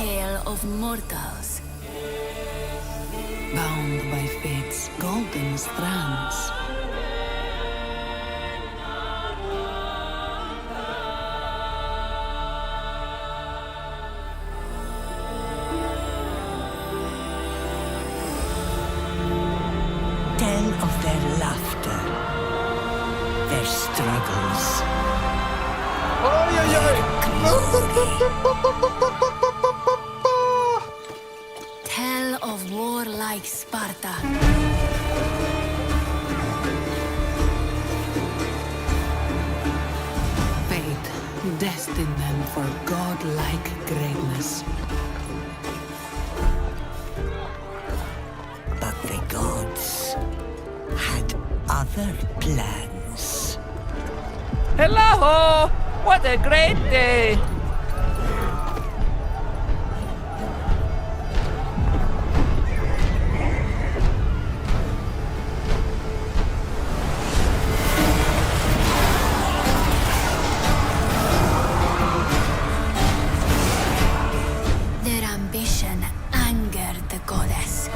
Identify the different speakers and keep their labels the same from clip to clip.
Speaker 1: tale of mortals.
Speaker 2: Bound by fate's golden strands.
Speaker 3: Tell of their laughter, their struggles.
Speaker 1: Tell of warlike Sparta.
Speaker 2: Fate destined them for godlike greatness.
Speaker 3: But the gods had other plans.
Speaker 4: Hello! What a great day!
Speaker 1: Their ambition angered the goddess.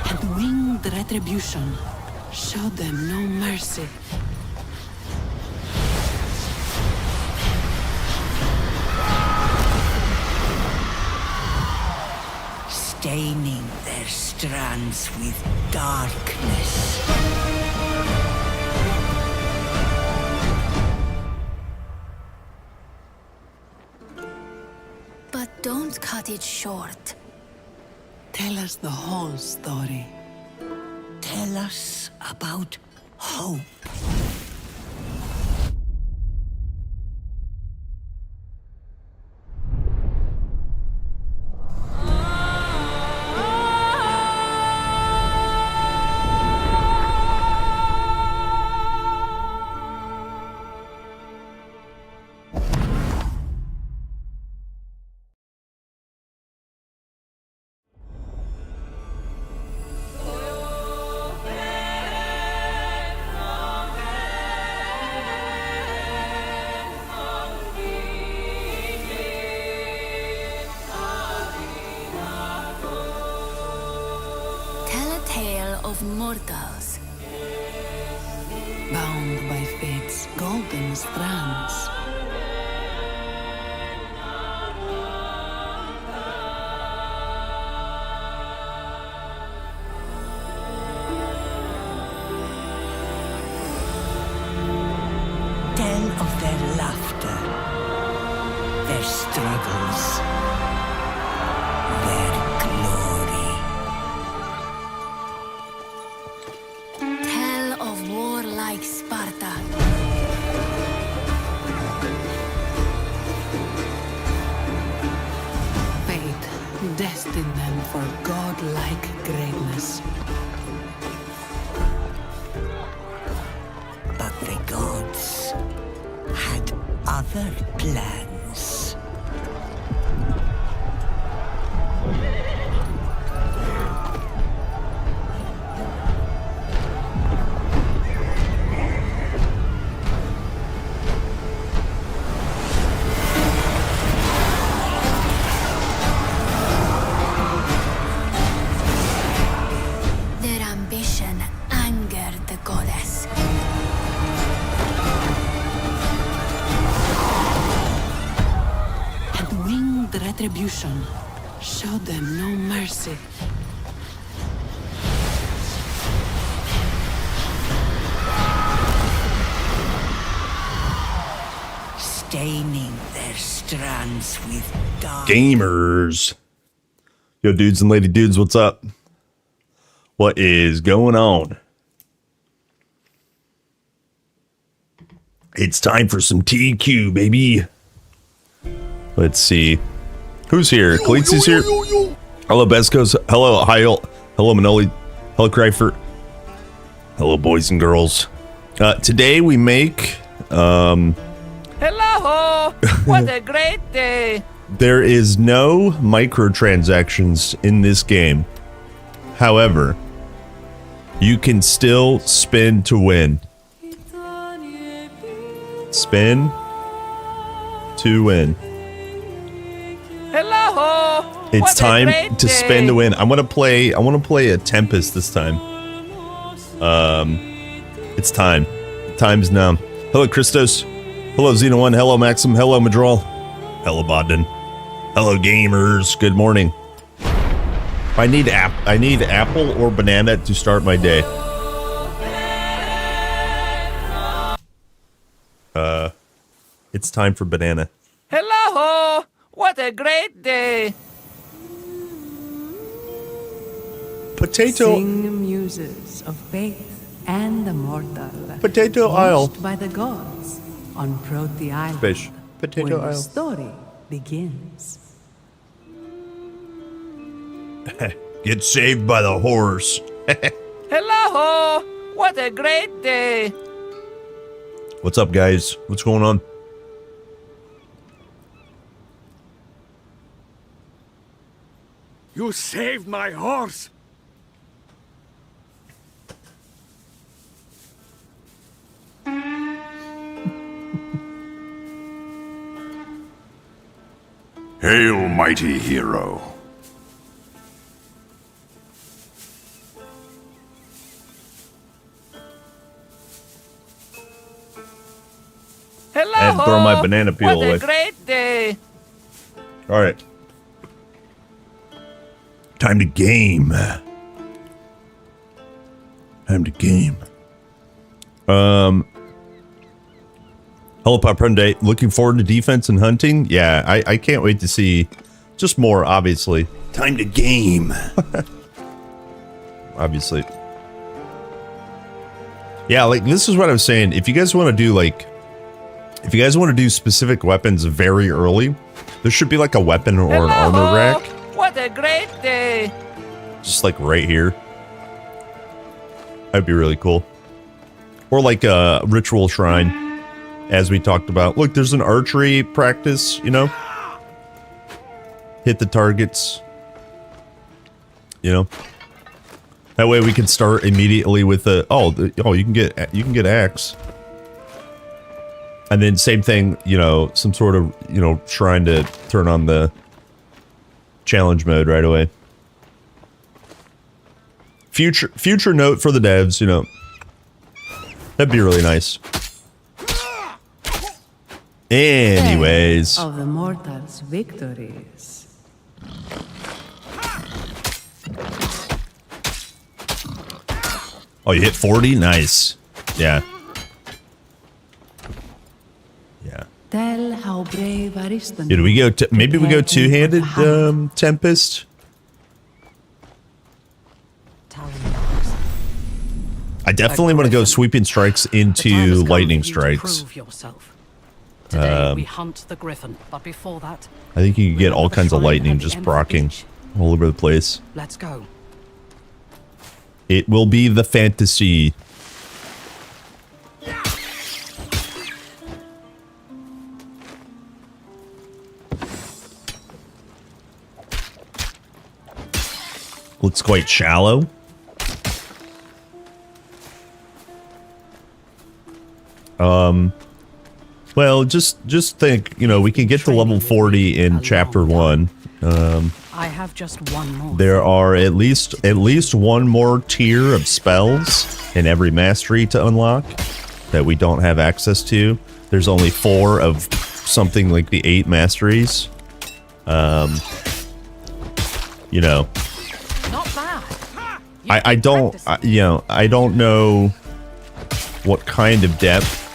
Speaker 2: And winged retribution showed them no mercy.
Speaker 3: Staining their strands with darkness.
Speaker 1: But don't cut it short.
Speaker 2: Tell us the whole story.
Speaker 3: Tell us about hope.
Speaker 1: Tell a tale of mortals.
Speaker 2: Bound by fate's golden strands.
Speaker 3: Tell of their laughter, their struggles, their glory.
Speaker 1: Tell of warlike Sparta.
Speaker 2: Fate destined them for godlike greatness.
Speaker 3: But the gods had other plans.
Speaker 1: Their ambition angered the goddess.
Speaker 2: And winged retribution showed them no mercy.
Speaker 3: Staining their strands with dark.
Speaker 5: Gamers. Yo, dudes and lady dudes, what's up? What is going on? It's time for some TQ, baby. Let's see. Who's here? Khaleesi's here. Hello, Bescos. Hello, Heil. Hello, Manoli. Hello, Cryford. Hello, boys and girls. Today we make...
Speaker 4: Hello! What a great day!
Speaker 5: There is no microtransactions in this game. However, you can still spin to win. Spin to win.
Speaker 4: Hello.
Speaker 5: It's
Speaker 4: What a
Speaker 5: time
Speaker 4: great
Speaker 5: to spin to
Speaker 4: day.
Speaker 5: win. I want to play a Tempest this time. It's time. Time's now. Hello, Christos. Hello, Xeno1. Hello, Maxim. Hello, Madral. Hello, Bodden. Hello, gamers. Good morning. I need apple or banana to start my day. It's time for banana.
Speaker 4: Hello. What a great day.
Speaker 5: Potato.
Speaker 2: Sing muses of faith and the mortal.
Speaker 5: Potato Isle.
Speaker 2: Washed by the gods on Proti Island.
Speaker 5: Fish. Potato
Speaker 2: where
Speaker 5: Isle.
Speaker 2: the story begins.
Speaker 5: Get saved by the horse.
Speaker 4: Hello. What a great day.
Speaker 5: What's up, guys? What's going on?
Speaker 6: You saved my horse! Hail, mighty hero.
Speaker 4: Hello.
Speaker 5: I had to throw my banana peel
Speaker 4: what
Speaker 5: away.
Speaker 4: a great day.
Speaker 5: All right. Time to game. Time to game. Hello, Paprende. Looking forward to defense and hunting. Yeah, I can't wait to see just more, obviously. Time to game. Obviously. Yeah, like this is what I was saying. If you guys want to do like, if you guys want to do specific weapons very early, there should be like a weapon or an armor rack.
Speaker 4: What a great day.
Speaker 5: Just like right here. That'd be really cool. Or like a ritual shrine, as we talked about. Look, there's an archery practice, you know? Hit the targets. You know? That way we can start immediately with the you can get axe. And then same thing, you know, some sort of, you know, shrine to turn on the challenge mode right away. Future note for the devs, you know. That'd be really nice. Anyways.
Speaker 2: Of the mortals' victories.
Speaker 5: Oh, you hit 40? Nice. Yeah. Yeah.
Speaker 2: Tell how brave Ariston.
Speaker 5: Did we go maybe we go two-handed Tempest? I definitely want to go sweeping strikes into lightning strikes.
Speaker 7: Today we hunt the griffin, but before that,
Speaker 5: I think you can get all kinds of lightning just procking all over the place.
Speaker 7: let's go.
Speaker 5: It will be the fantasy. Looks quite shallow. Well, just think, you know, we can get to level 40 in chapter 1.
Speaker 7: I have just one more.
Speaker 5: There are at least one more tier of spells in every mastery to unlock that we don't have access to. There's only 4 of something like the 8 masteries. You know,
Speaker 7: Not bad.
Speaker 5: I don't know what kind of depth,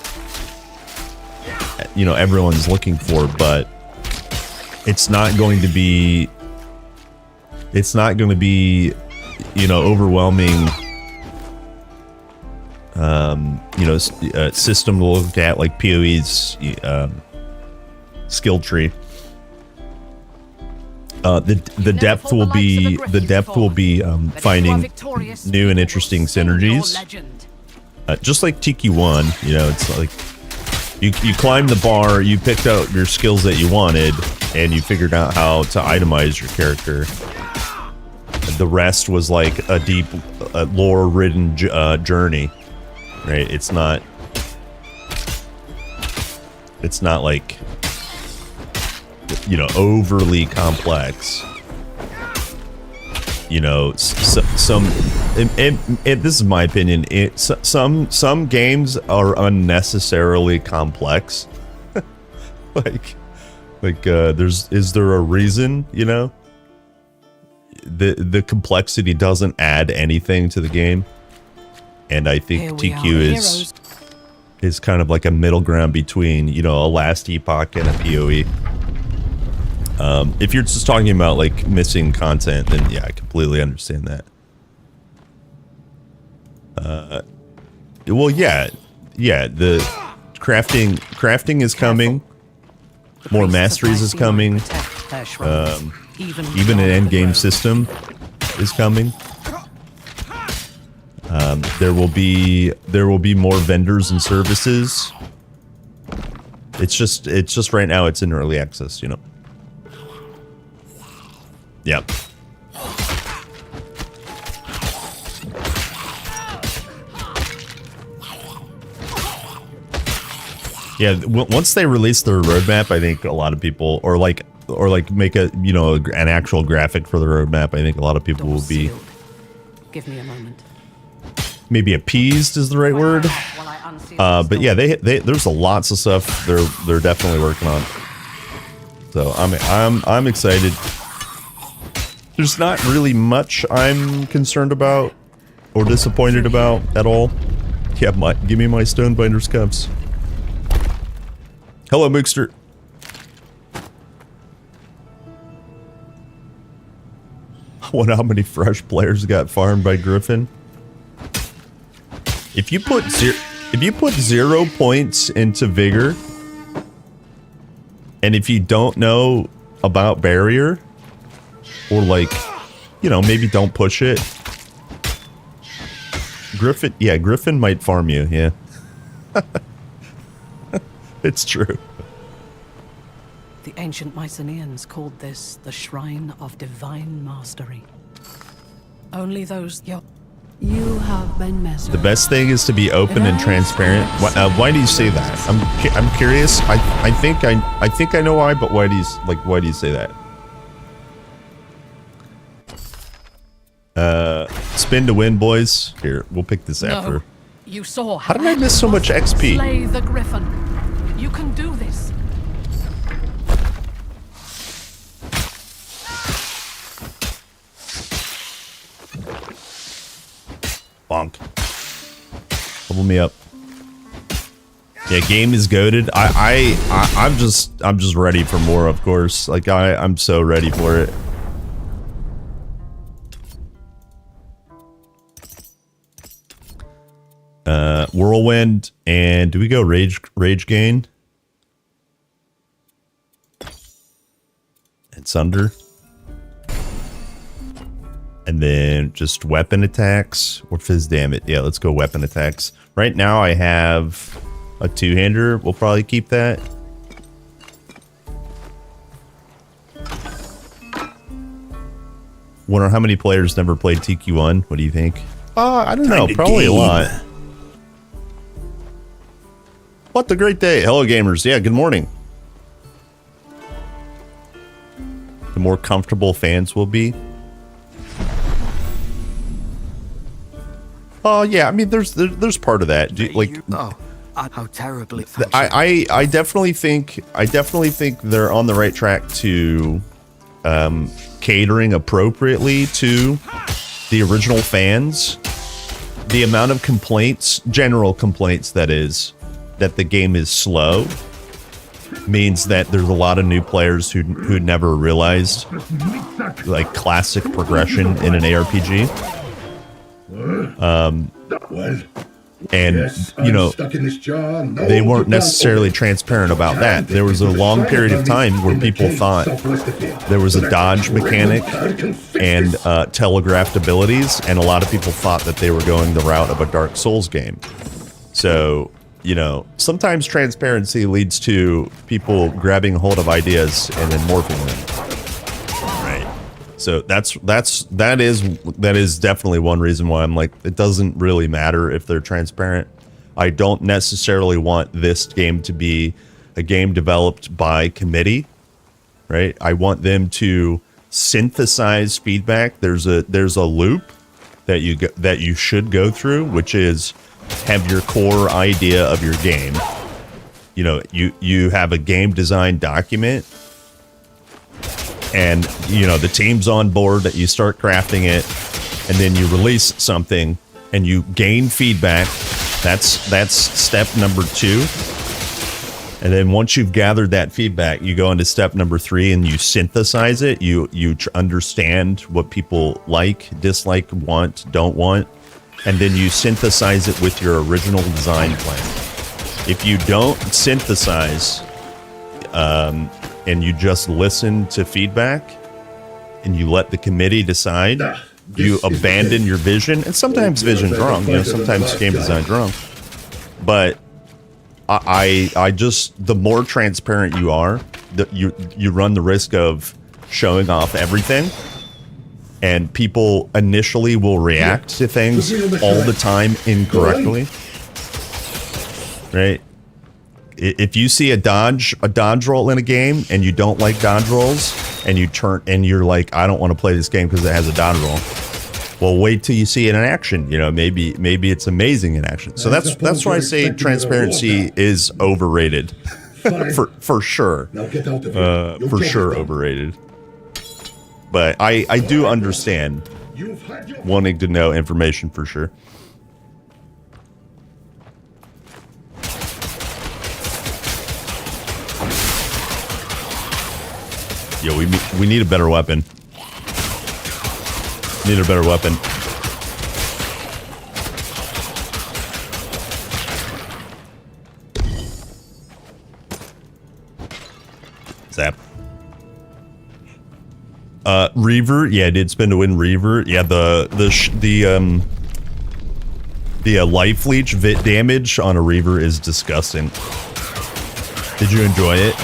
Speaker 5: you know, everyone's looking for, but it's not going to be, you know, overwhelming, you know, system to look at like PoE's skill tree. The depth will be finding new and interesting synergies. Just like TQ1, you know, it's like you climbed the bar, you picked out your skills that you wanted, and you figured out how to itemize your character. The rest was like a deep, lore-ridden journey, right? It's not It's not like, you know, overly complex. You know, some this is my opinion. Some games are unnecessarily complex. Is there a reason? You know, the complexity doesn't add anything to the game, and I think TQ is kind of like a middle ground between, you know, a Last Epoch and a PoE. If you're just talking about like missing content, then yeah, I completely understand that. Well, yeah, the crafting is coming. More masteries is coming. Even an end game system is coming. There will be more vendors and services. It's just right now it's in early access, you know. Yep. Yeah, once they release their roadmap, I think a lot of people, or like make a, you know, an actual graphic for the roadmap, I think a lot of people will be.
Speaker 7: Give me a moment.
Speaker 5: Maybe appeased is the right word. But yeah, there's lots of stuff they're definitely working on. So I'm excited. There's not really much I'm concerned about or disappointed about at all. Yeah, give me my Stonebinder's cuffs. Hello, Mookster. I wonder how many fresh players got farmed by Griffin. If you put 0 points into Vigor, and if you don't know about Barrier, or like, you know, maybe don't push it, Griffin might farm you, yeah. It's true.
Speaker 7: The ancient Mycenaeans called this the Shrine of Divine Mastery. Only those...
Speaker 2: You have been mesmerized.
Speaker 5: The best thing is to be open and transparent. Why do you say that? I'm curious. I think I know why, but why do you say that? Spin to win, boys. Here, we'll pick this after.
Speaker 7: You saw
Speaker 5: how did I miss so much XP?
Speaker 7: Slay the Griffin. You can do this.
Speaker 5: Bonk. Level me up. Yeah, game is goated. I'm just ready for more, of course. Like I'm so ready for it. Whirlwind, and do we go rage gain? And Sunder. And then just weapon attacks or fizz damage. Yeah, let's go weapon attacks. Right now I have a two-hander. We'll probably keep that. Wonder how many players never played TQ1. What do you think? I don't know. Probably a lot. What a great day. Hello, gamers. Yeah, good morning. The more comfortable fans will be. Oh, yeah. I mean, there's part of that. Like,
Speaker 3: how terribly.
Speaker 5: I definitely think they're on the right track to catering appropriately to the original fans. The amount of complaints, general complaints, that is, that the game is slow, means that there's a lot of new players who never realized like classic progression in an ARPG. And you know, they weren't necessarily transparent about that. There was a long period of time where people thought there was a dodge mechanic and telegraphed abilities, and a lot of people thought that they were going the route of a Dark Souls game. So, you know, sometimes transparency leads to people grabbing hold of ideas and then morphing them. Right. So that is definitely one reason why I'm like, it doesn't really matter if they're transparent. I don't necessarily want this game to be a game developed by committee, right? I want them to synthesize feedback. There's a loop that you should go through, which is have your core idea of your game. You know, you have a game design document, and you know the team's on board, that you start crafting it, and then you release something and you gain feedback. That's step number 2. And then once you've gathered that feedback, you go into step number 3 and you synthesize it. You understand what people like, dislike, want, don't want, and then you synthesize it with your original design plan. If you don't synthesize and you just listen to feedback and you let the committee decide, you abandon your vision. And sometimes vision's wrong, you know, sometimes game design's wrong. But I just, the more transparent you are, you run the risk of showing off everything, and people initially will react to things all the time incorrectly. Right? If you see a dodge roll in a game and you don't like dodge rolls, and you're like, I don't want to play this game because it has a dodge roll. Well, wait till you see it in action. You know, maybe it's amazing in action. So that's why I say transparency is overrated, for sure. For sure, overrated. But I do understand wanting to know information for sure. Yo, we need a better weapon. Need a better weapon. Zap. Reaver, yeah, I did spin to win Reaver. Yeah, the life leech vit damage on a Reaver is disgusting. Did you enjoy it?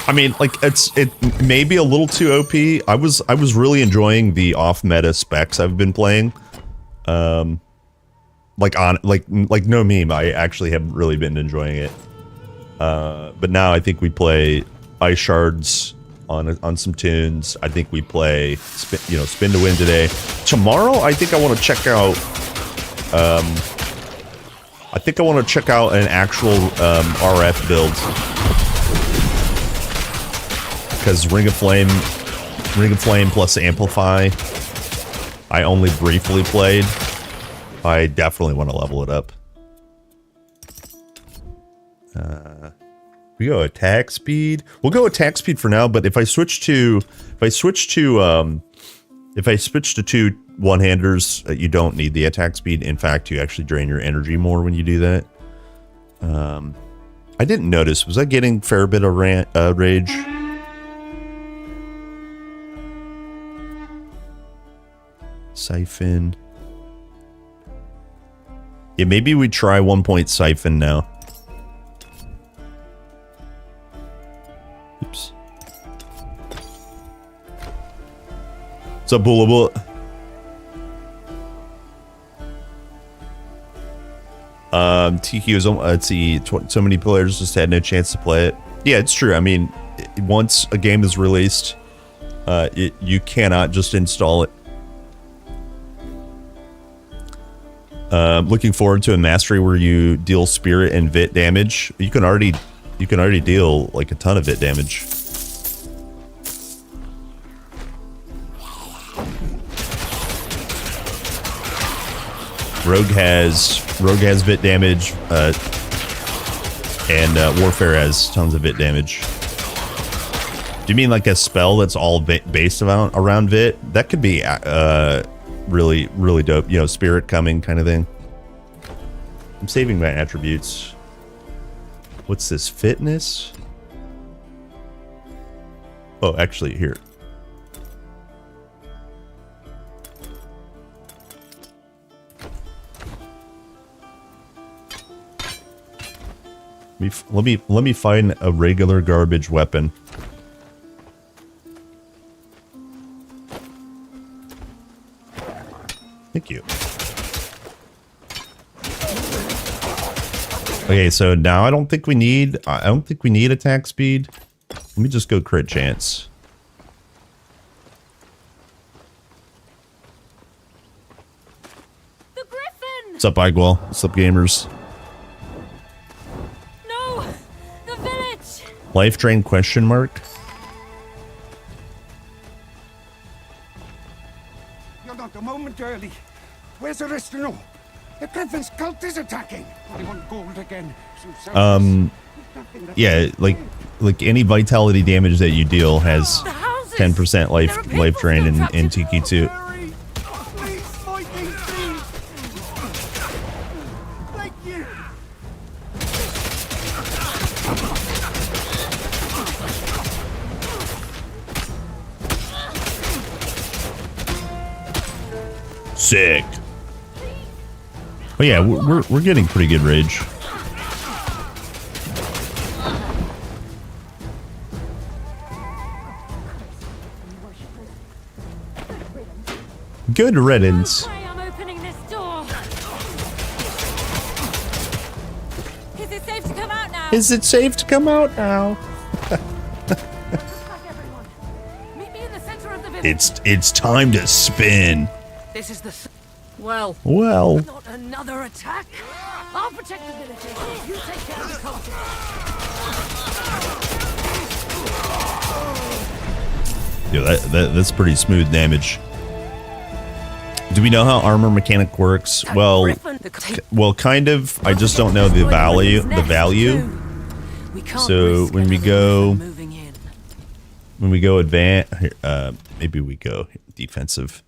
Speaker 5: I mean, like, it may be a little too OP. I was really enjoying the off meta specs I've been playing. Like no meme, I actually haven't really been enjoying it. But now I think we play ice shards on some tunes. I think we play spin to win today. Tomorrow, I think I want to check out. An actual RF build. Because Ring of Flame plus Amplify, I only briefly played. I definitely want to level it up. We go attack speed. We'll go attack speed for now. But if I switch to two one-handers, you don't need the attack speed. In fact, you actually drain your energy more when you do that. I didn't notice. Was I getting a fair bit of rage? Siphon. Yeah, maybe we try 1 point siphon now. Oops. What's up, Bula Bula? TQ is, let's see, so many players just had no chance to play it. Yeah, it's true. I mean, once a game is released, you cannot just install it. Looking forward to a mastery where you deal spirit and vit damage. You can already deal like a ton of vit damage. Rogue has vit damage, and Warfare has tons of vit damage. Do you mean like a spell that's all based around vit? That could be really dope. You know, spirit coming kind of thing. I'm saving my attributes. What's this? Fitness? Oh, actually, here. Let me find a regular garbage weapon. Thank you. Okay, so now I don't think we need attack speed. Let me just go crit chance.
Speaker 1: The griffin!
Speaker 5: What's up, Igwell? What's up, gamers?
Speaker 1: No! The village!
Speaker 5: Life drain question mark?
Speaker 6: You're not a moment early. Where's the rest to know? The Griffin's cult is attacking. They want gold again.
Speaker 5: Yeah, like any vitality damage that you deal has
Speaker 1: The houses!
Speaker 5: 10%
Speaker 1: There are
Speaker 5: life
Speaker 1: people
Speaker 5: drain
Speaker 1: still
Speaker 5: in
Speaker 1: trapped in-
Speaker 5: Tiki 2.
Speaker 6: Hurry! Please, fighting thieves! Thank you!
Speaker 5: Sick. Oh yeah, we're getting pretty good rage. Good riddance.
Speaker 1: I am opening this door. Is it safe to come out now?
Speaker 5: Is it safe to come out now?
Speaker 1: Meet me in the center of the village.
Speaker 5: It's time to spin.
Speaker 7: This is the... Well,
Speaker 5: Well,
Speaker 7: not another attack. I'll protect the villagers. You take care of the cultists.
Speaker 5: yeah, that's pretty smooth damage. Do we know how armor mechanic works? Well, kind of. I just don't know the value. So when we go advance, maybe we go defensive.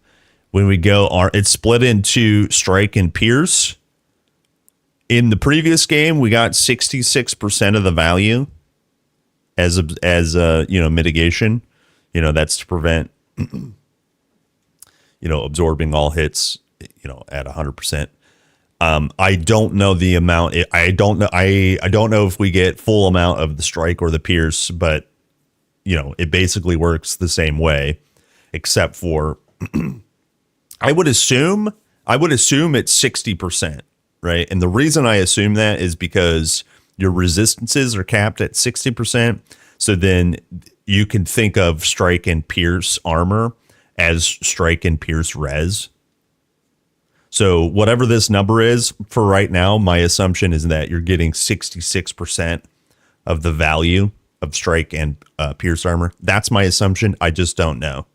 Speaker 5: When we go, it's split into strike and pierce. In the previous game, we got 66% of the value as mitigation. That's to prevent absorbing all hits, at 100%. I don't know the amount. I don't know if we get full amount of the strike or the pierce, but it basically works the same way, except for I would assume it's 60%, right? And the reason I assume that is because your resistances are capped at 60%. So then you can think of strike and pierce armor as strike and pierce res. So whatever this number is for right now, my assumption is that you're getting 66% of the value of strike and pierce armor. That's my assumption. I just don't know.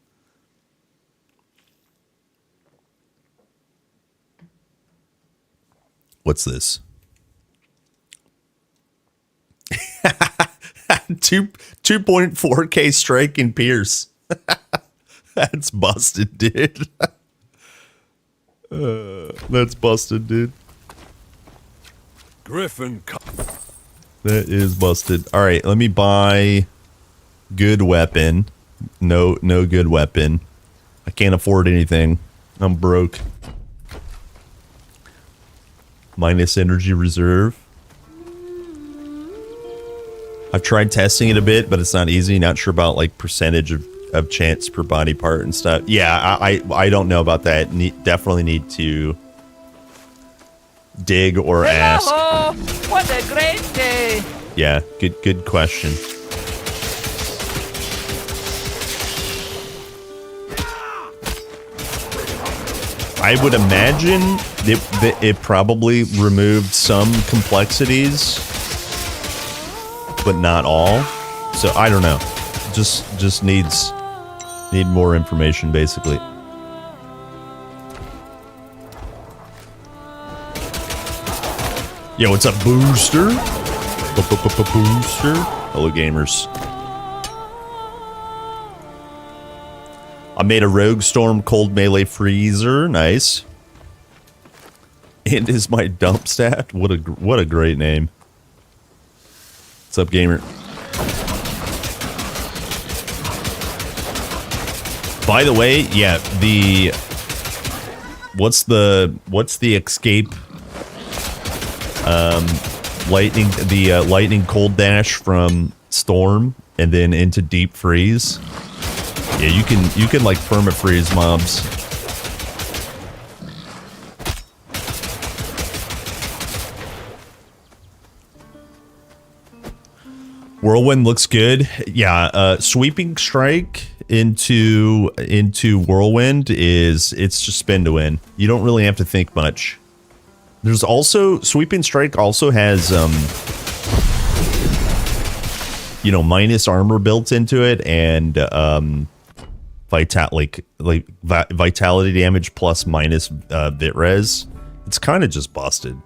Speaker 5: What's this? 2.4k strike and pierce. That's busted, dude. That's busted, dude.
Speaker 6: Griffin,
Speaker 5: That is busted. All right, let me buy good weapon. No good weapon. I can't afford anything. I'm broke. Minus energy reserve. I've tried testing it a bit, but it's not easy. Not sure about like percentage of chance per body part and stuff. Yeah, I don't know about that. Definitely need to dig or ask.
Speaker 4: Hello! What a great day!
Speaker 5: Yeah, good question. I would imagine it probably removed some complexities, but not all. So I don't know. Just need more information, basically. Yo, what's up, Booster? Booster. Hello, gamers. I made a Rogue Storm Cold Melee Freezer. Nice. And is my dump stat. What a great name. What's up, gamer? By the way, yeah, what's the escape lightning cold dash from Storm and then into deep freeze? Yeah, you can like permafreeze mobs. Whirlwind looks good. Yeah, sweeping strike into whirlwind it's just spin to win. You don't really have to think much. There's also sweeping strike also has you know, minus armor built into it and vitality damage plus minus bit res. It's kind of just busted.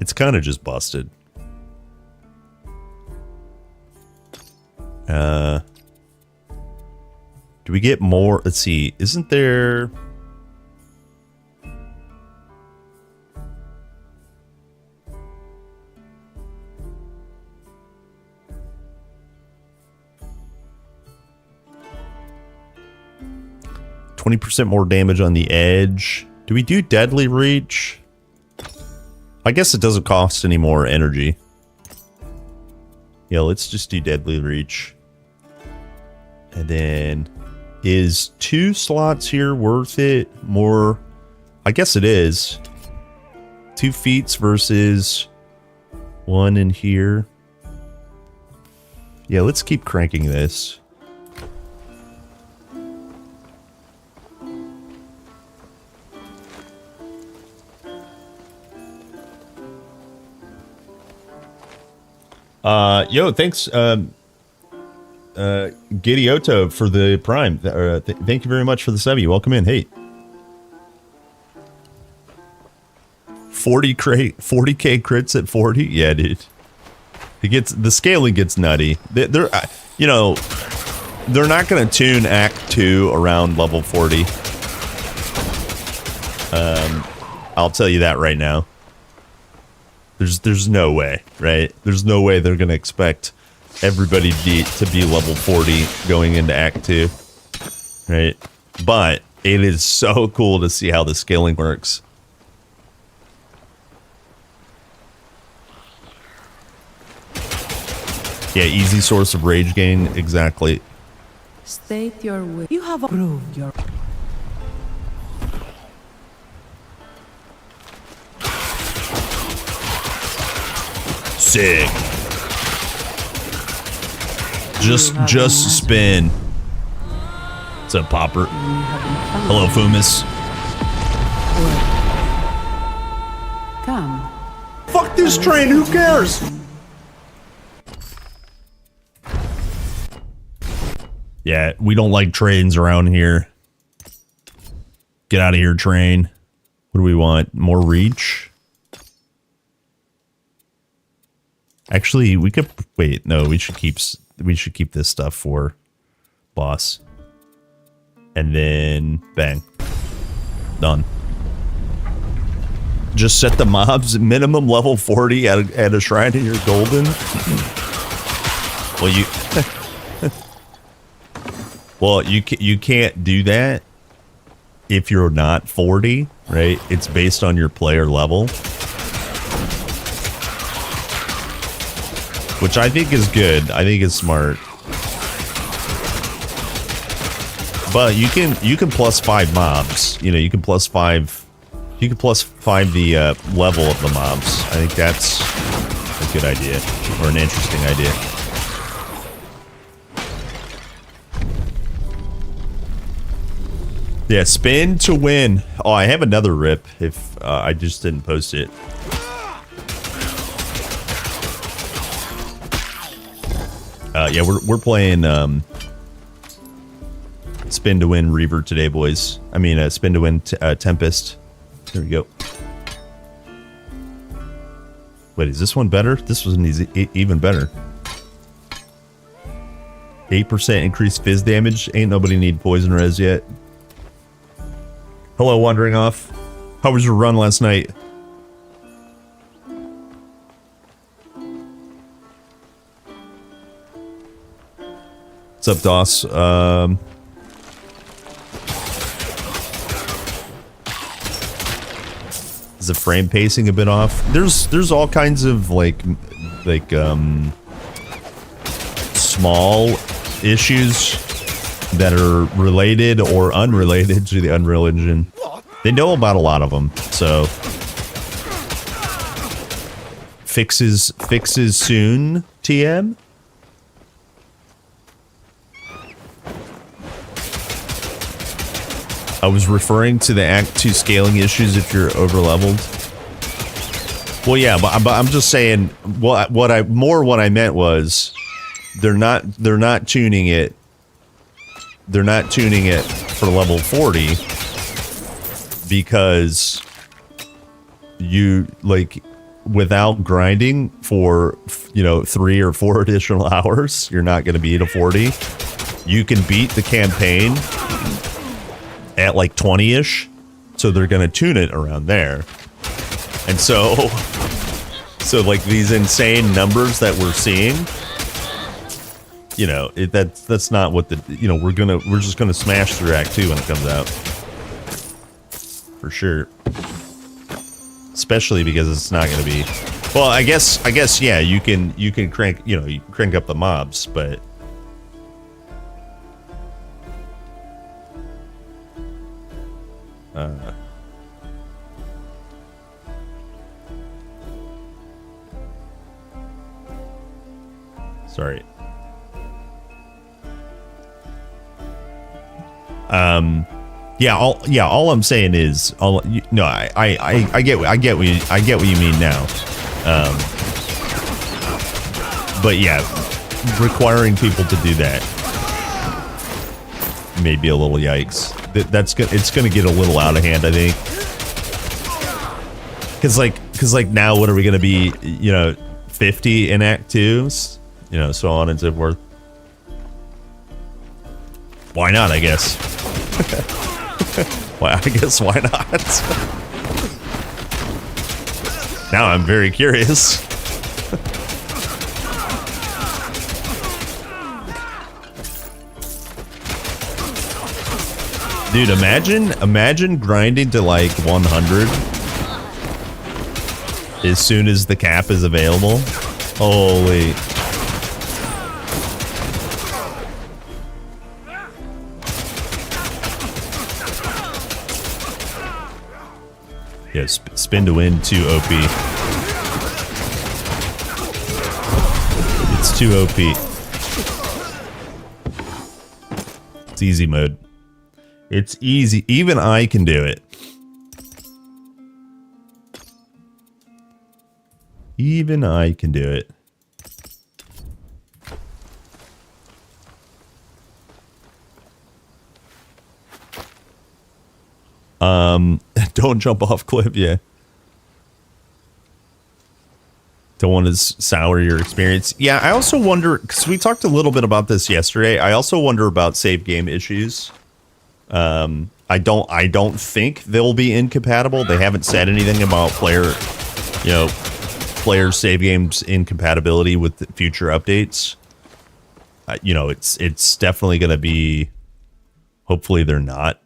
Speaker 5: It's kind of just busted. Do we get more? Let's see. Isn't there... %20 more damage on the edge. Do we do deadly reach? I guess it doesn't cost any more energy. Yeah, let's just do deadly reach. And then is 2 slots here worth it? More? I guess it is. 2 feats versus 1 in here. Yeah, let's keep cranking this. Yo, thanks, Gidioto for the Prime. Thank you very much for the sub. Welcome in. Hey. 40k crits at 40? Yeah, dude. The scaling gets nutty. They're you know, they're not going to tune Act 2 around level 40. I'll tell you that right now. There's no way, right? There's no way they're going to expect everybody to be level 40 going into Act 2, right? But it is so cool to see how the scaling works. Yeah, easy source of rage gain, exactly.
Speaker 2: State your will. You have approved your...
Speaker 5: Sick. Just spin. What's up, Popper? Hello, Fumus.
Speaker 2: Come.
Speaker 5: Fuck this train, who cares? Yeah, we don't like trains around here. Get out of here, train. What do we want? More reach? Actually, we could wait. No, we should keep this stuff for boss. And then bang. Done. Just set the mobs minimum level 40 at a shrine and you're golden. Well, you can't do that if you're not 40, right? It's based on your player level. Which I think is good. I think it's smart. But you can plus 5 mobs. You know, you can plus 5 the level of the mobs. I think that's a good idea or an interesting idea. Yeah, spin to win. Oh, I have another rip if I just didn't post it. Yeah, we're playing spin to win Reaver today, boys. I mean, spin to win Tempest. There we go. Wait, is this one better? This was even better. 8% increased fizz damage. Ain't nobody need poison res yet. Hello, wandering off. How was your run last night? What's up, Doss? Is the frame pacing a bit off? There's all kinds of like small issues that are related or unrelated to the Unreal Engine. They know about a lot of them, so fixes soon, TM. I was referring to the Act 2 scaling issues if you're over-leveled. Well, yeah, but I'm just saying what I meant was they're not tuning it. They're not tuning it for level 40 because you like without grinding for 3 or 4 additional hours, you're not going to beat a 40. You can beat the campaign at like 20-ish, so they're going to tune it around there. And so like these insane numbers that we're seeing, that's not what we're just gonna smash through Act 2 when it comes out, for sure. Especially because it's not gonna be. Well, I guess yeah, you can crank you can crank up the mobs, but. Sorry. All I'm saying is I get what you mean now. But yeah, requiring people to do that may be a little yikes. It's gonna get a little out of hand, I think. Cause like now what are we gonna be, 50 in Act 2? So on and so forth. Why not, I guess? Why not? Now I'm very curious. Dude, imagine grinding to like 100 as soon as the cap is available. Holy. Yeah, spin to win, too OP. It's too OP. It's easy mode. It's easy. Even I can do it. Even I can do it. Don't jump off cliff, yeah. Don't want to sour your experience. Yeah, I also wonder, because we talked a little bit about this yesterday, I also wonder about save game issues. I don't think they'll be incompatible. They haven't said anything about player save games incompatibility with the future updates. It's definitely going to be, hopefully they're not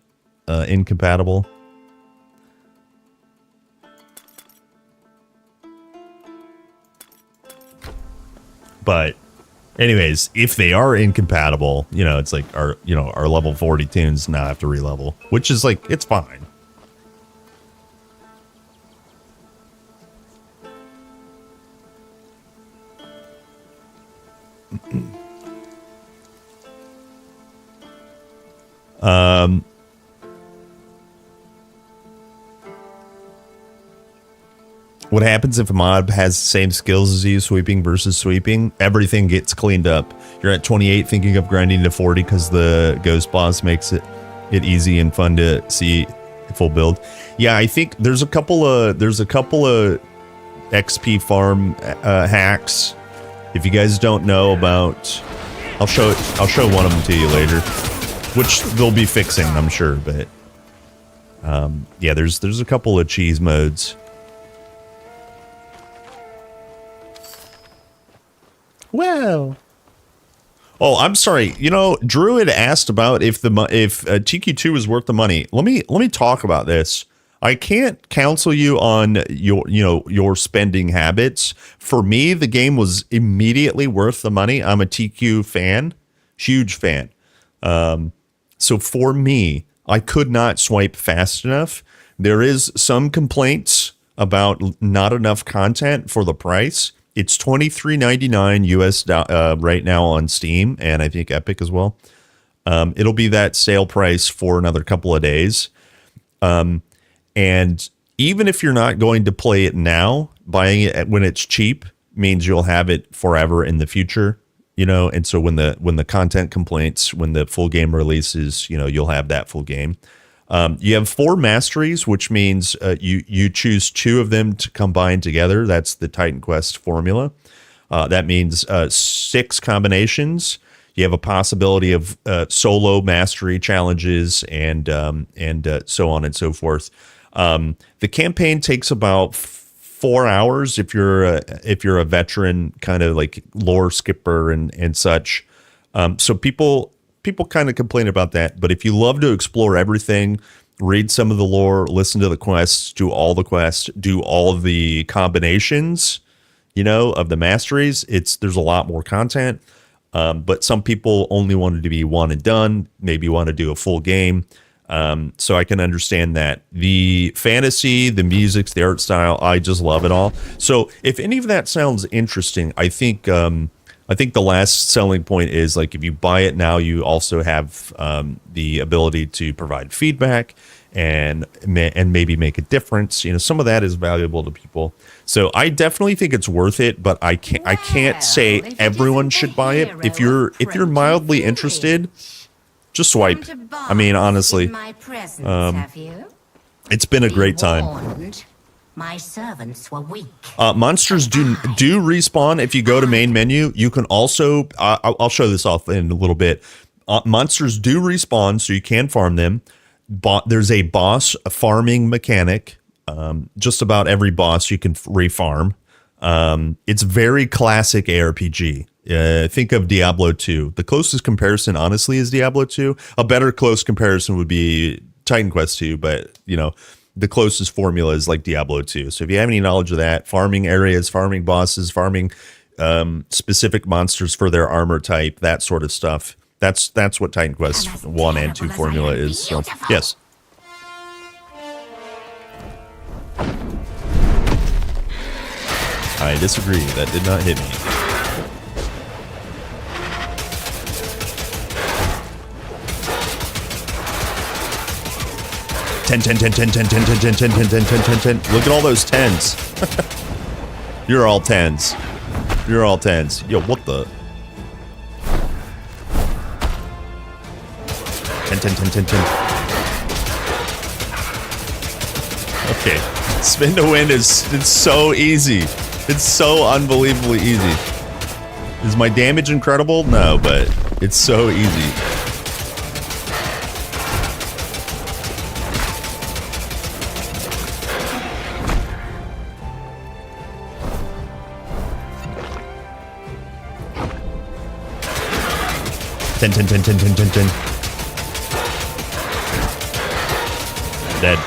Speaker 5: incompatible. But anyways, if they are incompatible, it's like our level 40 tunes now have to re-level, which is like, it's fine. What happens if a mob has the same skills as you, sweeping versus sweeping? Everything gets cleaned up. You're at 28 thinking of grinding to 40 because the ghost boss makes it easy and fun to see a full build. Yeah, I think there's a couple of XP farm hacks. If you guys don't know about, I'll show one of them to you later, which they'll be fixing, I'm sure. But yeah, there's a couple of cheese modes. Well, oh, I'm sorry. Druid asked about if TQ2 is worth the money. Let me talk about this. I can't counsel you on your spending habits. For me, the game was immediately worth the money. I'm a TQ fan, huge fan. So for me, I could not swipe fast enough. There is some complaints about not enough content for the price. It's $23.99 US right now on Steam, and I think Epic as well. It'll be that sale price for another couple of days. And even if you're not going to play it now, buying it when it's cheap means you'll have it forever in the future, you know. And so when the content completes, when the full game releases, you know, you'll have that full game. You have 4 masteries, which means you choose 2 of them to combine together. That's the Titan Quest formula. That means 6 combinations. You have a possibility of solo mastery challenges and so on and so forth. The campaign takes about 4 hours if you're a veteran kind of like lore skipper and such. So people kind of complain about that, but if you love to explore everything, read some of the lore, listen to the quests, do all the quests, do all of the combinations, you know, of the masteries, there's a lot more content. But some people only wanted to be one and done, maybe want to do a full game. So I can understand that. The fantasy, the music, the art style, I just love it all. So if any of that sounds interesting, I think the last selling point is like if you buy it now, you also have the ability to provide feedback and maybe make a difference. You know, some of that is valuable to people. So I definitely think it's worth it, but I can't say everyone should buy it. If you're mildly interested, just swipe. I mean, honestly, it's been a great time.
Speaker 8: My servants were weak.
Speaker 5: Monsters do respawn if you go to main menu. You can also, I'll show this off in a little bit. Monsters do respawn, so you can farm them. There's a boss farming mechanic. Just about every boss you can refarm. It's very classic ARPG. Think of Diablo 2. The closest comparison, honestly, is Diablo 2. A better close comparison would be Titan Quest 2, but, you know, the closest formula is like Diablo 2. So if you have any knowledge of that, farming areas, farming bosses, farming specific monsters for their armor type, that sort of stuff, that's what Titan Quest 1 and 2 formula is. So, yes. I disagree. That did not hit me. Ten. Look at all those 10s. You're all 10s. You're all 10s. Yo, what the? 10. Okay. Spin to win it's so easy. It's so unbelievably easy. Is my damage incredible? No, but it's so easy. Ten. Dead.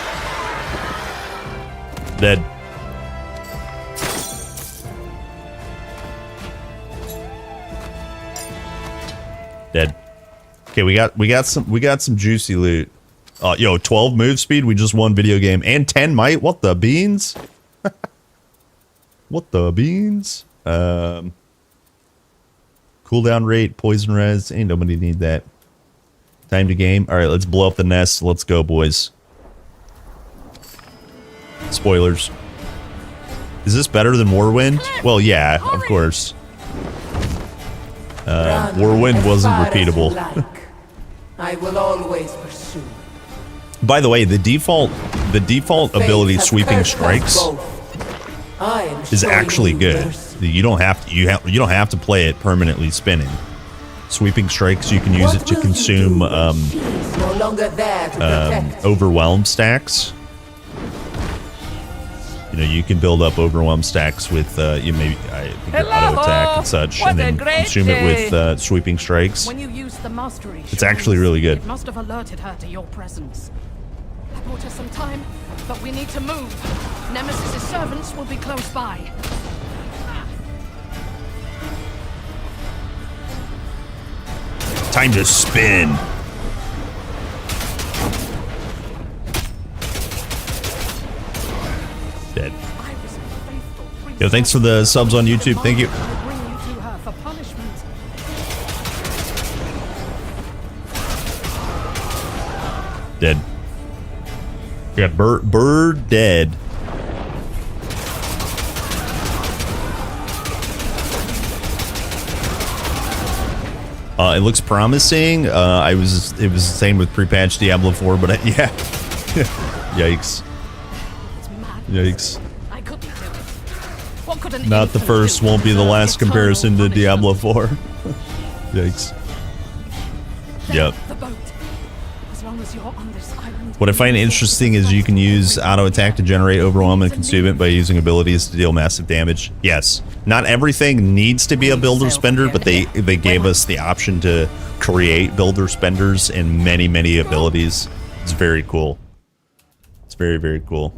Speaker 5: Dead. Okay, we got some juicy loot. Yo, 12 move speed. We just won video game and 10 might. What the beans? What the beans? Cooldown rate, poison res. Ain't nobody need that. Time to game. All right, let's blow up the nest. Let's go, boys. Spoilers. Is this better than Warwind? Well, yeah, of course. Warwind wasn't repeatable.
Speaker 2: I will always pursue.
Speaker 5: By the way, the default ability Sweeping Strikes is actually good. You don't have to play it permanently spinning. Sweeping Strikes, you can use it to consume overwhelm stacks. You know, you can build up overwhelm stacks with you maybe auto attack and such, and then consume it with Sweeping Strikes.
Speaker 7: When you use the mastery,
Speaker 5: It's actually really good.
Speaker 7: It must have alerted her to your presence. I bought her some time, but we need to move. Nemesis's servants will be close by.
Speaker 5: Time to spin. Dead. Yo, thanks for the subs on YouTube. Thank you.
Speaker 7: I bring you to her for punishment.
Speaker 5: Dead. We got bird dead. It looks promising. It was the same with pre-patch Diablo 4, but yeah. Yikes.
Speaker 7: It's madness.
Speaker 5: Yikes.
Speaker 7: I couldn't do it. What could an
Speaker 5: Not the
Speaker 7: infant
Speaker 5: first,
Speaker 7: do
Speaker 5: won't be the
Speaker 7: without
Speaker 5: last
Speaker 7: eternal
Speaker 5: comparison to
Speaker 7: punishment?
Speaker 5: Diablo 4. Yikes. Yep.
Speaker 7: The boat. As long as you're on this island.
Speaker 5: What I find interesting is you can use auto attack to generate overwhelm and consume it by using abilities to deal massive damage. Yes, not everything needs to be a builder spender, but they gave us the option to create builder spenders in many abilities. It's very cool. It's very, very cool.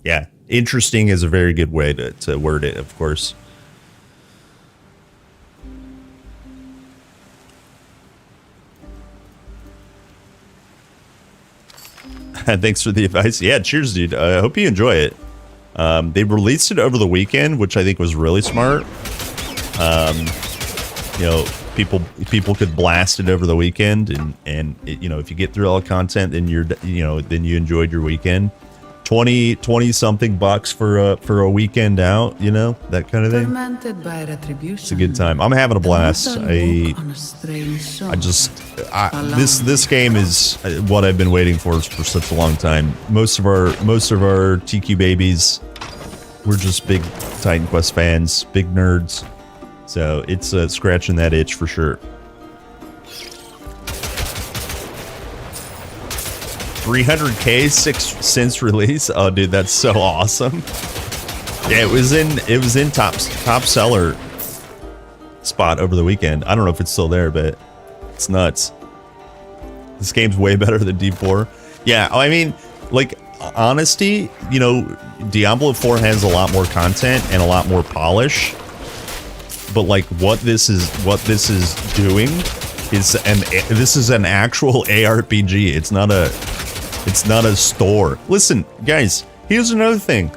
Speaker 5: Yeah, interesting is a very good way to word it, of course. Thanks for the advice. Yeah, cheers, dude. I hope you enjoy it. They released it over the weekend, which I think was really smart. You know, people could blast it over the weekend, and it, you know, if you get through all the content, then then you enjoyed your weekend. 20 something bucks for a weekend out, you know, that kind of thing.
Speaker 2: Tormented by retribution.
Speaker 5: It's a good time. I'm having a blast. This game is what I've been waiting for such a long time. Most of our TQ babies, we're just big Titan Quest fans, big nerds. So it's scratching that itch for sure. 300K since release. Oh, dude, that's so awesome. Yeah, it was in top seller spot over the weekend. I don't know if it's still there, but it's nuts. This game's way better than D4. Yeah, I mean, like, honesty, you know, Diablo 4 has a lot more content and a lot more polish. But like what this is doing is this is an actual ARPG. It's not a store. Listen, guys, here's another thing.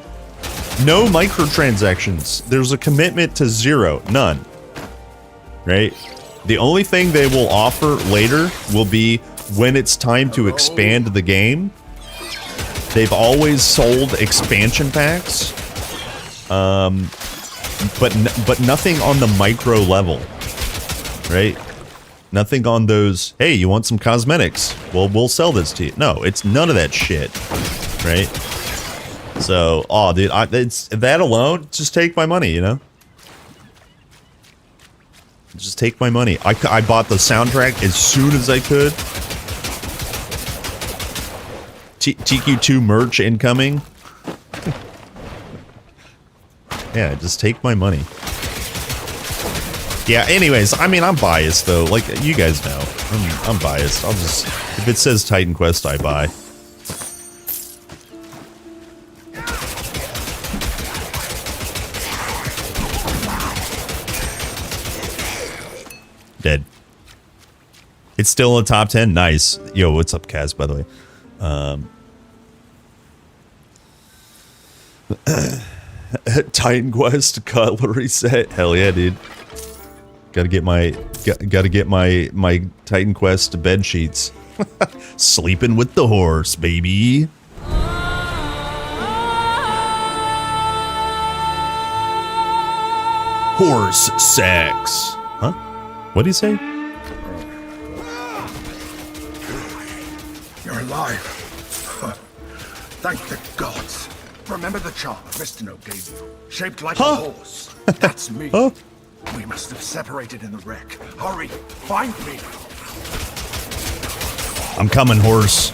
Speaker 5: No microtransactions. There's a commitment to zero. None. Right? The only thing they will offer later will be when it's time to expand the game. They've always sold expansion packs. But nothing on the micro level. Right? Nothing on those, hey, you want some cosmetics? Well, we'll sell this to you. No, it's none of that shit. Right? So, oh, dude, it's that alone, just take my money, you know? Just take my money. I bought the soundtrack as soon as I could. TQ2 merch incoming. Yeah, just take my money. Yeah, anyways, I mean, I'm biased, though. Like, you guys know. I'm biased. I'll just... If it says Titan Quest, I buy. Dead. It's still in the top 10? Nice. Yo, what's up, Kaz, by the way? Titan Quest cutlery set. Hell yeah, dude. Gotta get my Titan Quest bed sheets. Sleeping with the horse, baby. Horse sex. Huh? What'd he say?
Speaker 6: You're alive. Thank the gods. Remember the charm Mistino gave you? Shaped like a horse. That's me.
Speaker 5: Huh?
Speaker 6: We must have separated in the wreck. Hurry, find me.
Speaker 5: I'm coming, horse.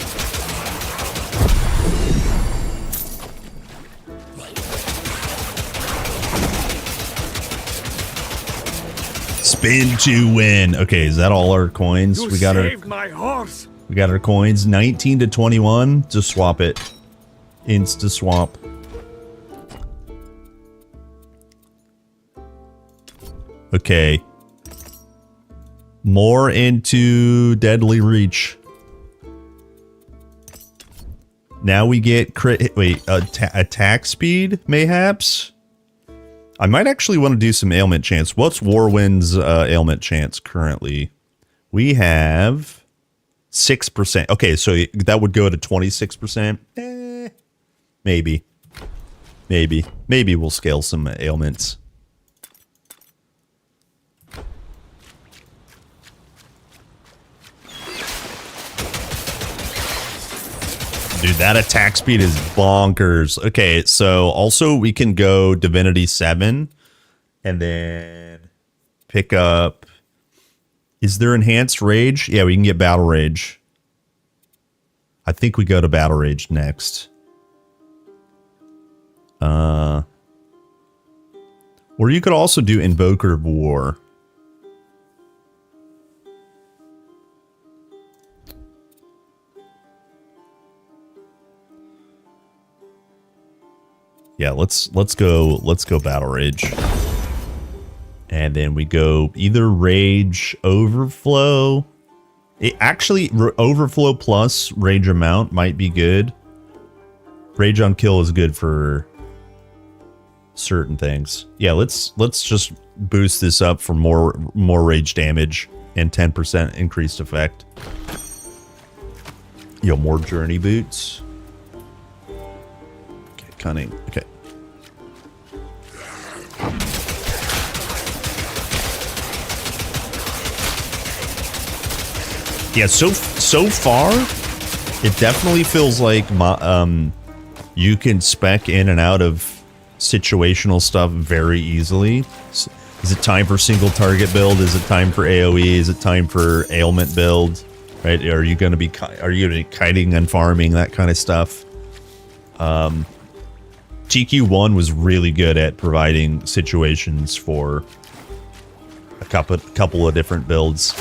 Speaker 5: Spin to win. Okay, is that all our coins?
Speaker 6: You
Speaker 5: we got
Speaker 6: saved my horse.
Speaker 5: We got our coins. 19 to 21. Just swap it. Insta swap. Okay. More into Deadly Reach. Now we get crit. Wait, attack speed, mayhaps. I might actually want to do some ailment chance. What's Warwind's ailment chance currently? We have 6%. Okay, so that would go to 26%. Maybe. Maybe we'll scale some ailments. Dude, that attack speed is bonkers. Okay, so also we can go Divinity 7 and then pick up... Is there Enhanced Rage? Yeah, we can get Battle Rage. I think we go to Battle Rage next. Or you could also do Invoker of War. Yeah, let's go Battle Rage. And then we go either Rage Overflow. Actually, Overflow plus Rage Amount might be good. Rage on Kill is good for certain things. Yeah, let's just boost this up for more rage damage and 10% increased effect. Yo, more journey boots. Okay, cunning. Okay. Yeah, so far, it definitely feels like you can spec in and out of situational stuff very easily. Is it time for single target build? Is it time for AoE? Is it time for ailment build? Right? Are you going to be kiting and farming, that kind of stuff? TQ1 was really good at providing situations for a couple of different builds.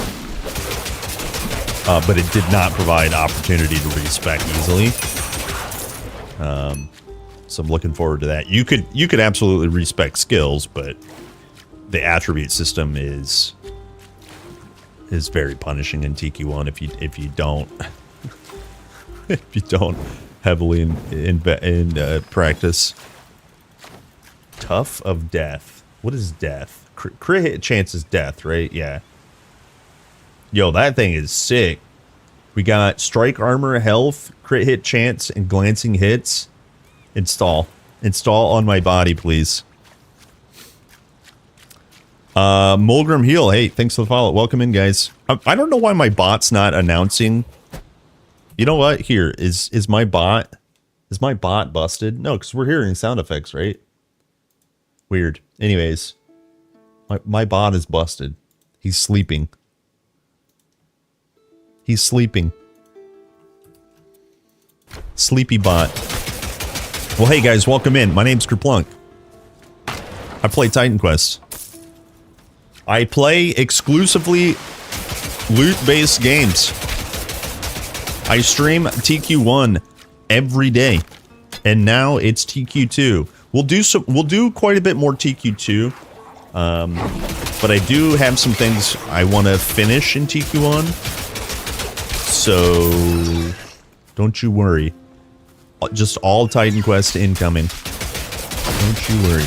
Speaker 5: But it did not provide opportunity to respec easily. So I'm looking forward to that. You could absolutely respec skills, but the attribute system is very punishing in TQ1 if you don't if you don't heavily in practice. Tough of Death. What is death? Crit hit chance is death, right? Yeah. Yo, that thing is sick. We got strike armor, health, crit hit chance, and glancing hits. Install on my body, please. Mulgrim Heal, hey, thanks for the follow. Welcome in, guys. I don't know why my bot's not announcing. You know what? Here is my bot. Is my bot busted? No, because we're hearing sound effects, right? Weird. Anyways, my bot is busted. He's sleeping. He's sleeping. Sleepy bot. Well, hey guys, welcome in. My name's Kerplunk. I play Titan Quest. I play exclusively loot-based games. I stream TQ1 every day, and now it's TQ2. We'll do quite a bit more TQ2, but I do have some things I want to finish in TQ1. So, don't you worry. Just all Titan Quest incoming. Don't you worry.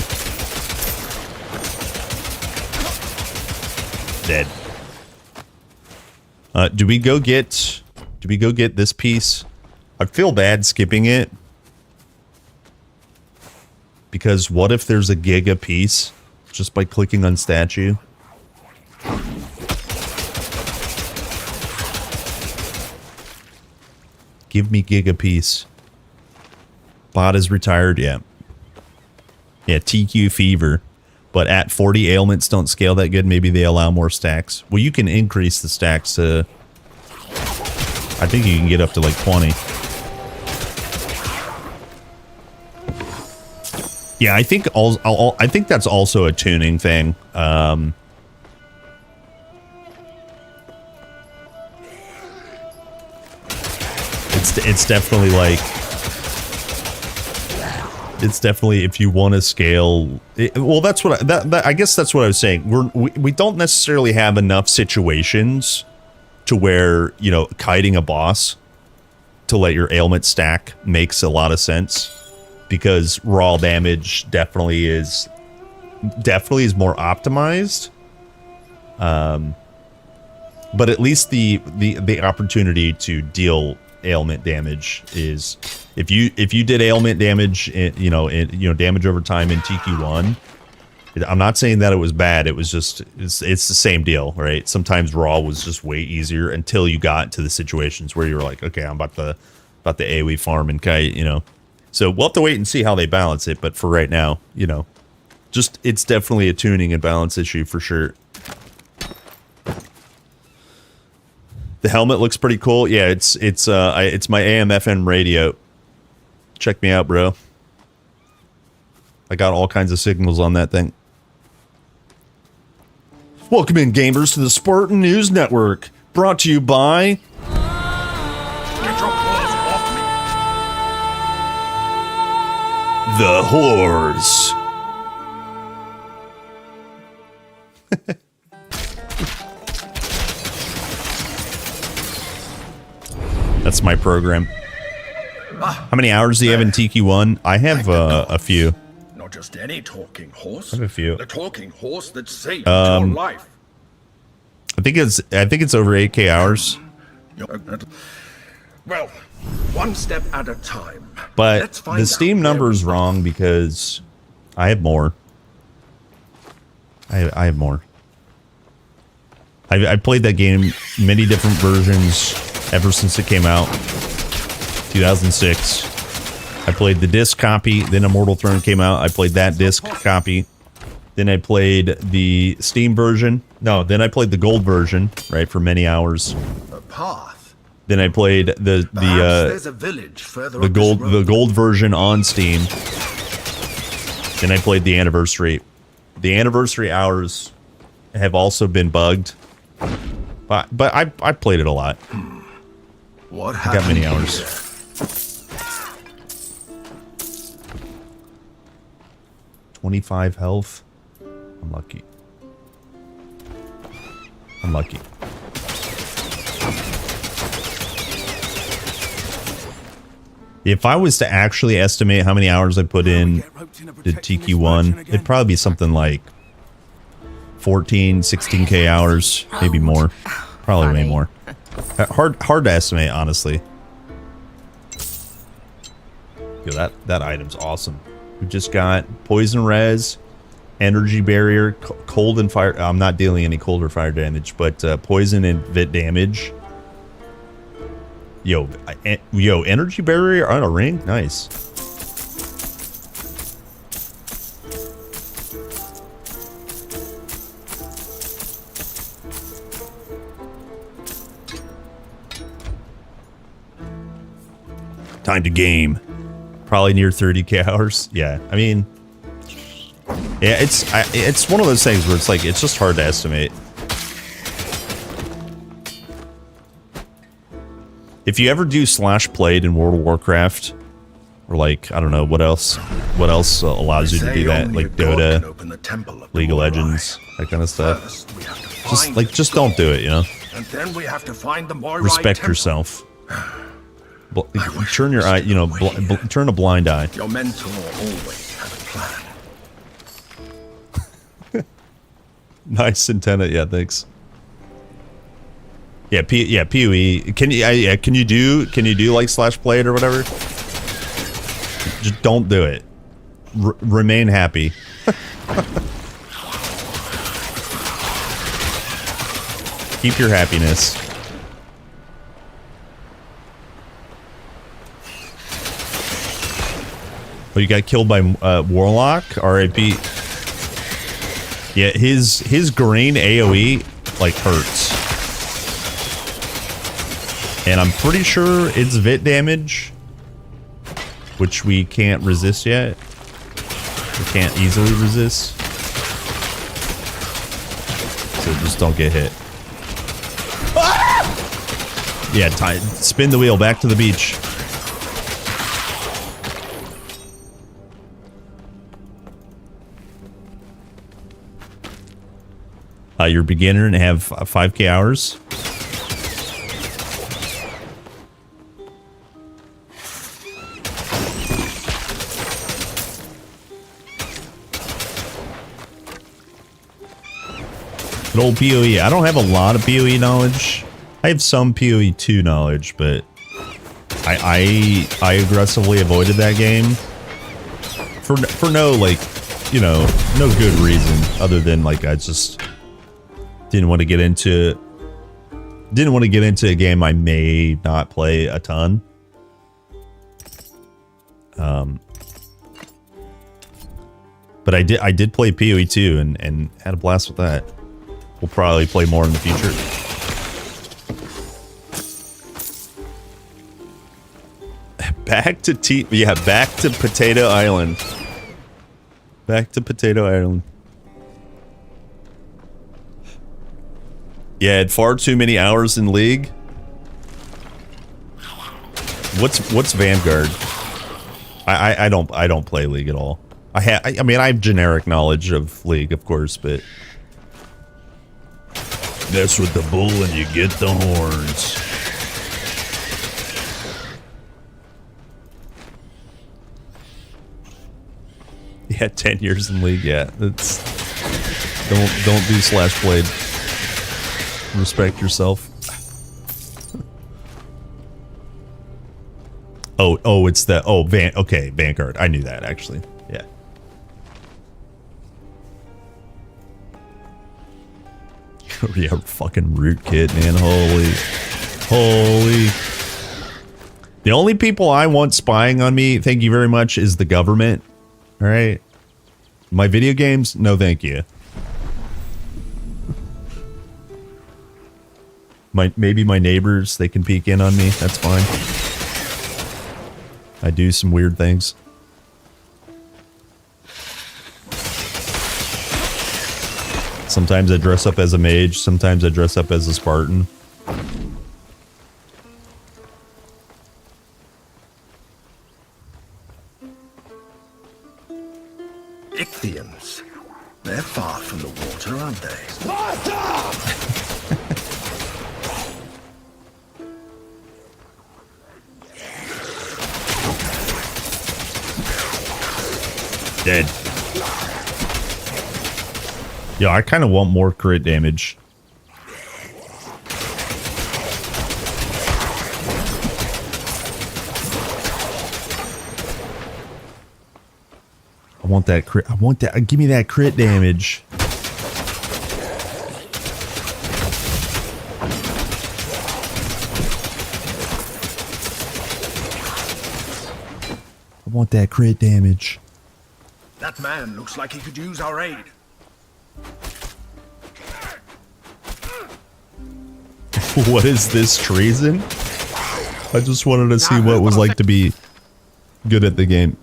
Speaker 5: Dead. Do we go get this piece? I feel bad skipping it. Because what if there's a giga piece just by clicking on statue? Give me giga piece. Bot is retired, yeah. Yeah, TQ fever. But at 40 ailments don't scale that good. Maybe they allow more stacks. Well, you can increase the stacks to... I think you can get up to like 20. Yeah, I think I think that's also a tuning thing. It's definitely like... It's definitely if you want to scale. Well, that's what I guess that's what I was saying. We don't necessarily have enough situations to where, you know, kiting a boss to let your ailment stack makes a lot of sense, because raw damage definitely is definitely is more optimized. But at least the opportunity to deal ailment damage is, if you did ailment damage, damage over time in TQ1. I'm not saying that it was bad. It was just it's the same deal, right? Sometimes raw was just way easier until you got to the situations where you were like, okay, I'm about the AoE farm and kite, So we'll have to wait and see how they balance it. But for right now, just it's definitely a tuning and balance issue for sure. The helmet looks pretty cool. Yeah, it's my AM/FM radio. Check me out, bro. I got all kinds of signals on that thing. Welcome in, gamers, to the Spartan News Network, brought to you by
Speaker 6: Get your paws off me!
Speaker 5: the Whores. That's my program. How many hours do you have in TQ1? I have a few.
Speaker 6: Not just any talking horse.
Speaker 5: I have a few.
Speaker 6: The talking horse that saved your life.
Speaker 5: I think it's over 8K hours.
Speaker 6: Well, one step at a time.
Speaker 5: But
Speaker 6: Let's find
Speaker 5: the Steam
Speaker 6: out
Speaker 5: number is
Speaker 6: where-
Speaker 5: wrong because I have more. I have more. I played that game many different versions ever since it came out. 2006. I played the disc copy, then Immortal Throne came out. I played that disc copy. Then I played the Steam version. No, then I played the gold version, right, for many hours.
Speaker 6: A path.
Speaker 5: Then I played
Speaker 6: Perhaps there's a village further up this road.
Speaker 5: the gold version on Steam. Then I played the anniversary. The anniversary hours have also been bugged. But I played it a lot.
Speaker 6: What
Speaker 5: I
Speaker 6: happened
Speaker 5: got many hours.
Speaker 6: here?
Speaker 5: 25 health. I'm lucky. I'm lucky. If I was to actually estimate how many hours I put in the TQ1, it'd probably be something like 14, 16K hours, maybe more. Probably way more. Hard to estimate, honestly. Yo, that item's awesome. We just got poison res, energy barrier, cold and fire. I'm not dealing any cold or fire damage, but poison and vit damage. Yo, energy barrier on a ring? Nice. Time to game. Probably near 30K hours. Yeah, I mean, yeah, it's one of those things where it's like, it's just hard to estimate. If you ever do slash played in World of Warcraft, or like, I don't know, what else allows you to do that? Like Dota, League of Legends, that kind of stuff. Just don't do it, you know?
Speaker 6: And then we have to find the Moirai
Speaker 5: Respect
Speaker 6: temple.
Speaker 5: yourself. Turn your eye, you know, turn a blind eye.
Speaker 6: Your mentor always had a plan.
Speaker 5: Nice antenna, yeah, thanks. Yeah, PoE. Can you do like slash played or whatever? Just don't do it. Remain happy. Keep your happiness. Oh, you got killed by Warlock? R.I.P. Yeah, his green AoE like hurts. And I'm pretty sure it's vit damage, which we can't resist yet. We can't easily resist. So just don't get hit. Ah! Yeah, spin the wheel back to the beach. You're a beginner and have 5K hours. Good old PoE. I don't have a lot of PoE knowledge. I have some PoE 2 knowledge, but I aggressively avoided that game for no, like, you know, no good reason other than, like, I just didn't want to get into a game I may not play a ton. But I did play PoE 2 and had a blast with that. We'll probably play more in the future. Back to Potato Island. Back to Potato Island. Yeah, had far too many hours in League. What's Vanguard? I don't play League at all. I mean I have generic knowledge of League, of course, but mess with the bull and you get the horns. Yeah, 10 years in League. Yeah, that's don't do slash blade. Respect yourself. Oh, it's the okay, Vanguard. I knew that actually. Yeah. Yeah, fucking rootkit, man. Holy. The only people I want spying on me, thank you very much, is the government. All right. My video games, no thank you. Maybe my neighbors, they can peek in on me. That's fine. I do some weird things. Sometimes I dress up as a mage. Sometimes I dress up as a Spartan.
Speaker 6: Ichthyans. They're far from the water, aren't they?
Speaker 5: Dead. Yeah, I kind of want more crit damage. I want that crit. I want that. Give me that crit damage. I want that crit damage.
Speaker 6: That man looks like he could use our aid.
Speaker 5: What is this, treason? I just wanted to see what it was like to be good at the game.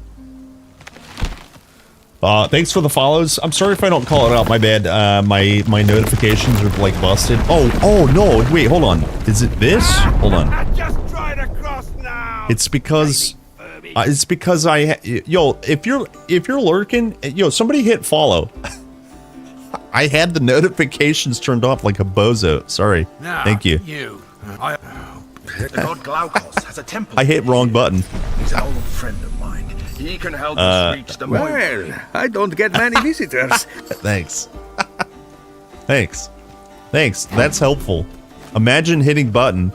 Speaker 5: Thanks for the follows. I'm sorry if I don't call it out. My bad. My notifications are like busted. Oh no! Wait, hold on. Is it this? Hold on. It's because yo, if you're lurking, yo, somebody hit follow. I had the notifications turned off like a bozo. Sorry. Thank you.
Speaker 6: The god Glaukos has a temple.
Speaker 5: I hit wrong button.
Speaker 6: He's an old friend of mine. He can help us reach the moon.
Speaker 4: Well, I don't get many visitors.
Speaker 5: Thanks. Thanks. That's helpful. Imagine hitting button.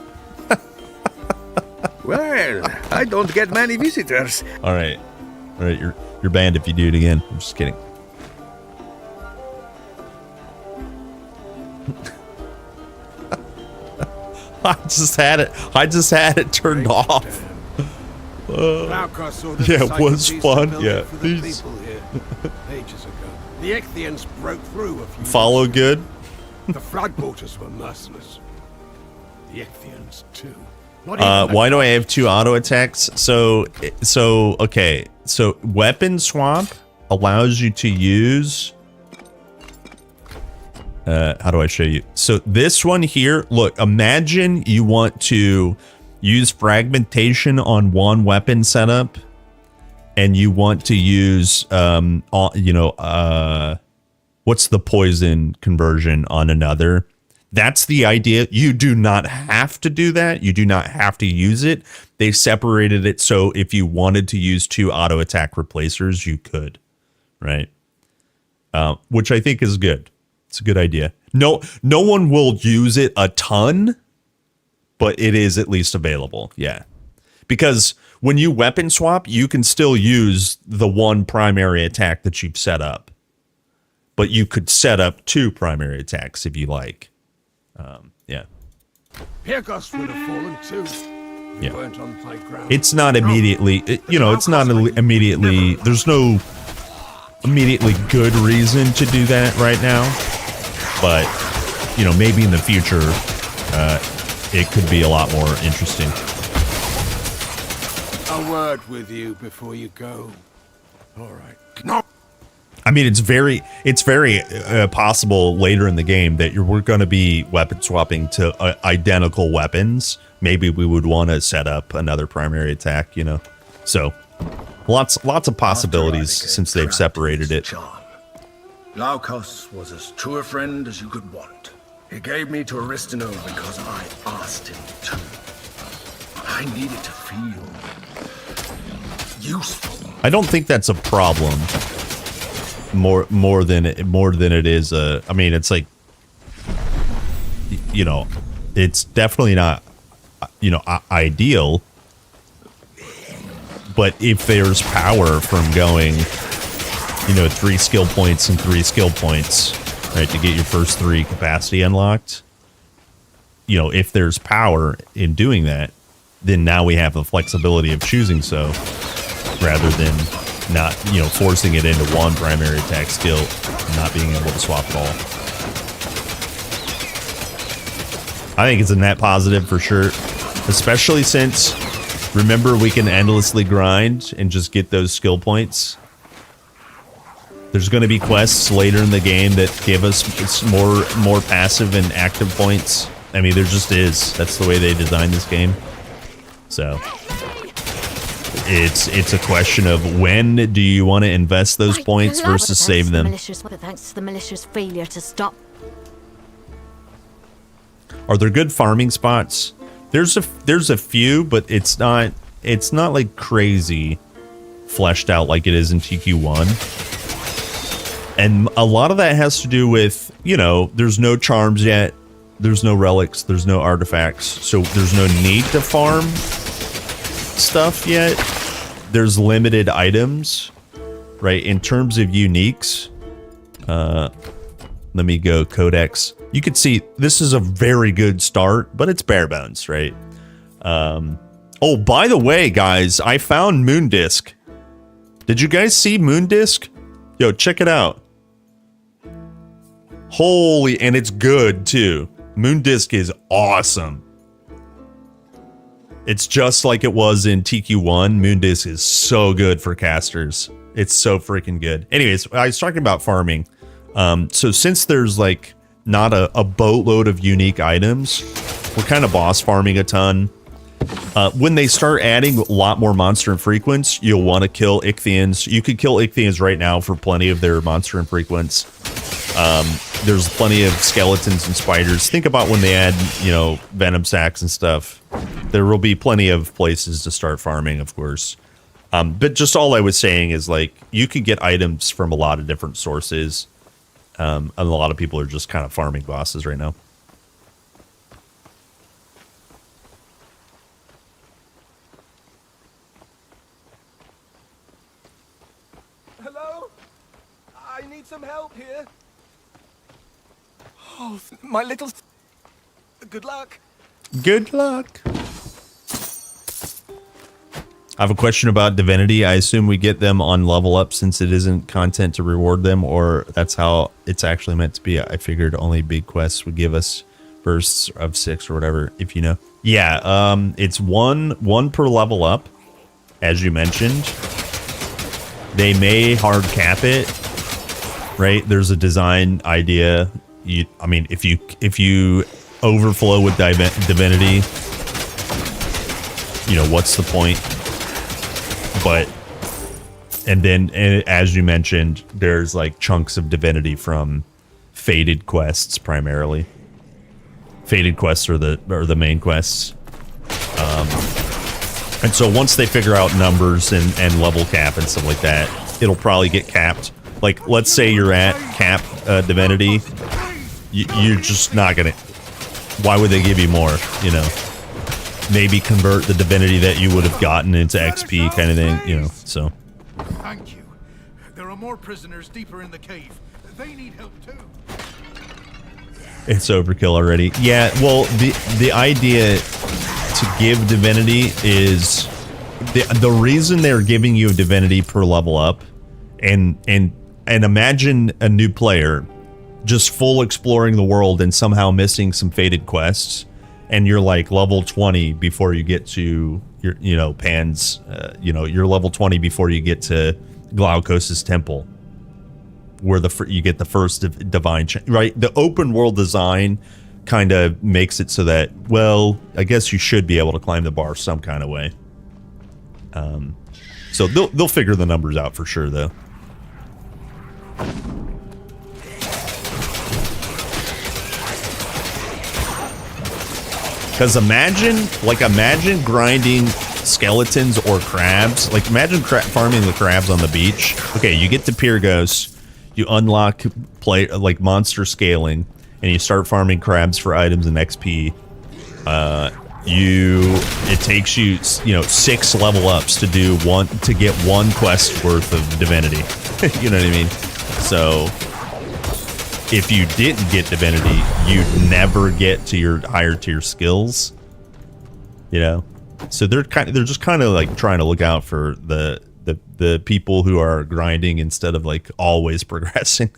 Speaker 4: Well, I don't get many visitors.
Speaker 5: All right. You're banned if you do it again. I'm just kidding. I just had it turned off. Yeah, it was fun. Yeah.
Speaker 9: Ages ago. The Ichthyans broke through a few
Speaker 5: Follow
Speaker 9: years ago.
Speaker 5: good.
Speaker 9: The Floodwaters were merciless. The Ichthyans too.
Speaker 5: Why do I have 2 auto attacks? So okay. So weapon swap allows you to use. How do I show you? So this one here, look, imagine you want to use fragmentation on one weapon setup and you want to use, what's the poison conversion on another? That's the idea. You do not have to do that. You do not have to use it. They separated it so if you wanted to use 2 auto attack replacers, you could, right? Which I think is good. It's a good idea. No one will use it a ton, but it is at least available. Yeah. Because when you weapon swap, you can still use the one primary attack that you've set up. But you could set up 2 primary attacks if you like. Yeah.
Speaker 9: Pyrgos would have fallen too.
Speaker 5: Yeah.
Speaker 9: Weren't on high ground.
Speaker 5: It's not immediately, it's not immediately, there's no immediately good reason to do that right now. But, maybe in the future, it could be a lot more interesting.
Speaker 9: A word with you before you go. All right.
Speaker 6: No.
Speaker 5: I mean, it's very possible later in the game that we're going to be weapon swapping to identical weapons. Maybe we would want to set up another primary attack, So, lots of possibilities since they've separated it.
Speaker 6: Charm. Laukos was as true a friend as you could want. He gave me to Aristino because I asked him to. I needed to feel useful.
Speaker 5: I don't think that's a problem. More than it is. I mean, it's like, it's definitely not, ideal. But if there's power from going, 3 skill points and 3 skill points, right, to get your first 3 capacity unlocked, if there's power in doing that, then now we have the flexibility of choosing so, rather than not, forcing it into one primary attack skill and not being able to swap at all. I think it's a net positive for sure, especially since, remember, we can endlessly grind and just get those skill points. There's going to be quests later in the game that give us more passive and active points. I mean, there just is. That's the way they designed this game. So it's a question of when do you want to invest those points versus save them.
Speaker 8: Thanks to the militia's failure to stop.
Speaker 5: Are there good farming spots? There's a few, but it's not like crazy fleshed out like it is in TQ1. And a lot of that has to do with, there's no charms yet, there's no relics, there's no artifacts, so there's no need to farm stuff yet. There's limited items, right? In terms of uniques, let me go codex. You can see this is a very good start, but it's bare bones, right? Oh, by the way, guys, I found Moondisk. Did you guys see Moondisk? Yo, check it out. Holy, and it's good too. Moondisk is awesome. It's just like it was in TQ1. Moondisk is so good for casters. It's so freaking good. Anyways, I was talking about farming. So since there's like not a boatload of unique items, we're kind of boss farming a ton. When they start adding a lot more monster infrequents, you'll want to kill Ichthyans. You could kill Ichthyans right now for plenty of their monster infrequents. There's plenty of skeletons and spiders. Think about when they add, venom sacks and stuff. There will be plenty of places to start farming, of course. But just all I was saying is, like, you can get items from a lot of different sources. And a lot of people are just kind of farming bosses right now.
Speaker 10: Hello? I need some help here. Oh, my little... Good luck.
Speaker 5: Good luck. I have a question about divinity. I assume we get them on level up since it isn't content to reward them, or that's how it's actually meant to be. I figured only big quests would give us bursts of 6 or whatever, if you know. Yeah, it's one per level up, as you mentioned. They may hard cap it, right? There's a design idea. I mean, if you overflow with divinity, what's the point? But, and then, as you mentioned, there's like chunks of divinity from fated quests primarily. Fated quests are the main quests. And so once they figure out numbers and level cap and stuff like that, it'll probably get capped. Like, let's say you're at cap divinity, you're just not gonna. Why would they give you more? You know, maybe convert the divinity that you would have gotten into XP kind of thing. You know, so.
Speaker 9: Thank you. There are more prisoners deeper in the cave. They need help too.
Speaker 5: It's overkill already. Yeah, well, the idea to give divinity is the reason they're giving you a divinity per level up, and imagine a new player just full exploring the world and somehow missing some fated quests, and you're like level 20 before you get to your, you know, Pan's, you know, you're level 20 before you get to Glaukos' temple, where you get the first divine, right? The open world design kind of makes it so that, well, I guess you should be able to climb the bar some kind of way. So they'll figure the numbers out for sure, though. Because imagine grinding skeletons or crabs. Like, imagine farming the crabs on the beach. Okay, you get to Pyrgos, you unlock monster scaling, and you start farming crabs for items and XP. It takes you, you know, 6 level ups to get one quest worth of divinity. You know what I mean? So if you didn't get divinity, you'd never get to your higher tier skills. You know, so they're just kind of like trying to look out for the people who are grinding instead of like always progressing.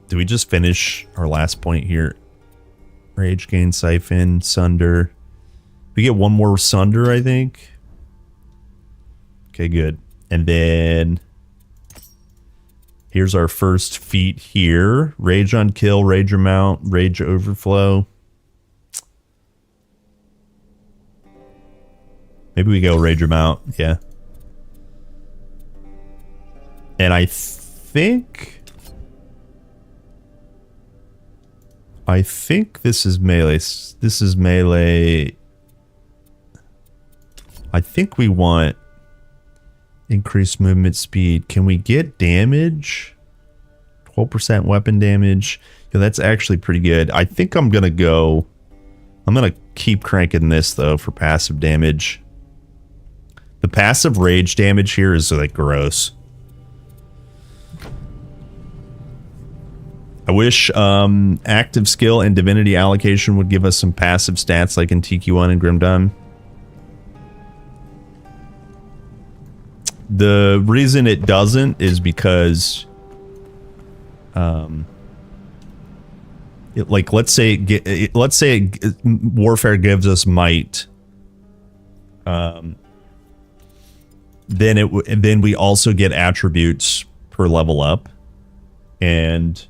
Speaker 5: Do we just finish our last point here? Rage gain, siphon, sunder. We get one more sunder, I think. Okay, good. And then here's our first feat here. Rage on kill, rage amount, rage overflow. Maybe we go rage amount, yeah. And I think this is melee. This is melee. I think we want increased movement speed. Can we get damage? 12% weapon damage. Yeah, that's actually pretty good. I think I'm gonna keep cranking this though for passive damage. The passive rage damage here is like gross. I wish active skill and divinity allocation would give us some passive stats like in TQ1 and Grim Dawn. The reason it doesn't is because let's say warfare gives us might, then we also get attributes per level up, and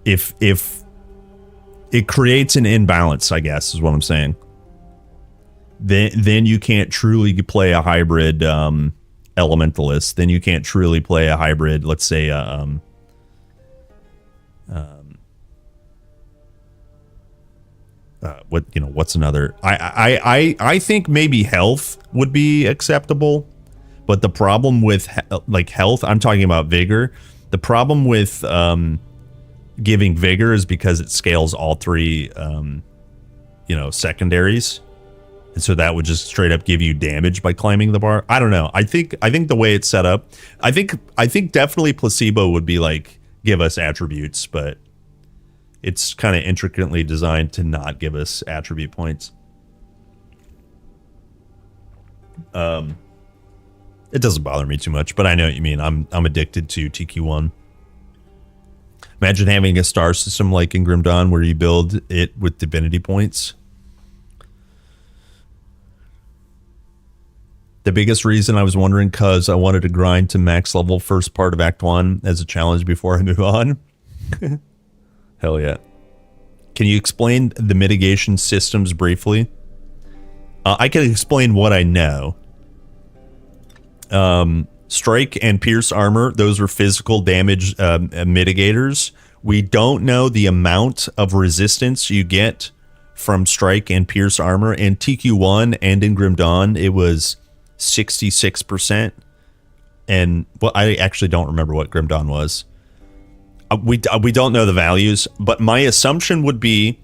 Speaker 5: if it creates an imbalance, I guess is what I'm saying. Then you can't truly play a hybrid elementalist. Then you can't truly play a hybrid, let's say what's another? I think maybe health would be acceptable, but the problem with health, I'm talking about vigor. The problem with giving vigor is because it scales all 3 secondaries, and so that would just straight up give you damage by climbing the bar. I don't know. I think the way it's set up, I think definitely placebo would be like give us attributes, but it's kind of intricately designed to not give us attribute points. It doesn't bother me too much, but I know what you mean. I'm addicted to TQ1. Imagine having a star system like in Grim Dawn where you build it with divinity points. The biggest reason I was wondering, because I wanted to grind to max level first part of Act 1 as a challenge before I move on. Hell yeah. Can you explain the mitigation systems briefly? I can explain what I know. Strike and pierce armor, those are physical damage mitigators. We don't know the amount of resistance you get from strike and pierce armor. In TQ1 and in Grim Dawn, it was 66%. And well, I actually don't remember what Grim Dawn was. We don't know the values, but my assumption would be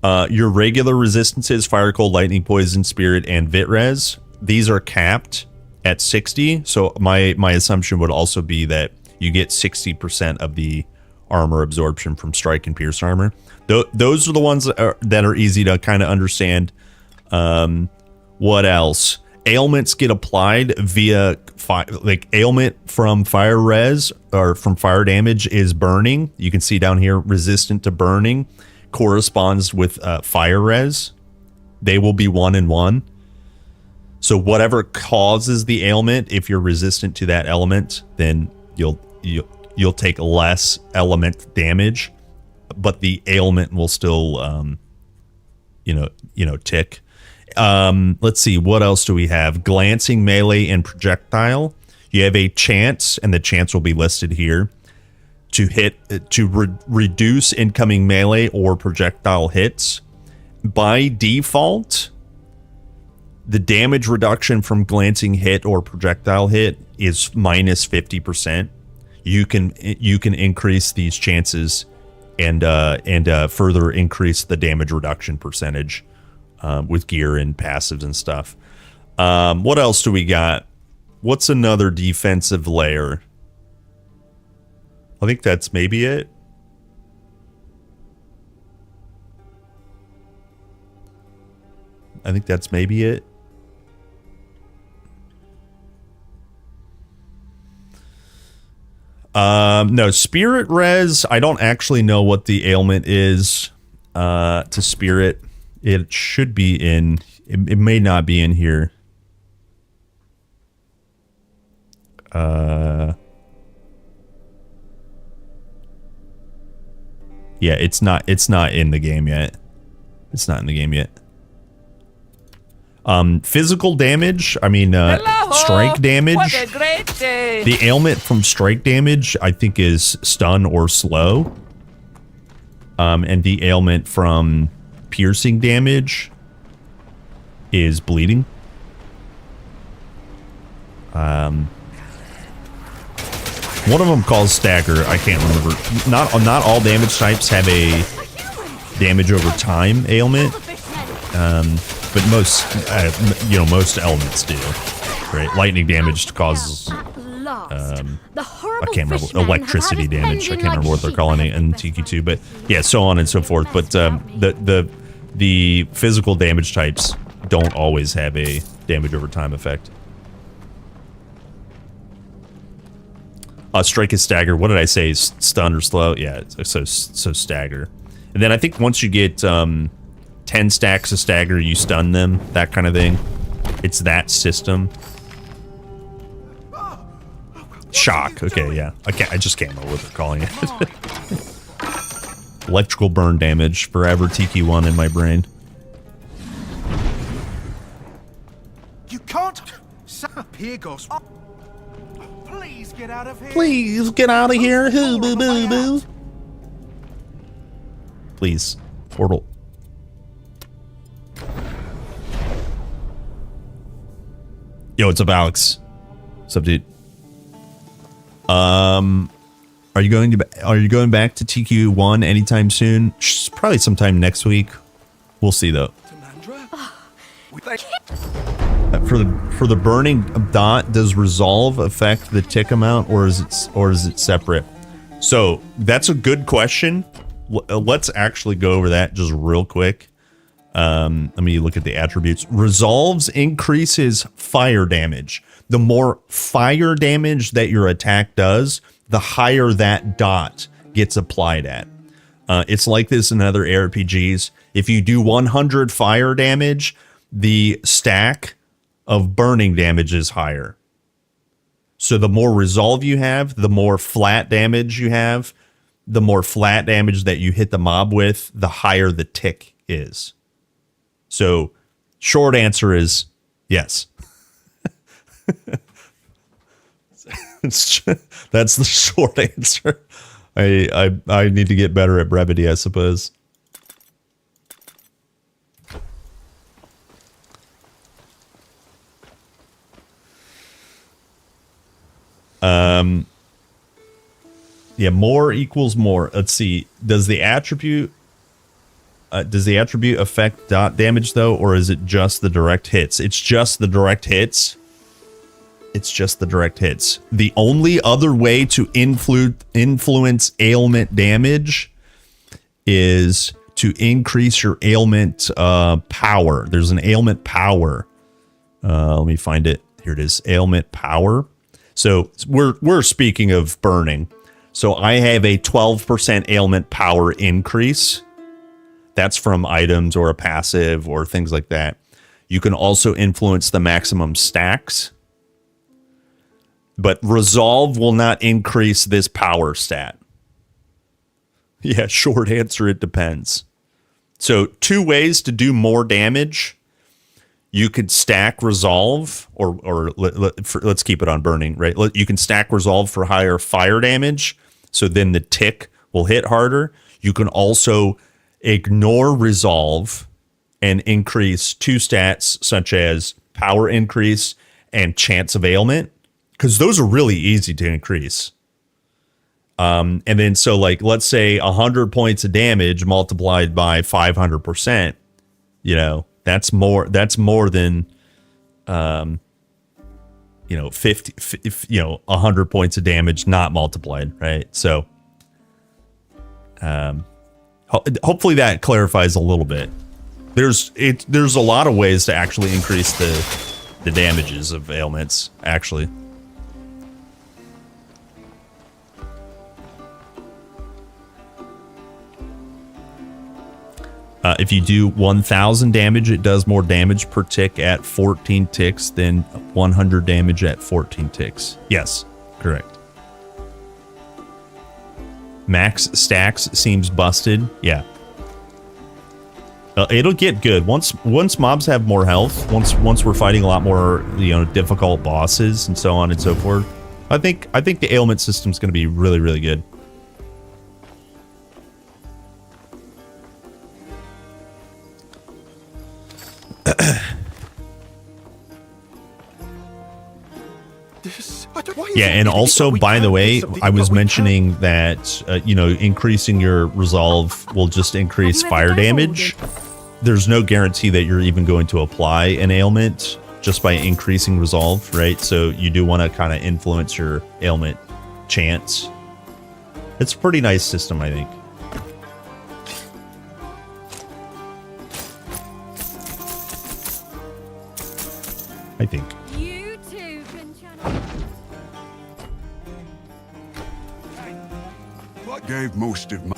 Speaker 5: your regular resistances, fire, cold, lightning, poison, spirit, and vit res. These are capped at 60. So my assumption would also be that you get 60% of the armor absorption from strike and pierce armor. Those are the ones that are easy to kind of understand. What else? Ailments get applied via like ailment from fire res or from fire damage is burning. You can see down here, resistant to burning corresponds with fire res. They will be 1 and 1. So whatever causes the ailment, if you're resistant to that element, then you'll take less element damage, but the ailment will still tick. Let's see, what else do we have? Glancing, melee, and projectile. You have a chance, and the chance will be listed here, to reduce incoming melee or projectile hits. By default, the damage reduction from glancing hit or projectile hit is minus 50%. You can increase these chances and further increase the damage reduction percentage with gear and passives and stuff. What else do we got? What's another defensive layer? I think that's maybe it. I think that's maybe it. No, spirit res, I don't actually know what the ailment is to spirit. It should be in, it may not be in here. Yeah, it's not in the game yet. It's not in the game yet. Physical damage, I mean, strike damage.
Speaker 4: What a great day.
Speaker 5: The ailment from strike damage, I think, is stun or slow. And the ailment from piercing damage is bleeding. One of them calls stagger. I can't remember. Not all damage types have a damage over time ailment. But most, most elements do. Right? Lightning damage causes, I can't remember, electricity damage. I can't remember what they're calling it in TQ2, but yeah, so on and so forth. But the physical damage types don't always have a damage over time effect. Strike is stagger. What did I say? Stun or slow? Yeah, so stagger. And then I think once you get 10 stacks of stagger, you stun them, that kind of thing. It's that system. Shock. Okay, yeah. I just can't remember what they're calling it. Electrical burn damage. Forever TQ1 in my brain.
Speaker 10: You can't. Here goes. Please get out of here.
Speaker 5: Please get out of here. Hoo boo boo boo. Please. Portal. Yo, what's up, Alex? What's up, dude? Are you going back to TQ1 anytime soon? Probably sometime next week. We'll see though. For the burning dot, does resolve affect the tick amount, or is it separate? So that's a good question. Let's actually go over that just real quick. Let me look at the attributes. Resolves increases fire damage. The more fire damage that your attack does, the higher that dot gets applied at. It's like this in other RPGs. If you do 100 fire damage, the stack of burning damage is higher. So the more resolve you have, the more flat damage you have, the more flat damage that you hit the mob with, the higher the tick is. So short answer is yes. That's the short answer. I need to get better at brevity, I suppose. Yeah, more equals more. Let's see. Does the attribute affect dot damage though, or is it just the direct hits? It's just the direct hits. It's just the direct hits. The only other way to influence ailment damage is to increase your ailment power. There's an ailment power. Let me find it. Here it is. Ailment power. So we're speaking of burning. So I have a 12% ailment power increase. That's from items or a passive or things like that. You can also influence the maximum stacks. But resolve will not increase this power stat. Yeah, short answer, it depends. So 2 ways to do more damage. You could stack resolve, or let's keep it on burning, right? You can stack resolve for higher fire damage, so then the tick will hit harder. You can also ignore resolve and increase 2 stats, such as power increase and chance of ailment, because those are really easy to increase. And then so like, let's say 100 points of damage multiplied by 500%, that's more than, 100 points of damage not multiplied. Right. So, hopefully that clarifies a little bit. There's a lot of ways to actually increase the damages of ailments, actually. If you do 1,000 damage, it does more damage per tick at 14 ticks than 100 damage at 14 ticks. Yes, correct. Max stacks seems busted. Yeah. It'll get good once mobs have more health. Once we're fighting a lot more, difficult bosses and so on and so forth. I think the ailment system's going to be really, really good. Yeah, and also, by the way, I was mentioning that, increasing your resolve will just increase fire damage. There's no guarantee that you're even going to apply an ailment just by increasing resolve, right? So you do want to kind of influence your ailment chance. It's a pretty nice system, I think.
Speaker 1: You two can
Speaker 9: What gave most of my...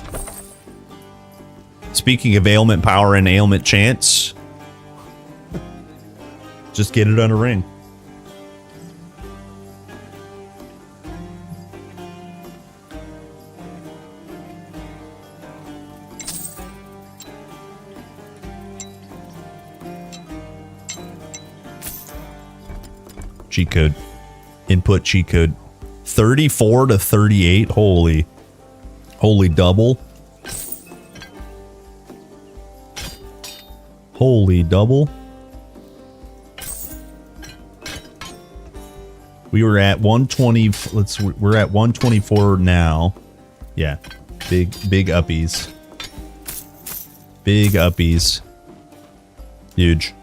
Speaker 5: Speaking of ailment power and ailment chance, just get it on a ring. Cheat code. Input cheat code. 34 to 38. Holy double. Holy double. We were at 120. We're at 124 now. Yeah. Big uppies. Big uppies. Huge.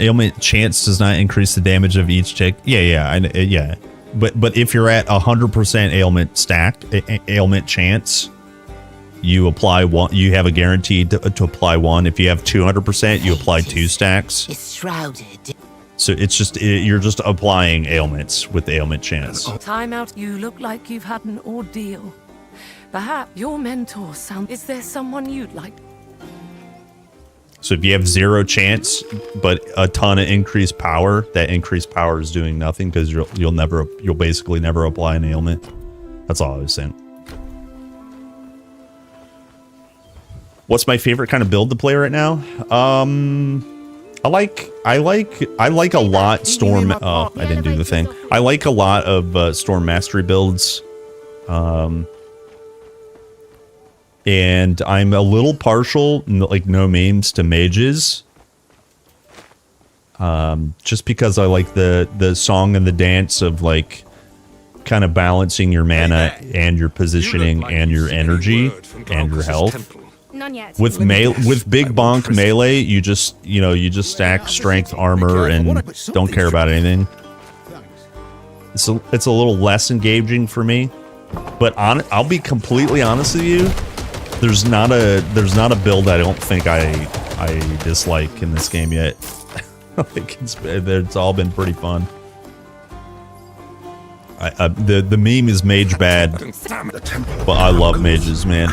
Speaker 5: Ailment chance does not increase the damage of each tick. Yeah. But if you're at 100% ailment stacked, ailment chance, you apply one. You have a guarantee to apply one. If you have 200%, you apply 2 stacks.
Speaker 8: It's shrouded.
Speaker 5: So it's just you're just applying ailments with ailment chance.
Speaker 7: Time out. You look like you've had an ordeal. Perhaps your mentor Is there someone you'd like?
Speaker 5: So if you have 0 chance, but a ton of increased power, that increased power is doing nothing because you'll basically never apply an ailment. That's all I was saying. What's my favorite kind of build to play right now? I like a lot Storm. Oh, I didn't do the thing. I like a lot of Storm Mastery builds. And I'm a little partial, like no memes, to mages. Just because I like the song and the dance of like kind of balancing your mana and your positioning and your energy and your health.
Speaker 1: None yet.
Speaker 5: With big bonk melee, you just stack strength, armor, and don't care about anything. It's a little less engaging for me, but I'll be completely honest with you. There's not a build I don't think I dislike in this game yet. Like it's all been pretty fun. The meme is mage bad, but I love mages, man.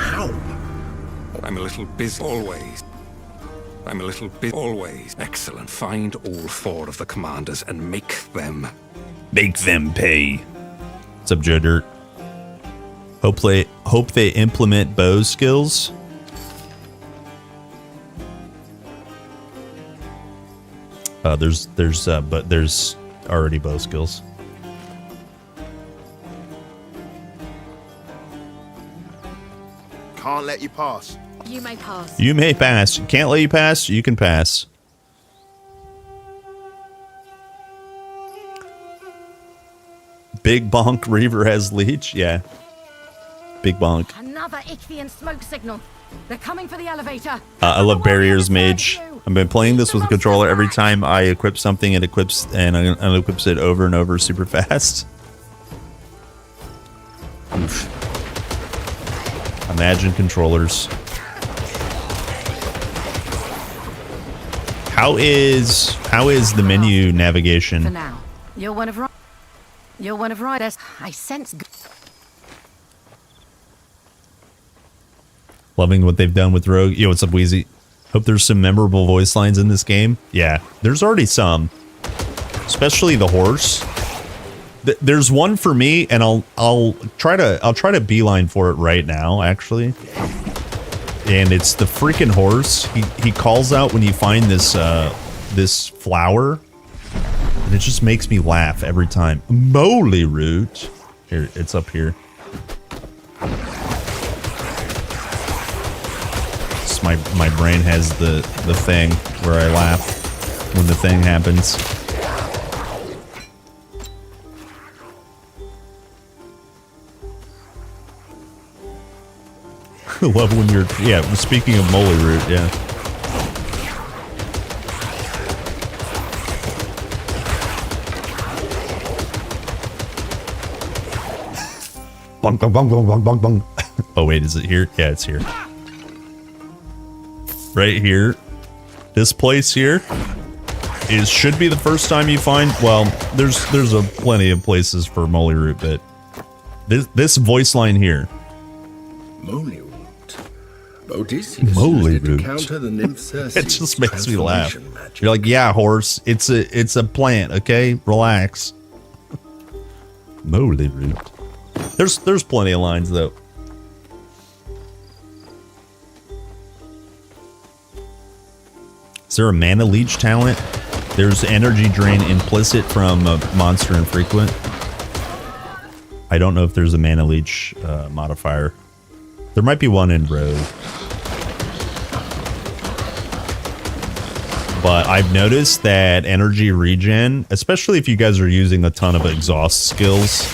Speaker 9: I'm a little busy always. I'm a little busy always. Excellent. Find all 4 of the commanders and make them
Speaker 5: pay. What's up, Joe Dirt? Hope they implement bow skills. There's already bow skills.
Speaker 6: Can't let you pass.
Speaker 1: You may pass.
Speaker 5: You may pass. Can't let you pass. You can pass. Big bonk. Reaver has leech. Yeah. Big bonk.
Speaker 1: Another Ichthian smoke signal. They're coming for the elevator.
Speaker 5: I love barriers mage. I've been playing this with a controller. Every time I equip something, it equips and unequips it over and over super fast. Oof. Imagine controllers. How is the menu navigation?
Speaker 1: For now, you're one of riders. I sense.
Speaker 5: Loving what they've done with Rogue. Yo, what's up, Wheezy? Hope there's some memorable voice lines in this game. Yeah, there's already some, especially the horse. There's one for me, and I'll try to beeline for it right now, actually. And it's the freaking horse. He calls out when you find this this flower, and it just makes me laugh every time. Moly root. Here, it's up here. My brain has the thing where I laugh when the thing happens. Love when you're, yeah, speaking of moly root, yeah. Bong, bong, bong, bong, bong, bong, bong. Oh wait, is it here? Yeah, it's here. Right here. This place here should be the first time you find, well, there's plenty of places for moly root, but this voice line here.
Speaker 6: Moly root.
Speaker 5: Moly root. It just makes me laugh. Magic. You're like, yeah, horse. It's a plant, okay? Relax. Moly root. There's plenty of lines though. Is there a mana leech talent? There's energy drain implicit from monster infrequent. I don't know if there's a mana leech modifier. There might be one in Rogue. But I've noticed that energy regen, especially if you guys are using a ton of exhaust skills,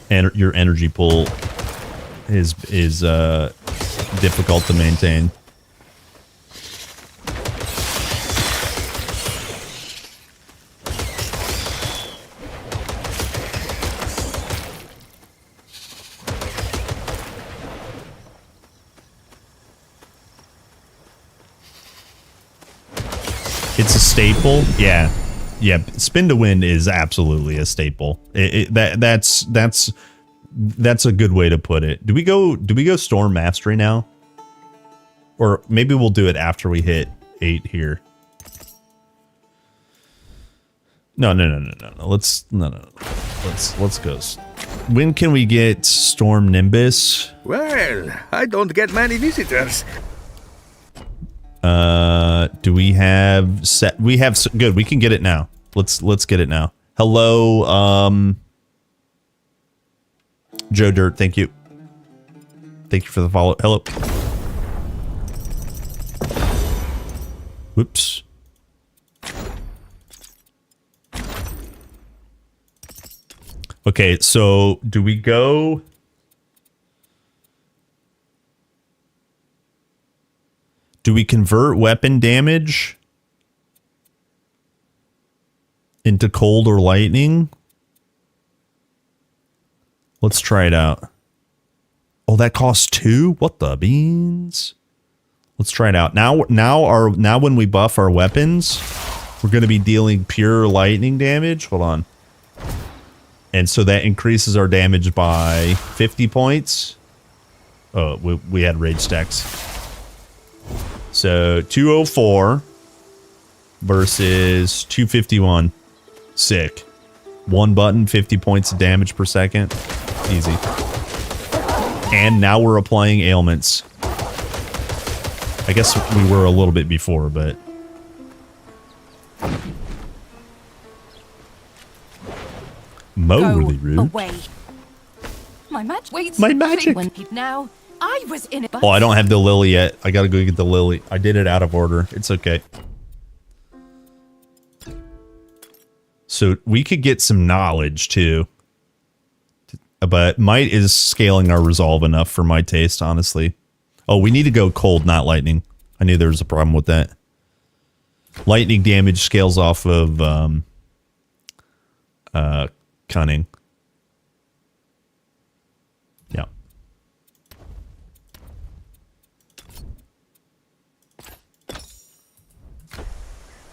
Speaker 5: and your energy pool is difficult to maintain. It's a staple, yeah. Spin to win is absolutely a staple. That's a good way to put it. Do we go Storm Mastery now, or maybe we'll do it after we hit 8 here? No. Let's go. When can we get Storm Nimbus?
Speaker 10: Well, I don't get many visitors.
Speaker 5: Do we have set? We have good. We can get it now. Let's get it now. Hello, Joe Dirt. Thank you Thank you for the follow. Hello. Whoops. Okay, so do we go? Do we convert weapon damage into cold or lightning? Let's try it out. Oh, that costs 2? What the beans? Let's try it out. Now when we buff our weapons, we're going to be dealing pure lightning damage. Hold on. And so that increases our damage by 50 points. Oh, we had rage stacks. So 204 versus 251. Sick. One button, 50 points of damage per second. Easy. And now we're applying ailments. I guess we were a little bit before, but... Really rude.
Speaker 1: Away. My magic. Wait.
Speaker 5: My magic.
Speaker 1: Now, I was in it.
Speaker 5: Oh, I don't have the lily yet. I gotta go get the lily. I did it out of order. It's okay. So we could get some knowledge too. But might is scaling our resolve enough for my taste, honestly. Oh, we need to go cold, not lightning. I knew there was a problem with that. Lightning damage scales off of cunning. Yeah.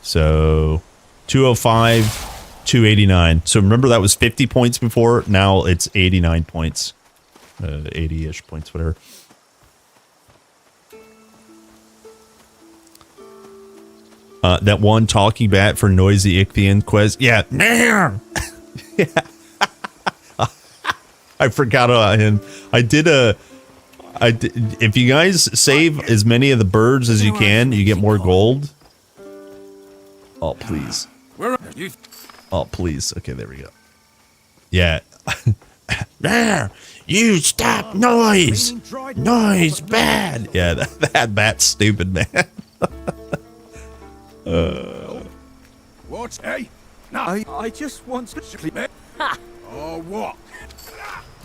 Speaker 5: So 205, 289. So remember that was 50 points before. Now it's 89 points. 80-ish points, whatever. That one talking bat for noisy Ichthian quest. Yeah. Yeah. I forgot about him. If you guys save as many of the birds as you can, you get more gold. Oh, please.
Speaker 9: Where are you?
Speaker 5: Oh, please. Okay, there we go. Yeah. There. You stop noise. Noise bad. Yeah, that bat's stupid, man.
Speaker 10: What? Hey? No. I just want to sleep. Ha! Or what?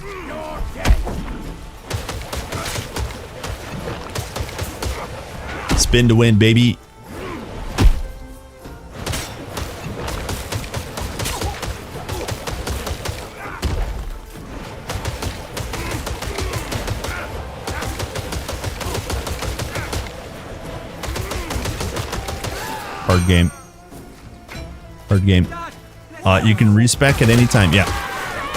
Speaker 10: You're dead.
Speaker 5: Spin to win, baby. Hard game. Hard game. You can respec at any time. Yeah.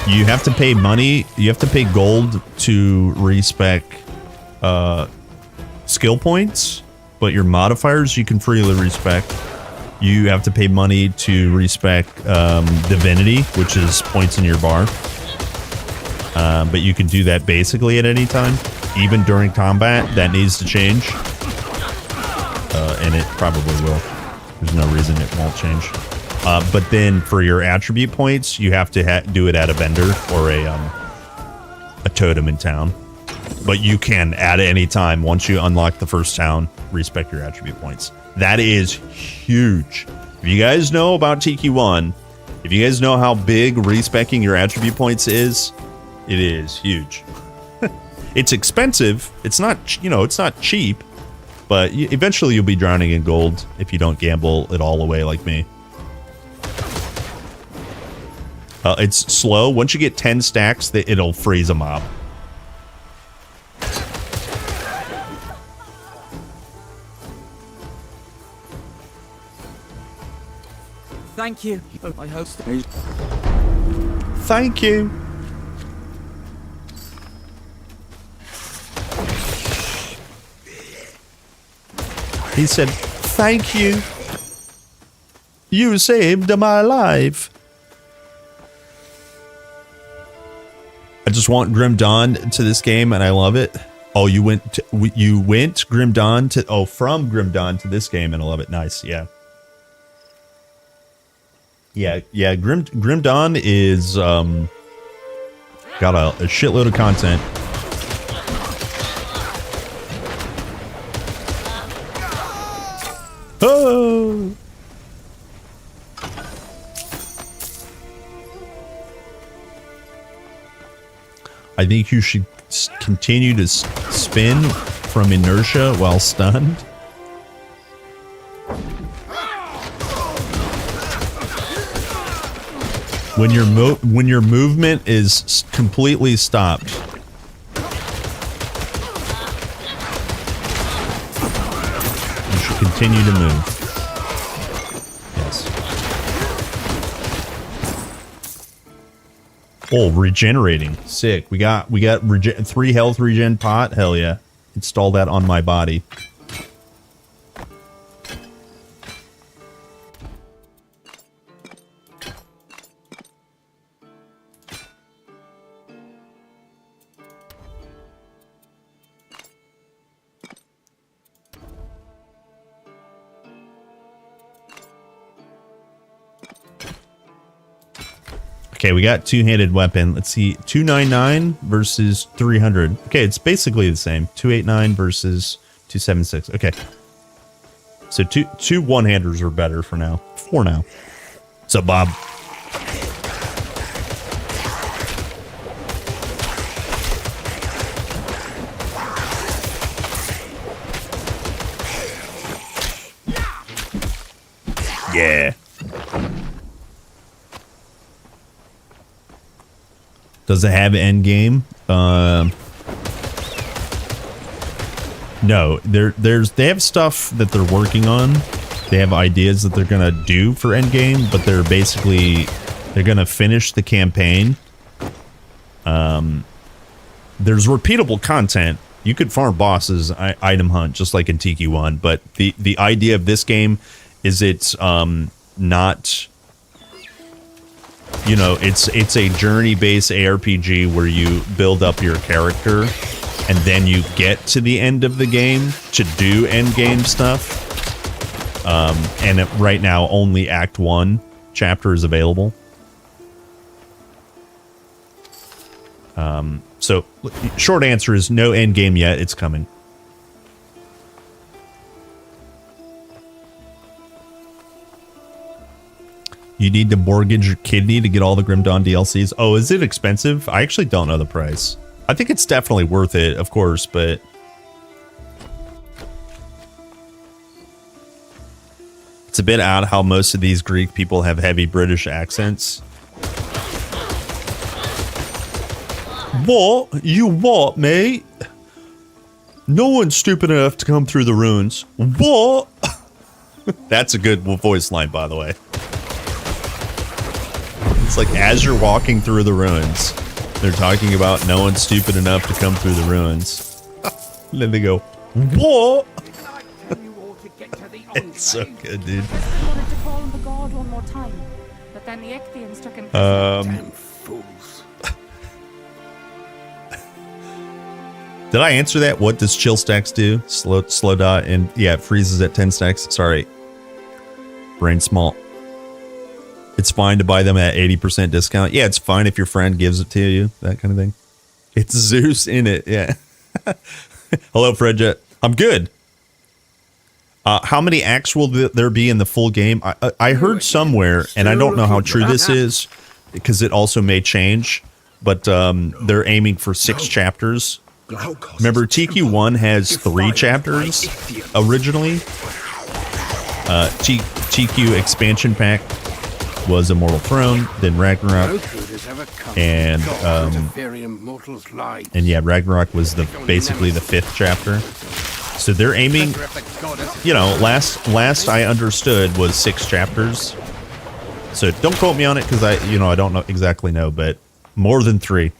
Speaker 5: You have to pay money. You have to pay gold to respec skill points, but your modifiers you can freely respec. You have to pay money to respec divinity, which is points in your bar. But you can do that basically at any time. Even during combat, that needs to change. And it probably will. There's no reason it won't change. But then for your attribute points, you have to do it at a vendor or a totem in town. But you can, at any time, once you unlock the first town, respec your attribute points. That is huge. If you guys know about TQ1, if you guys know how big respecking your attribute points is, it is huge. It's expensive. It's not, it's not cheap. But eventually you'll be drowning in gold if you don't gamble it all away like me. It's slow. Once you get 10 stacks, it'll freeze a mob.
Speaker 4: Thank you. I host.
Speaker 5: Thank you. He said, thank you. You saved my life. I just want Grim Dawn to this game, and I love it. Oh, you went Grim Dawn to... from Grim Dawn to this game, and I love it. Nice, yeah. Yeah, Grim Dawn is... got a shitload of content. Oh. I think you should continue to spin from inertia while stunned. When your movement is completely stopped. You should continue to move. Yes. Oh, regenerating. Sick. We got 3 health regen pot. Hell yeah. Install that on my body. Okay, we got two-handed weapon. Let's see, 299 versus 300. Okay, it's basically the same. 289 versus 276. Okay. So two one-handers are better for now. For now. What's up, Bob? Yeah. Does it have end game? No. They have stuff that they're working on. They have ideas that they're gonna do for end game, but they're gonna finish the campaign. There's repeatable content. You could farm bosses, item hunt, just like in TQ1, but the idea of this game is it's not. You know, it's a journey-based ARPG where you build up your character, and then you get to the end of the game to do end game stuff. And right now, only Act 1 chapter is available. So, short answer is no end game yet. It's coming. You need to mortgage your kidney to get all the Grim Dawn DLCs. Oh, is it expensive? I actually don't know the price. I think it's definitely worth it, of course, but... It's a bit odd how most of these Greek people have heavy British accents. What? You what, mate? No one's stupid enough to come through the ruins. What? That's a good voice line, by the way. It's like as you're walking through the ruins, they're talking about no one's stupid enough to come through the ruins. And then they go, what? It's so good, dude.
Speaker 1: I wanted to call on the god one more time, but then the Icthians took him.
Speaker 6: Damn fools.
Speaker 5: Did I answer that? What does chill stacks do? Slow dot and yeah, it freezes at 10 stacks. Sorry. Brain small. It's fine to buy them at 80% discount. Yeah, it's fine if your friend gives it to you. That kind of thing. It's Zeus in it. Yeah. Hello, Fredjet. I'm good. How many acts will there be in the full game? I heard somewhere, and I don't know how true this is, because it also may change, but they're aiming for 6 chapters. Remember, TQ1 has 3 chapters originally. TQ expansion pack was Immortal Throne, then Ragnarok, and yeah, Ragnarok was basically the 5th chapter. So they're aiming, you know, last I understood was 6 chapters. So don't quote me on it because I don't exactly know, but more than 3.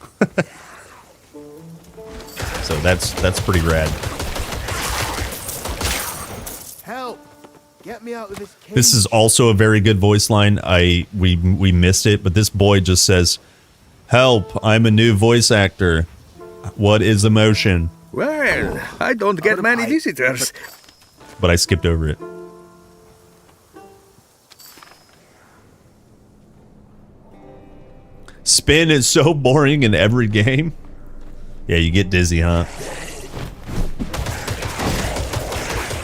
Speaker 5: So that's pretty rad.
Speaker 10: Get me out of this cave.
Speaker 5: This is also a very good voice line. We missed it, but this boy just says, "Help, I'm a new voice actor. What is emotion?"
Speaker 10: Well, I don't get many visitors.
Speaker 5: But I skipped over it. Spin is so boring in every game. Yeah, you get dizzy, huh?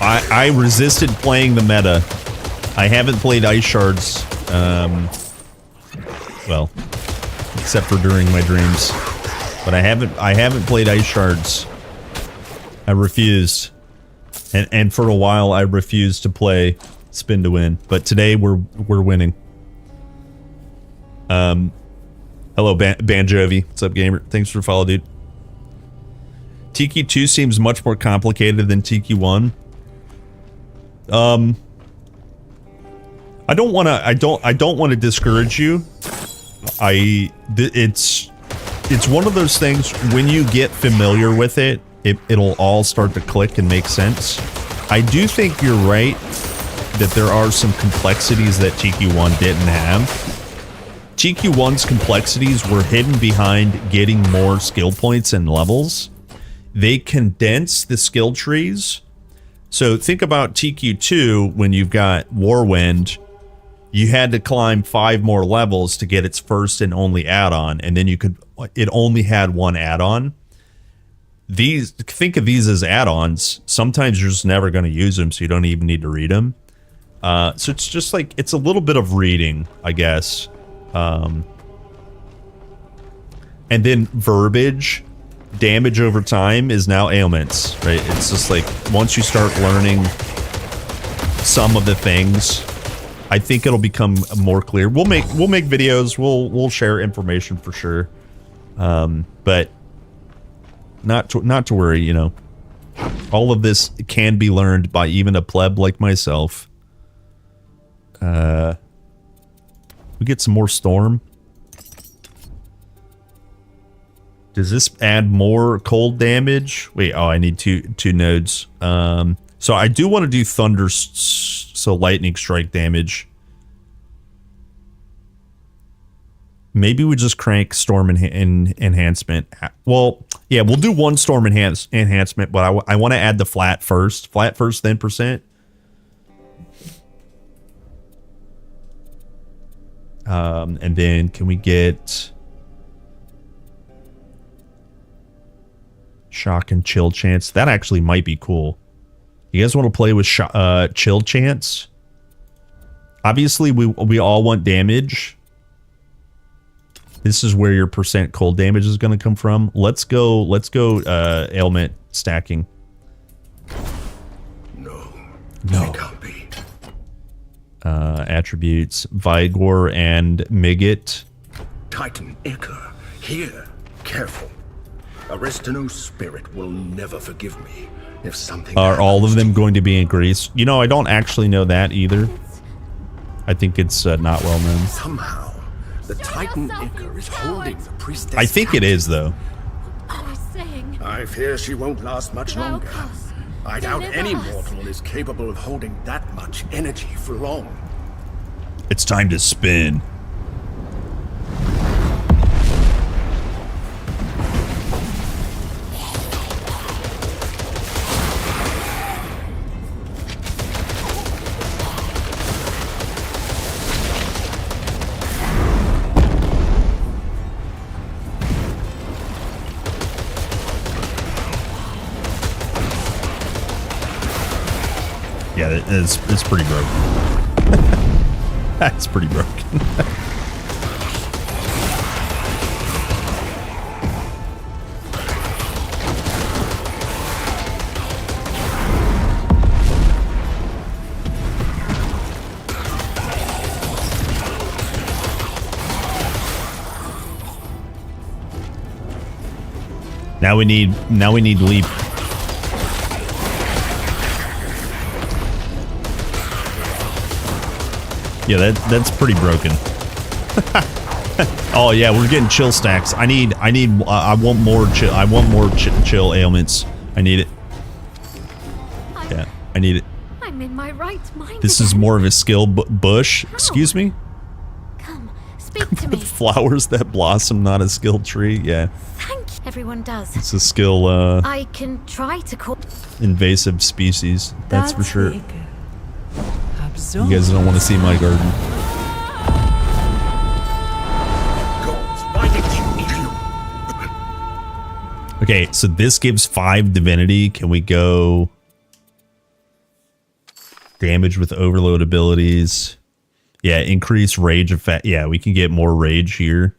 Speaker 5: I resisted playing the meta. I haven't played Ice Shards. Well, except for during my dreams. But I haven't played Ice Shards. I refused. And for a while I refused to play Spin to Win. But today we're winning. Hello Banjovi. What's up, gamer? Thanks for the follow, dude. Tiki 2 seems much more complicated than Tiki 1. I don't want to discourage you. It's one of those things when you get familiar with it, it'll all start to click and make sense. I do think you're right that there are some complexities that Tiki 1 didn't have. Tiki 1's complexities were hidden behind getting more skill points and levels. They condense the skill trees. So think about TQ2 when you've got Warwind. You had to climb 5 more levels to get its first and only add-on, and then it only had one add-on. Think of these as add-ons. Sometimes you're just never going to use them, so you don't even need to read them. So it's just like, it's a little bit of reading, I guess. And then verbiage. Damage over time is now ailments, right? It's just like, once you start learning some of the things, I think it'll become more clear. We'll make videos, we'll share information for sure. But not to worry, you know. All of this can be learned by even a pleb like myself. We get some more storm. Does this add more cold damage? Wait, oh, I need two nodes. So I do want to do thunder, so lightning strike damage. Maybe we just crank storm enhancement. Well, yeah, we'll do one storm enhancement, but I want to add the flat first. Flat first, then percent. And then can we get shock and chill chance? That actually might be cool. You guys want to play with chill chance? Obviously, we all want damage. This is where your percent cold damage is going to come from. Let's go ailment stacking.
Speaker 6: No. It can't be.
Speaker 5: Attributes Vigor and Migot.
Speaker 6: Titan Ichor, here. Careful. Aristino's spirit will never forgive me if something
Speaker 5: Are all of them
Speaker 6: happens
Speaker 5: going to be in Greece? You know, I don't actually know that either. I think it's not well known.
Speaker 6: Somehow, the Titan Ichor is holding the priestess.
Speaker 5: I think it is, though.
Speaker 1: I was saying,
Speaker 6: I fear she won't last much longer. I doubt any mortal is capable of holding that much energy for long.
Speaker 5: It's time to spin. Yeah, it's pretty broken. That's pretty broken. Now we need leap. Yeah, that's pretty broken. Oh yeah, we're getting chill stacks. I want more chill. I want more chill ailments. I need it. Yeah, I need it.
Speaker 1: I'm in my right mind.
Speaker 5: This is more of a skill bush. Excuse me?
Speaker 1: Come, speak to me.
Speaker 5: Flowers that blossom, not a skill tree. Yeah.
Speaker 1: Thank you. Everyone does.
Speaker 5: It's a skill,
Speaker 1: I can try to call
Speaker 5: invasive species. That's for sure. You
Speaker 2: Absorb.
Speaker 5: guys don't want to see my garden. Okay, so this gives 5 divinity. Can we go Damage with overload abilities. Yeah, increase rage effect. Yeah, we can get more rage here.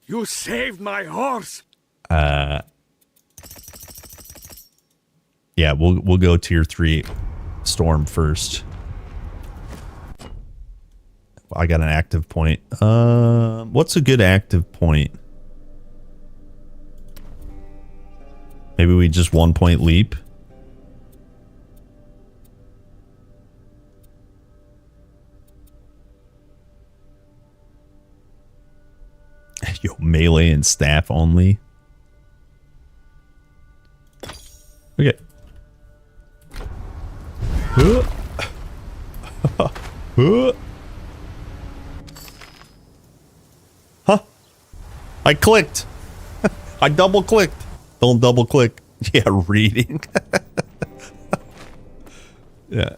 Speaker 10: You saved my horse.
Speaker 5: Yeah, we'll go tier 3 storm first. I got an active point. What's a good active point? Maybe we just 1 point leap. Yo, melee and staff only. Okay. Huh? I clicked. I double clicked. Don't double click. Yeah, reading. Yeah.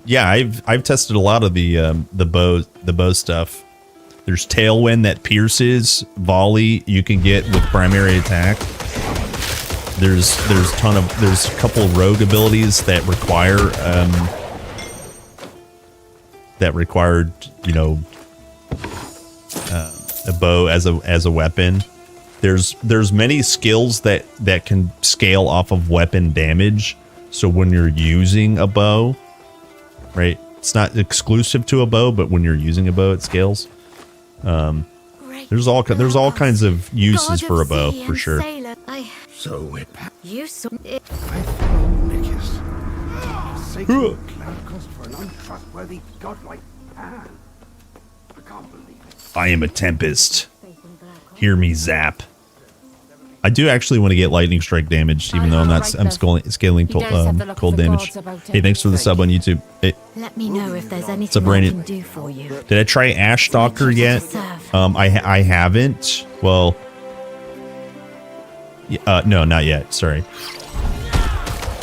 Speaker 5: Yeah, I've tested a lot of the bow stuff. There's Tailwind that pierces, volley you can get with primary attack. There's a couple of rogue abilities that required, you know, a bow as a weapon. There's many skills that can scale off of weapon damage. So when you're using a bow, right? It's not exclusive to a bow, but when you're using a bow, it scales. There's all kinds of uses for a bow, for sure.
Speaker 6: So it
Speaker 8: You saw it.
Speaker 10: I found Nicus. Sacred cloud cost for an untrustworthy godlike man. I can't believe it.
Speaker 5: I am a Tempest. Hear me zap. I do actually want to get lightning strike damage, even though I'm scaling cold damage. Hey, thanks for the sub on YouTube. Hey,
Speaker 8: Let me know if there's anything I can do for you.
Speaker 5: did I try Ash Stalker yet? I haven't. Well, no, not yet. Sorry.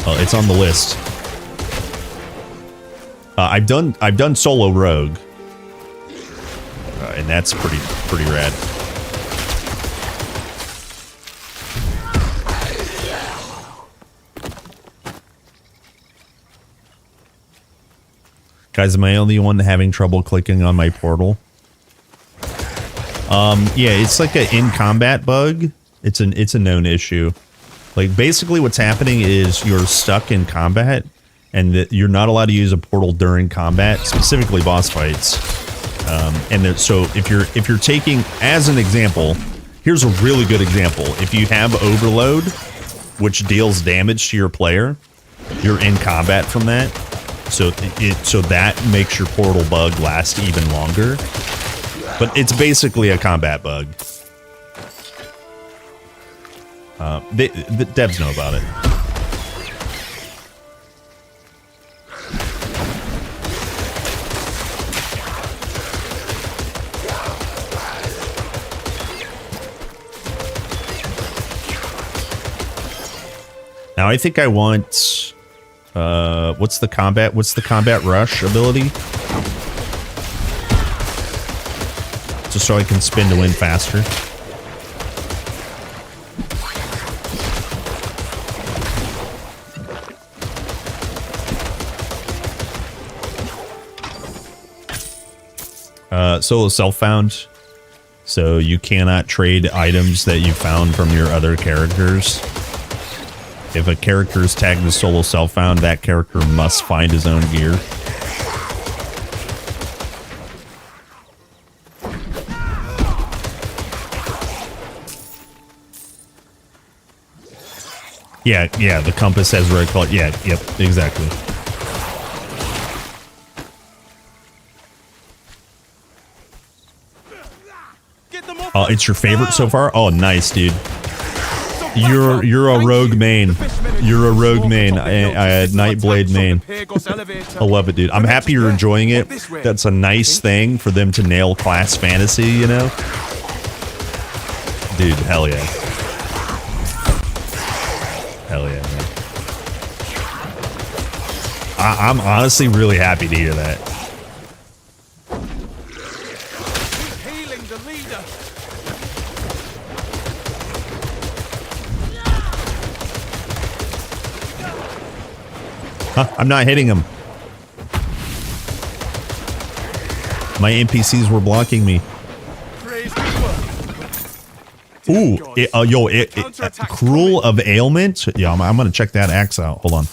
Speaker 5: Oh, it's on the list. I've done solo rogue, and that's pretty rad. Guys, am I the only one having trouble clicking on my portal? Yeah, it's like an in-combat bug. It's a known issue. Like, basically what's happening is you're stuck in combat, and that you're not allowed to use a portal during combat, specifically boss fights. So if you're taking, as an example, here's a really good example. If you have overload, which deals damage to your player, you're in combat from that. So that makes your portal bug last even longer. But it's basically a combat bug. The devs know about it. Now I think I want... what's the combat rush ability? Just so I can spin to win faster. Solo self-found. So you cannot trade items that you found from your other characters. If a character is tagged as solo self-found, that character must find his own gear. Yeah, the compass has red color. Yeah, yep, exactly. It's your favorite so far? Oh, nice, dude. You're a rogue main. You're a rogue main. A Nightblade main. I love it, dude. I'm happy you're enjoying it. That's a nice thing for them to nail class fantasy, you know? Dude, hell yeah. Hell yeah, man. I'm honestly really happy to hear that. Huh, I'm not hitting him. My NPCs were blocking me. Ooh, Cruel of Ailment. Yeah, I'm gonna check that axe out. Hold on.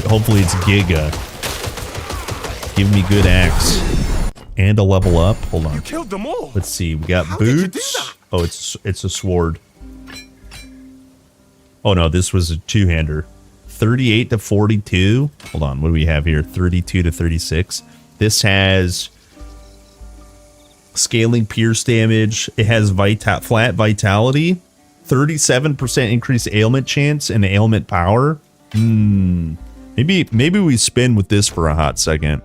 Speaker 5: Hopefully it's Giga. Give me good axe and a level up. Hold on.
Speaker 10: You killed them all.
Speaker 5: Let's see. We got boots. Oh, it's a sword. Oh no, this was a two-hander. 38 to 42. Hold on. What do we have here? 32 to 36. This has scaling pierce damage. It has flat vitality. 37% increased ailment chance and ailment power. Maybe we spin with this for a hot second.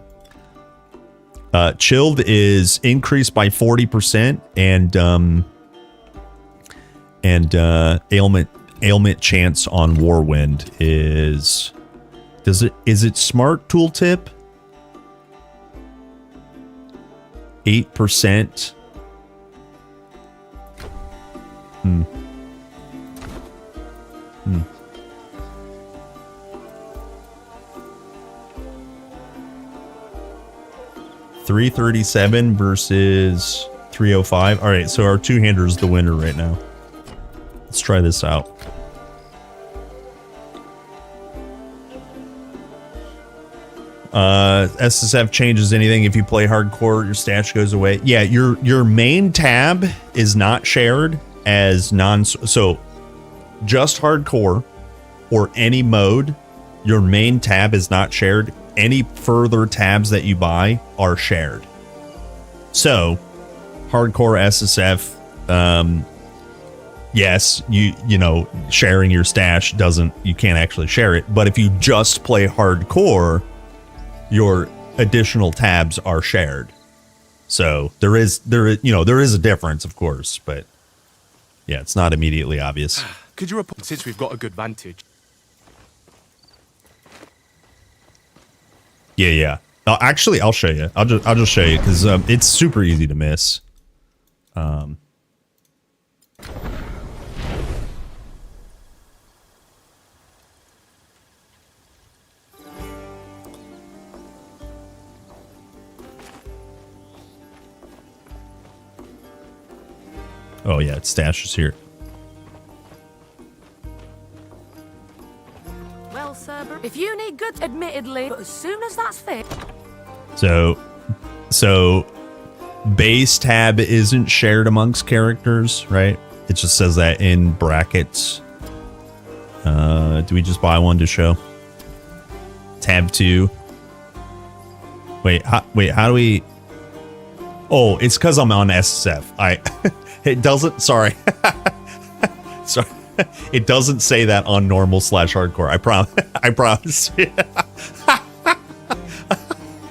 Speaker 5: Chilled is increased by 40% and ailment chance on Warwind is it smart tooltip? 8%. 337 versus 305. All right, so our two-hander is the winner right now. Let's try this out. SSF changes anything if you play hardcore, your stash goes away. Yeah, your main tab is not shared as so just hardcore or any mode, your main tab is not shared. Any further tabs that you buy are shared. So, hardcore SSF, yes, you know, sharing your stash you can't actually share it. But if you just play hardcore, your additional tabs are shared. So there is a difference, of course, but yeah, it's not immediately obvious.
Speaker 10: Could you report since we've got a good vantage?
Speaker 5: Yeah. Actually, I'll show you. I'll just show you because it's super easy to miss. Oh yeah, it's stashes here.
Speaker 1: Well, sir, if you need goods, admittedly, but as soon as that's fit.
Speaker 5: So base tab isn't shared amongst characters, right? It just says that in brackets. Do we just buy one to show? Tab 2. Wait, how do we? Oh, it's because I'm on SSF. It doesn't. Sorry. Sorry. It doesn't say that on normal / hardcore. I promise. I promise.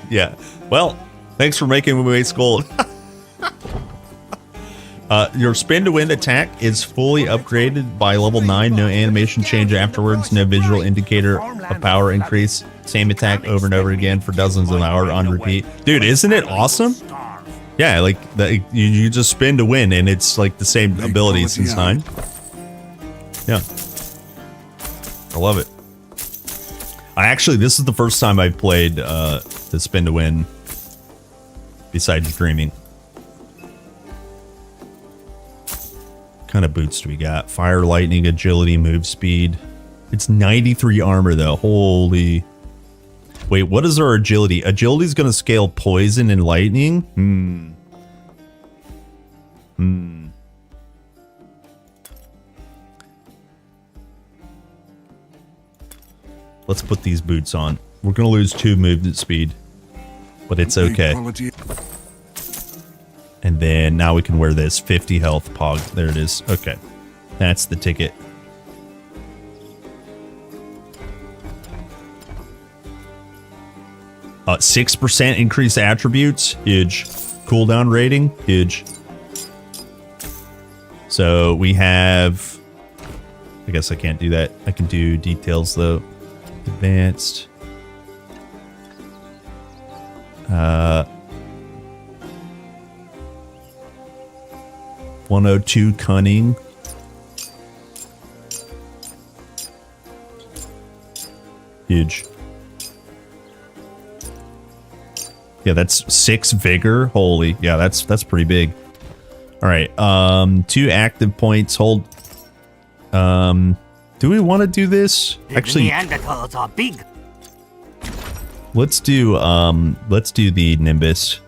Speaker 5: Yeah. Well, thanks for making me waste gold. Your spin to win attack is fully upgraded by level 9. No animation change afterwards. No visual indicator of power increase. Same attack over and over again for dozens of hours on repeat. Dude, isn't it awesome? Yeah, like you just spin to win, and it's like the same ability since 9. Yeah, I love it. This is the first time I've played the spin to win besides dreaming. What kind of boots do we got? Fire, lightning, agility, move speed. It's 93 armor though. Holy. Wait, what is our agility? Agility is going to scale poison and lightning? Let's put these boots on. We're going to lose 2 movement speed, but it's okay. And then now we can wear this 50 health pog. There it is. Okay. That's the ticket. Uh, 6% increased attributes. Huge. Cooldown rating. Huge. So we have... I guess I can't do that. I can do details though. Advanced. 102 cunning. Huge. Yeah, that's 6 vigor. Holy, yeah, that's pretty big. All right, 2 active points. Hold. Do we want to do this? Actually,
Speaker 3: Neanderthals are big.
Speaker 5: let's do the Nimbus.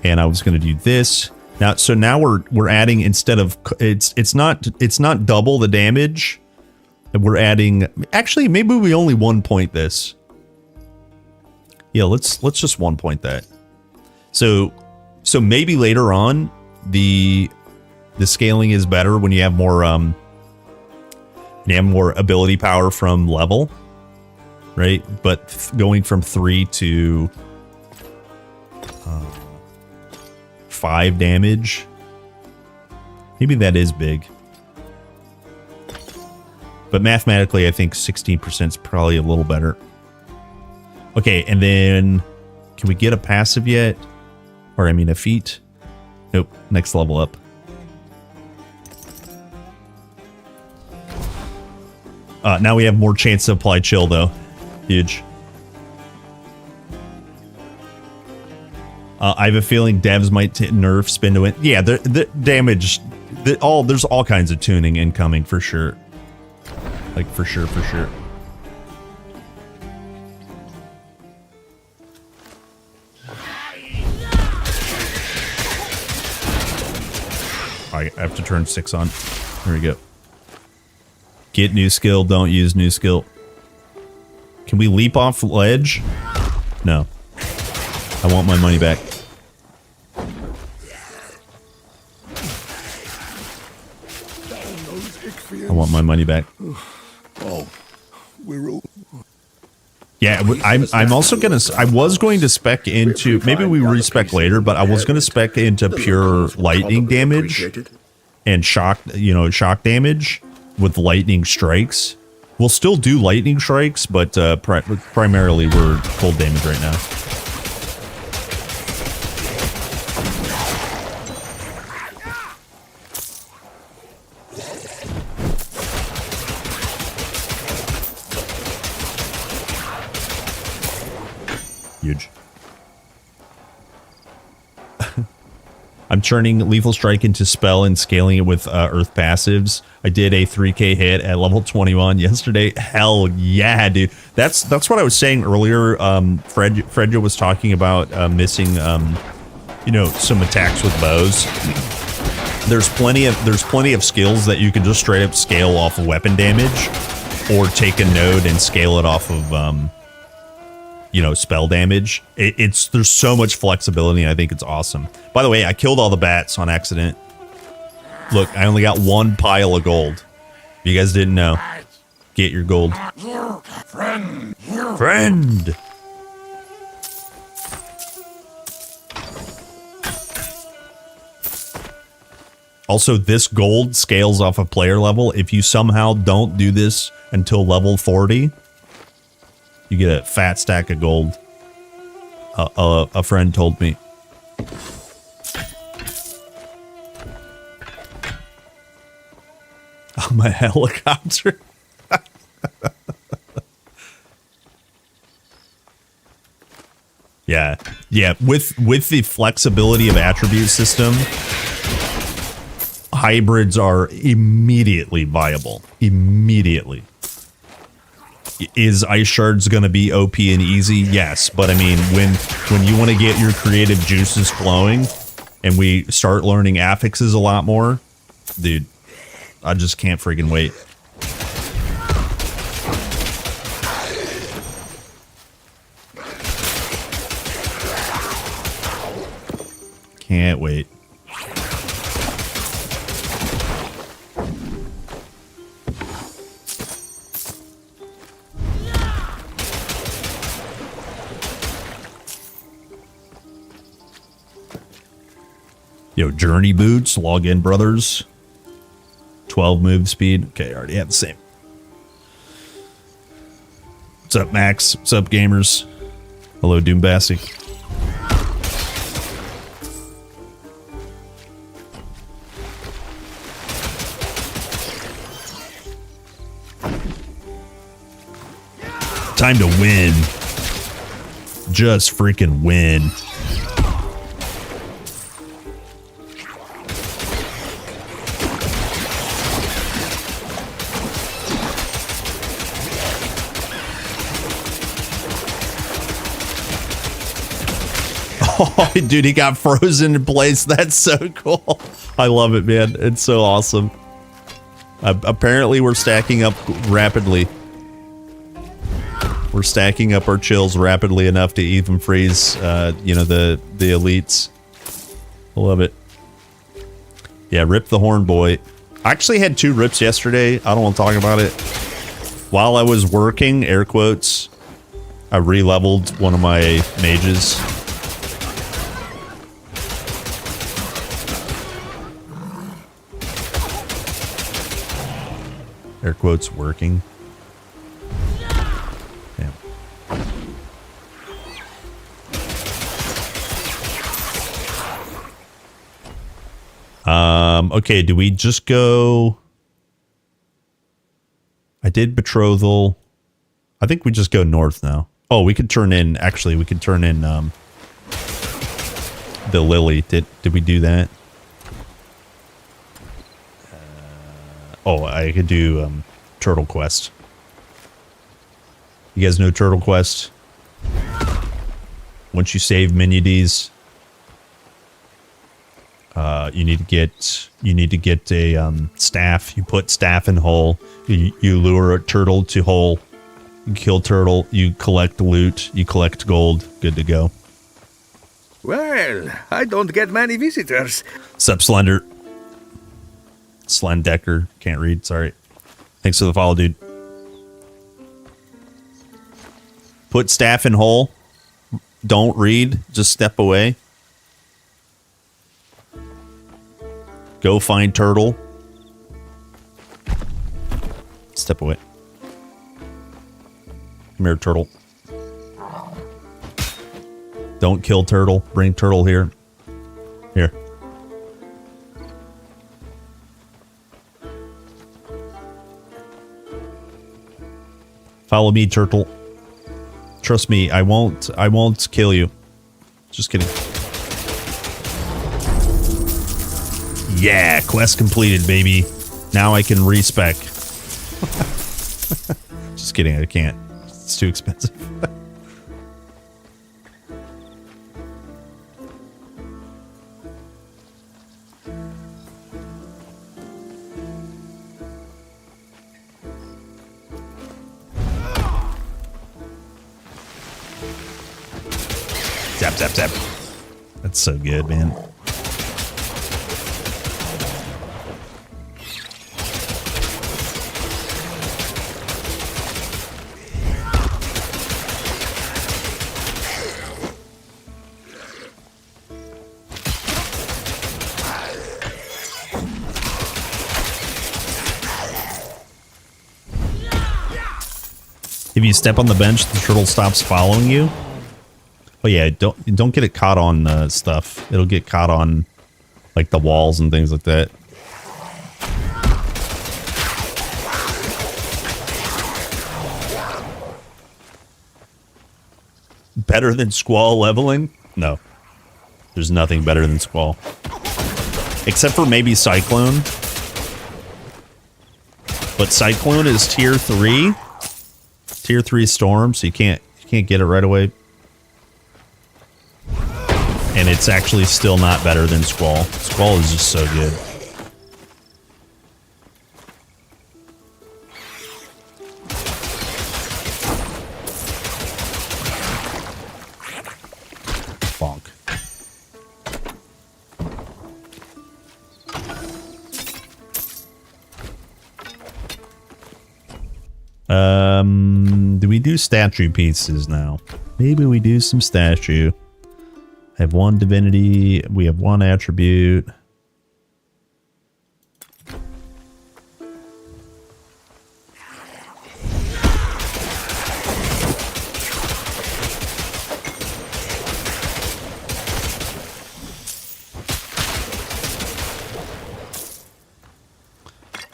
Speaker 5: And I was going to do this. Now, so now we're adding, instead of it's not double the damage. We're adding, actually maybe we only 1 point this. Yeah, let's just 1 point that. So maybe later on the scaling is better when you have more ability power from level, right? But going from 3 to 5 damage, maybe that is big. But mathematically, I think 16% is probably a little better. Okay, and then can we get a passive yet? Or I mean a feat? Nope, next level up. Now we have more chance to apply chill though. Huge. I have a feeling devs might nerf spin to win. Yeah, the damage, there's all kinds of tuning incoming for sure. Like for sure. I have to turn 6 on. There we go. Get new skill, don't use new skill. Can we leap off ledge? No. I want my money back. I want my money back.
Speaker 10: Oh, we're all...
Speaker 5: Yeah, I'm also gonna. I was going to spec into, maybe we respec later, but I was gonna spec into pure lightning damage and shock, shock damage with lightning strikes. We'll still do lightning strikes, but primarily we're cold damage right now. Huge. I'm turning Lethal Strike into spell and scaling it with Earth passives. I did a 3k hit at level 21 yesterday. Hell yeah, dude. That's what I was saying earlier. Fredja was talking about missing, some attacks with bows. There's plenty of skills that you can just straight up scale off of weapon damage, or take a node and scale it off of spell damage. There's so much flexibility, and I think it's awesome. By the way, I killed all the bats on accident. Look, I only got 1 pile of gold. You guys didn't know. Get your gold. Friend! Also, this gold scales off of player level. If you somehow don't do this until level 40, you get a fat stack of gold. A friend told me. Oh, my helicopter. Yeah. With the flexibility of attribute system, hybrids are immediately viable. Immediately. Is Ice Shards going to be OP and easy? Yes, but I mean, when you want to get your creative juices flowing, and we start learning affixes a lot more, dude, I just can't freaking wait. Can't wait. Yo, journey boots, log in, brothers. 12 move speed. Okay, I already have the same. What's up, Max? What's up, gamers? Hello, Doombastic. Time to win. Just freaking win. Oh, dude, he got frozen in place. That's so cool. I love it, man. It's so awesome. Apparently, we're stacking up rapidly. We're stacking up our chills rapidly enough to even freeze, you know, the elites. I love it. Yeah, rip the horn boy. I actually had 2 rips yesterday. I don't want to talk about it. While I was working, air quotes, I re-leveled one of my mages. Air quotes working. Damn. Okay, do we just go? I did betrothal. I think we just go north now. Oh, we could turn in, actually, we could turn in the lily. Did we do that? Oh, I could do Turtle Quest. You guys know Turtle Quest? Once you save Minides, you need to get a staff. You put staff in hole. You lure a turtle to hole. You kill turtle. You collect loot. You collect gold. Good to go.
Speaker 6: Well, I don't get many visitors.
Speaker 5: Sup, Slender? Slendecker. Can't read. Sorry. Thanks for the follow, dude. Put staff in hole. Don't read. Just step away. Go find turtle. Step away. Come here, turtle. Don't kill turtle. Bring turtle here. Here. Follow me, turtle. Trust me, I won't kill you. Just kidding. Yeah, quest completed, baby. Now I can respec. Just kidding, I can't. It's too expensive. Zap, zap, zap. That's so good, man. If you step on the bench, the turtle stops following you. Oh yeah, don't get it caught on stuff. It'll get caught on like the walls and things like that. Better than Squall leveling? No. There's nothing better than Squall. Except for maybe Cyclone. But Cyclone is tier 3. Tier 3 storm, so you can't get it right away. And it's actually still not better than Squall. Squall is just so good. Bonk. Do we do statue pieces now? Maybe we do some statue. I have 1 divinity. We have 1 attribute.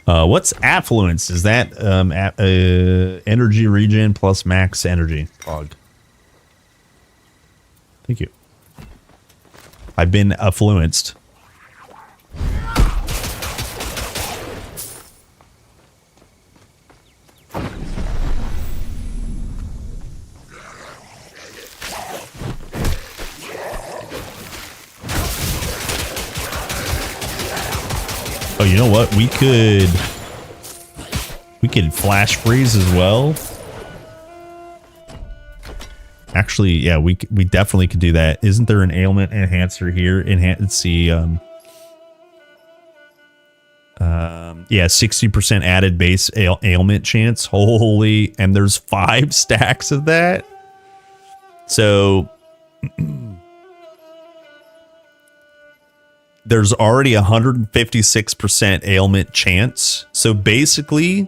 Speaker 5: What's affluence? Is that energy regen plus max energy? Pog. Thank you. I've been affluenced. Oh, you know what? We could flash freeze as well. Actually, yeah, we definitely could do that. Isn't there an ailment enhancer here? Let's see. Yeah, 60% added base ailment chance. Holy, and there's 5 stacks of that. So there's already 156% ailment chance. So basically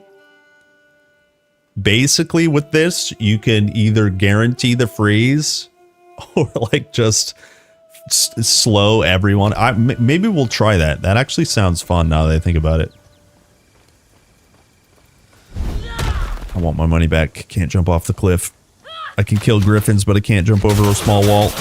Speaker 5: with this, you can either guarantee the freeze or like just slow everyone. Maybe we'll try that. That actually sounds fun now that I think about it. I want my money back. Can't jump off the cliff. I can kill griffins, but I can't jump over a small wall.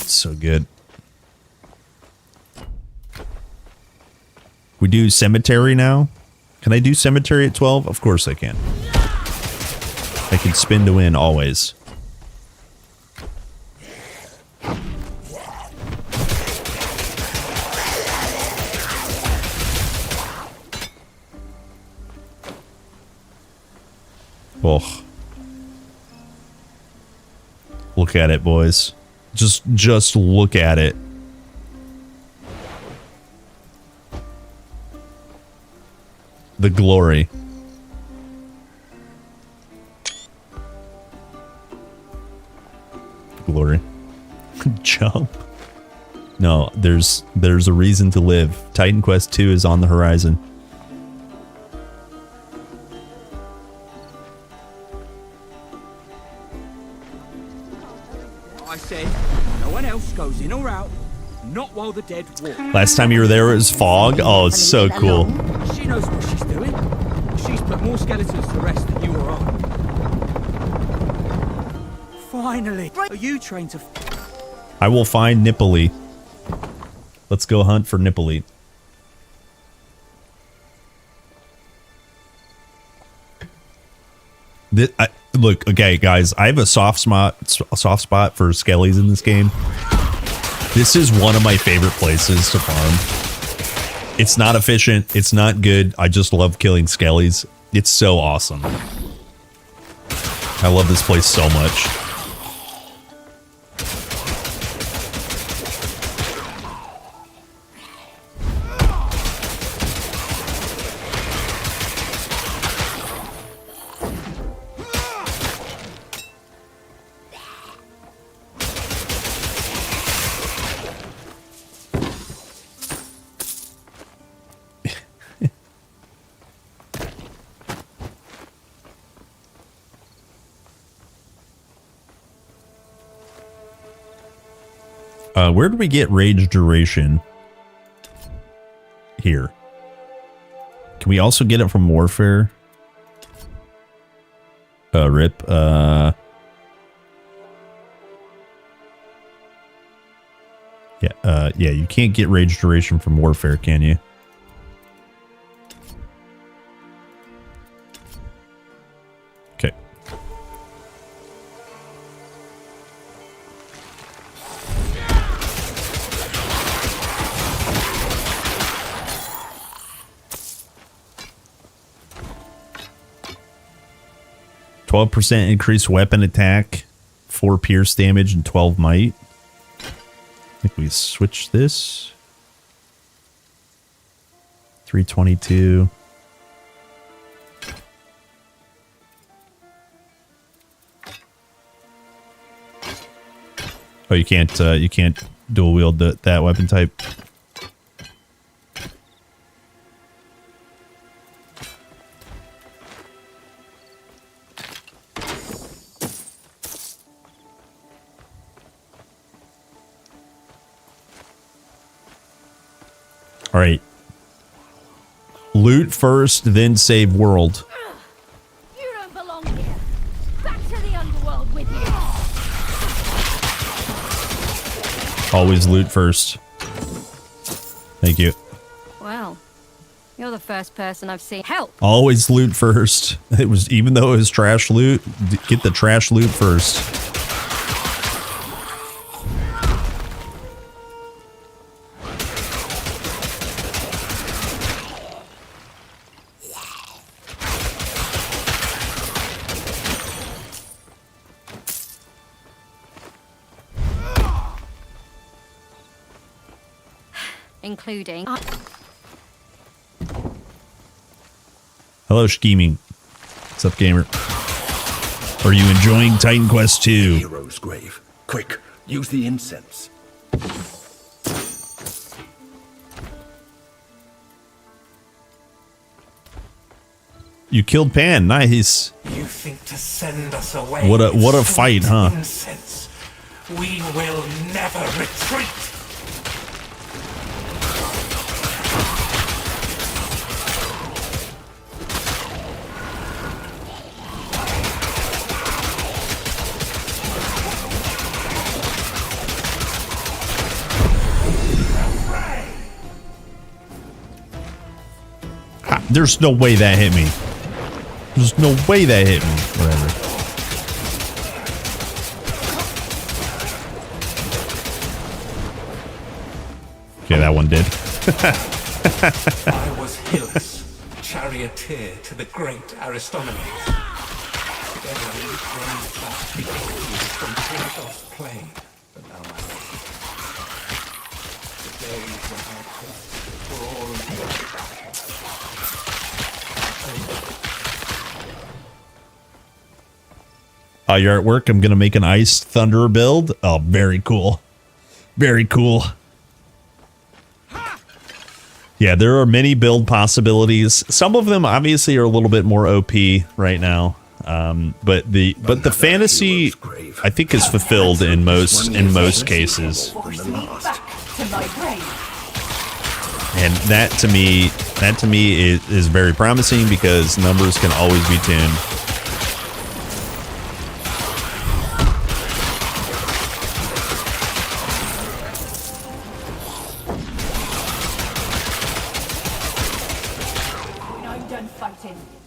Speaker 5: So good. We do cemetery now? Can I do cemetery at 12? Of course I can. I can spin to win always. Oh. Look at it, boys. Just look at it. The glory. Glory. Jump. No, there's a reason to live. Titan Quest 2 is on the horizon.
Speaker 4: I said, no one else goes in or out, not while the dead walk.
Speaker 5: Last time you were there, it was fog. Oh, it's so cool.
Speaker 4: She knows what she's doing. She's put more skeletons to rest than you or I. Finally, are you trained to...
Speaker 5: I will find Nippoli. Let's go hunt for Nippoli. Look, okay, guys, I have a soft spot for skellies in this game. This is one of my favorite places to farm. It's not efficient. It's not good. I just love killing skellies. It's so awesome. I love this place so much. Where do we get rage duration? Here. Can we also get it from warfare? Rip. Yeah, you can't get rage duration from warfare, can you? Okay. %, increased weapon attack, 4 pierce damage, and 12 might. I think we switch this. 322. Oh, you can't dual wield that weapon type. All right. Loot first, then save world.
Speaker 8: You don't belong here. Back to the underworld with you.
Speaker 5: Always loot first. Thank you.
Speaker 8: Well, you're the first person I've seen help.
Speaker 5: Always loot first. It was, even though it was trash loot, get the trash loot first.
Speaker 8: Including...
Speaker 5: Hello, scheming. What's up, gamer? Are you enjoying Titan Quest 2?
Speaker 6: Hero's grave. Quick, use the incense.
Speaker 5: You killed Pan. Nice.
Speaker 11: You think to send us away?
Speaker 5: What a fight, huh?
Speaker 11: Incense. We will never retreat.
Speaker 5: There's no way that hit me. There's no way that hit me. Whatever. Okay, that one did.
Speaker 11: I was Hylas, charioteer to the great Aristomenes. Together we braved back the Achaeans from Trinidos plain. But now my lord, the days when I hoped for all of you.
Speaker 5: You're at work. I'm gonna make an ice thunder build. Oh, very cool. Very cool. Yeah, there are many build possibilities. Some of them obviously are a little bit more OP right now. But the fantasy, I think, is fulfilled in most cases. And that to me is very promising because numbers can always be tuned.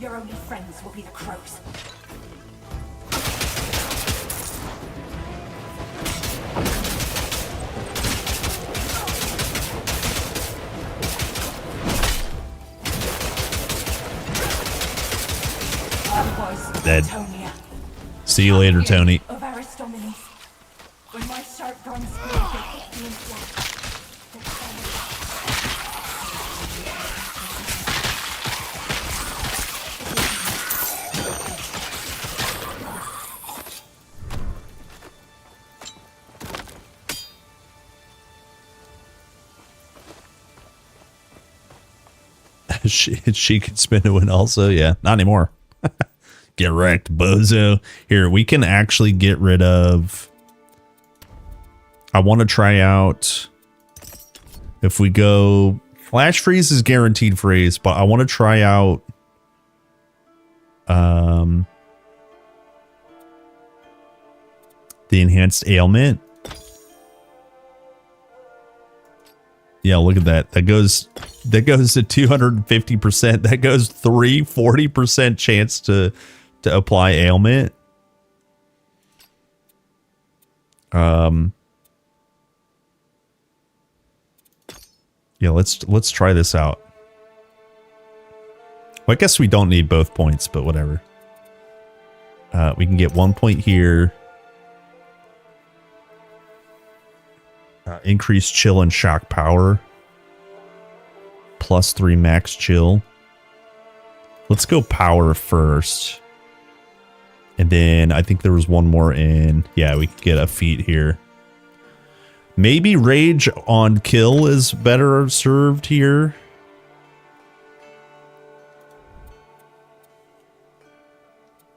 Speaker 12: Your only friends will be the crows.
Speaker 5: Dead. See you later, Tony.
Speaker 12: Of Aristomenes. When my sharp bronze spear hit the influx.
Speaker 5: she could spin to win also. Yeah, not anymore. Get wrecked, bozo. Here, we can actually get rid of... I want to try out... If we go... Flash freeze is guaranteed freeze, but I want to try out... the enhanced ailment. Yeah, look at that. That goes to 250%. That goes 40% chance to apply ailment. Yeah, let's try this out. Well, I guess we don't need both points, but whatever. We can get 1 point here. Increased chill and shock power. +3 max chill. Let's go power first. And then I think there was one more in. Yeah, we could get a feat here. Maybe rage on kill is better served here.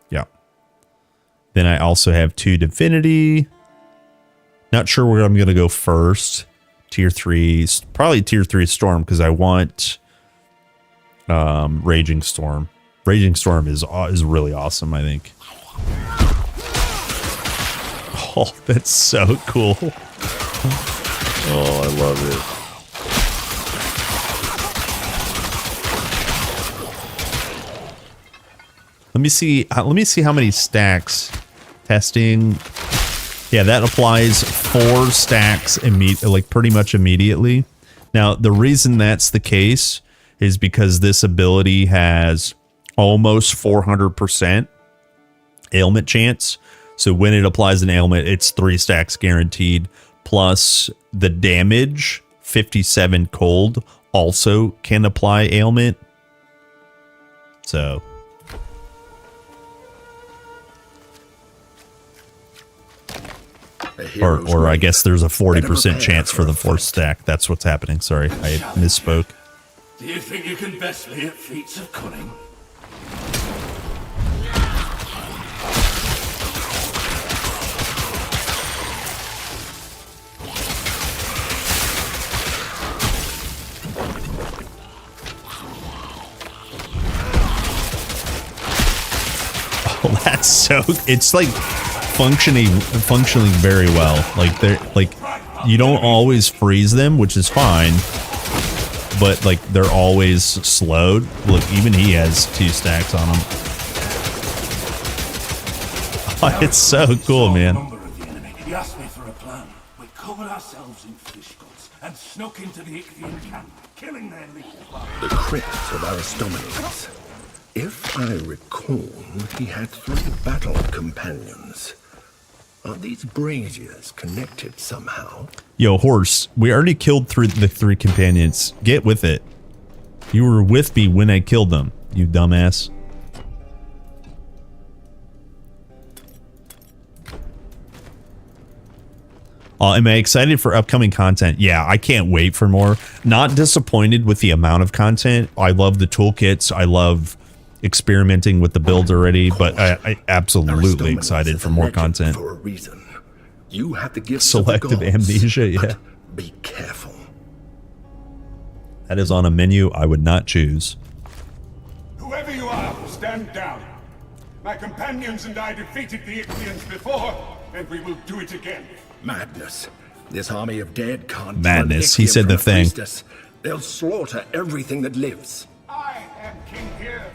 Speaker 5: Yeah. Then I also have 2 divinity. Not sure where I'm going to go first. tier 3, probably tier 3 Storm, because I want Raging Storm. Raging Storm is really awesome, I think. Oh, that's so cool. Oh, I love it. Let me see how many stacks. Testing. Yeah, that applies 4 stacks pretty much immediately. Now, the reason that's the case is because this ability has almost 400% ailment chance. So when it applies an ailment, it's 3 stacks guaranteed. Plus the damage, 57 cold, also can apply ailment. So... Or I guess there's a 40% chance for the 4th stack. That's what's happening. Sorry, I misspoke.
Speaker 11: Do you think you can best me at feats of cunning?
Speaker 5: Oh, that's so... It's like... functioning very well. Like they're like, you don't always freeze them, which is fine, but like they're always slowed. Look, even he has 2 stacks on him. Oh, it's so cool, man.
Speaker 11: He asked me for a plan. We covered ourselves in fish guts and snuck into the Ichthian camp, killing their leaders.
Speaker 6: The crypt of Aristomenes. If I recall, he had 3 battle companions. Are these braziers connected somehow?
Speaker 5: Yo, horse, we already killed the 3 companions. Get with it. You were with me when I killed them, you dumbass. Am I excited for upcoming content? Yeah, I can't wait for more. Not disappointed with the amount of content. I love the toolkits. I love experimenting with the builds already, but I absolutely excited for more content.
Speaker 6: For a reason. You have the gifts
Speaker 5: Selective
Speaker 6: of the gods,
Speaker 5: amnesia, yeah.
Speaker 6: Be careful.
Speaker 5: That is on a menu I would not choose.
Speaker 10: Whoever you are, stand down. My companions and I defeated the Ichthians before, and we will do it again.
Speaker 6: Madness. This army of dead can't...
Speaker 5: Madness, he said the thing.
Speaker 6: They'll slaughter everything that lives.
Speaker 10: I am king here.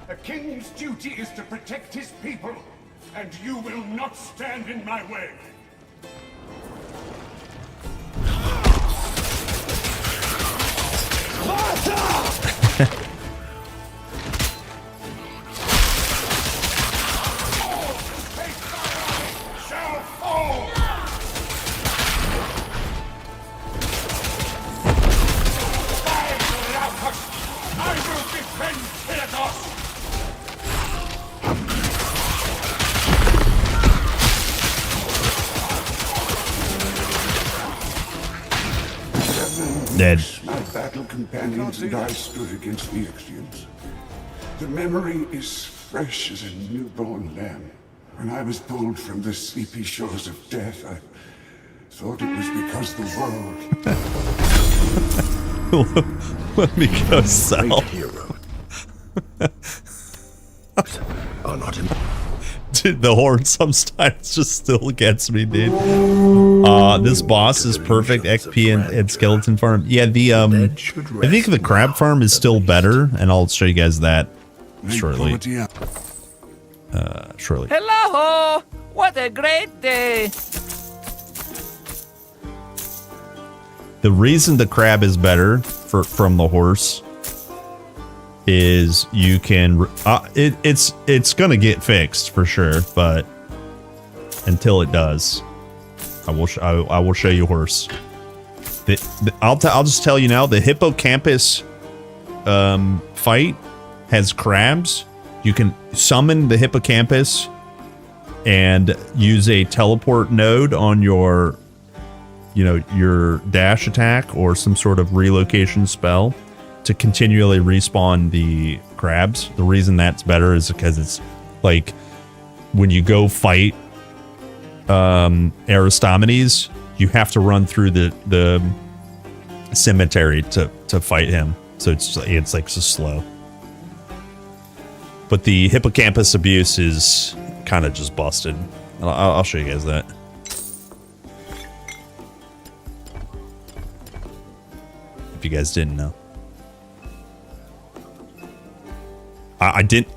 Speaker 10: A king's duty is to protect his people, and you will not stand in my way. Shall fall. I will defend Kyrgos.
Speaker 5: Dead.
Speaker 10: My battle companions and I stood against the Ichthians. The memory is fresh as a newborn lamb. When I was pulled from the sleepy shores of death, I thought it was because the world...
Speaker 5: Let me go south.
Speaker 6: Hero. Are not in...
Speaker 5: Dude, the horn sometimes just still gets me, dude. This boss is perfect XP and skeleton farm. Yeah, the I think the crab farm is still better, and I'll show you guys that shortly. Shortly.
Speaker 13: Hello! What a great day!
Speaker 5: The reason the crab is better from the horse is you can it's gonna get fixed for sure, but until it does, I will show you horse. I'll just tell you now, the hippocampus fight has crabs. You can summon the hippocampus and use a teleport node on your your dash attack or some sort of relocation spell to continually respawn the crabs. The reason that's better is because it's like when you go fight Aristomenes, you have to run through the cemetery to fight him, so it's like so slow. But the hippocampus abuse is kind of just busted. I'll show you guys that. If you guys didn't know. I didn't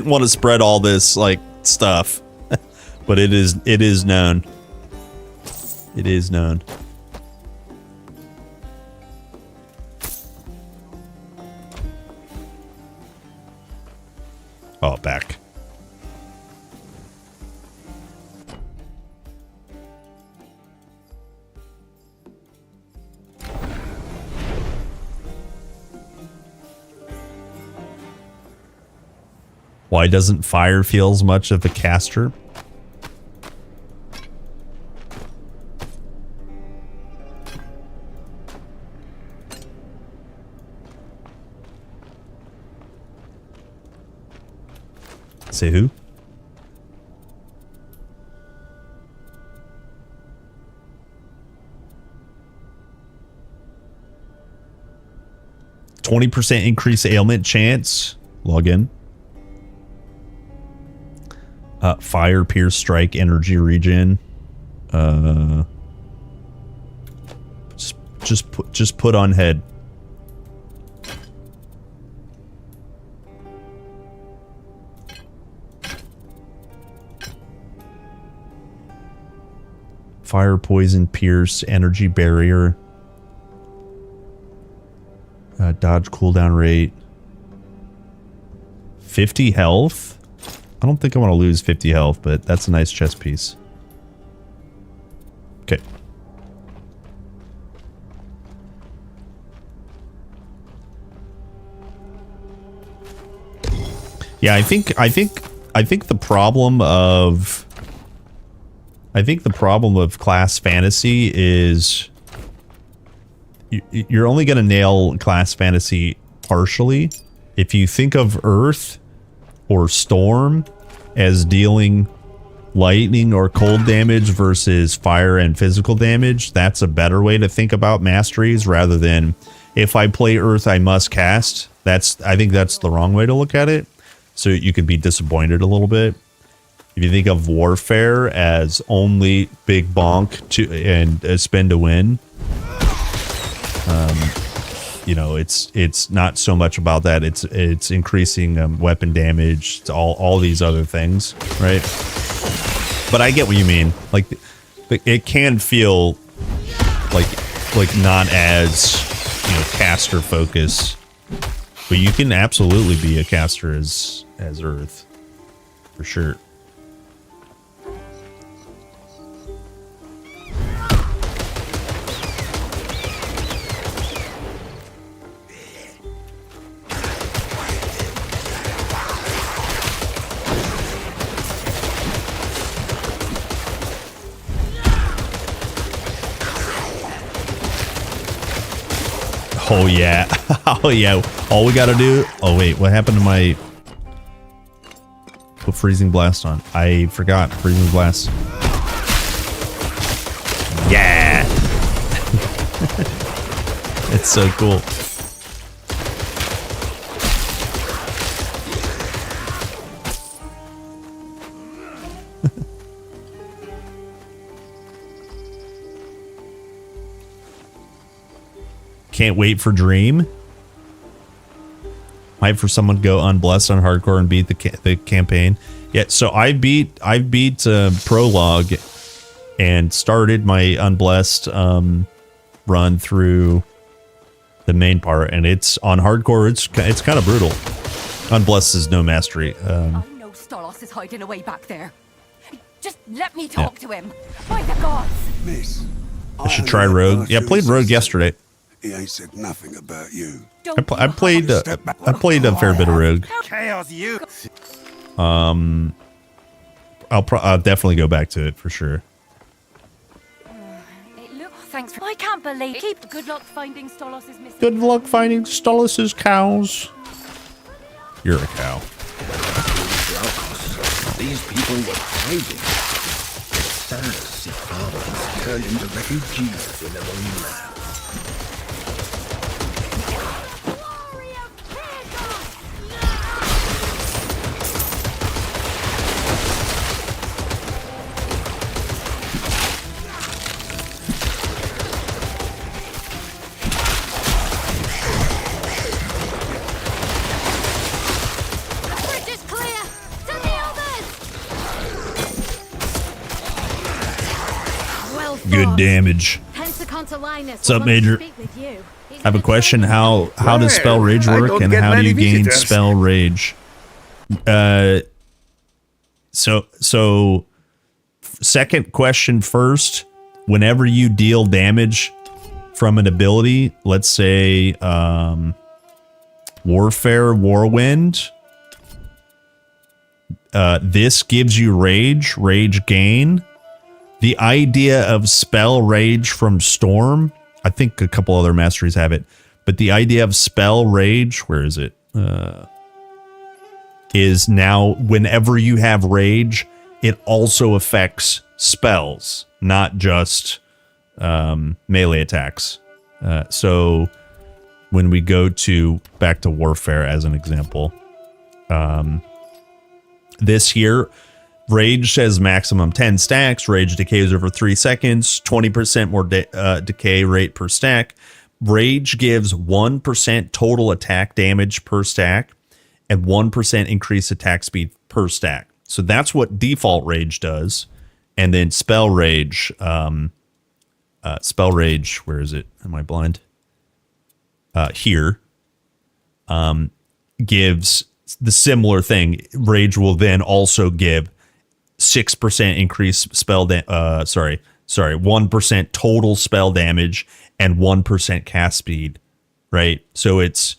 Speaker 5: want to spread all this like stuff, but it is known. It is known. Oh, back. Why doesn't fire feel as much of a caster? Say who? %20 increase ailment chance. Log in. Fire, pierce, strike, energy regen. Just put on head. Fire, poison, pierce, energy barrier. Dodge cooldown rate. 50 health. I don't think I want to lose 50 health, but that's a nice chest piece. Okay. Yeah, I think the problem of class fantasy is you're only going to nail class fantasy partially. If you think of Earth or Storm as dealing lightning or cold damage versus fire and physical damage, that's a better way to think about masteries rather than if I play Earth, I must cast. I think that's the wrong way to look at it. So you could be disappointed a little bit. If you think of warfare as only big bonk and spend to win, you know, it's not so much about that. It's increasing weapon damage. It's all these other things, right? But I get what you mean. Like, it can feel like not as, you know, caster focus, but you can absolutely be a caster as Earth, for sure. Oh yeah. Oh yeah. All we gotta do... Oh wait, what happened to my... Put Freezing Blast on. I forgot Freezing Blast. Yeah! It's so cool. Can't wait for Dream. Might for someone to go unblessed on hardcore and beat the campaign. Yeah, so I beat prologue and started my unblessed run through the main part, and it's on hardcore. It's kind of brutal. Unblessed is no mastery.
Speaker 8: I know Stolos is hiding away back there. Just let me talk to him. By the gods.
Speaker 10: Miss,
Speaker 5: I should try Rogue. Yeah, I played Rogue yesterday.
Speaker 10: He ain't said nothing about you.
Speaker 5: I played a fair bit of Rogue.
Speaker 10: Chaos, you.
Speaker 5: I'll definitely go back to it for sure.
Speaker 8: Thanks for... I can't believe... Keep good luck finding Stolos' missing...
Speaker 5: Good luck finding Stolos' cows. You're a cow.
Speaker 6: These people were hiding. It's sad to see farmers turned into refugees in their own land.
Speaker 5: damage. What's up, Major? I have a question. How does spell rage work, and how do you gain spell rage? So second question first. Whenever you deal damage from an ability, let's say Warfare, Warwind, this gives you rage gain. The idea of spell rage from Storm, I think a couple other masteries have it, but the idea of spell rage, where is it? Is now whenever you have rage, it also affects spells, not just melee attacks. So when we go back to Warfare as an example, this here, Rage says maximum 10 stacks. Rage decays over 3 seconds. 20% more decay rate per stack. Rage gives 1% total attack damage per stack and 1% increased attack speed per stack. So that's what default Rage does. And then Spell Rage, where is it? Am I blind? Here, gives the similar thing. Rage will then also give 6% increased spell 1% total spell damage and 1% cast speed, right? So it's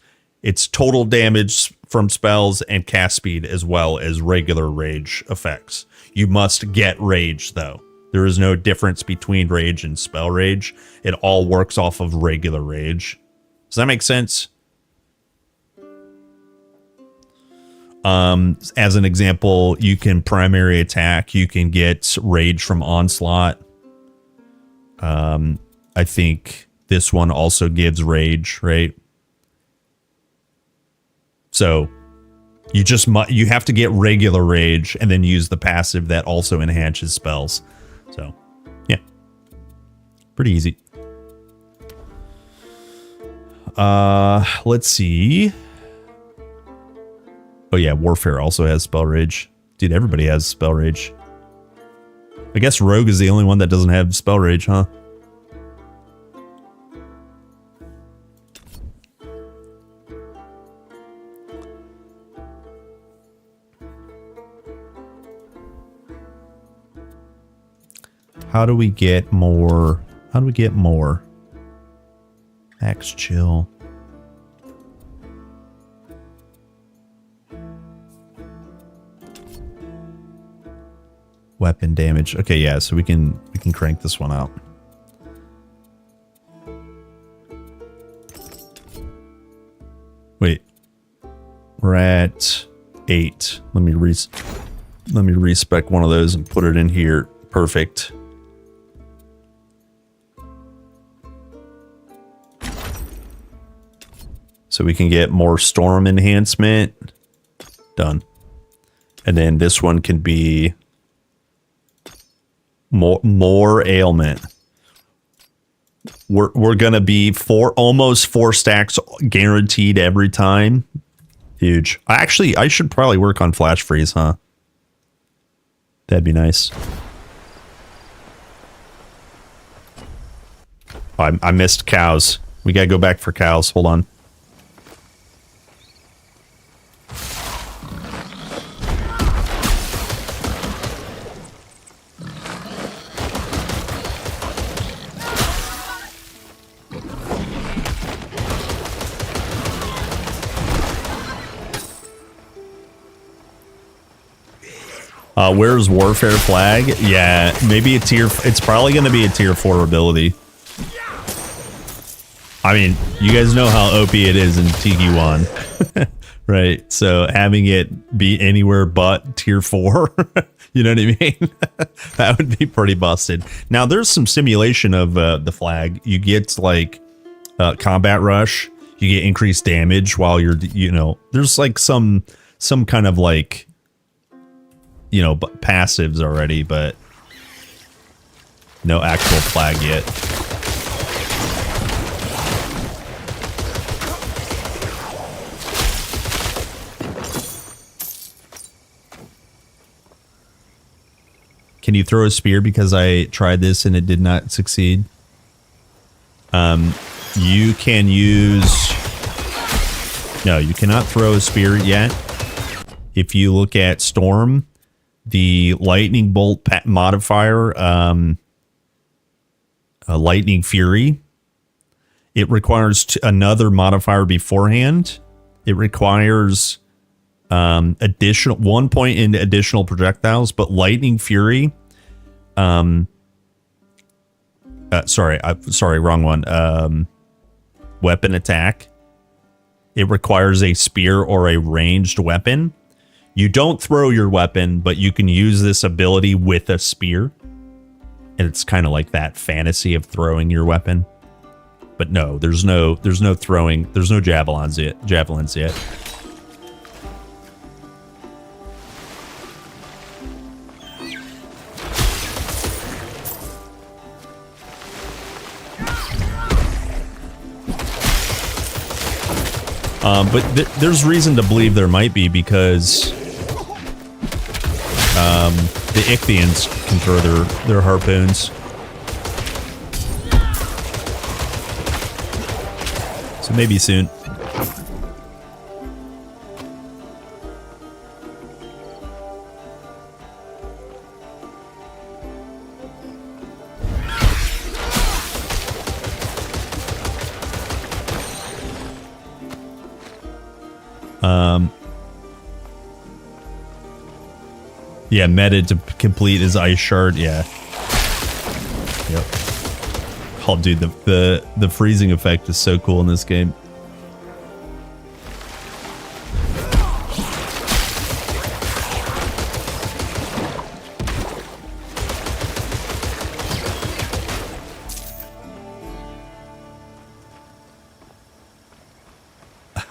Speaker 5: total damage from spells and cast speed as well as regular rage effects. You must get rage though. There is no difference between rage and spell rage. It all works off of regular rage. Does that make sense? As an example, you can primary attack. You can get rage from onslaught. I think this one also gives rage, right? So you have to get regular rage and then use the passive that also enhances spells. So yeah, pretty easy. Let's see. Oh yeah, Warfare also has Spell Rage. Dude, everybody has Spell Rage. I guess Rogue is the only one that doesn't have Spell Rage, huh? How do we get more? How do we get more? Max chill. Weapon damage. Okay, yeah, so we can crank this one out. Wait. We're at 8. Let me respec one of those and put it in here. Perfect. So we can get more storm enhancement. Done. And then this one can be more ailment. We're gonna be almost 4 stacks guaranteed every time. Huge. I should probably work on flash freeze, huh? That'd be nice. I missed cows. We gotta go back for cows. Hold on. Where's Warfare flag? Yeah, maybe it's probably going to be a tier 4 ability. I mean, you guys know how OP it is in TQ1. Right? So having it be anywhere but tier 4, you know what I mean? That would be pretty busted. Now, there's some simulation of the flag. You get like combat rush. You get increased damage while you're, there's like some kind of like, passives already, but no actual flag yet. Can you throw a spear? Because I tried this and it did not succeed. You can use... No, you cannot throw a spear yet. If you look at Storm, the lightning bolt modifier, lightning fury, it requires another modifier beforehand. It requires additional 1 point in additional projectiles, but lightning fury, sorry, wrong one. Weapon attack. It requires a spear or a ranged weapon. You don't throw your weapon, but you can use this ability with a spear. And it's kind of like that fantasy of throwing your weapon. But no, there's no throwing, there's no javelins yet. But there's reason to believe there might be, because the Ichthyans can throw their harpoons. So maybe soon. Yeah, meta to complete his ice shard. Yeah. Yep. Oh, dude, the freezing effect is so cool in this game.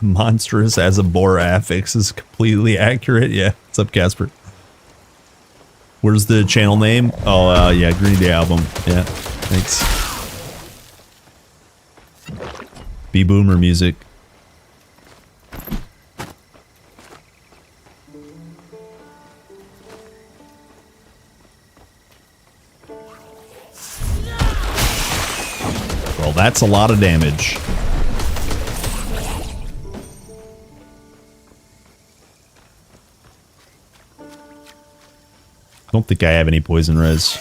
Speaker 5: Monstrous as a boar affix is completely accurate. Yeah. What's up, Casper? Where's the channel name? Oh, yeah, Green Day album. Yeah, thanks. B-Boomer music. Well, that's a lot of damage. I don't think I have any poison res.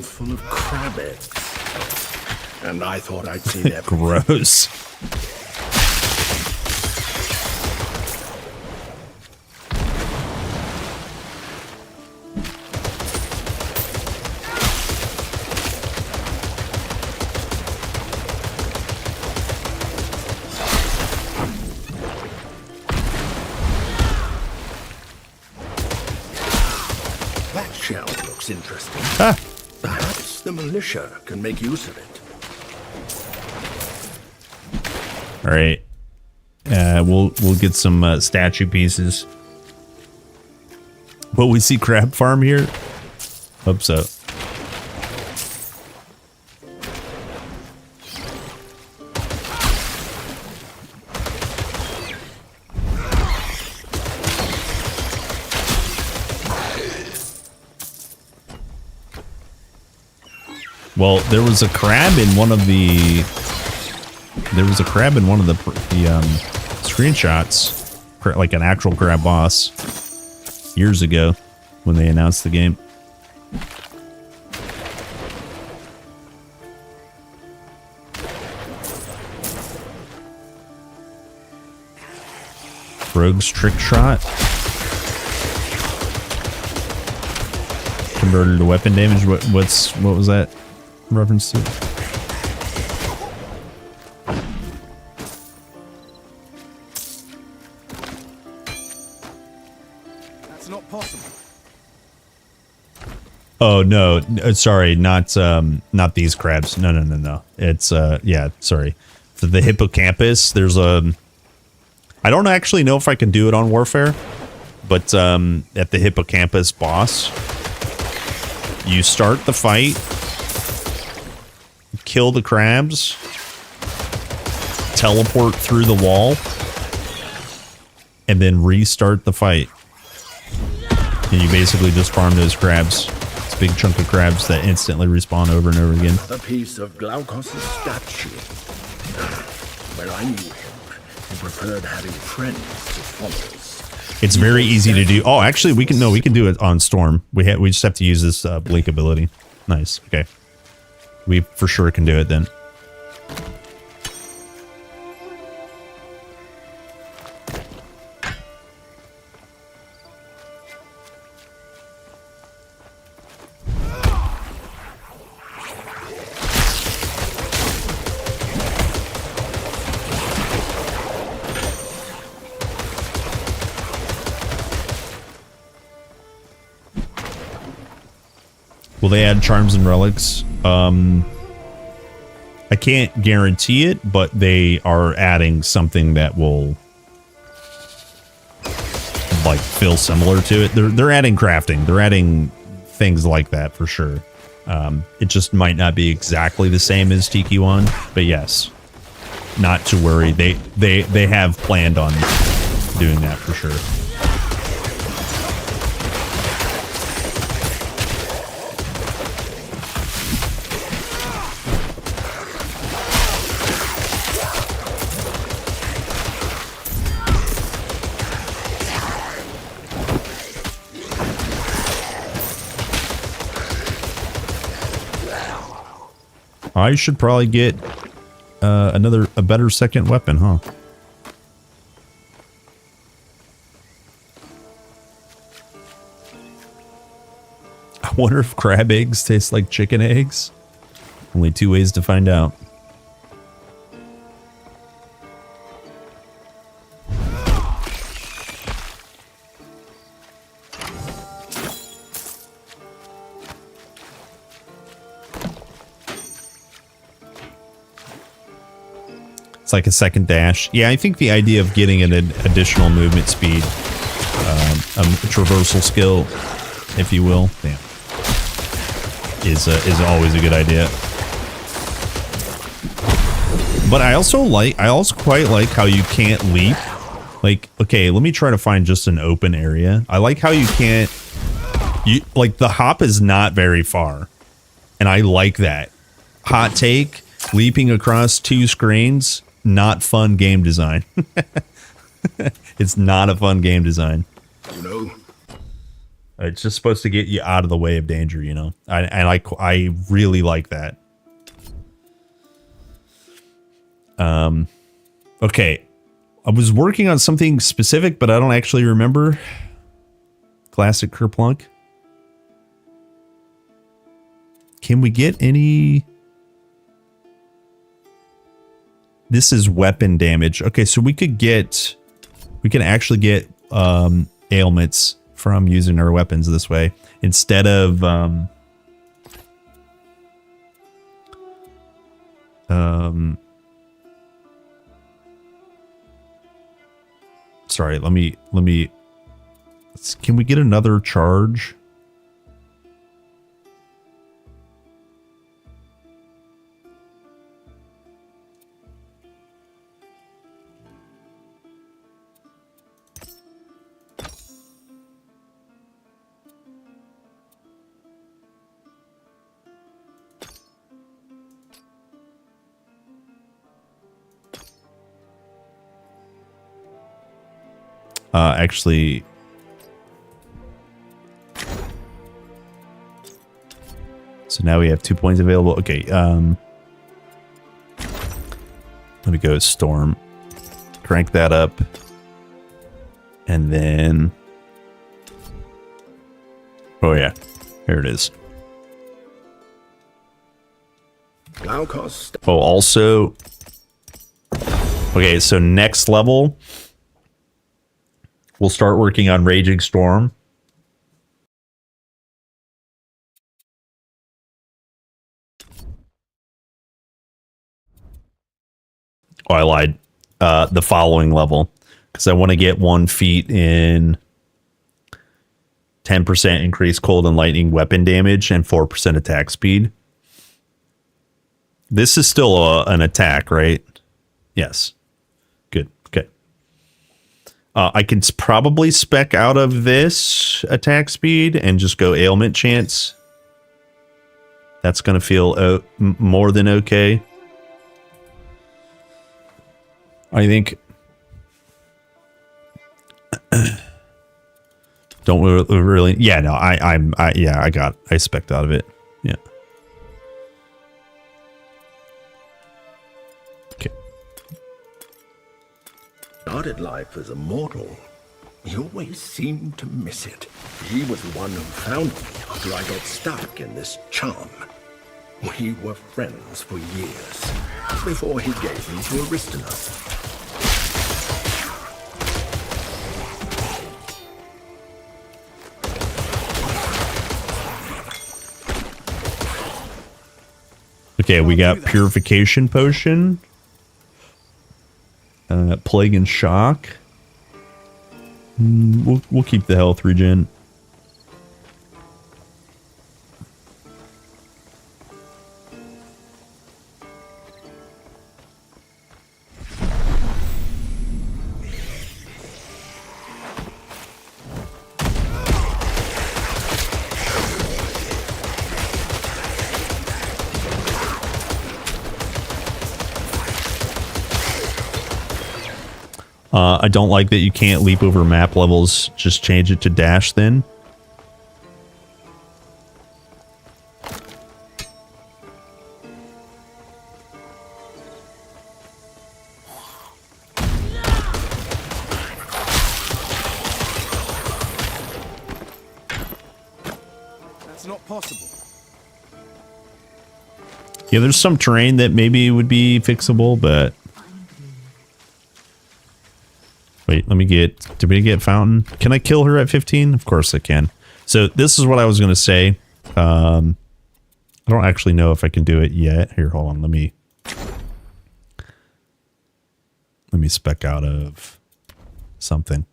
Speaker 6: Full of crab eggs. And I thought I'd seen everything.
Speaker 5: Gross.
Speaker 6: That shell looks interesting.
Speaker 5: Ah.
Speaker 6: Perhaps the militia can make use of it.
Speaker 5: All right. We'll get some statue pieces. Will we see crab farm here? Hope so. Well, there was a crab in one of the screenshots, like an actual crab boss, years ago when they announced the game. Rogue's trick shot. Converted to weapon damage. What was that reference to? Oh no, sorry, not these crabs. No. It's yeah, sorry. For the hippocampus, there's a. I don't actually know if I can do it on Warfare, but at the hippocampus boss, you start the fight, kill the crabs, teleport through the wall, and then restart the fight. And you basically just farm those crabs. It's a big chunk of crabs that instantly respawn over and over again.
Speaker 6: A piece of Glaukos' statue. When I knew him, he preferred having friends to followers.
Speaker 5: It's very easy to do. Oh, actually, we can do it on Storm. We just have to use this blink ability. Nice. Okay. We for sure can do it then. Will they add charms and relics? I can't guarantee it, but they are adding something that will like feel similar to it. They're adding crafting. They're adding things like that for sure. It just might not be exactly the same as Tiki 1, but yes, not to worry. They have planned on doing that for sure. I should probably get a better second weapon, huh? I wonder if crab eggs taste like chicken eggs. Only 2 ways to find out. It's like a second dash. Yeah, I think the idea of getting an additional movement speed, a traversal skill, if you will, is always a good idea. But I also quite like how you can't leap. Like, okay, let me try to find just an open area. I like how you can't. Like the hop is not very far, and I like that. Hot take: leaping across 2 screens. Not fun game design. It's not a fun game design.
Speaker 6: You know,
Speaker 5: it's just supposed to get you out of the way of danger, you know. I really like that. Okay, I was working on something specific, but I don't actually remember. Classic Kerplunk. Can we get any? This is weapon damage. Okay, so we can actually get ailments from using our weapons this way instead of sorry, let me can we get another charge? Actually, so now we have 2 points available. Okay, let me go Storm, crank that up, and then, oh yeah, here it is. Oh, also, okay, so next level, we'll start working on Raging Storm. Oh, I lied. The following level, because I want to get 1 feat in 10% increased cold and lightning weapon damage and 4% attack speed. This is still an attack, right? Yes. Good. Okay. I can probably spec out of this attack speed and just go ailment chance. That's going to feel more than okay. I think. Don't really. Yeah, no, I spec'd out of it. Yeah. Okay.
Speaker 6: Started life as a mortal. He always seemed to miss it. He was the one who found me after I got stuck in this charm. We were friends for years, before he gave me to Aristonus.
Speaker 5: Okay, we got Purification Potion. Plague and Shock. We'll keep the health regen. I don't like that you can't leap over map levels. Just change it to dash then.
Speaker 4: That's not possible.
Speaker 5: Yeah, there's some terrain that maybe would be fixable, but... Wait, let me get... Did we get Fountain? Can I kill her at 15? Of course I can. So this is what I was going to say. I don't actually know if I can do it yet. Here, hold on. Let me spec out of something.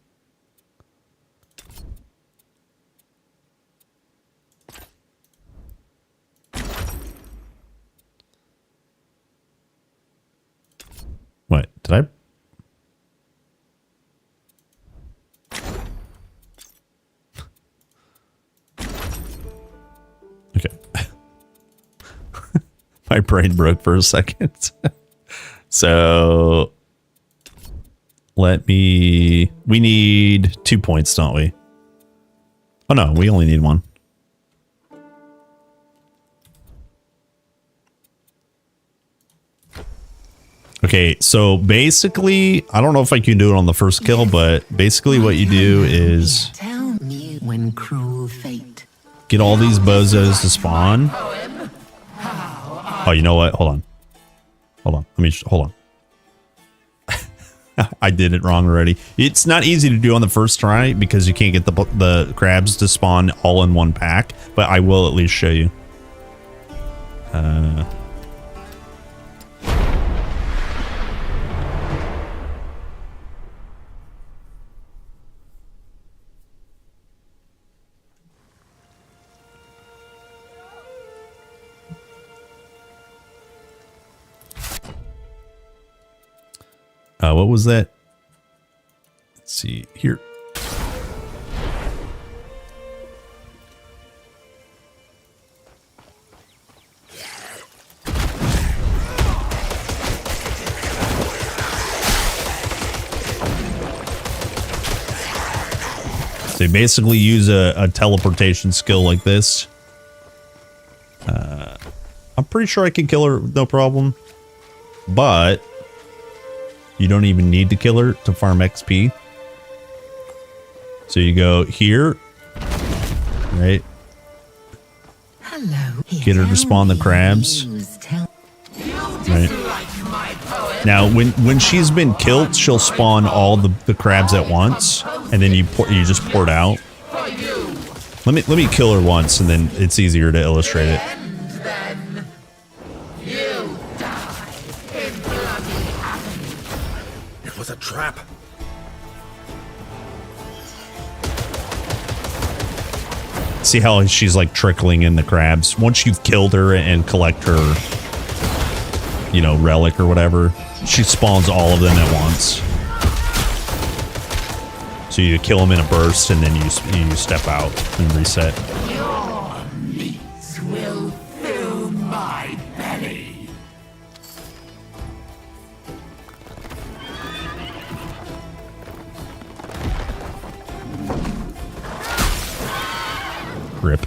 Speaker 5: What? Did I... Okay. My brain broke for a second. So let me... We need 2 points, don't we? Oh no, we only need 1. Okay, so basically, I don't know if I can do it on the first kill, but basically what you do is...
Speaker 2: Tell me when cruel fate...
Speaker 5: Get all these bozos to spawn. Oh, you know what? Hold on. Hold on. Let me hold on. I did it wrong already. It's not easy to do on the first try because you can't get the crabs to spawn all in one pack, but I will at least show you. What was that? Let's see here. So you basically use a teleportation skill like this. I'm pretty sure I can kill her, no problem. But you don't even need to kill her to farm XP. So you go here, right?
Speaker 2: Hello.
Speaker 5: Get her to spawn the crabs. Right. Now, when she's been killed, she'll spawn all the crabs at once, and then you just pour it out. Let me kill her once, and then it's easier to illustrate it.
Speaker 6: trap.
Speaker 5: See how she's like trickling in the crabs? Once you've killed her and collect her, you know, relic or whatever, she spawns all of them at once. So you kill them in a burst and then you step out and reset.
Speaker 11: Your meat will fill my belly.
Speaker 5: Rip.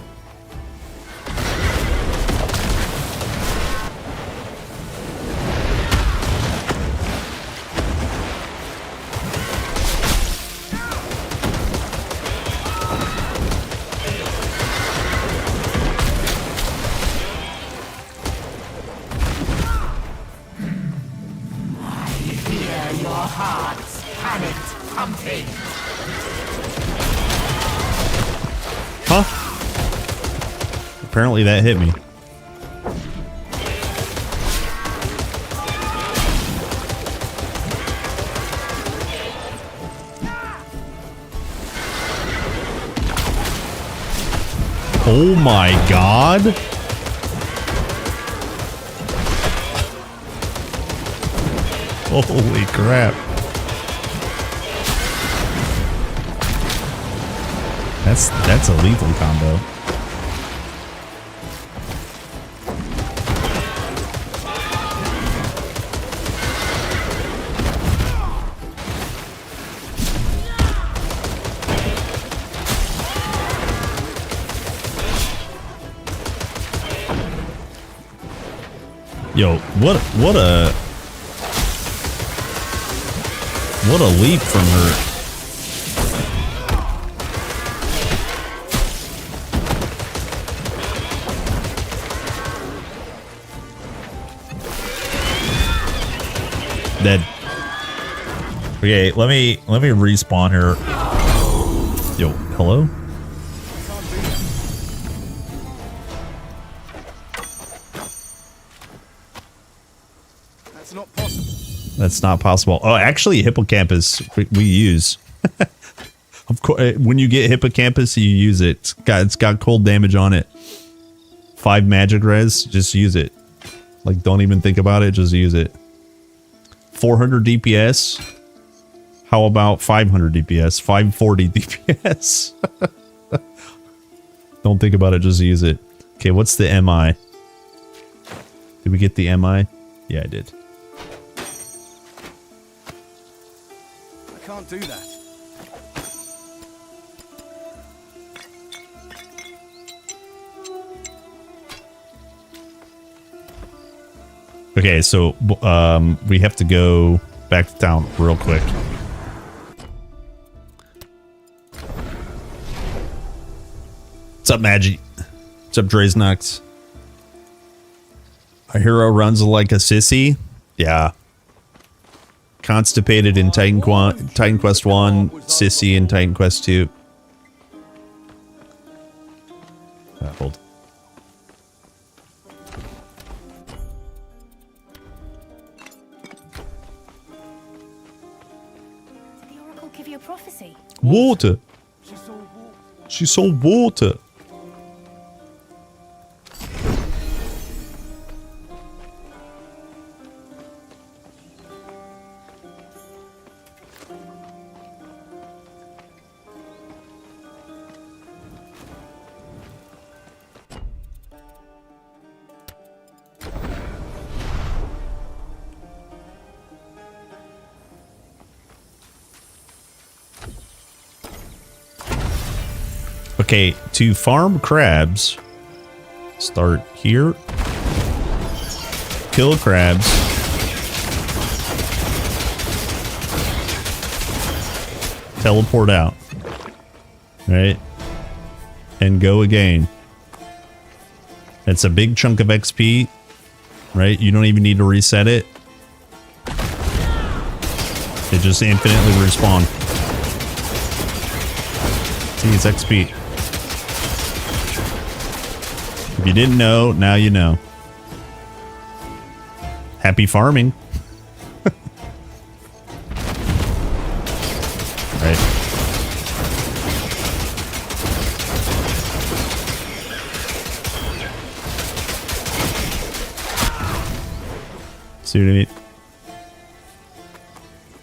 Speaker 11: Hear your heart's panicked pumping.
Speaker 5: Huh? Apparently that hit me. Oh my god. Holy crap. That's a lethal combo. Yo, what a leap from her. Dead. Okay, let me respawn her. Yo, hello?
Speaker 4: That's not possible.
Speaker 5: That's not possible. Oh, actually, hippocampus we use. Of course, when you get hippocampus, you use it. It's got cold damage on it. 5 magic res, just use it. Like, don't even think about it, just use it. 400 DPS. How about 500 DPS? 540 DPS. Don't think about it, just use it. Okay, what's the MI? Did we get the MI? Yeah, I did.
Speaker 4: I can't do that.
Speaker 5: Okay, so we have to go back to town real quick. What's up, Magi? What's up, Draznox? Our hero runs like a sissy. Yeah. Constipated in Titan Quest 1, sissy in Titan Quest 2. Hold.
Speaker 1: Did the Oracle give you a prophecy?
Speaker 5: Water. She saw water. Okay, to farm crabs, start here, kill crabs, teleport out, right, and go again. It's a big chunk of XP, right? You don't even need to reset it. It just infinitely respawn. See, it's XP. If you didn't know, now you know. Happy farming. See what I mean?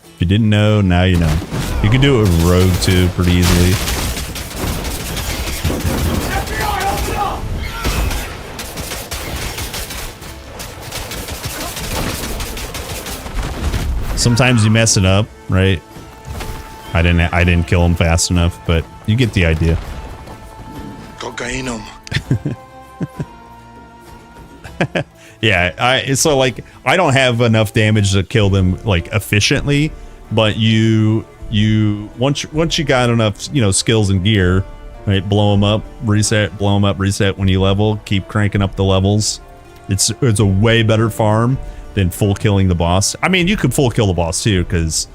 Speaker 5: If you didn't know, now you know. You can do it with Rogue too, pretty easily. Sometimes you mess it up, right? I didn't kill him fast enough, but you get the idea. Yeah, so like I don't have enough damage to kill them like efficiently, but you once you got enough, you know, skills and gear, right? Blow them up, reset, blow them up, reset when you level, keep cranking up the levels. It's a way better farm than full killing the boss. I mean, you could full kill the boss too, because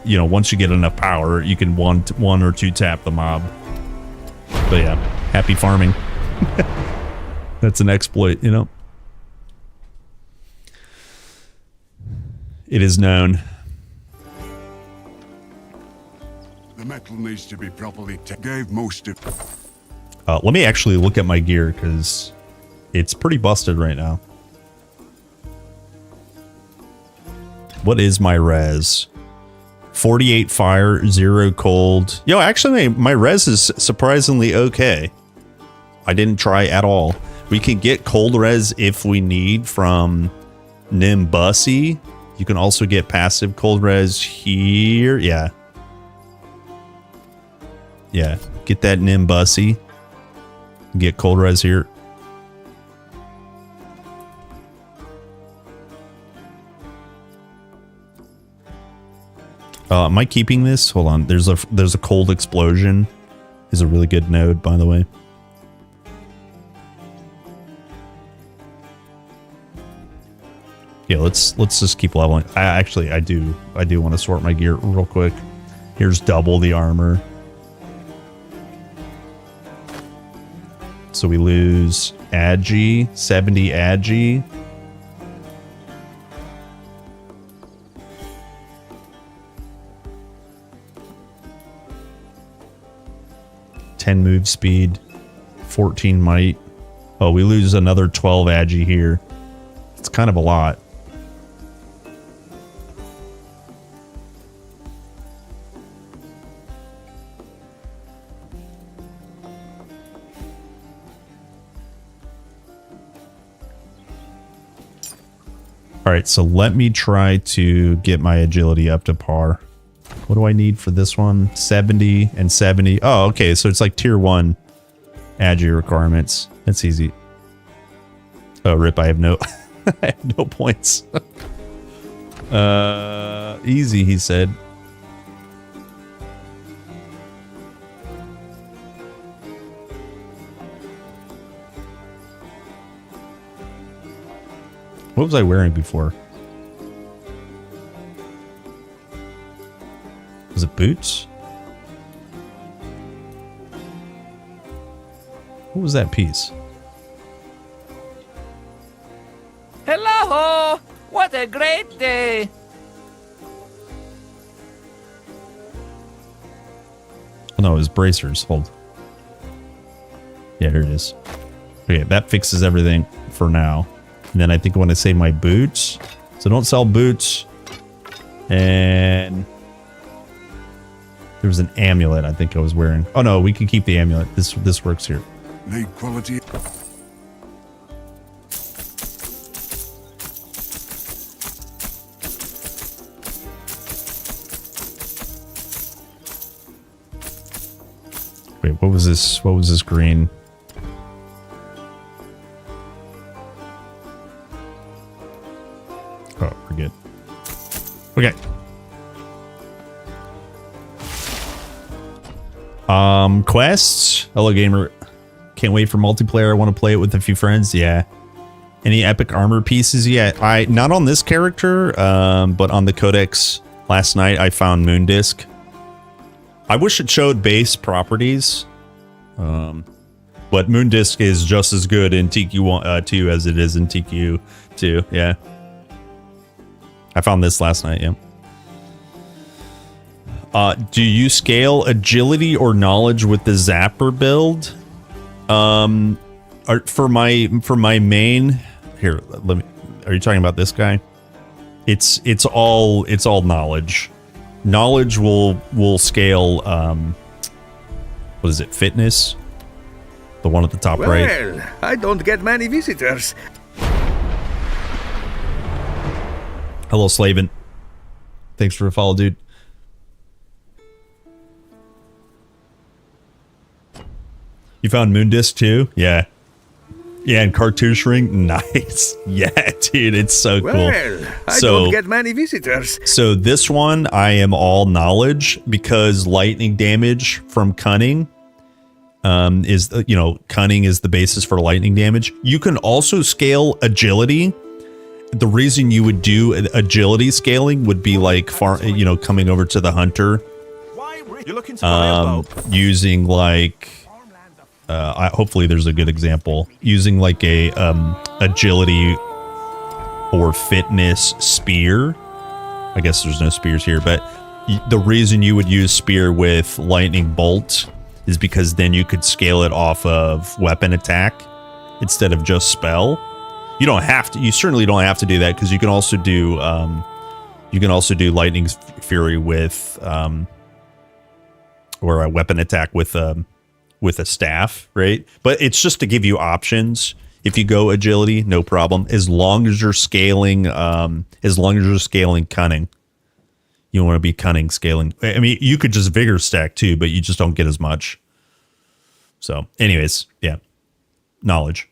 Speaker 5: you know, once you get enough power, you can one or two tap the mob. But yeah, happy farming. That's an exploit, you know. It is known.
Speaker 10: The metal needs to be properly gave most of.
Speaker 5: Let me actually look at my gear because it's pretty busted right now. What is my res? 48 fire, 0 cold. Yo, actually, my res is surprisingly okay. I didn't try at all. We can get cold res if we need from Nimbusy. You can also get passive cold res here. Yeah. Yeah. Get that Nimbusy. Get cold res here. Am I keeping this? Hold on. There's a cold explosion. Is a really good node, by the way. Yeah, let's just keep leveling. I do want to sort my gear real quick. Here's double the armor. So we lose Agi, 70 Agi. Move speed, 14 might. Oh, we lose another 12 Agi here. It's kind of a lot. All right, so let me try to get my agility up to par. What do I need for this one? 70 and 70. Oh, okay. So it's like tier 1 Agi requirements. That's easy. Oh, rip. I have no I have no points. Easy, he said. What was I wearing before? Was it boots? What was that piece?
Speaker 13: Hello! What a great day!
Speaker 5: Oh no, it was bracers. Hold. Yeah, here it is. Okay, that fixes everything for now. And then I think I want to save my boots. So don't sell boots. And there was an amulet I think I was wearing. Oh no, we can keep the amulet. This works here.
Speaker 10: The quality.
Speaker 5: Wait, what was this? What was this green? Oh, we're good. Okay. Quests. Hello, gamer. Can't wait for multiplayer. I want to play it with a few friends. Yeah. Any epic armor pieces yet? Not on this character, but on the Codex last night I found Moondisk. I wish it showed base properties. But Moondisk is just as good in TQ2 as it is in TQ2. Yeah. I found this last night, yeah. Do you scale agility or knowledge with the Zapper build? For my main here, let me. Are you talking about this guy? It's all knowledge. Knowledge will scale. What is it? Fitness. The one at the top right.
Speaker 6: Well, I don't get many visitors.
Speaker 5: Hello, Slavin. Thanks for the follow, dude. You found Moondisc too? Yeah. Yeah, and cartouche ring? Nice. Yeah, dude, it's so cool.
Speaker 6: Well, I don't get many visitors.
Speaker 5: So this one, I am all knowledge because lightning damage from cunning is, cunning is the basis for lightning damage. You can also scale agility. The reason you would do agility scaling would be like coming over to the hunter, using like, hopefully there's a good example, using like a agility or fitness spear. I guess there's no spears here, but the reason you would use spear with lightning bolt is because then you could scale it off of weapon attack instead of just spell. You don't have to. You certainly don't have to do that because you can also do lightning fury with or a weapon attack with a staff, right? But it's just to give you options. If you go agility, no problem. As long as you're scaling, cunning, you want to be cunning scaling. I mean, you could just vigor stack too, but you just don't get as much. So, anyways, yeah, knowledge.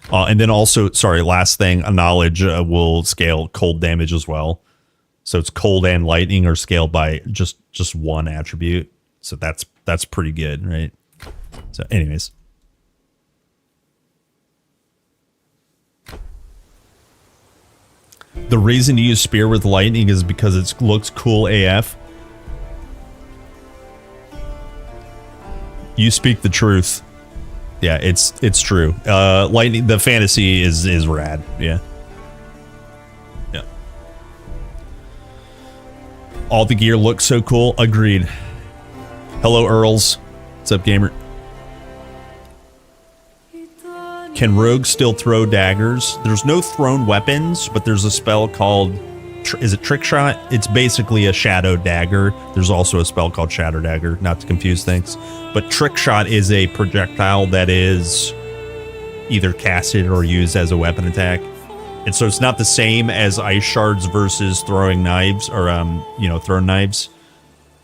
Speaker 5: And then also, sorry, last thing, a knowledge will scale cold damage as well. So it's cold and lightning are scaled by just one attribute. So that's pretty good, right? So anyways. The reason to use spear with lightning is because it looks cool AF. You speak the truth. Yeah, it's true. Lightning, the fantasy is rad. Yeah. Yeah. All the gear looks so cool. Agreed. Hello, Earls. What's up, gamer? Can rogues still throw daggers? There's no thrown weapons, but there's a spell called... Is it Trick Shot? It's basically a shadow dagger. There's also a spell called Shadow Dagger, not to confuse things. But Trick Shot is a projectile that is either casted or used as a weapon attack. And so it's not the same as Ice Shards versus throwing knives or, thrown knives.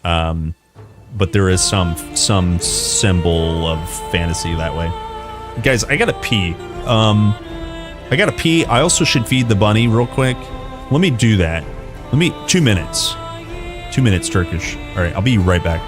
Speaker 5: But there is some symbol of fantasy that way. Guys, I gotta pee. I also should feed the bunny real quick. Let me do that. 2 minutes. 2 minutes, Turkish. All right, I'll be right back.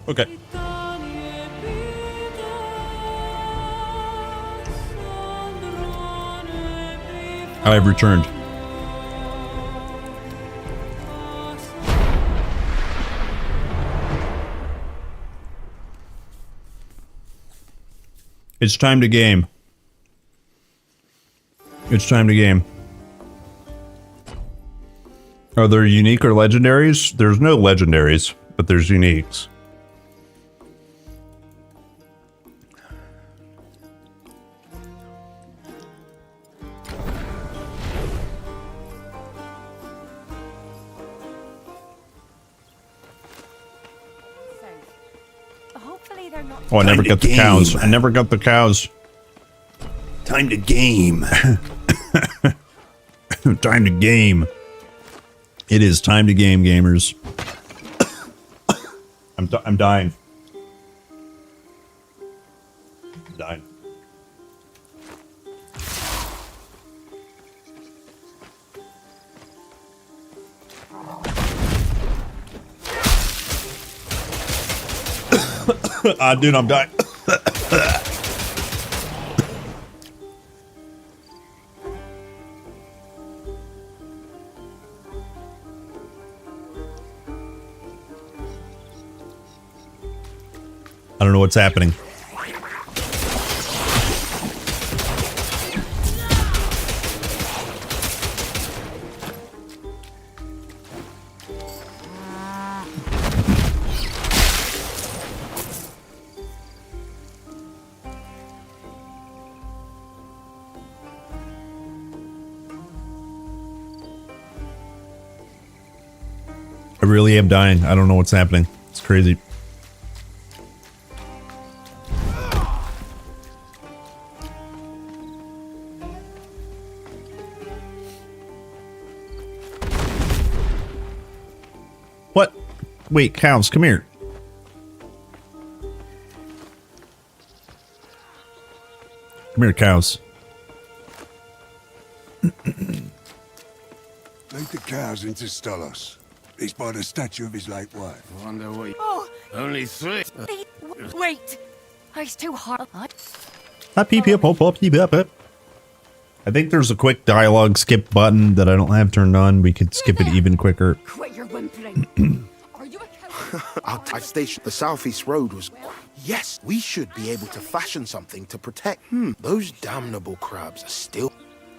Speaker 5: Okay. I have returned. It's time to game. It's time to game. Are there unique or legendaries? There's no legendaries, but there's uniques.
Speaker 8: Hopefully they're not.
Speaker 5: Oh, I never got the cows. I never got the cows.
Speaker 6: Time to game.
Speaker 5: Time to game. It is time to game, gamers. I'm dying. I'm dying. Dude, I'm dying. I don't know what's happening. I really am dying. I don't know what's happening. It's crazy. What? Wait, cows, come here. Come here, cows.
Speaker 10: Lead the cows into Stolos. He's by the statue of his late wife.
Speaker 3: Wonder what.
Speaker 8: Oh,
Speaker 3: Only three.
Speaker 8: wait. I's too hard.
Speaker 5: I think there's a quick dialogue skip button that I don't have turned on. We could skip it even quicker.
Speaker 8: Quit your whimpering. Are you a coward?
Speaker 14: I've stationed the southeast road was... Yes, we should be able to fashion something to protect... Those damnable crabs are still...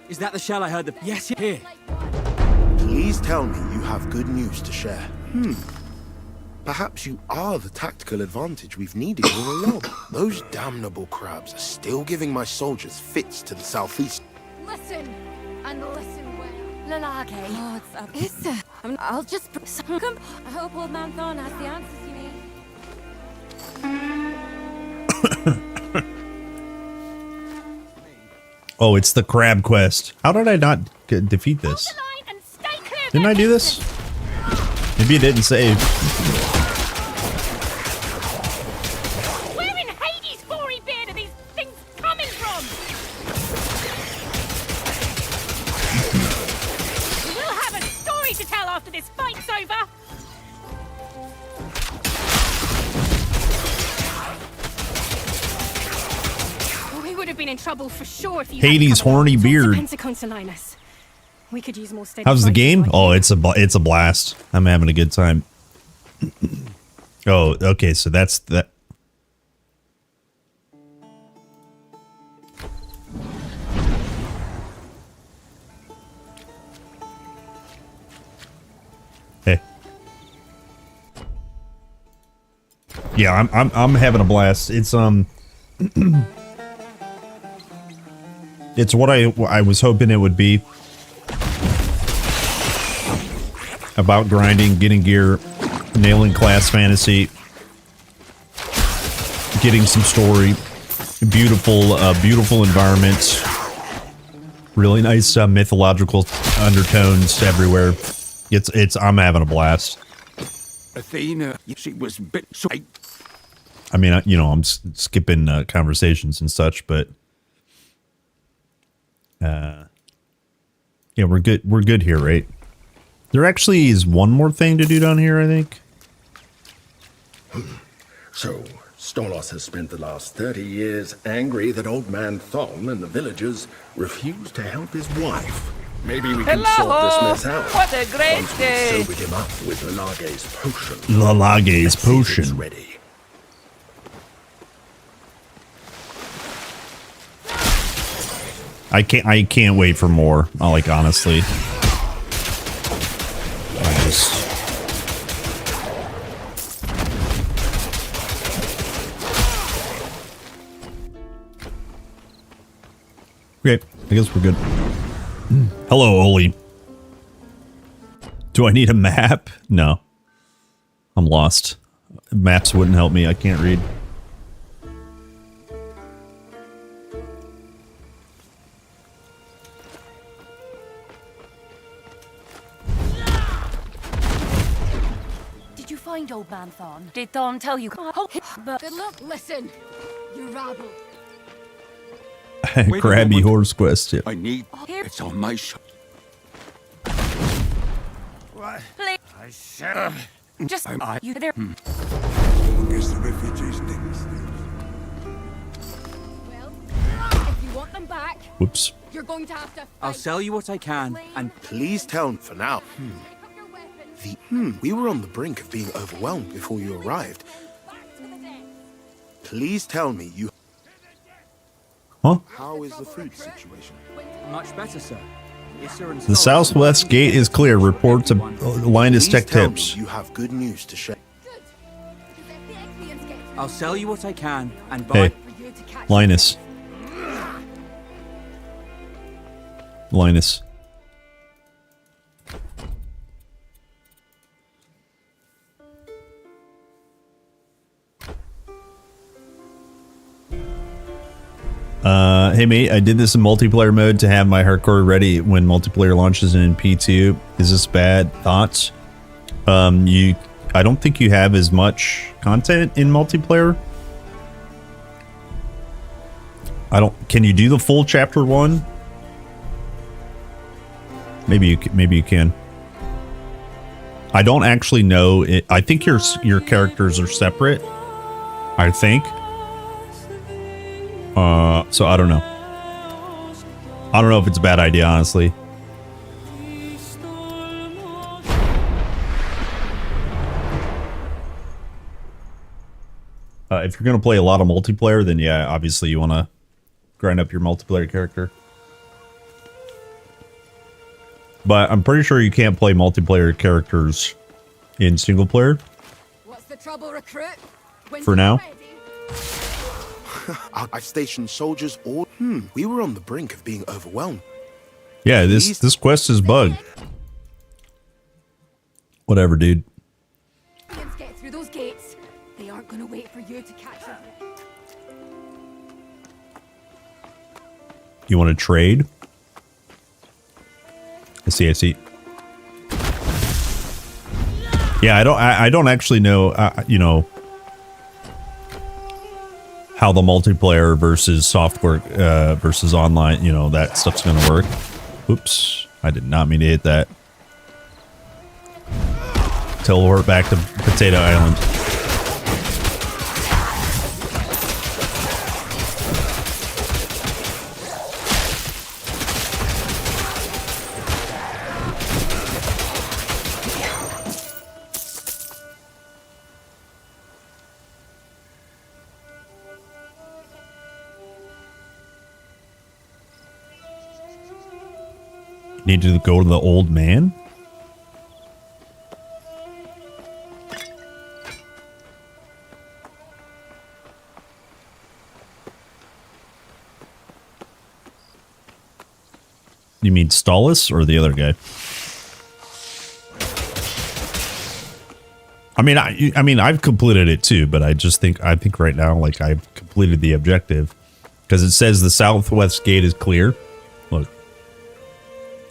Speaker 4: Is that the shell I heard the... Yes, here.
Speaker 14: Please tell me you have good news to share. Perhaps you are the tactical advantage we've needed all along. Those damnable crabs are still giving my soldiers fits to the southeast.
Speaker 8: Listen, and listen well. Lalage. Oh, it's I'll just... I hope old man Thorn has the answers you need.
Speaker 5: Oh, it's the crab quest. How did I not defeat this? Didn't I do this? Maybe it didn't save.
Speaker 8: Where in Hades' gory beard are these things coming from? We'll have a story to tell after this fight's over. We would have been in trouble for sure if you
Speaker 5: Hades' horny beard.
Speaker 8: We could use more steady.
Speaker 5: How's the game? Oh, it's a blast. I'm having a good time. Oh, okay, so that's that. Hey. Yeah, I'm having a blast. It's it's what I was hoping it would be. About grinding, getting gear, nailing class fantasy, getting some story, beautiful environments, really nice mythological undertones everywhere. I'm having a blast.
Speaker 3: Athena, she was bit.
Speaker 5: I mean, you know, I'm skipping conversations and such, but yeah, we're good. We're good here, right? There actually is one more thing to do down here, I think.
Speaker 6: So, Stolos has spent the last 30 years angry that old man Thon and the villagers refused to help his wife. Maybe we can sort this mess out.
Speaker 13: What a great
Speaker 6: once
Speaker 13: day!
Speaker 6: we've sobered him up with Lalage's potion.
Speaker 5: Lalage's
Speaker 6: Let's see if it's
Speaker 5: potion.
Speaker 6: ready.
Speaker 5: I can't wait for more. Like, honestly. I just... Okay, I guess we're good. Hello, Oli. Do I need a map? No. I'm lost. Maps wouldn't help me. I can't read.
Speaker 8: Did you find old man Thorn? Did Thorn tell you? Oh, but good luck. Listen, you rabble.
Speaker 5: Crabby horse quest. Yeah.
Speaker 3: I need. It's on my show.
Speaker 8: What?
Speaker 3: I said.
Speaker 8: Just you there.
Speaker 10: Guess the refugees didn't.
Speaker 8: Well, if you want them back,
Speaker 5: Whoops.
Speaker 8: you're going to have to.
Speaker 4: I'll sell you what I can, and
Speaker 14: Please tell me for now. We were on the brink of being overwhelmed before you arrived. Please tell me you...
Speaker 5: Huh?
Speaker 14: How is the food situation?
Speaker 4: much better, sir.
Speaker 5: The southwest gate is clear. Report to Linus Tech
Speaker 14: Tell me
Speaker 5: Tips.
Speaker 14: you have good news to share.
Speaker 4: I'll sell you what I can and buy.
Speaker 5: Hey, Linus. Linus. Hey mate, I did this in multiplayer mode to have my hardcore ready when multiplayer launches in P2. Is this bad? Thoughts? I don't think you have as much content in multiplayer. Can you do the full chapter 1? Maybe you can. I don't actually know. I think your characters are separate. I think. So I don't know. I don't know if it's a bad idea, honestly. If you're gonna play a lot of multiplayer, then yeah, obviously you want to grind up your multiplayer character. But I'm pretty sure you can't play multiplayer characters in single player.
Speaker 8: What's the trouble, recruit?
Speaker 5: For now.
Speaker 14: I've stationed soldiers all... we were on the brink of being overwhelmed.
Speaker 5: Yeah, this quest is bugged. Whatever, dude.
Speaker 8: Get through those gates. They aren't going to wait for you to catch them.
Speaker 5: You want to trade? I see. Yeah, I don't actually know, you know, how the multiplayer versus software versus online, you know, that stuff's gonna work. Oops, I did not mean to hit that. Teleport back to Potato Island. Need to go to the old man? You mean Stolas or the other guy? I mean I've completed it too, but I think right now, like, I've completed the objective because it says the southwest gate is clear. Look.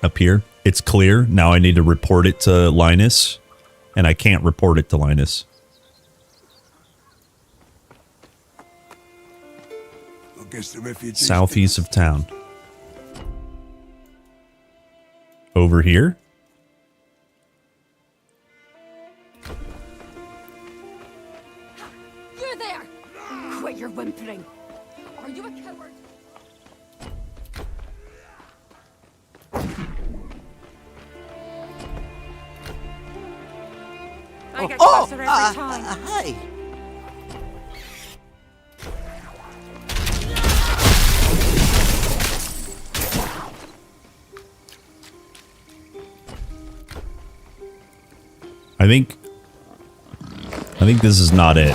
Speaker 5: Up here, it's clear. Now I need to report it to Linus, and I can't report it to Linus.
Speaker 10: I guess the refugees
Speaker 5: Southeast of town. Over here?
Speaker 8: through there! Quit your whimpering. Are you a coward?
Speaker 1: I get closer every time.
Speaker 15: Hi.
Speaker 5: I think this is not it.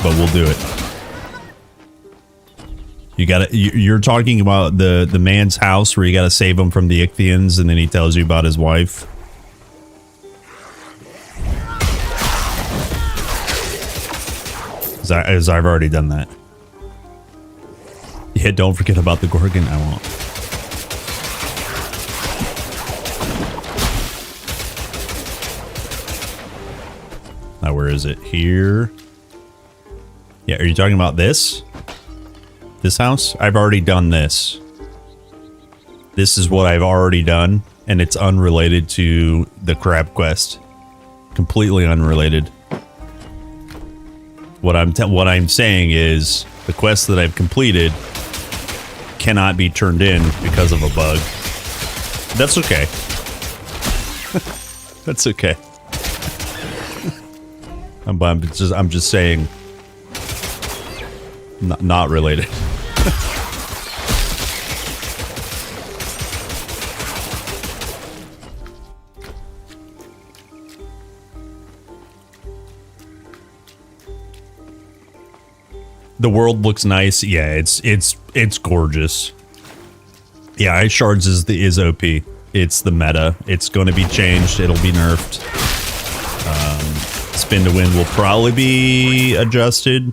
Speaker 5: But we'll do it. You're talking about the man's house where you gotta save him from the Ichthyans and then he tells you about his wife. As I've already done that. Yeah, don't forget about the Gorgon. I won't. Now, where is it? Here. Yeah, are you talking about this? This house? I've already done this. This is what I've already done, and it's unrelated to the crab quest. Completely unrelated. What I'm saying is the quest that I've completed cannot be turned in because of a bug. That's okay. That's okay. I'm just saying, not related. The world looks nice. Yeah, it's gorgeous. Yeah, Ice Shards is OP. It's the meta. It's going to be changed. It'll be nerfed. Spin to win will probably be adjusted.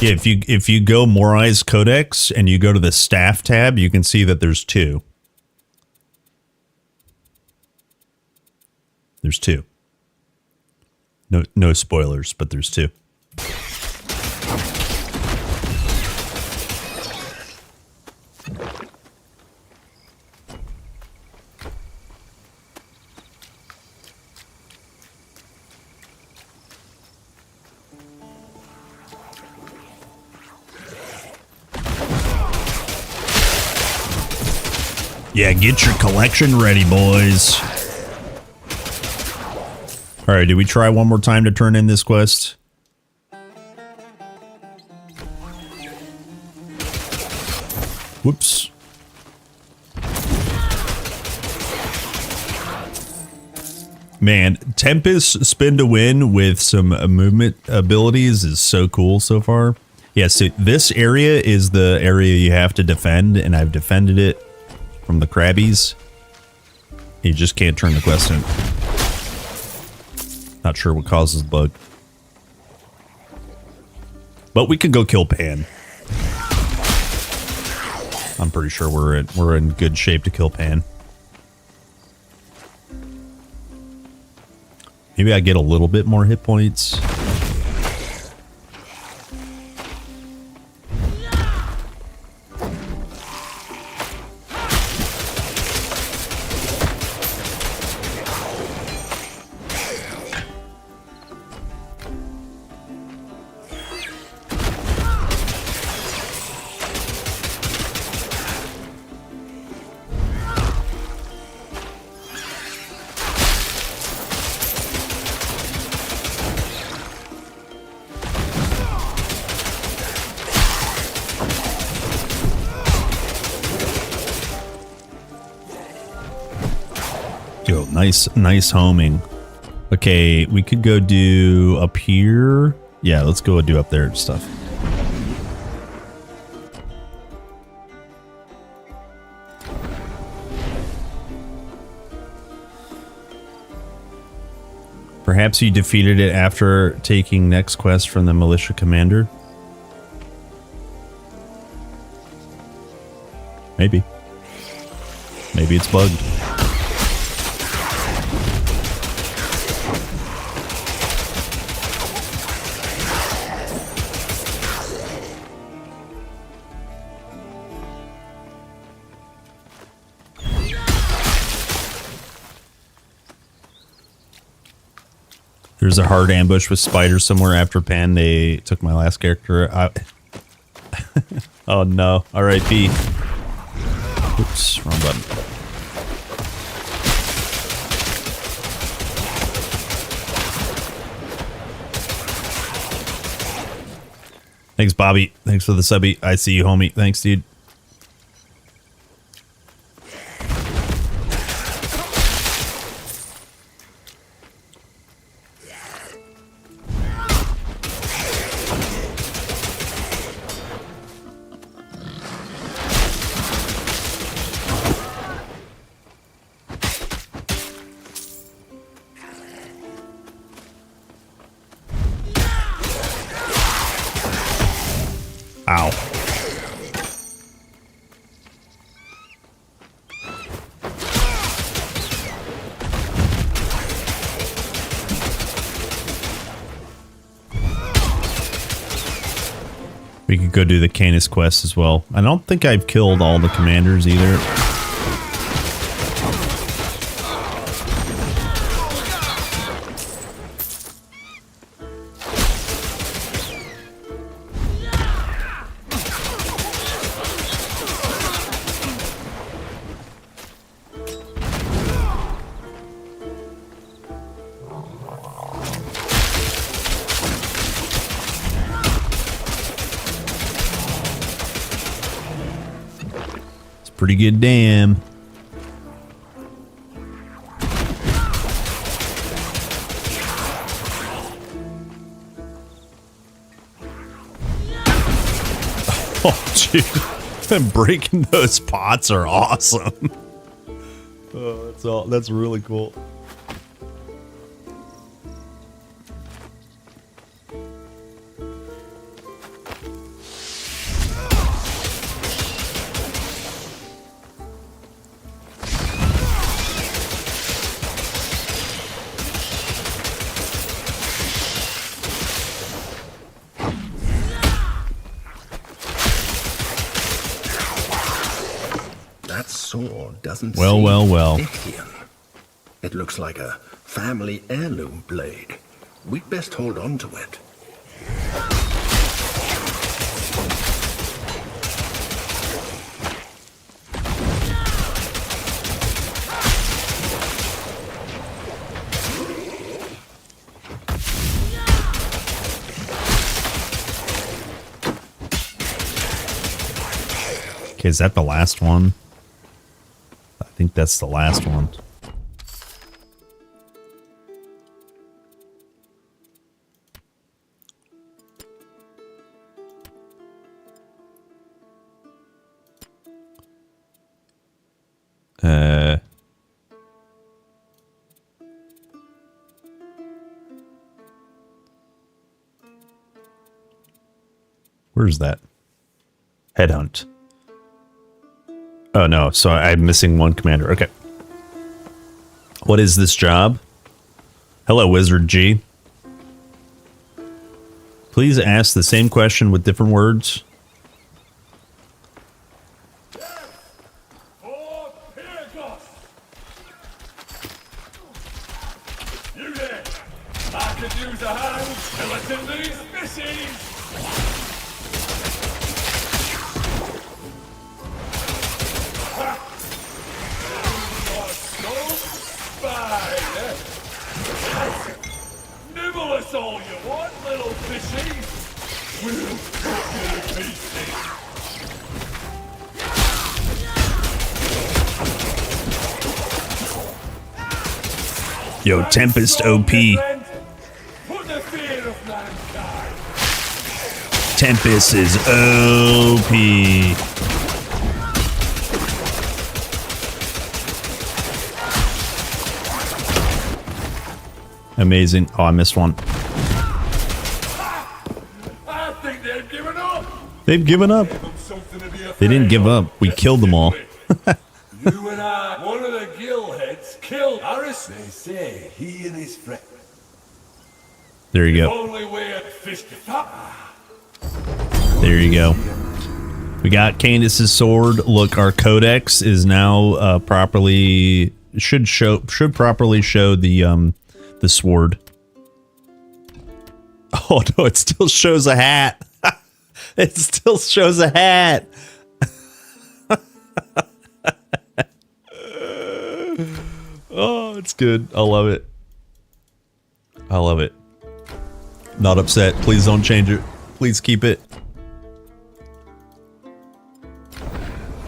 Speaker 5: Yeah, if you go Morai's Codex and you go to the staff tab, you can see that there's two. There's two. No spoilers, but there's two. Yeah, get your collection ready, boys. All right, did we try one more time to turn in this quest? Whoops. Man, Tempest spin to win with some movement abilities is so cool so far. Yeah, so this area is the area you have to defend, and I've defended it from the crabbies. You just can't turn the quest in. Not sure what causes the bug. But we could go kill Pan. I'm pretty sure we're in good shape to kill Pan. Maybe I get a little bit more hit points. Yo, nice homing. Okay, we could go do up here. Yeah, let's go do up there and stuff. Perhaps you defeated it after taking next quest from the militia commander. Maybe. Maybe it's bugged. There's a hard ambush with spiders somewhere after Pan. They took my last character out. Oh no. R.I.P. Oops, wrong button. Thanks, Bobby. Thanks for the subby. I see you, homie. Thanks, dude. Ow. We could go do the Canis quest as well. I don't think I've killed all the commanders either. Pretty good, damn. Oh, dude. Them breaking those pots are awesome. Oh, that's really cool.
Speaker 6: Doesn't
Speaker 5: well.
Speaker 6: Ichthian. It looks like a family heirloom blade. We'd best hold on to it.
Speaker 5: Okay, is that the last one? I think that's the last one. Where's that? Headhunt. Oh no, so I'm missing one commander. Okay. What is this job? Hello, Wizard G. Please ask the same question with different words.
Speaker 11: You there! I could use a hand skeleton these missies! Nibble us all you want, little fishy! We'll cook you to pieces!
Speaker 5: Yo, Tempest OP.
Speaker 11: Put the fear of mankind!
Speaker 5: Tempest is OP. Amazing. Oh, I missed one.
Speaker 11: I think they've given up!
Speaker 5: They've given up. They didn't give up. We killed them all.
Speaker 11: You and I, one of the gillheads, killed Harris. They say he and his friend.
Speaker 5: There you
Speaker 11: The
Speaker 5: go.
Speaker 11: only way I'd fish the top.
Speaker 5: There you go. We got Candace's sword. Look, our codex is now properly should properly show the sword. Oh no, it still shows a hat. It still shows a hat. Oh, it's good. I love it. I love it. Not upset. Please don't change it. Please keep it.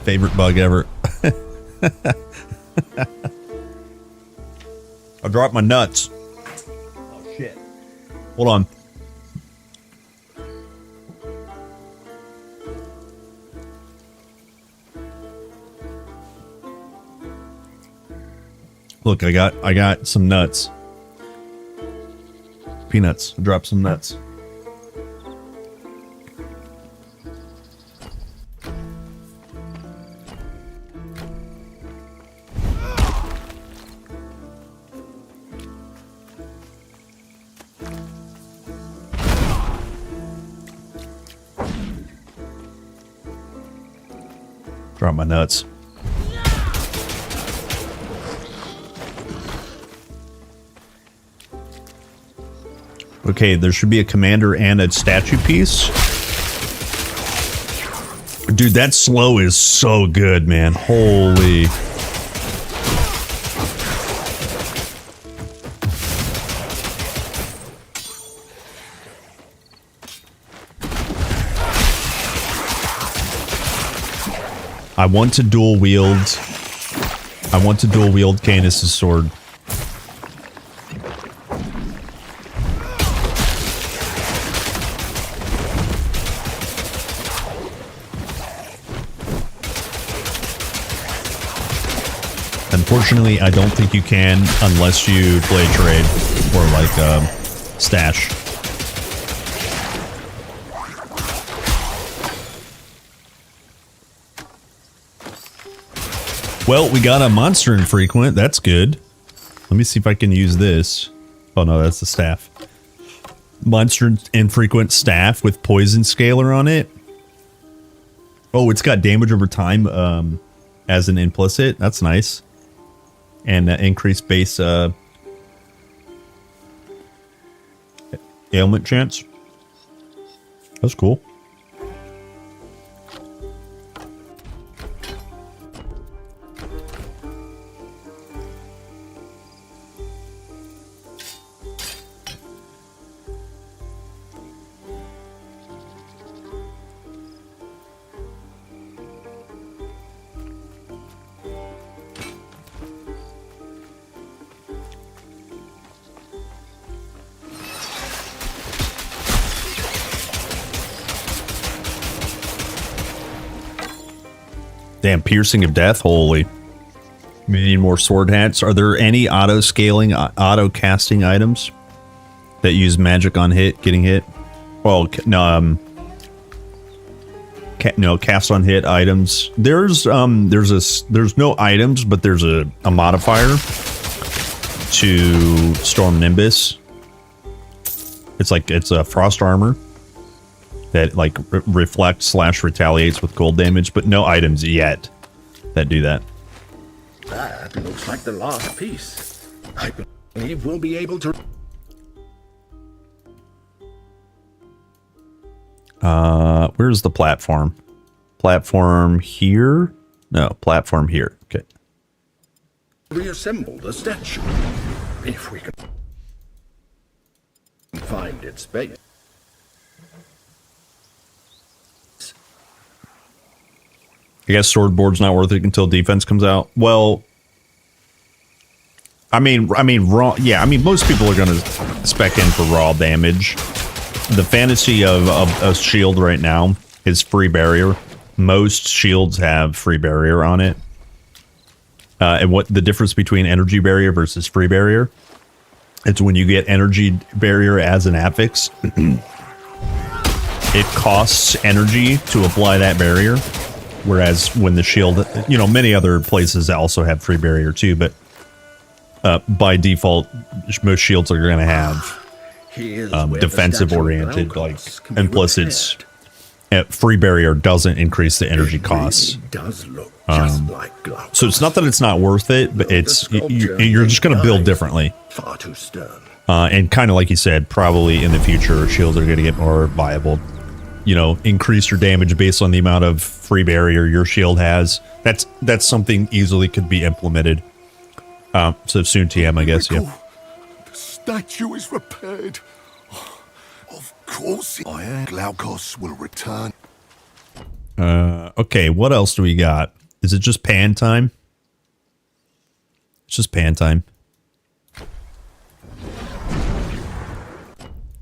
Speaker 5: Favorite bug ever. I dropped my nuts. Oh shit. Hold on. Look, I got some nuts. Peanuts. I dropped some nuts. Drop my nuts. Okay, there should be a commander and a statue piece. Dude, that slow is so good, man. Holy. I want to dual wield. I want to dual wield Canis' sword. Unfortunately, I don't think you can unless you play trade or like stash. Well, we got a monster infrequent. That's good. Let me see if I can use this. Oh no, that's the staff. Monster infrequent staff with poison scaler on it. Oh, it's got damage over time as an implicit. That's nice. And increased base ailment chance. That's cool. Damn, piercing of death. Holy. We need more sword hats. Are there any auto scaling, auto casting items that use magic on hit, getting hit? Well, no, no, cast on hit items. There's no items, but there's a modifier to Storm Nimbus. It's a frost armor that like reflects / retaliates with cold damage, but no items yet that do that.
Speaker 6: That looks like the last piece. I believe we'll be able to...
Speaker 5: Where's the platform? Platform here? No, platform here. Okay.
Speaker 6: reassemble the statue. If we can find its base.
Speaker 5: I guess sword board's not worth it until defense comes out. Well, I mean, raw. Yeah, I mean, most people are gonna spec in for raw damage. The fantasy of a shield right now is free barrier. Most shields have free barrier on it. And what the difference between energy barrier versus free barrier? It's when you get energy barrier as an affix, it costs energy to apply that barrier. Whereas when the shield, you know, many other places also have free barrier too, but by default, most shields are going to have defensive oriented, like implicits. Free barrier doesn't increase the energy costs.
Speaker 6: Does look just like glass.
Speaker 5: So it's not that it's not worth it, but it's you're just going to build differently.
Speaker 6: Far too stern.
Speaker 5: And kind of like you said, probably in the future, shields are going to get more viable. You know, increase your damage based on the amount of free barrier your shield has. That's something easily could be implemented. So soon TM, I guess, yeah.
Speaker 3: The statue is repaired. Of course, Glaukos will return.
Speaker 5: Okay, what else do we got? Is it just pan time? It's just pan time.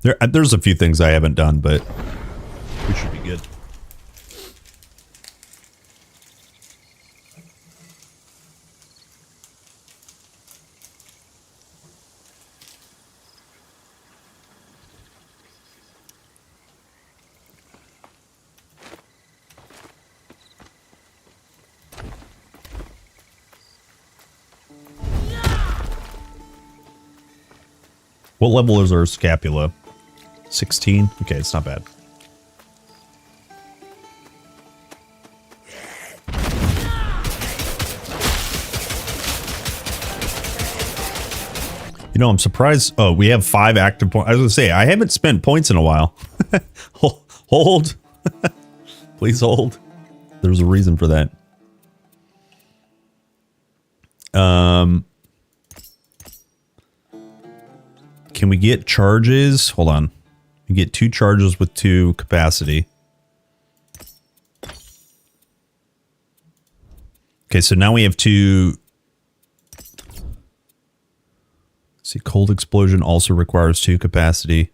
Speaker 5: There's a few things I haven't done, but we should be good. What level is our scapula? 16? Okay, it's not bad. You know, I'm surprised. Oh, we have 5 active points. I was going to say, I haven't spent points in a while. Hold. Please hold. There's a reason for that. Can we get charges? Hold on. We get 2 charges with 2 capacity. Okay, so now we have 2. See, cold explosion also requires 2 capacity.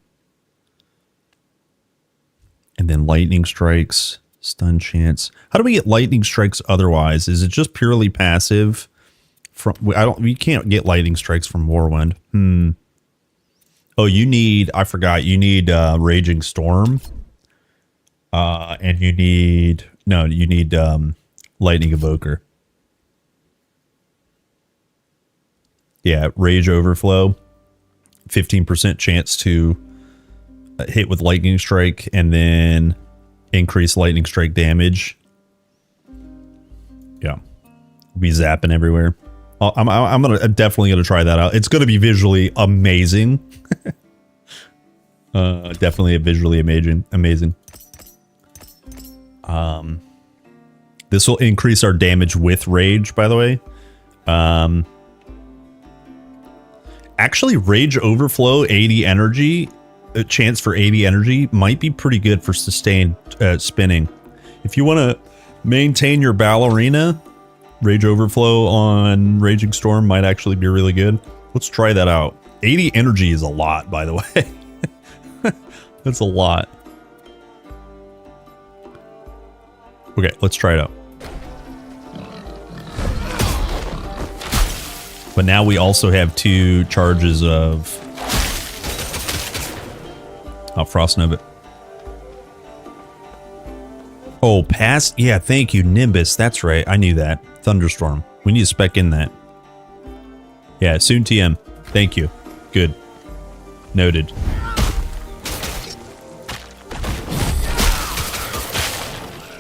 Speaker 5: And then lightning strikes, stun chance. How do we get lightning strikes otherwise? Is it just purely passive? We can't get lightning strikes from Warwind. Oh, you need, I forgot, you need Raging Storm. And you need Lightning Evoker. Yeah, Rage Overflow. 15% chance to hit with Lightning Strike and then increase Lightning Strike damage. Yeah. We'll be zapping everywhere. I'm definitely gonna try that out. It's gonna be visually amazing. Definitely visually amazing. This will increase our damage with rage, by the way. Actually, Rage Overflow 80 energy, a chance for 80 energy might be pretty good for sustained spinning. If you want to maintain your ballerina, Rage Overflow on Raging Storm might actually be really good. Let's try that out. 80 energy is a lot, by the way. That's a lot. Okay, let's try it out. But now we also have 2 charges of Frost Nova. Oh, past? Yeah, thank you, Nimbus. That's right. I knew that. Thunderstorm. We need to spec in that. Yeah, soon TM. Thank you. Good. Noted.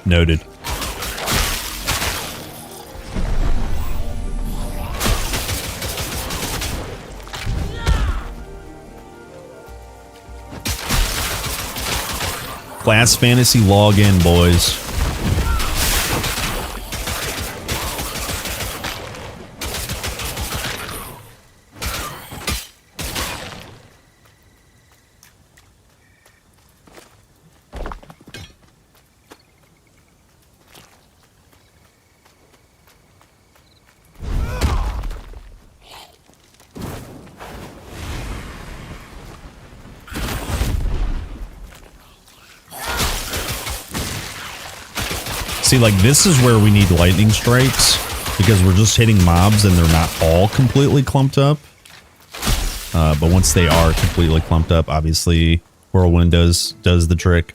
Speaker 5: Noted. Class Fantasy login, boys. See, like, this is where we need lightning strikes, because we're just hitting mobs and they're not all completely clumped up. But once they are completely clumped up, obviously, Whirlwind does the trick.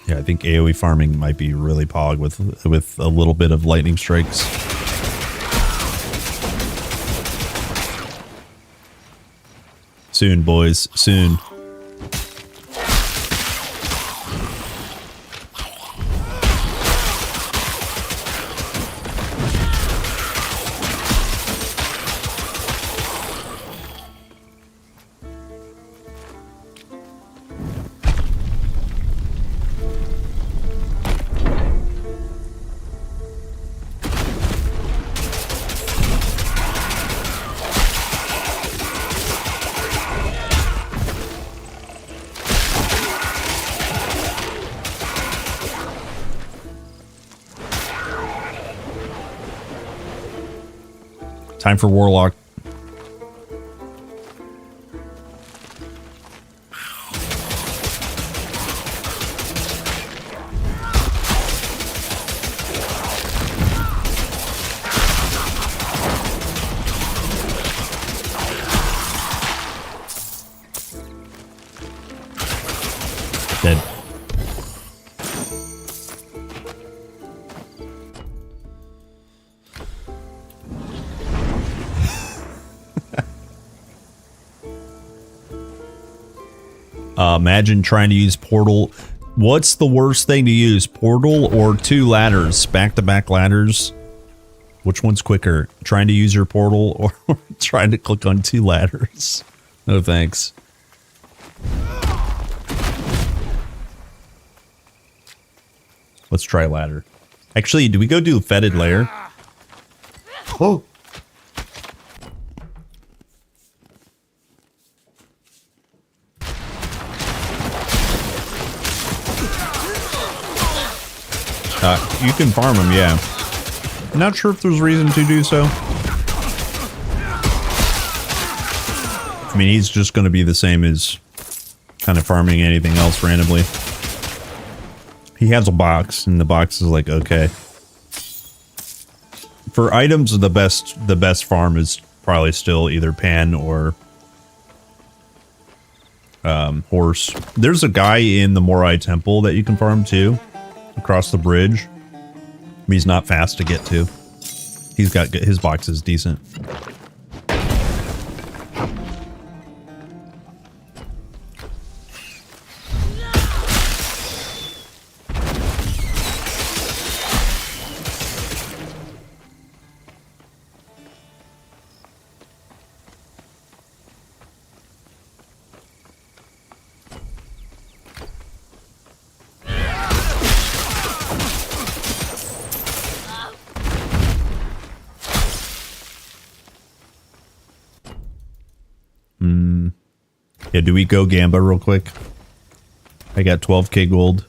Speaker 5: Yeah, I think AoE farming might be really pog with a little bit of lightning strikes. Soon, boys, soon. Time for Warlock. Dead. Imagine trying to use Portal. What's the worst thing to use? Portal or 2 ladders? Back-to-back ladders? Which one's quicker? Trying to use your Portal or trying to click on 2 ladders? No thanks. Let's try ladder. Actually, do we go do fetid layer? Oh. You can farm him, yeah. Not sure if there's reason to do so. I mean, he's just going to be the same as kind of farming anything else randomly. He has a box, and the box is like, okay. For items, the best farm is probably still either Pan or horse. There's a guy in the Morai Temple that you can farm too, across the bridge. He's not fast to get to. He's got his box is decent. Yeah, do we go Gamba real quick? I got 12k gold.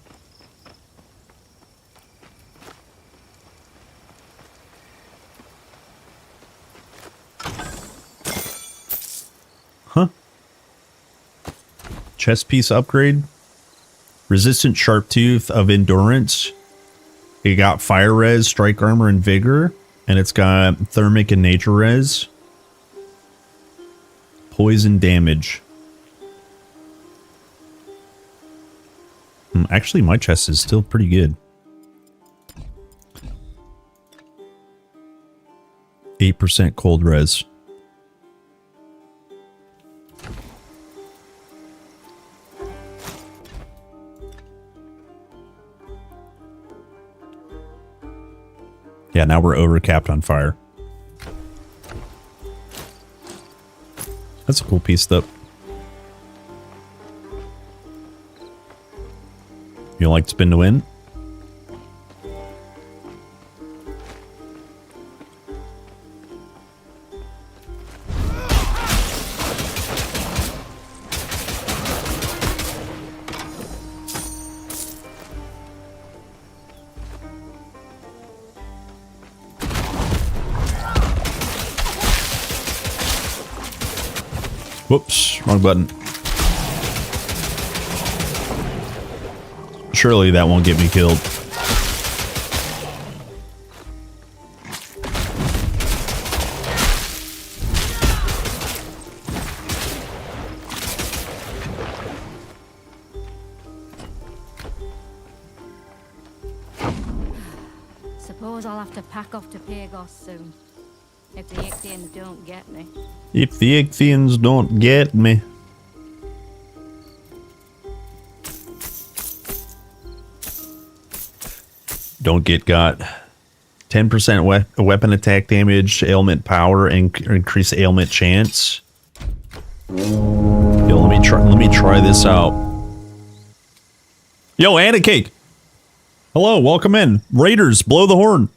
Speaker 5: Huh? Chest piece upgrade. Resistant sharp tooth of endurance. It got fire res, strike armor, and vigor. And it's got thermic and nature res. Poison damage. Actually, my chest is still pretty good. 8% cold res. Yeah, now we're overcapped on fire. That's a cool piece, though. You like spin to win? Whoops, wrong button. Surely that won't get me killed.
Speaker 8: Suppose I'll have to pack off to Pagos soon. If the Ichthians don't get me.
Speaker 5: If the Ichthians don't get me. Don't get got. 10% weapon attack damage, ailment power, and increase ailment chance. Yo, let me try this out. Yo, Anna Cake. Hello, welcome in. Raiders, blow the horn.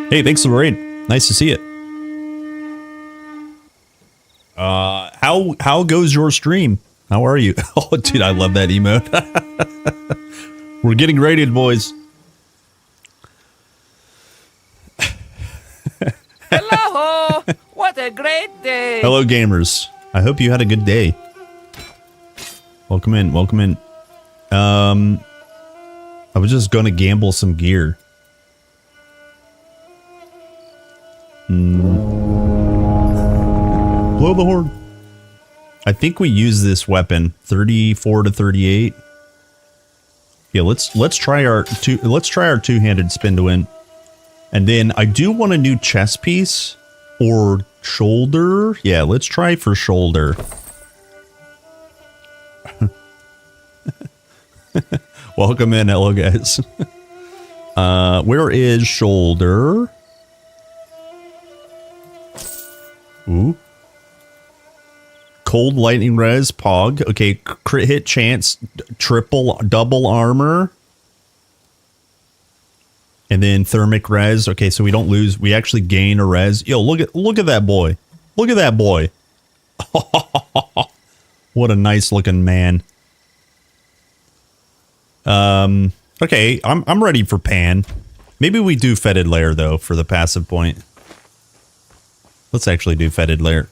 Speaker 5: Hey, thanks for the raid. Nice to see it. How goes your stream? How are you? Oh, dude, I love that emote. We're getting raided, boys.
Speaker 13: Hello! What a great day!
Speaker 5: Hello, gamers. I hope you had a good day. Welcome in. Welcome in. I was just going to gamble some gear. Blow the horn. I think we use this weapon 34 to 38. Yeah, let's try our two-handed spin to win. And then I do want a new chest piece or shoulder. Yeah, let's try for shoulder. Welcome in, hello guys. Where is shoulder? Ooh. Cold lightning res, pog. Okay, crit hit chance, double armor. And then thermic res. Okay, so we don't lose, we actually gain a res. Yo, look at that boy. Look at that boy. What a nice looking man. Okay, I'm ready for pan. Maybe we do fetid layer though for the passive point. Let's actually do fetid layer.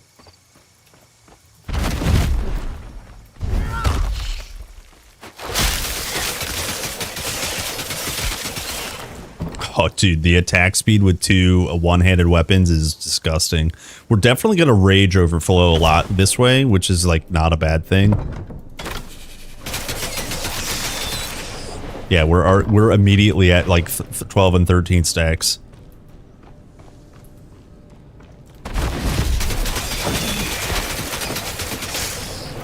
Speaker 5: Oh, dude, the attack speed with two one-handed weapons is disgusting. We're definitely gonna rage overflow a lot this way, which is like not a bad thing. Yeah, we're immediately at like 12 and 13 stacks.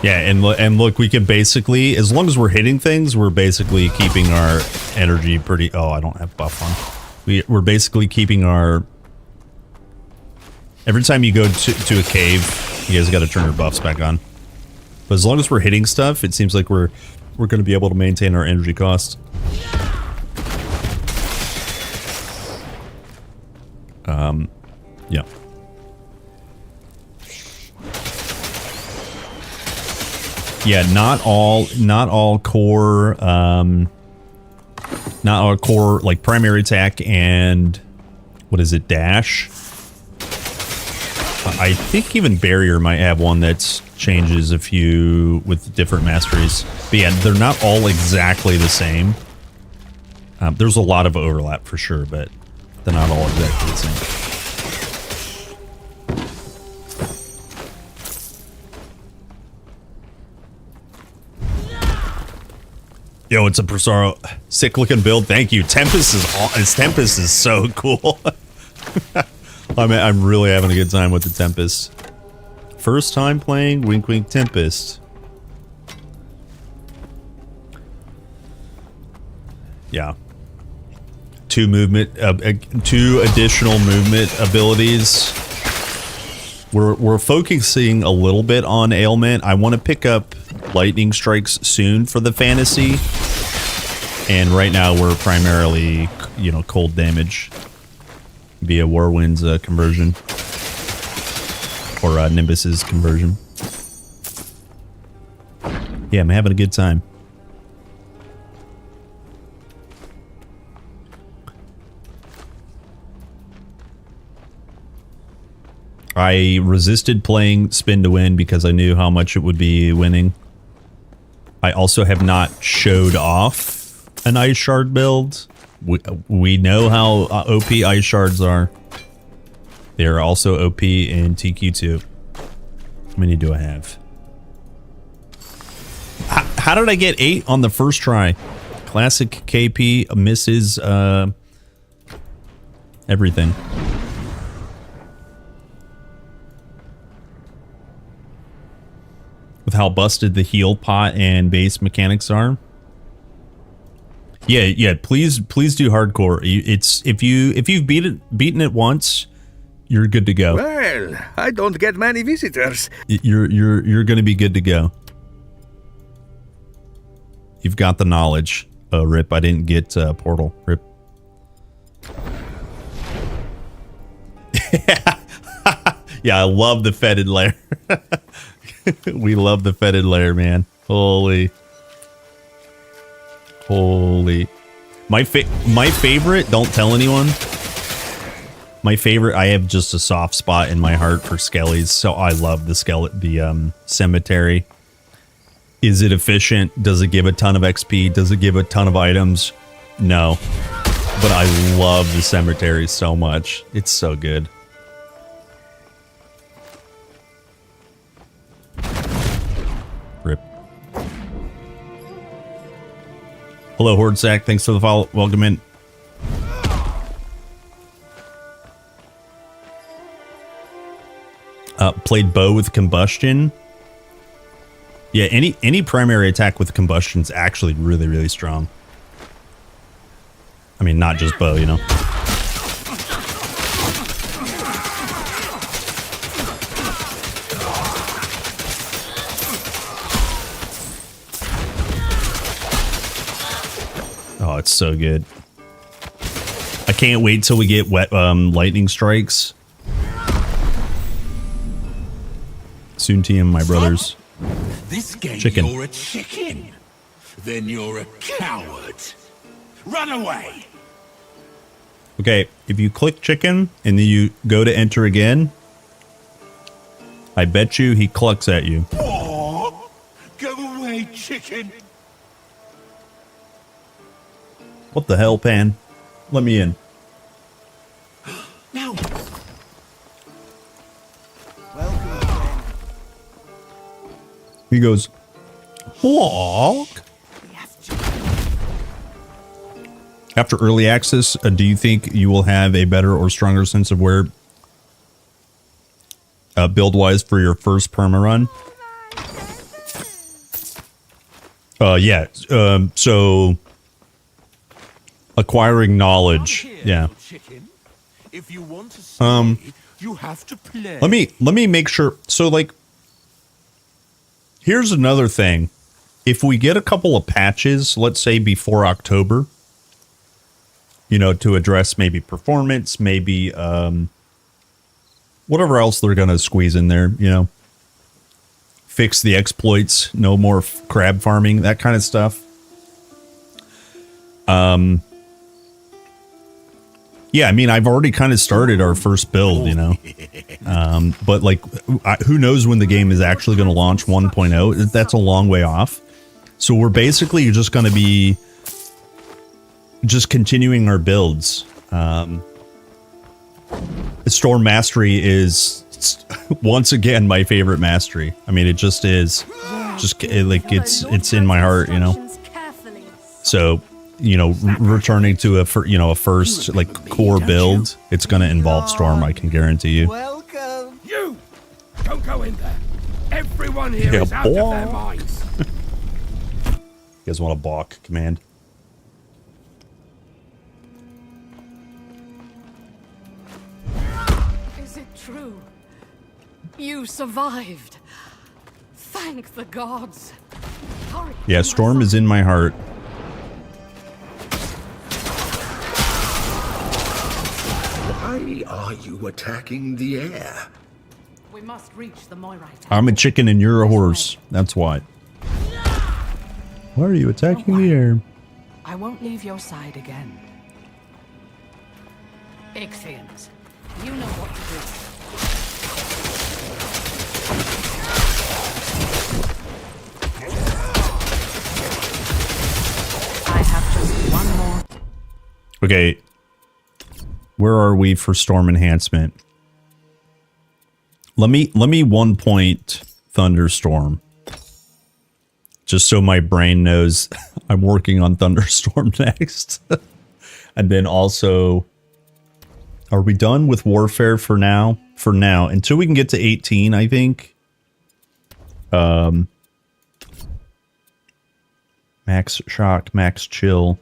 Speaker 5: Yeah, and look, we can basically, as long as we're hitting things, we're basically keeping our energy pretty. Oh, I don't have buff on. We're basically keeping our. Every time you go to a cave, you guys got to turn your buffs back on. But as long as we're hitting stuff, it seems like we're going to be able to maintain our energy cost. Yeah. Yeah, not all core like primary attack and what is it, dash? I think even barrier might have one that changes a few with different masteries. But yeah, they're not all exactly the same. There's a lot of overlap for sure, but they're not all exactly the same. Yo, it's a Prosaro. Sick looking build. Thank you. Tempest is so cool. I'm really having a good time with the Tempest. First time playing Wink Wink Tempest. Yeah. Two additional movement abilities. We're focusing a little bit on ailment. I want to pick up lightning strikes soon for the fantasy. And right now we're primarily, cold damage via Warwind's conversion. Or Nimbus's conversion. Yeah, I'm having a good time. I resisted playing Spin to Win because I knew how much it would be winning. I also have not showed off an Ice Shard build. We know how OP Ice Shards are. They are also OP in TQ2. How many do I have? How did I get 8 on the first try? Classic KP misses everything. With how busted the heal pot and base mechanics are. Yeah, please do hardcore. It's if you've beaten it once, you're good to go.
Speaker 15: Well, I don't get many visitors.
Speaker 5: You're going to be good to go. You've got the knowledge. Oh, rip, I didn't get portal. Rip. Yeah, I love the fetid layer. We love the fetid layer, man. Holy. My favorite, don't tell anyone. My favorite, I have just a soft spot in my heart for skellies, so I love the cemetery. Is it efficient? Does it give a ton of XP? Does it give a ton of items? No. But I love the cemetery so much. It's so good. Rip. Hello, Hordsack. Thanks for the follow. Welcome in. Played bow with combustion. Yeah, any primary attack with combustion is actually really, really strong. I mean, not just bow, you know. Oh, it's so good. I can't wait till we get wet lightning strikes. Soon TM, my brothers.
Speaker 11: This game,
Speaker 5: Chicken.
Speaker 11: you're a chicken. Then you're a coward. Run away.
Speaker 5: Okay, if you click chicken and then you go to enter again, I bet you he clucks at you.
Speaker 11: Oh, go away, chicken.
Speaker 5: What the hell, Pan? Let me in.
Speaker 11: Now.
Speaker 5: He goes, walk. After early access, do you think you will have a better or stronger sense of where build-wise for your first perma run? Yeah. So acquiring knowledge. Yeah.
Speaker 11: If you want to stay, you have to play.
Speaker 5: Let me make sure. So like, here's another thing. If we get a couple of patches, let's say before October, you know, to address maybe performance, maybe whatever else they're going to squeeze in there, you know, fix the exploits, no more crab farming, that kind of stuff. Yeah, I mean, I've already kind of started our first build, you know, but like, who knows when the game is actually going to launch 1.0? That's a long way off. So we're basically just going to be just continuing our builds. Storm Mastery is once again my favorite mastery. I mean, it just is. Just like it's in my heart, you know. So, you know, returning to a first like core build, it's going to involve Storm. I can guarantee you.
Speaker 4: Welcome. You don't go in there. Everyone here is out of their minds.
Speaker 5: You guys want a balk command?
Speaker 7: Is it true? You survived. Thank the gods. Hurry.
Speaker 5: Yeah, Storm is in my heart.
Speaker 6: Why are you attacking the air?
Speaker 7: We must reach the Moirite.
Speaker 5: I'm a chicken and you're a horse. That's why. Why are you attacking the air?
Speaker 7: I won't leave your side again. Ichthians, you know what to do. I have just one more.
Speaker 5: Okay. Where are we for Storm enhancement? Let me 1 point Thunderstorm. Just so my brain knows I'm working on Thunderstorm next. And then also, are we done with Warfare for now? For now, until we can get to 18, I think. Max Shock, Max Chill.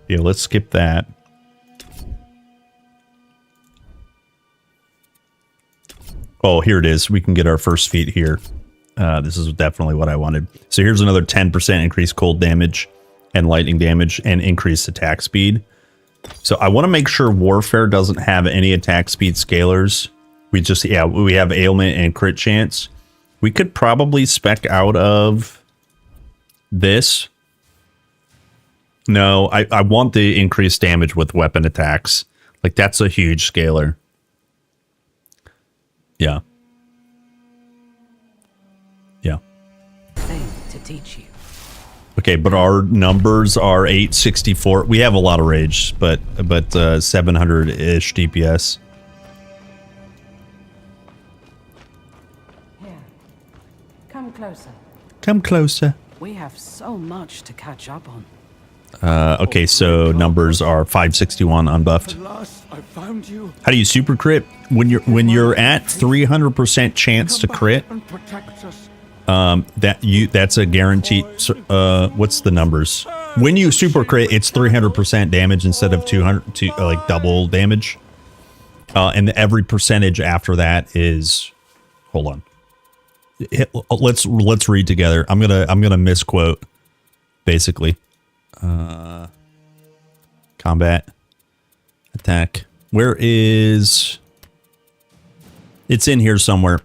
Speaker 5: Yeah, let's skip that. Oh, here it is. We can get our first feat here. This is definitely what I wanted. So here's another 10% increased cold damage and lightning damage and increased attack speed. So I want to make sure Warfare doesn't have any attack speed scalers. We just, yeah, we have ailment and crit chance. We could probably spec out of this. No, I want the increased damage with weapon attacks. Like, that's a huge scaler. Yeah. Yeah.
Speaker 7: Thing to teach you.
Speaker 5: Okay, but our numbers are 864. We have a lot of rage, but 700-ish DPS.
Speaker 7: Here. Come closer.
Speaker 5: Come closer.
Speaker 7: We have so much to catch up on.
Speaker 5: Okay, so numbers are 561 unbuffed.
Speaker 4: At last, I found you.
Speaker 5: How do you super crit? When you're at 300% chance to crit,
Speaker 4: And protect us.
Speaker 5: that's a guarantee. What's the numbers? When you super crit, it's 300% damage instead of 200 to like double damage. And every percentage after that is, hold on. Let's read together. I'm gonna misquote basically. Combat, attack. Where is? It's in here somewhere.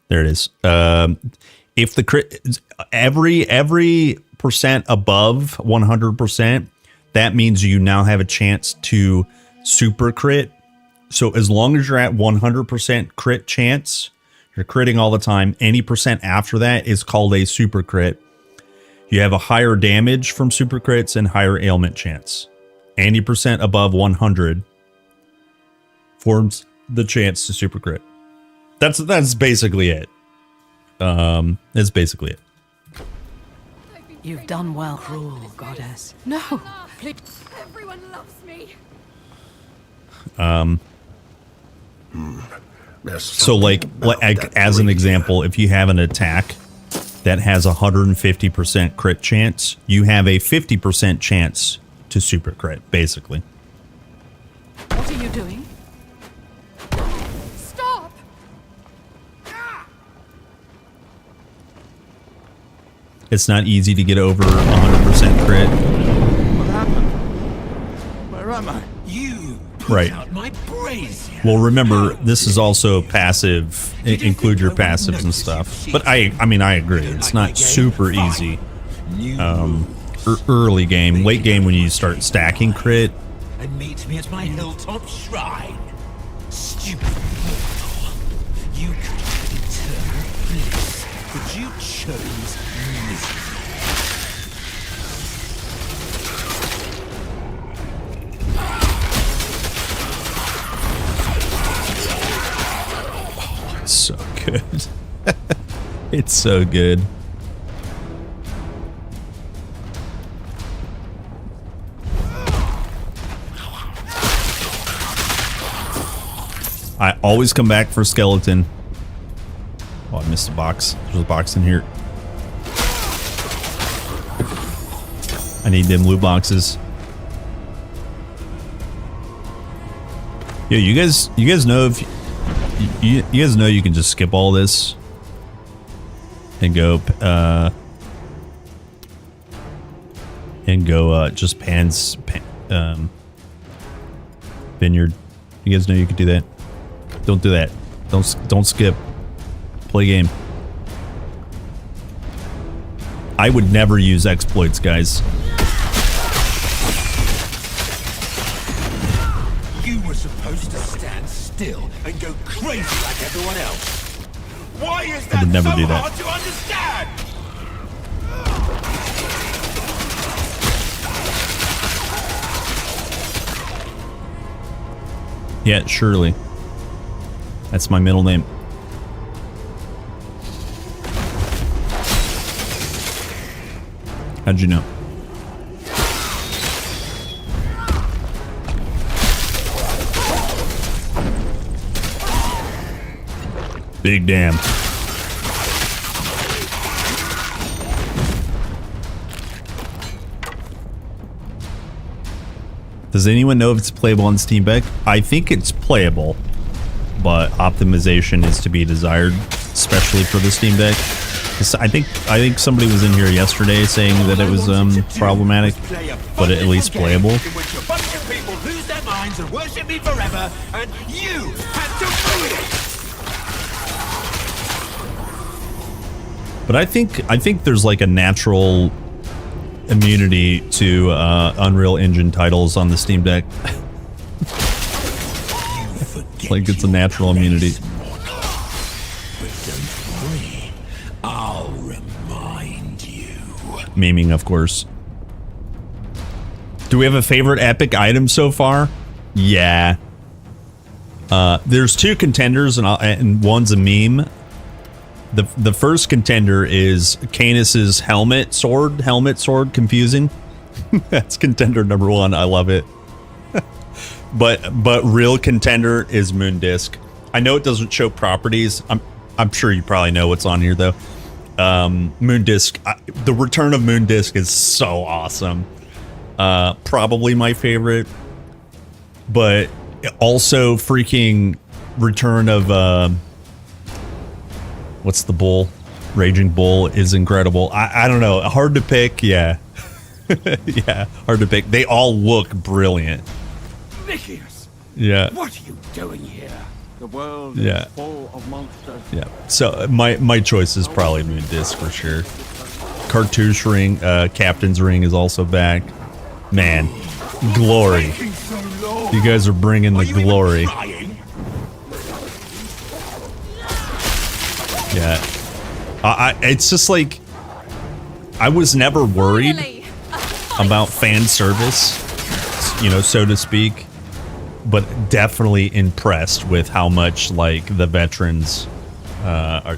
Speaker 5: There it is. If the crit, every percent above 100%, that means you now have a chance to super crit. So as long as you're at 100% crit chance, you're critting all the time. Any percent after that is called a super crit. You have a higher damage from super crits and higher ailment chance. Any percent above 100 forms the chance to super crit. That's basically it. That's basically it.
Speaker 7: You've done well, cruel goddess.
Speaker 8: No, please. Everyone loves me.
Speaker 5: So like as an example, if you have an attack that has 150% crit chance, you have a 50% chance to super crit, basically.
Speaker 7: What are you doing?
Speaker 8: Stop!
Speaker 5: It's not easy to get over 100% crit.
Speaker 4: What happened? Where am I?
Speaker 11: You
Speaker 5: Right.
Speaker 11: out my brazier.
Speaker 5: Well, remember, this is also passive. Include your passives and stuff. But I mean, I agree. It's not super easy. Early game, late game when you start stacking crit.
Speaker 11: And meet me at my hilltop shrine. Stupid mortal. You could have eternal bliss, but you chose misery.
Speaker 5: It's so good. It's so good. I always come back for skeleton. Oh, I missed a box. There's a box in here. I need them loot boxes. Yeah, you guys know if you guys know you can just skip all this and go just vineyard. You guys know you can do that. Don't do that. Don't skip. Play game. I would never use exploits, guys.
Speaker 11: You were supposed to stand still and go crazy like everyone else. Why is
Speaker 5: I
Speaker 11: that
Speaker 5: would never
Speaker 11: so
Speaker 5: do that.
Speaker 11: hard to understand?
Speaker 5: Yeah, Shirley. That's my middle name. How'd you know? Big damn. Does anyone know if it's playable on Steam Deck? I think it's playable, but optimization is to be desired, especially for the Steam Deck. I think somebody was in here yesterday saying that it was problematic, but at least playable.
Speaker 11: In which a bunch of people lose their minds and worship me forever, and you had to ruin it.
Speaker 5: But I think there's like a natural immunity to Unreal Engine titles on the Steam Deck. Like it's a natural immunity.
Speaker 11: But don't worry, I'll remind you.
Speaker 5: Memeing, of course. Do we have a favorite epic item so far? Yeah. There's two contenders, and one's a meme. The first contender is Canis's helmet sword, confusing. That's contender number one. I love it. but real contender is Moon Disc. I know it doesn't show properties. I'm sure you probably know what's on here though. Moon Disc. The return of Moon Disc is so awesome. Probably my favorite, but also freaking return of what's the bull? Raging Bull is incredible. I don't know. Hard to pick. Yeah. Yeah. Hard to pick. They all look brilliant.
Speaker 4: Nicias!
Speaker 5: Yeah.
Speaker 4: What are you doing here? The world
Speaker 5: Yeah.
Speaker 4: is full of monsters.
Speaker 5: Yeah. So my choice is probably Moon Disc for sure. Cartouche ring, Captain's ring is also back. Man, glory. You guys are bringing the glory. Yeah. It's just like, I was never worried about fan service, you know, so to speak, but definitely impressed with how much like the veterans are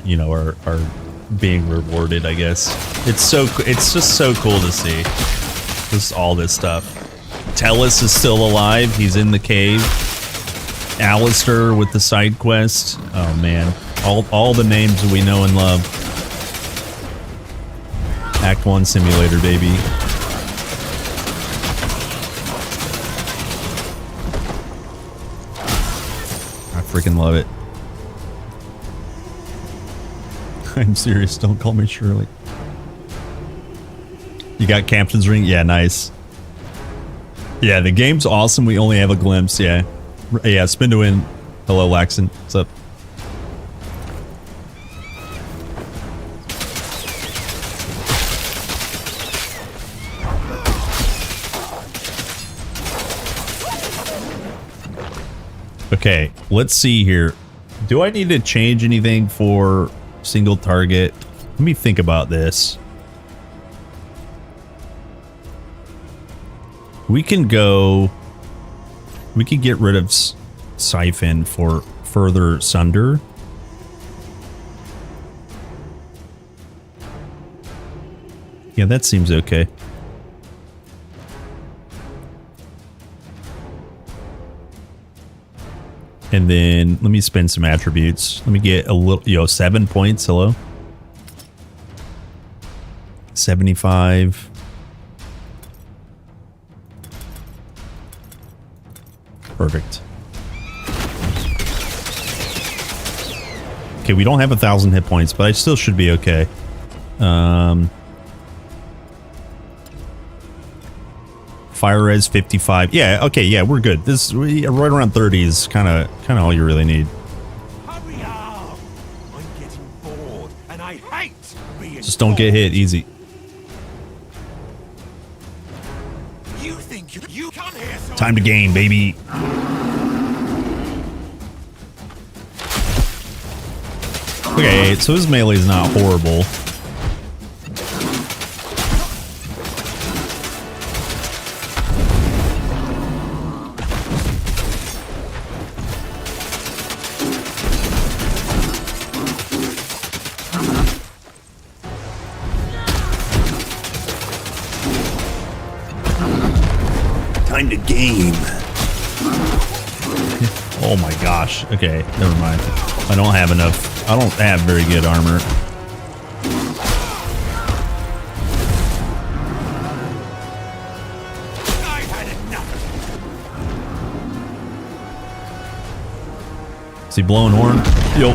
Speaker 5: being rewarded, I guess. It's just so cool to see. Just all this stuff. Tellus is still alive. He's in the cave. Alistair with the side quest. Oh man. All the names we know and love. Act 1 simulator, baby. I freaking love it. I'm serious. Don't call me Shirley. You got Captain's Ring? Yeah, nice. Yeah, the game's awesome. We only have a glimpse. Yeah. Yeah, spin to win. Hello, Laxon. What's up? Okay, let's see here. Do I need to change anything for single target? Let me think about this. We can get rid of Siphon for further Sunder. Yeah, that seems okay. And then let me spend some attributes. Let me get a little, 7 points. Hello. 75. Perfect. Okay, we don't have 1,000 hit points, but I still should be okay. Fire res 55. Yeah, okay, yeah, we're good. This right around 30 is kind of all you really need.
Speaker 4: Hurry up! I'm getting bored, and I hate being
Speaker 5: Just don't get hit easy.
Speaker 4: You think you come here so
Speaker 5: Time to game, baby. Okay, so his melee is not horrible. Time to game. Oh my gosh. Okay, never mind. I don't have enough. I don't have very good armor.
Speaker 4: I've had enough.
Speaker 5: Is he blowing horn? Yo.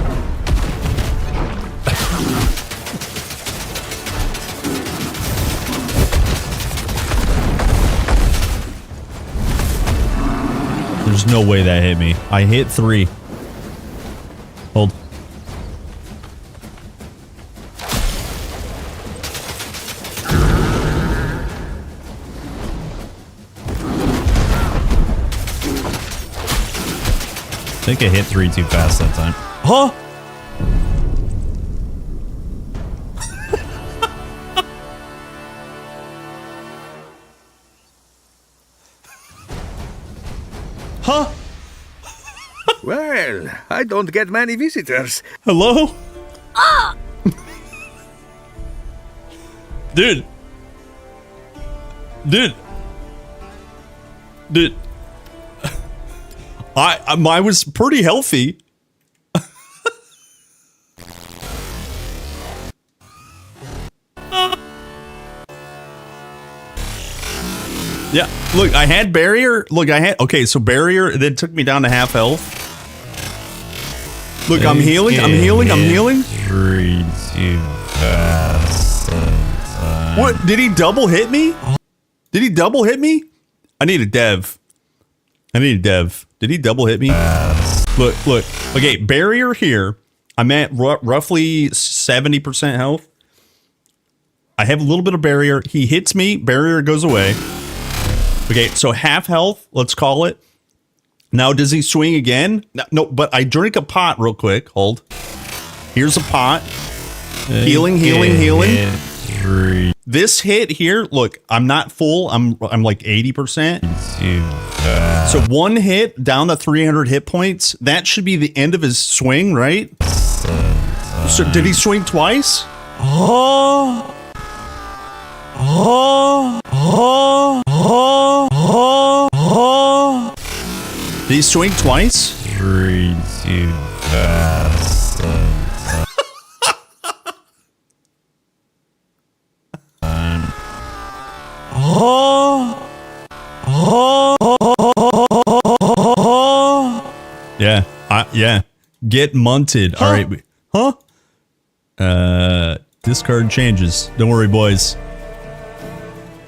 Speaker 5: There's no way that hit me. I hit 3. Hold. think I hit 3 too fast that time. Huh? Huh?
Speaker 15: Well, I don't get many visitors.
Speaker 5: Hello? Dude. I was pretty healthy. Yeah, look, I had barrier. Look, okay, so barrier then took me down to half health. Look, I'm healing. What? Did he double hit me? I need a dev. Did he double hit me? Look. Okay, barrier here. I'm at roughly 70% health. I have a little bit of barrier. He hits me. Barrier goes away. Okay, so half health. Let's call it. Now, does he swing again? No, but I drink a pot real quick. Hold. Here's a pot. Healing. This hit here, look, I'm not full. I'm like 80%. So one hit down to 300 hit points. That should be the end of his swing, right? So did he swing twice? Did he swing twice? 3, 2, Yeah. Get munted. All right. Discard changes. Don't worry, boys.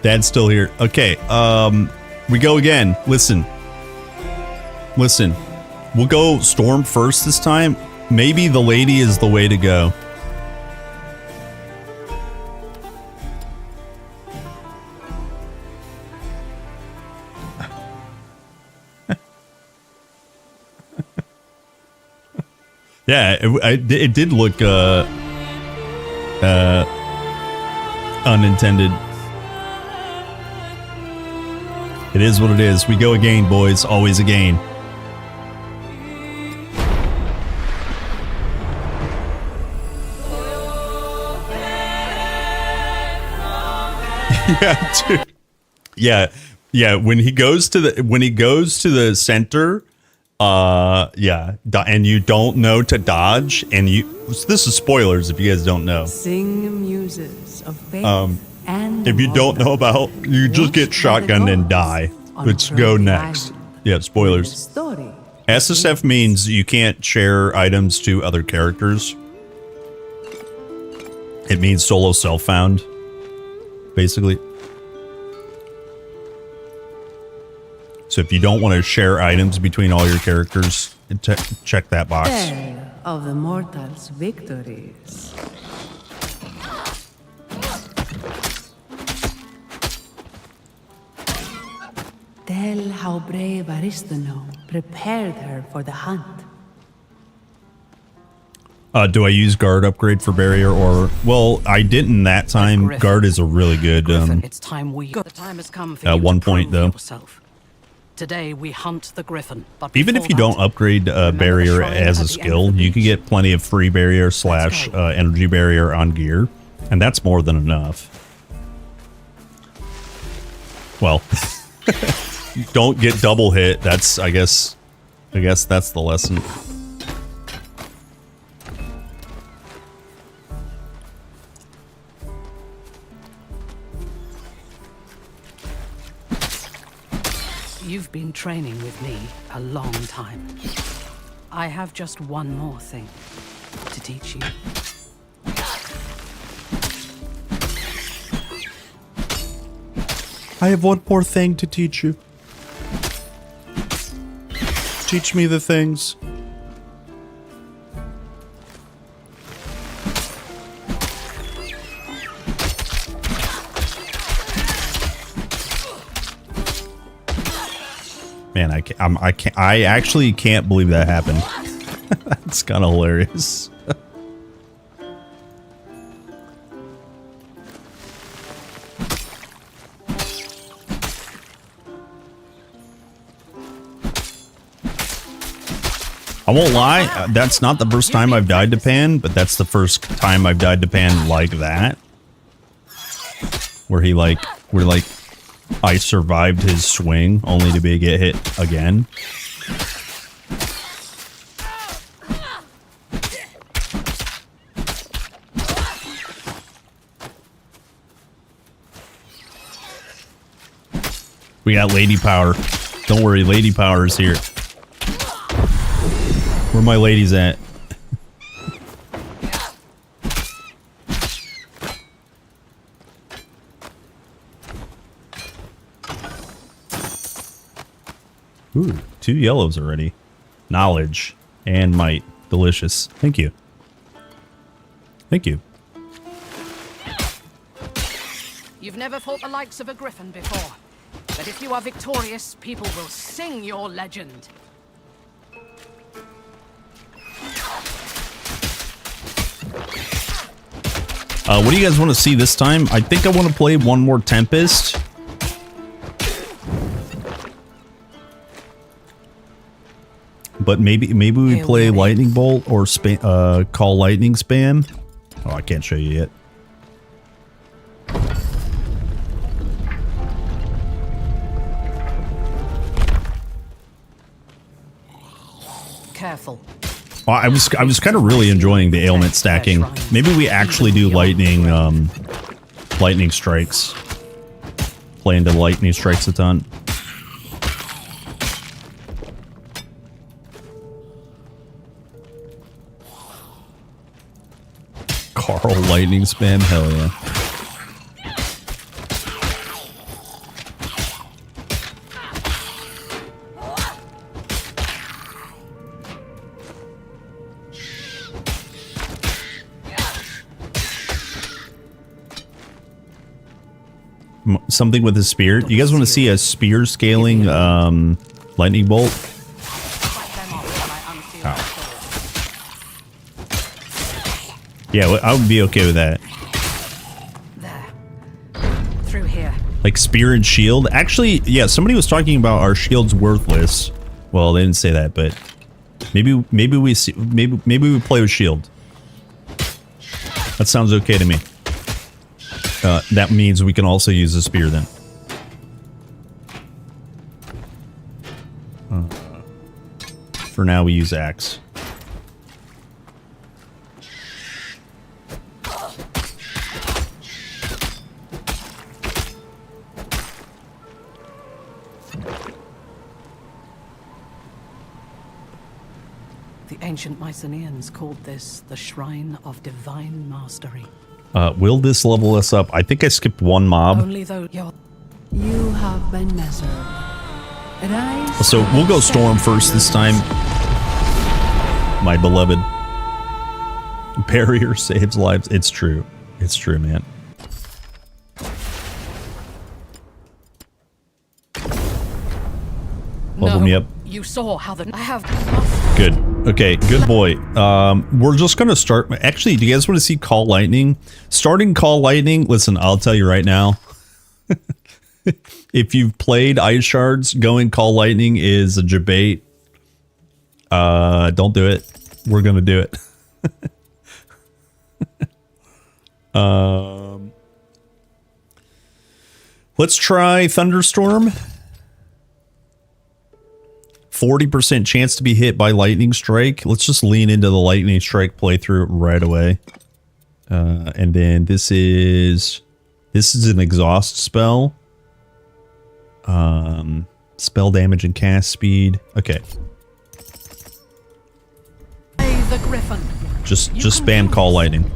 Speaker 5: Dad's still here. Okay. We go again. Listen. We'll go storm first this time. Maybe the lady is the way to go. Yeah, it did look unintended. It is what it is. We go again, boys. Always again. Yeah, dude. Yeah. When he goes to the center, and you don't know to dodge, and this is spoilers if you guys don't know.
Speaker 2: Sing muses of faith and
Speaker 5: if you don't know about, you just get shotgunned and die. Let's go next. Yeah, spoilers. SSF means you can't share items to other characters. It means solo self-found, basically. So if you don't want to share items between all your characters, check that box.
Speaker 2: Tale of the mortals' victories. Tell how brave Aristono prepared her for the hunt.
Speaker 5: Do I use guard upgrade for barrier or... Well, I didn't that time. Guard is a really good...
Speaker 7: it's time we... The time has come for
Speaker 5: at
Speaker 7: you
Speaker 5: one
Speaker 7: to
Speaker 5: point,
Speaker 7: prove
Speaker 5: though.
Speaker 7: yourself. Today we hunt the griffin. But
Speaker 5: Even if you don't upgrade barrier as a skill, you can get plenty of free barrier / energy barrier on gear. And that's more than enough. Well... Don't get double hit. That's, I guess that's the lesson.
Speaker 7: You've been training with me a long time. I have just one more thing to teach you.
Speaker 5: I have one more thing to teach you. Teach me the things. Man, I actually can't believe that happened. That's kind of hilarious. I won't lie, that's not the first time I've died to Pan, but that's the first time I've died to Pan like that. Where I survived his swing only to get hit again. We got Lady Power. Don't worry, Lady Power is here. Where my ladies at? Ooh, 2 yellows already. Knowledge and might. Delicious. Thank you. Thank you.
Speaker 7: You've never fought the likes of a griffin before. But if you are victorious, people will sing your legend.
Speaker 5: What do you guys want to see this time? I think I want to play one more Tempest. But maybe we play Lightning Bolt or call Lightning Spam. Oh, I can't show you yet.
Speaker 7: Careful.
Speaker 5: Well, I was kind of really enjoying the ailment stacking. Maybe we actually do lightning strikes. Play into lightning strikes a ton. Carl lightning spam, hell yeah. Something with a spear. You guys want to see a spear scaling lightning bolt? Oh. Yeah, I would be okay with that.
Speaker 7: There. Through here.
Speaker 5: Like spear and shield. Actually, yeah, somebody was talking about our shields worthless. Well, they didn't say that, but maybe we play with shield. That sounds okay to me. That means we can also use a spear then. For now, we use axe.
Speaker 7: The ancient Mycenaeans called this the Shrine of Divine Mastery.
Speaker 5: Will this level us up? I think I skipped one mob.
Speaker 7: Only though
Speaker 2: you have been measured. Rise
Speaker 5: So we'll go Storm first this time. My beloved. Barrier saves lives. It's true. It's true, man. Level me up.
Speaker 7: You saw how the I have
Speaker 5: Good. Okay, good boy. We're just gonna start. Actually, do you guys want to see Call Lightning? Starting Call Lightning. Listen, I'll tell you right now. If you've played Ice Shards, going Call Lightning is a debate. Don't do it. We're gonna do it. Let's try Thunderstorm. 40% chance to be hit by Lightning Strike. Let's just lean into the Lightning Strike playthrough right away. And then this is an exhaust spell. Spell damage and cast speed. Okay.
Speaker 7: the Griffin.
Speaker 5: Just spam Call Lightning.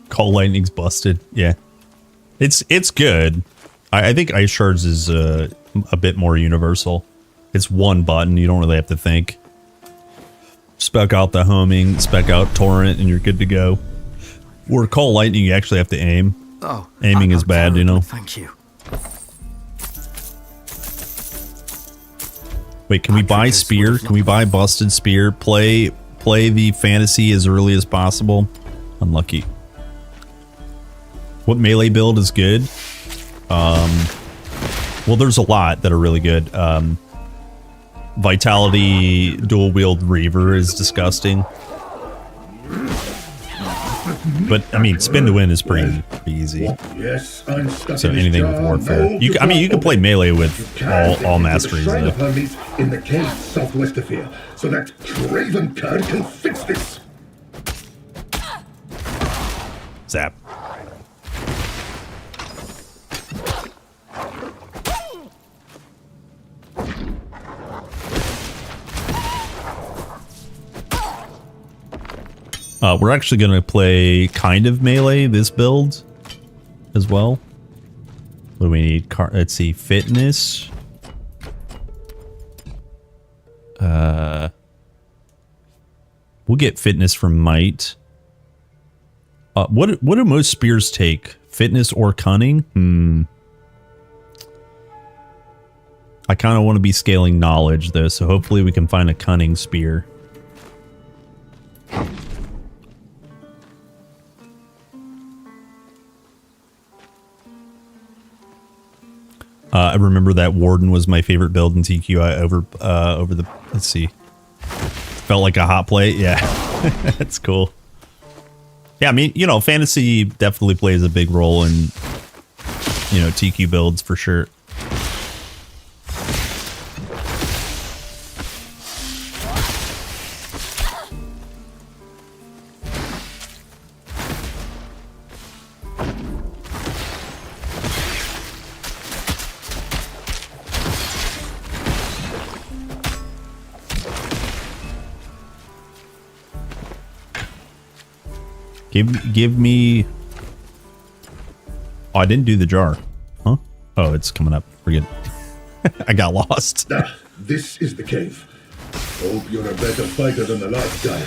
Speaker 5: Call Lightning's busted. Yeah. It's good. I think Ice Shards is a bit more universal. It's one button. You don't really have to think. Spec out the homing, spec out torrent, and you're good to go. Or call lightning, you actually have to aim.
Speaker 16: Oh,
Speaker 5: aiming is bad, you know.
Speaker 16: Thank you.
Speaker 5: Wait, can we buy spear? Can we buy busted spear? Play the fantasy as early as possible. Unlucky. What melee build is good? Well, there's a lot that are really good. Vitality dual wield Reaver is disgusting. But I mean, spin to win is pretty easy.
Speaker 3: Yes, I'm stuck
Speaker 5: So
Speaker 3: in
Speaker 5: anything with warfare. You I mean, you can play melee with all masteries.
Speaker 3: Shrine
Speaker 5: Though.
Speaker 3: of Hermes in the cave southwest of here, so that craven card can fix this.
Speaker 5: Zap. We're actually going to play kind of melee, this build, as well. What do we need? Let's see, fitness. We'll get fitness from might. What do most spears take? Fitness or cunning? I kind of want to be scaling knowledge, though, so hopefully we can find a cunning spear. I remember that Warden was my favorite build in TQI over the, let's see. Felt like a hot plate. Yeah, that's cool. Yeah, I mean, you know, fantasy definitely plays a big role in, you know, TQ builds for sure. Give me... Oh, I didn't do the jar. Huh? Oh, it's coming up. We're good. I got lost.
Speaker 3: This is the cave. Hope you're a better fighter than the last guy.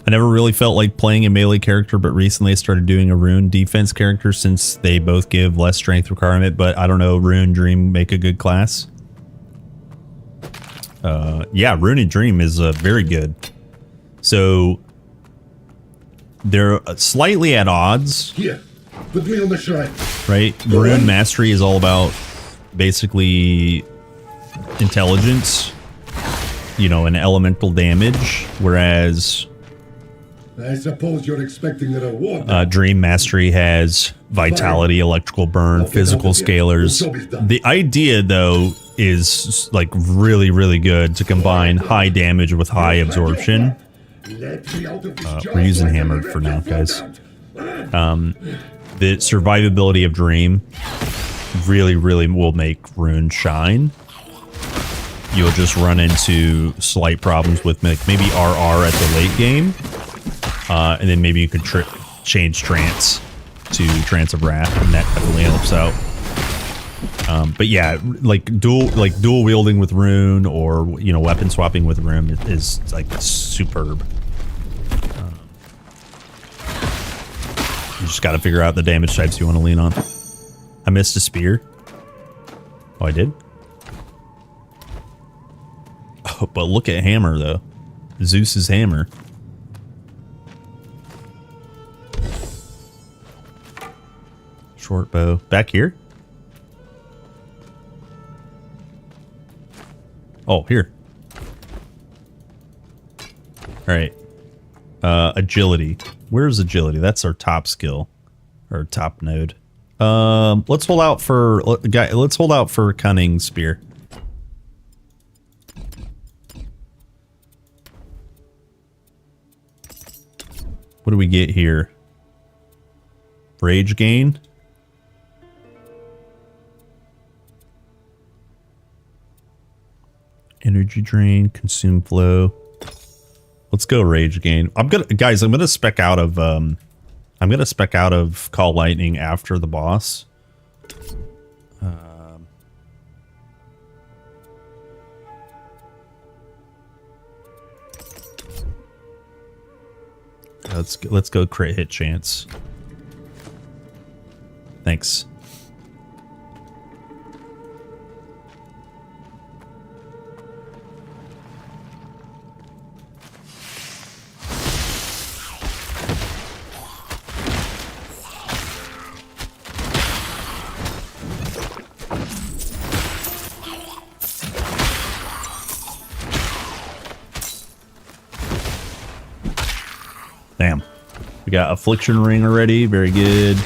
Speaker 5: I never really felt like playing a melee character, but recently I started doing a rune defense character since they both give less strength requirement, but I don't know, Rune Dream make a good class? Yeah, Rune and Dream is very good. So... they're slightly at odds.
Speaker 3: Here, put me on the shrine.
Speaker 5: Right? Rune Mastery is all about basically intelligence, you know, and elemental damage, whereas
Speaker 3: I suppose you're expecting a reward.
Speaker 5: Dream Mastery has vitality, electrical burn, physical scalars. The idea, though, is like really, really good to combine high damage with high absorption. We're using hammer for now, guys. The survivability of Dream really, really will make Rune shine. You'll just run into slight problems with maybe RR at the late game. And then maybe you could change Trance to Trance of Wrath, and that definitely helps out. But yeah, like dual wielding with Rune, or you know, weapon swapping with Rune is like superb. You just got to figure out the damage types you want to lean on. I missed a spear. Oh, I did? Oh, but look at hammer though. Zeus's hammer. Short bow. Back here? Oh, here. Alright. Agility. Where's agility? That's our top skill. Or top node. Let's hold out for... Let's hold out for cunning spear. What do we get here? Rage gain? Energy drain, consume flow. Let's go rage gain. I'm gonna spec out of Call Lightning after the boss. Let's go crit hit chance. Thanks. Damn. We got Affliction Ring already. Very good.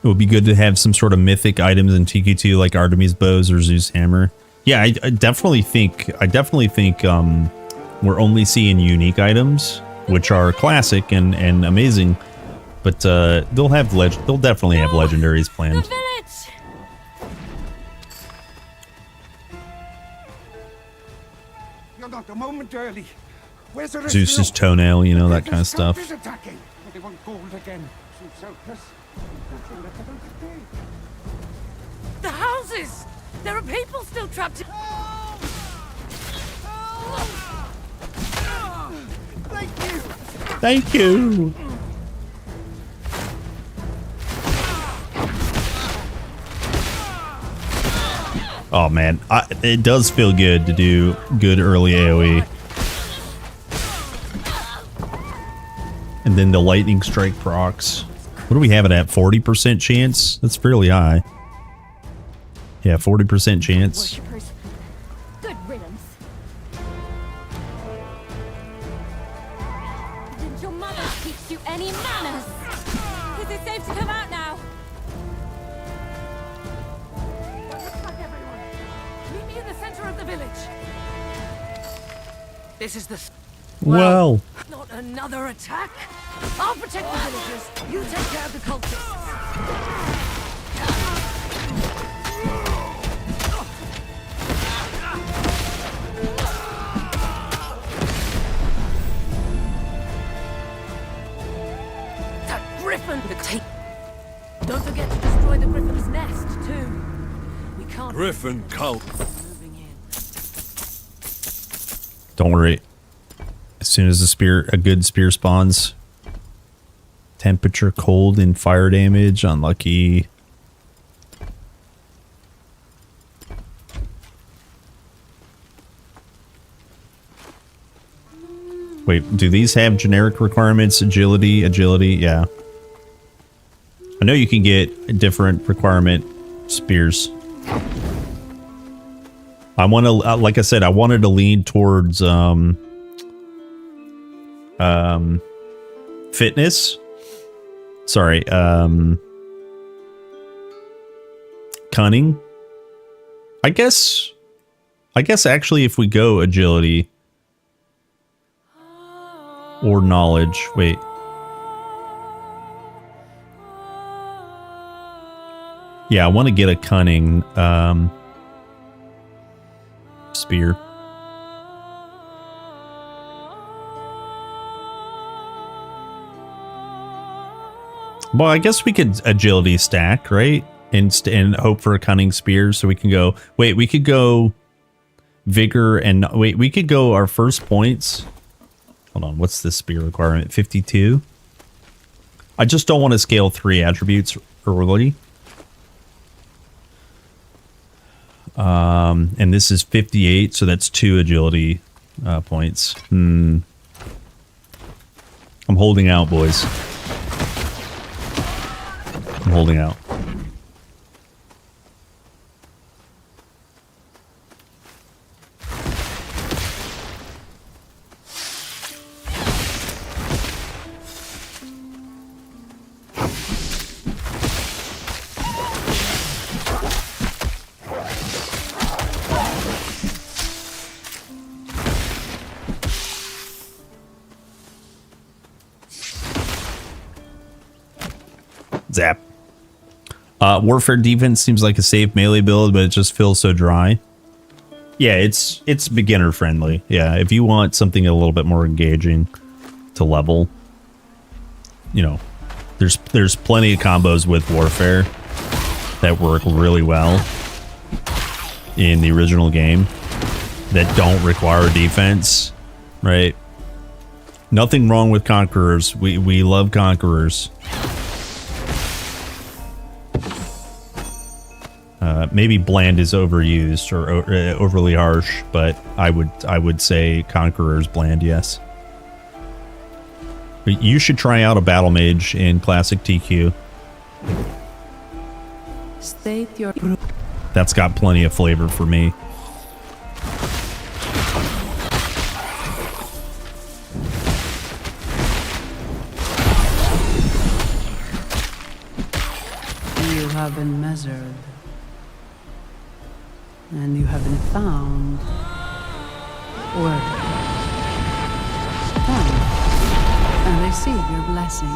Speaker 5: It would be good to have some sort of mythic items in TQ2 like Artemis bows or Zeus hammer. Yeah, I definitely think we're only seeing unique items, which are classic and amazing, but they'll definitely have legendaries planned.
Speaker 4: You're not a moment early. Where's the rest
Speaker 5: Zeus's
Speaker 4: of
Speaker 5: toenail, you know, that kind of stuff.
Speaker 4: Is attacking. They want gold again.
Speaker 8: The houses! There are people still trapped in...
Speaker 4: Thank you!
Speaker 5: Thank you! Oh man, it does feel good to do good early AoE. And then the lightning strike procs. What do we have it at? 40% chance? That's fairly high. Yeah, 40% chance.
Speaker 8: Good riddance. Didn't your mother teach you any manners? Is it safe to come out now?
Speaker 7: Attack everyone! Meet me in the center of the village. This is the...
Speaker 5: Well.
Speaker 7: Not another attack. I'll protect the villagers. You take care of the cultists. Griffin! Don't forget to destroy the Griffin's nest, too. We can't...
Speaker 4: Griffin cult.
Speaker 5: Don't worry. As soon as a good spear spawns. Temperature, cold, and fire damage. Unlucky. Wait, do these have generic requirements? Agility, yeah. I know you can get different requirement spears. I want to, like I said, I wanted to lean towards fitness. Sorry, cunning. I guess actually if we go agility or knowledge, wait. Yeah, I want to get a cunning spear. Well, I guess we could agility stack, right? And hope for a cunning spear so we can go... Wait, we could go vigor and... Wait, we could go our first points. Hold on, what's this spear requirement? 52? I just don't want to scale 3 attributes early. And this is 58, so that's 2 agility points. I'm holding out, boys. I'm holding out. Zap. Warfare defense seems like a safe melee build, but it just feels so dry. Yeah, it's beginner friendly. Yeah, if you want something a little bit more engaging to level, you know, there's plenty of combos with Warfare that work really well in the original game that don't require defense, right? Nothing wrong with Conquerors. We love Conquerors. Maybe bland is overused or overly harsh, but I would say Conqueror's bland, yes. But you should try out a Battle Mage in Classic TQ.
Speaker 2: State your...
Speaker 5: That's got plenty of flavor for me.
Speaker 2: You have been measured. And you have been found. Word. Come and receive your blessing.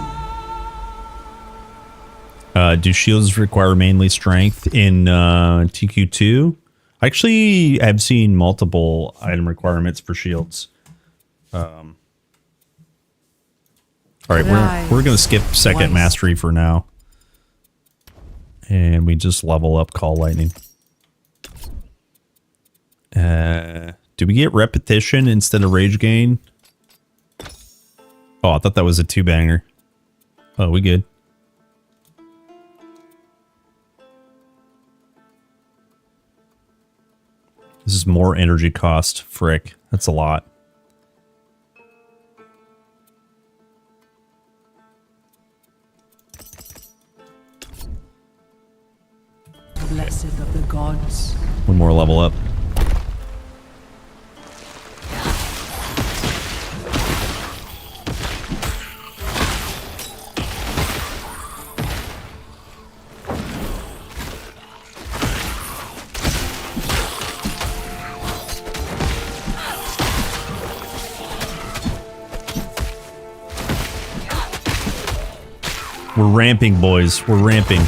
Speaker 5: Do shields require mainly strength in TQ2? I actually have seen multiple item requirements for shields. All right, we're going to skip second mastery for now. And we just level up Call Lightning. Do we get repetition instead of rage gain? Oh, I thought that was a 2-banger. Oh, we good. This is more energy cost. Frick. That's a lot.
Speaker 2: Blessed of the gods.
Speaker 5: One more level up. We're ramping, boys. We're ramping.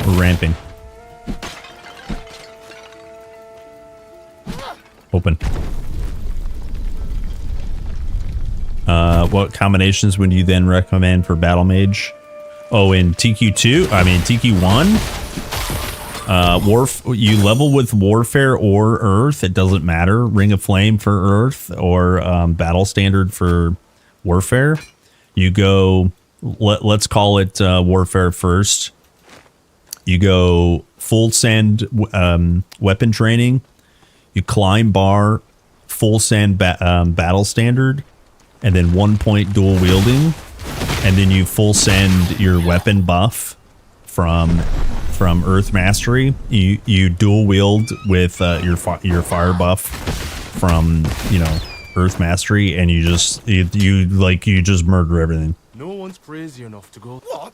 Speaker 5: We're ramping. Open. What combinations would you then recommend for Battle Mage? Oh, in TQ2? I mean, TQ1? You level with Warfare or Earth. It doesn't matter. Ring of Flame for Earth or Battle Standard for Warfare. You go, let's call it Warfare first. You go full send weapon training. You climb bar, full send battle standard, and then 1 point dual wielding. And then you full send your weapon buff from Earth Mastery. You dual wield with your fire buff from, you know, Earth Mastery, and you just murder everything.
Speaker 16: No one's crazy enough to go. What?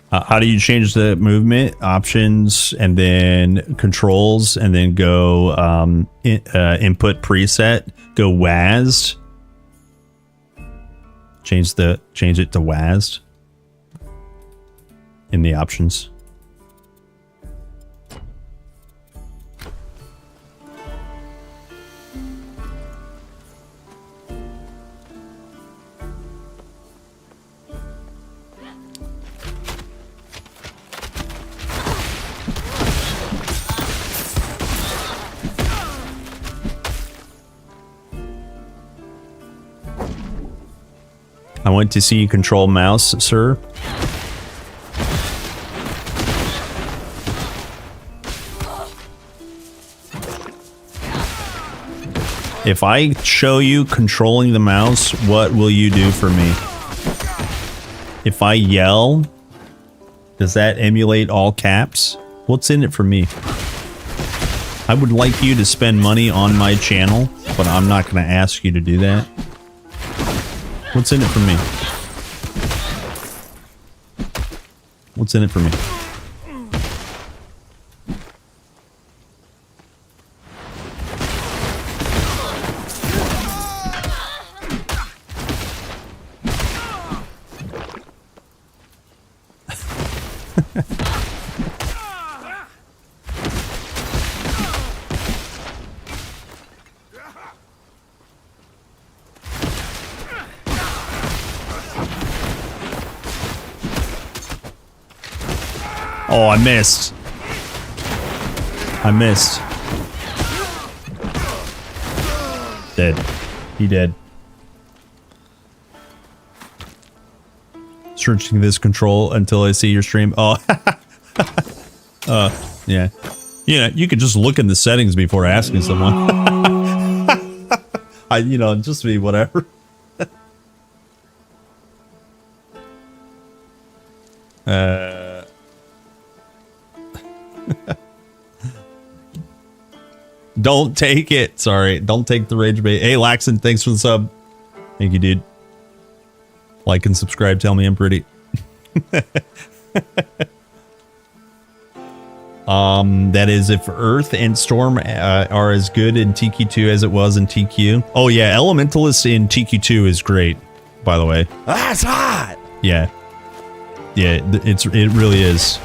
Speaker 5: How do you change the movement options and then controls and then go input preset, go WASD, change it to WASD in the options. I want to see you control mouse, sir. If I show you controlling the mouse, what will you do for me? If I yell, does that emulate all caps? What's in it for me? I would like you to spend money on my channel, but I'm not going to ask you to do that. What's in it for me? What's in it for me? Oh, I missed. I missed. Dead. He dead. Searching this control until I see your stream. Oh. Yeah. Yeah, you could just look in the settings before asking someone. Just be whatever. Don't take it. Sorry. Don't take the rage bait. Hey, Laxon, thanks for the sub. Thank you, dude. Like and subscribe. Tell me I'm pretty. That is if Earth and Storm are as good in TQ2 as it was in TQ. Oh, yeah. Elementalist in TQ2 is great, by the way.
Speaker 15: That's hot.
Speaker 5: Yeah. Yeah, it really is.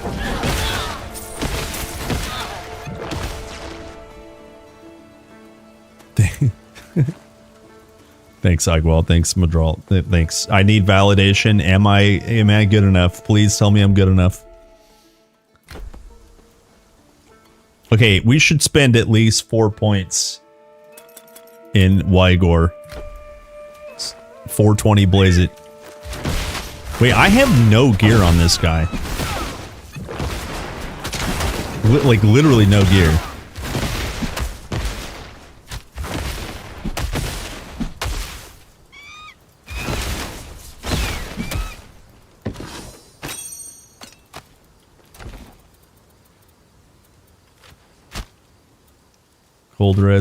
Speaker 5: Thanks, Agwal. Thanks, Madral. Thanks. I need validation. Am I good enough? Please tell me I'm good enough. Okay, we should spend at least 4 points in Wygor. 420 blaze it. Wait, I have no gear on this guy. Like, literally no gear.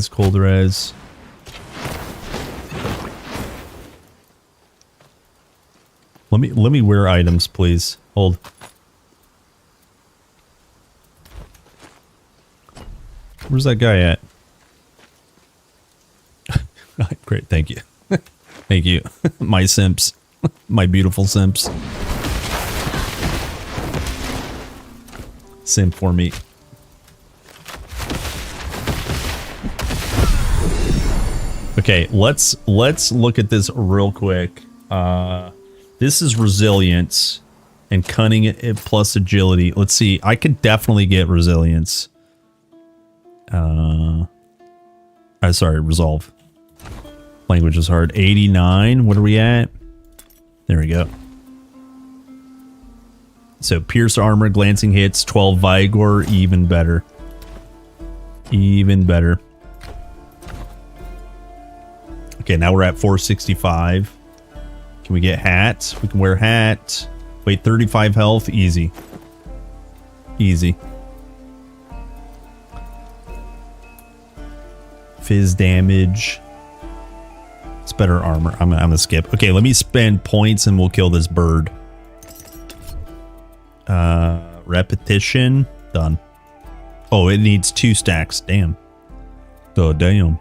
Speaker 5: Cold res. Let me wear items, please. Hold. Where's that guy at? Great, thank you. Thank you. My simps. My beautiful simps. Simp for me. Okay, let's look at this real quick. This is resilience and cunning plus agility. Let's see. I could definitely get resilience. Sorry, resolve. Language is hard. 89. What are we at? There we go. So pierce armor, glancing hits, 12 vigor, even better. Even better. Okay, now we're at 465. Can we get hats? We can wear hat. Wait, 35 health. Easy. Easy. Fizz damage. It's better armor. I'm gonna skip. Okay, let me spend points and we'll kill this bird. Repetition. Done. Oh, it needs 2 stacks. Damn. Oh, damn.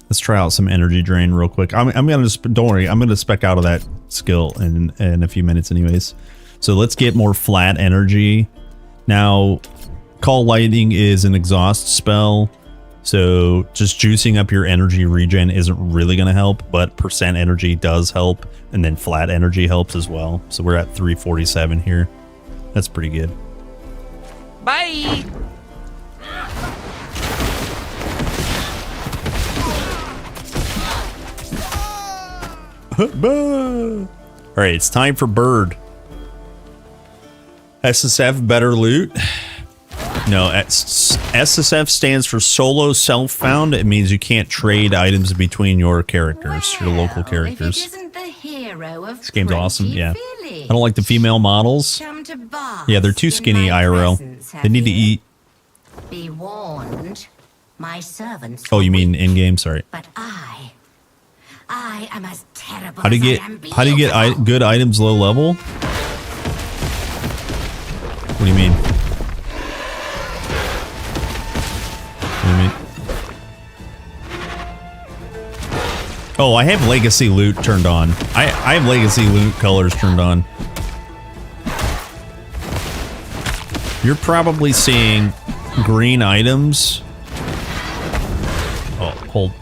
Speaker 5: Let's try out some energy drain real quick. I'm gonna just, don't worry, I'm gonna spec out of that skill in a few minutes anyways. So let's get more flat energy. Now, Call Lightning is an exhaust spell, so just juicing up your energy regen isn't really gonna help, but percent energy does help, and then flat energy helps as well. So we're at 347 here. That's pretty good.
Speaker 13: Bye!
Speaker 5: All right, it's time for Bird. SSF, better loot. No, SSF stands for solo self-found. It means you can't trade items between your characters, your local characters. This game's awesome, yeah. I don't like the female models. Yeah, they're too skinny IRL. They need to eat.
Speaker 17: Be warned, my servants.
Speaker 5: Oh, you mean in-game? Sorry.
Speaker 17: But I am as terrible.
Speaker 5: How do you get good items low level? What do you mean? What do you mean? Oh, I have legacy loot turned on. I have legacy loot colors turned on. You're probably seeing green items. Oh, hold.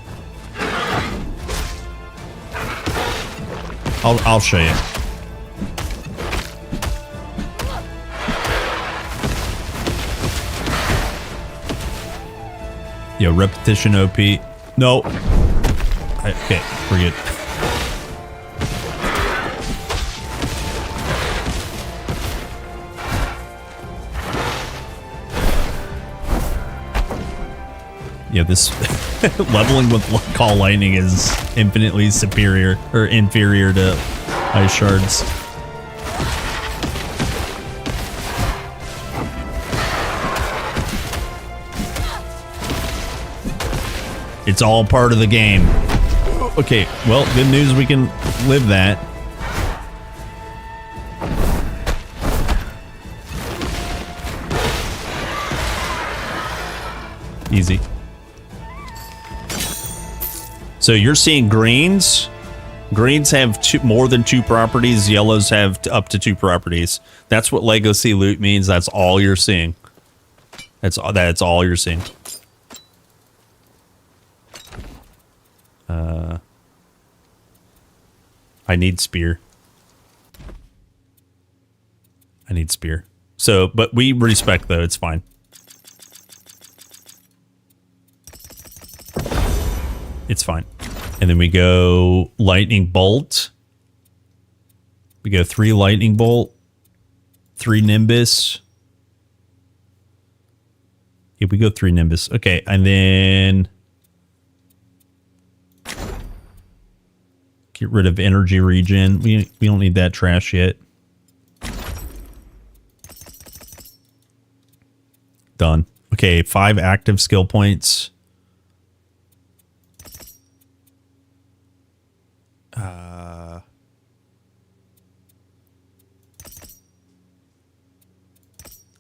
Speaker 5: I'll show you. Yo, repetition OP. No. Okay, we're good. Yeah, this leveling with Call Lightning is infinitely superior or inferior to Ice Shards. It's all part of the game. Okay, well, good news, we can live that. Easy. So you're seeing greens. Greens have more than 2 properties. Yellows have up to 2 properties. That's what legacy loot means. That's all you're seeing. That's all you're seeing. I need spear. I need spear. So, but we respect though. It's fine. It's fine. And then we go lightning bolt. We go 3 lightning bolt, 3 nimbus. Yeah, we go 3 nimbus. Okay, and then get rid of energy regen. We don't need that trash yet. Done. Okay, 5 active skill points.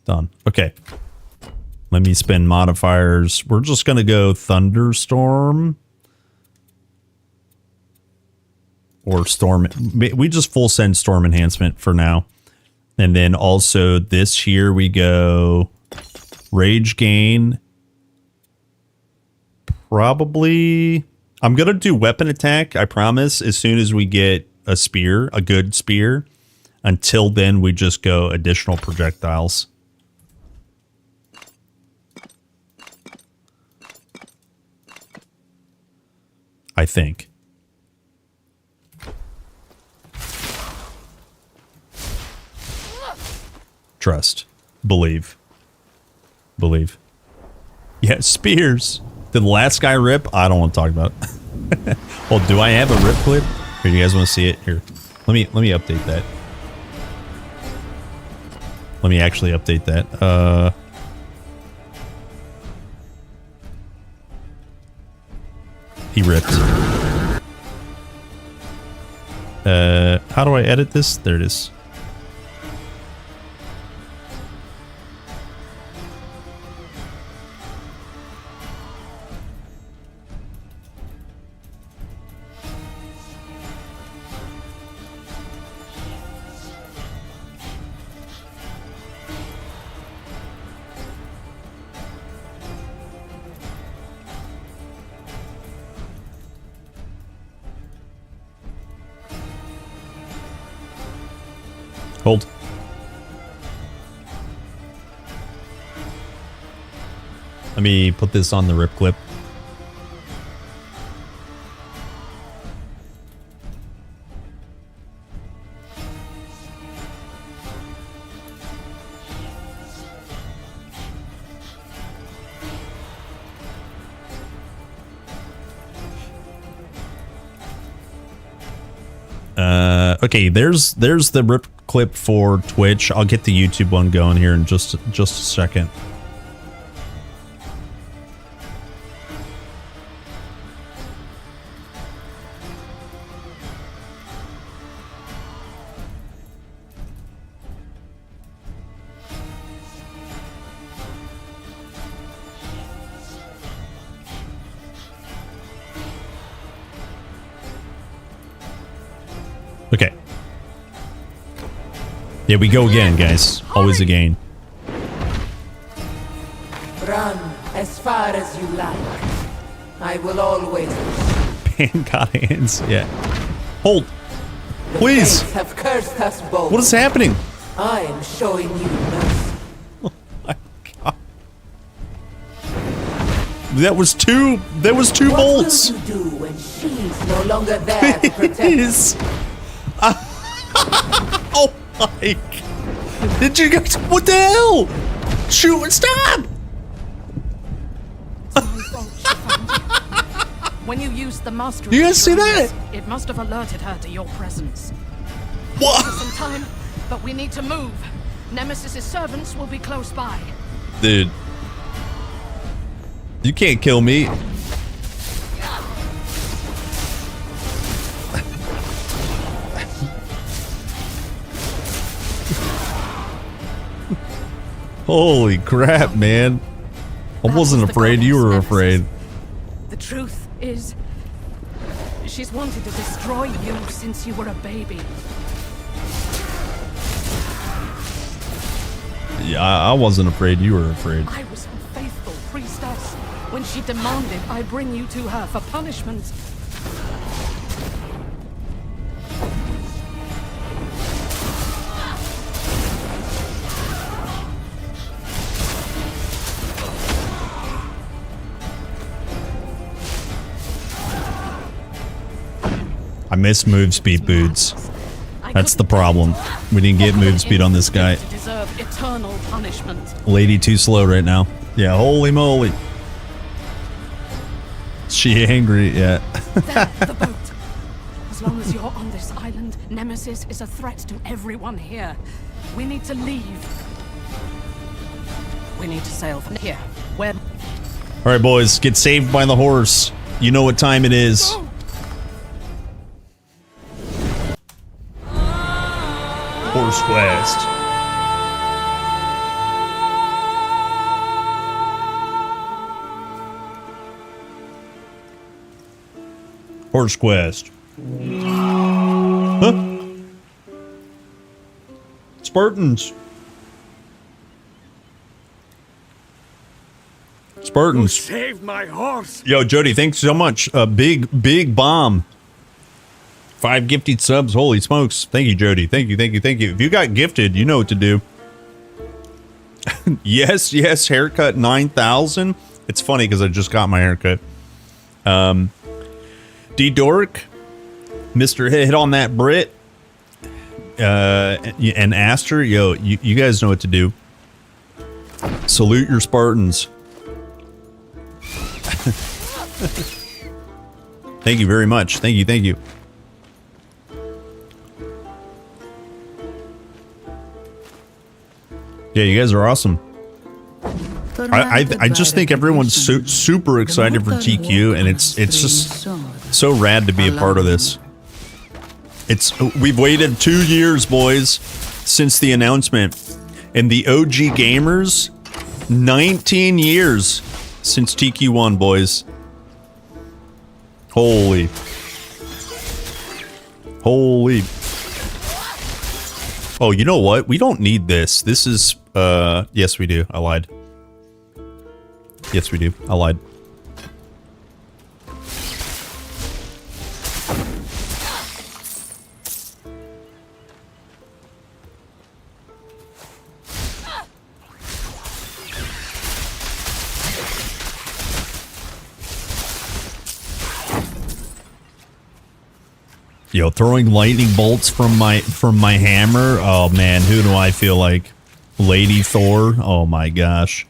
Speaker 5: Done. Okay. Let me spend modifiers. We're just going to go thunderstorm. Or storm. We just full send storm enhancement for now. And then also this here we go rage gain. Probably. I'm going to do weapon attack, I promise, as soon as we get a spear, a good spear. Until then, we just go additional projectiles. I think. Trust. Believe. Believe. Yeah, spears. Did the last guy rip? I don't want to talk about it. Well, do I have a rip clip? Here, you guys want to see it? Here. Let me update that. Let me actually update that. He ripped. How do I edit this? There it is. Hold. Let me put this on the rip clip. Okay, there's the rip clip for Twitch. I'll get the YouTube one going here in just a second. Okay. Yeah, we go again, guys. Always again.
Speaker 18: Run as far as you like. I will always.
Speaker 5: Pan got hands. Yeah. Hold. Please.
Speaker 18: Fates have cursed us both.
Speaker 5: What is happening?
Speaker 18: I am showing you mercy.
Speaker 5: That was two bolts.
Speaker 18: What will you do when she's no longer there to protect?
Speaker 5: Oh my God. Did you guys, what the hell? Shoot and stop.
Speaker 7: When you used the mastery,
Speaker 5: You guys see that?
Speaker 7: It must have alerted her to your presence.
Speaker 5: What?
Speaker 7: For some time, but we need to move. Nemesis's servants will be close by.
Speaker 5: Dude. You can't kill me. Holy crap, man. I wasn't afraid, you were afraid.
Speaker 7: The truth is, she's wanted to destroy you since you were a baby.
Speaker 5: Yeah, I wasn't afraid, you were afraid.
Speaker 7: I was her faithful priestess when she demanded I bring you to her for punishment.
Speaker 5: I miss move speed boots. That's the problem. We didn't get move speed on this guy.
Speaker 7: To deserve eternal punishment.
Speaker 5: Lady too slow right now. Yeah, holy moly. Is she angry? Yeah.
Speaker 7: There, the boat. As long as you're on this island, Nemesis is a threat to everyone here. We need to leave. We need to sail from here. Where?
Speaker 5: All right, boys, get saved by the horse. You know what time it is. Horse Quest. Horse Quest. Huh? Spartans. Spartans.
Speaker 4: Saved my horse.
Speaker 5: Yo, Jody, thanks so much. Big bomb. 5 gifted subs. Holy smokes. Thank you, Jody. Thank you. If you got gifted, you know what to do. yes, haircut 9,000. It's funny because I just got my haircut. D-Dork, Mr. Hit on that Brit, and Aster. Yo, you guys know what to do. Salute your Spartans. Thank you very much. Thank you. Yeah, you guys are awesome. I just think everyone's super excited for TQ, and it's just so rad to be a part of this. We've waited 2 years, boys, since the announcement, and the OG gamers, 19 years since TQ1, boys. Holy. Oh, you know what? We don't need this. This is, yes, we do. I lied. Yes, we do. I lied. Yo, throwing lightning bolts from my hammer. Oh man, who do I feel like? Lady Thor. Oh my gosh.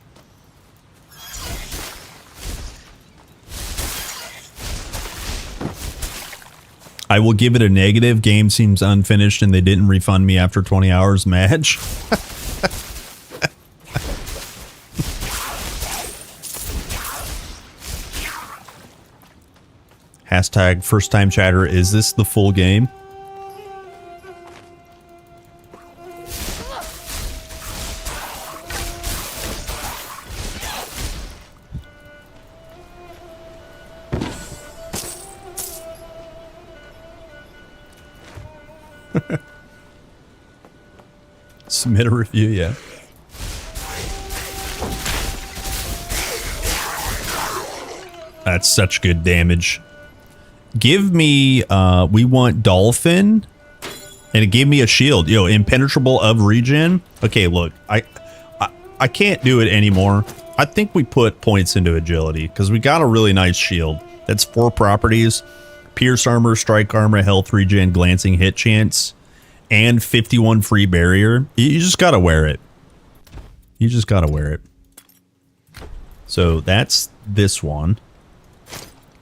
Speaker 5: I will give it a negative. Game seems unfinished and they didn't refund me after 20 hours match. Hashtag first time chatter. Is this the full game? Submit a review, yeah. That's such good damage. Give me, we want Dolphin, and it gave me a shield. Yo, impenetrable of regen. Okay, look, I can't do it anymore. I think we put points into agility, because we got a really nice shield. That's 4 properties. Pierce armor, strike armor, health regen, glancing hit chance, and 51 free barrier. You just gotta wear it. You just gotta wear it. So that's this one.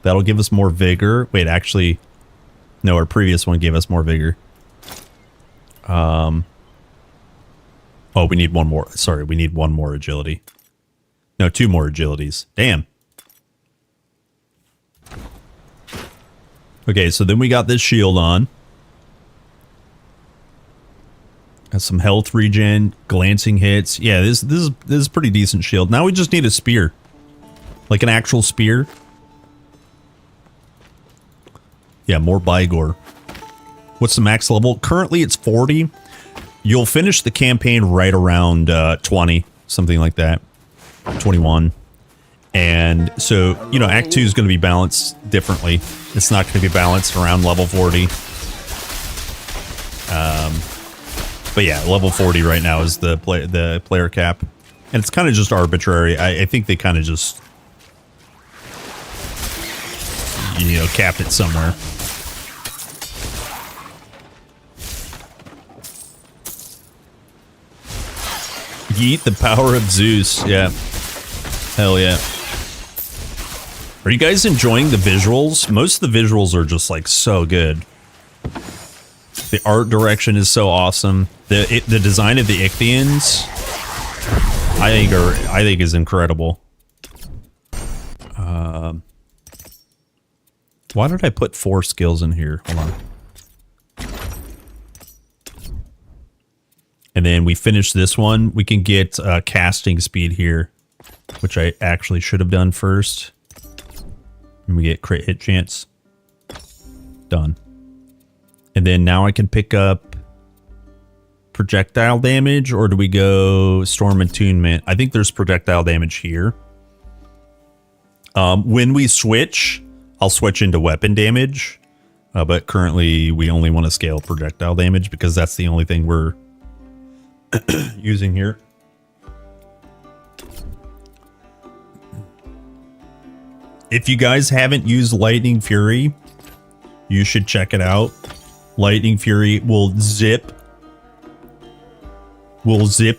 Speaker 5: That'll give us more vigor. Wait, actually, no, our previous one gave us more vigor. Oh, we need one more. Sorry, we need one more agility. No, 2 more agilities. Damn. Okay, so then we got this shield on. Got some health regen, glancing hits. Yeah, this is pretty decent shield. Now we just need a spear. Like an actual spear. Yeah, more Bygor. What's the max level? Currently it's 40. You'll finish the campaign right around 20, something like that. 21. And so, you know, Act 2 is going to be balanced differently. It's not going to be balanced around level 40. But yeah, level 40 right now is the player cap. And it's kind of just arbitrary. I think they kind of just, you know, capped it somewhere. Yeet the power of Zeus. Yeah. Hell yeah. Are you guys enjoying the visuals? Most of the visuals are just like so good. The art direction is so awesome. The design of the Ichthyans, I think is incredible. Why did I put 4 skills in here? Hold on. And then we finish this one. We can get casting speed here, which I actually should have done first. And we get crit hit chance. Done. And then now I can pick up projectile damage, or do we go storm attunement? I think there's projectile damage here. When we switch, I'll switch into weapon damage. But currently we only want to scale projectile damage because that's the only thing we're using here. If you guys haven't used Lightning Fury, you should check it out. Lightning Fury will zip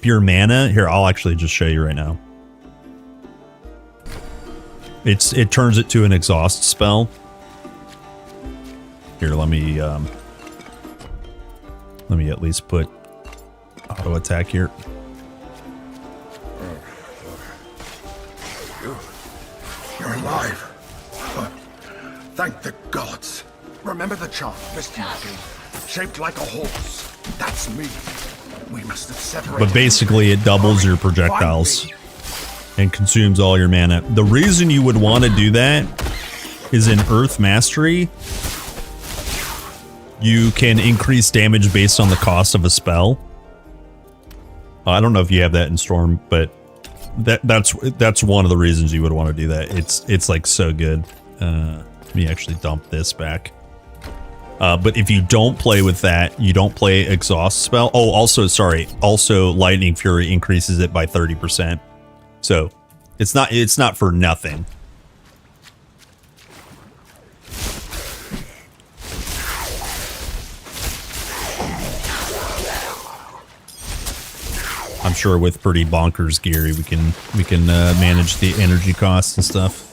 Speaker 5: your mana. Here, I'll actually just show you right now. It turns it to an exhaust spell. Here, let me at least put auto attack here.
Speaker 6: You're alive. Thank the gods. Remember the charm, shaped like a horse. That's me. We must have separated.
Speaker 5: But basically, it doubles your projectiles and consumes all your mana. The reason you would want to do that is in Earth Mastery, you can increase damage based on the cost of a spell. I don't know if you have that in Storm, but that's one of the reasons you would want to do that. It's like so good. Let me actually dump this back. But if you don't play with that, you don't play exhaust spell. Oh, also, sorry. Also, Lightning Fury increases it by 30%. So it's not for nothing. I'm sure with pretty bonkers gear, we can manage the energy costs and stuff.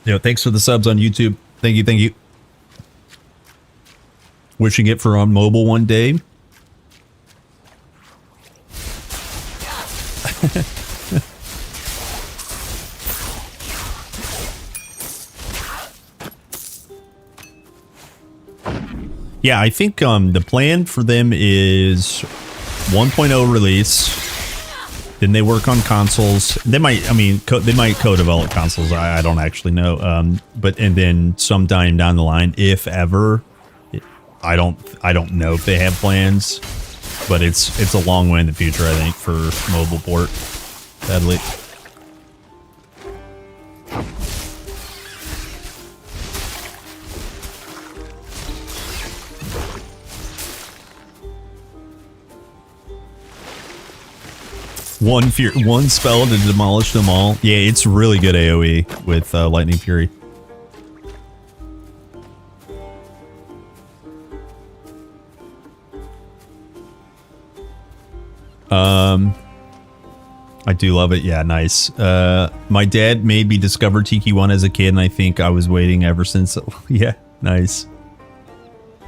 Speaker 5: Thanks for the subs on YouTube. Thank you, thank you. Wishing it for on mobile one day. Yeah, I think the plan for them is 1.0 release. Then they work on consoles. They might, I mean, they might co-develop consoles. I don't actually know. And then sometime down the line, if ever, I don't know if they have plans. But it's a long way in the future, I think, for mobile port. Sadly. One spell to demolish them all. Yeah, it's really good AoE with Lightning Fury. I do love it. Yeah, nice. My dad made me discover TQ1 as a kid, and I think I was waiting ever since. Yeah, nice.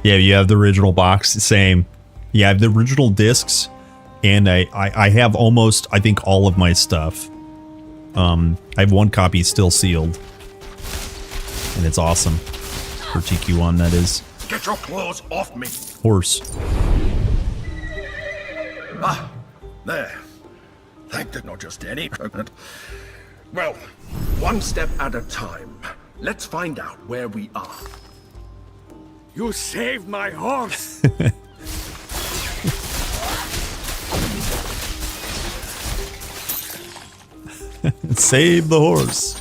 Speaker 5: Yeah, you have the original box. Same. Yeah, I have the original discs. And I have almost, I think, all of my stuff. I have one copy still sealed. And it's awesome. For TQ1, that is.
Speaker 6: Get your claws off me!
Speaker 5: Horse.
Speaker 6: Ah, there. Thank you, not just any. Well, one step at a time. Let's find out where we are.
Speaker 4: You saved my horse!
Speaker 5: Save the horse.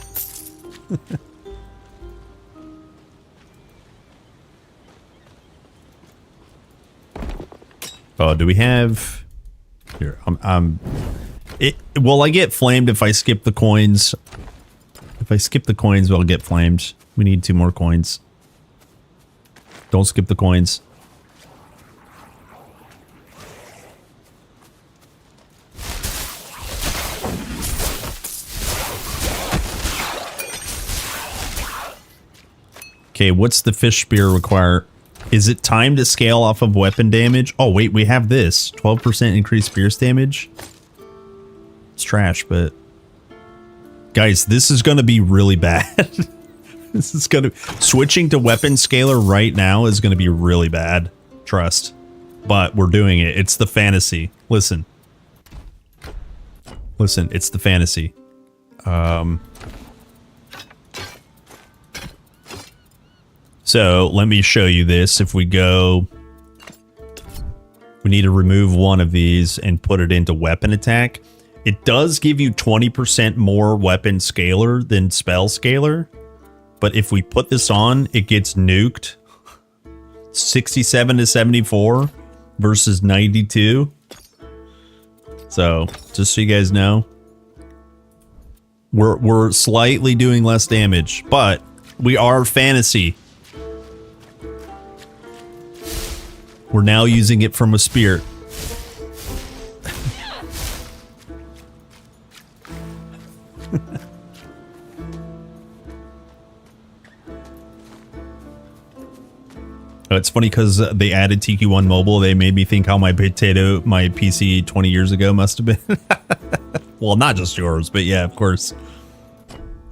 Speaker 5: Oh, do we have here? Will I get flamed if I skip the coins? If I skip the coins, I'll get flamed. We need 2 more coins. Don't skip the coins. Okay, what's the fish spear require? Is it time to scale off of weapon damage? Oh, wait, we have this. 12% increased pierce damage. It's trash, but... Guys, this is going to be really bad. This is going to... Switching to weapon scaler right now is going to be really bad. Trust. But we're doing it. It's the fantasy. Listen. Listen, it's the fantasy. So let me show you this. If we go, we need to remove one of these and put it into weapon attack. It does give you 20% more weapon scaler than spell scaler. But if we put this on, it gets nuked. 67 to 74 versus 92. So just so you guys know, we're slightly doing less damage, but we are fantasy. We're now using it from a spear. It's funny because they added TQ1 Mobile. They made me think how my PC 20 years ago must have been. Well, not just yours, but yeah, of course.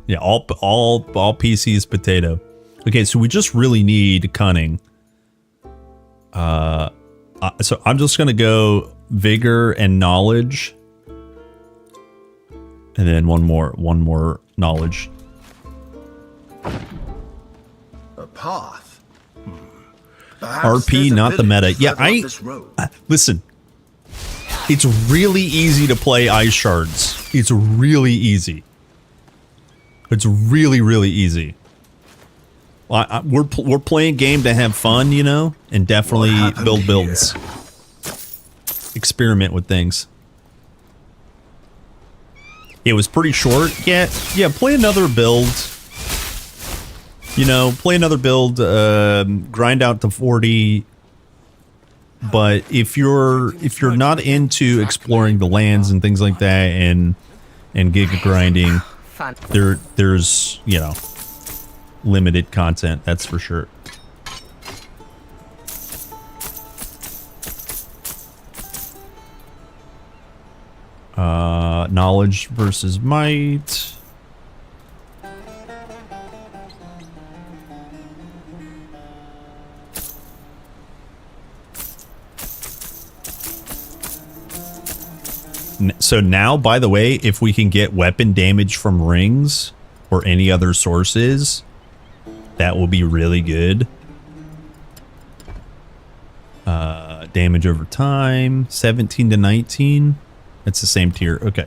Speaker 5: Yeah, all PCs potato. Okay, so we just really need cunning. So I'm just gonna go vigor and knowledge, and then one more knowledge.
Speaker 6: A path.
Speaker 5: RP, not the meta. Yeah, listen. It's really easy to play ice shards. It's really easy. It's really, really easy. We're playing game to have fun, you know, and definitely build builds. Experiment with things. It was pretty short. Yeah, play another build. You know, play another build, grind out to 40. But if you're not into exploring the lands and things like that and giga grinding, there's, you know, limited content, that's for sure. Knowledge versus might. So now, by the way, if we can get weapon damage from rings or any other sources, that will be really good. Damage over time, 17 to 19. That's the same tier. Okay.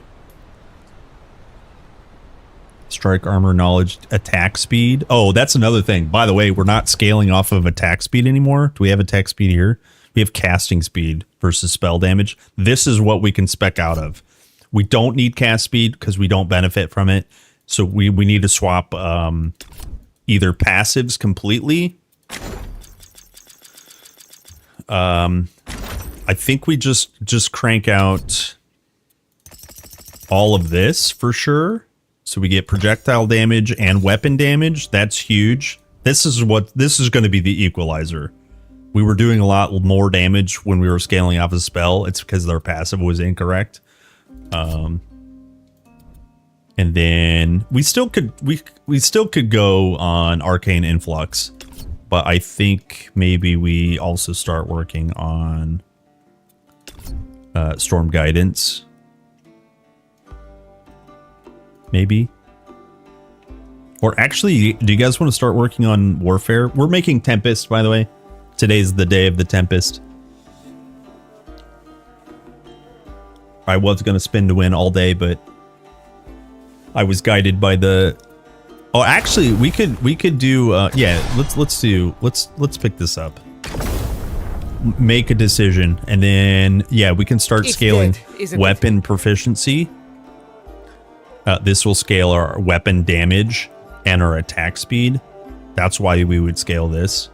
Speaker 5: Strike armor, knowledge, attack speed. Oh, that's another thing. By the way, we're not scaling off of attack speed anymore. Do we have attack speed here? We have casting speed versus spell damage. This is what we can spec out of. We don't need cast speed because we don't benefit from it. So we need to swap either passives completely. I think we just crank out all of this for sure. So we get projectile damage and weapon damage. That's huge. This is going to be the equalizer. We were doing a lot more damage when we were scaling off a spell. It's because their passive was incorrect. And then we still could go on arcane influx, but I think maybe we also start working on storm guidance. Maybe. Or actually, do you guys want to start working on warfare? We're making Tempest, by the way. Today's the day of the Tempest. I was going to spin to win all day, but I was guided by the... Oh, actually, we could do... yeah, let's pick this up. Make a decision, and then, yeah, we can start scaling weapon proficiency. This will scale our weapon damage and our attack speed. That's why we would scale this.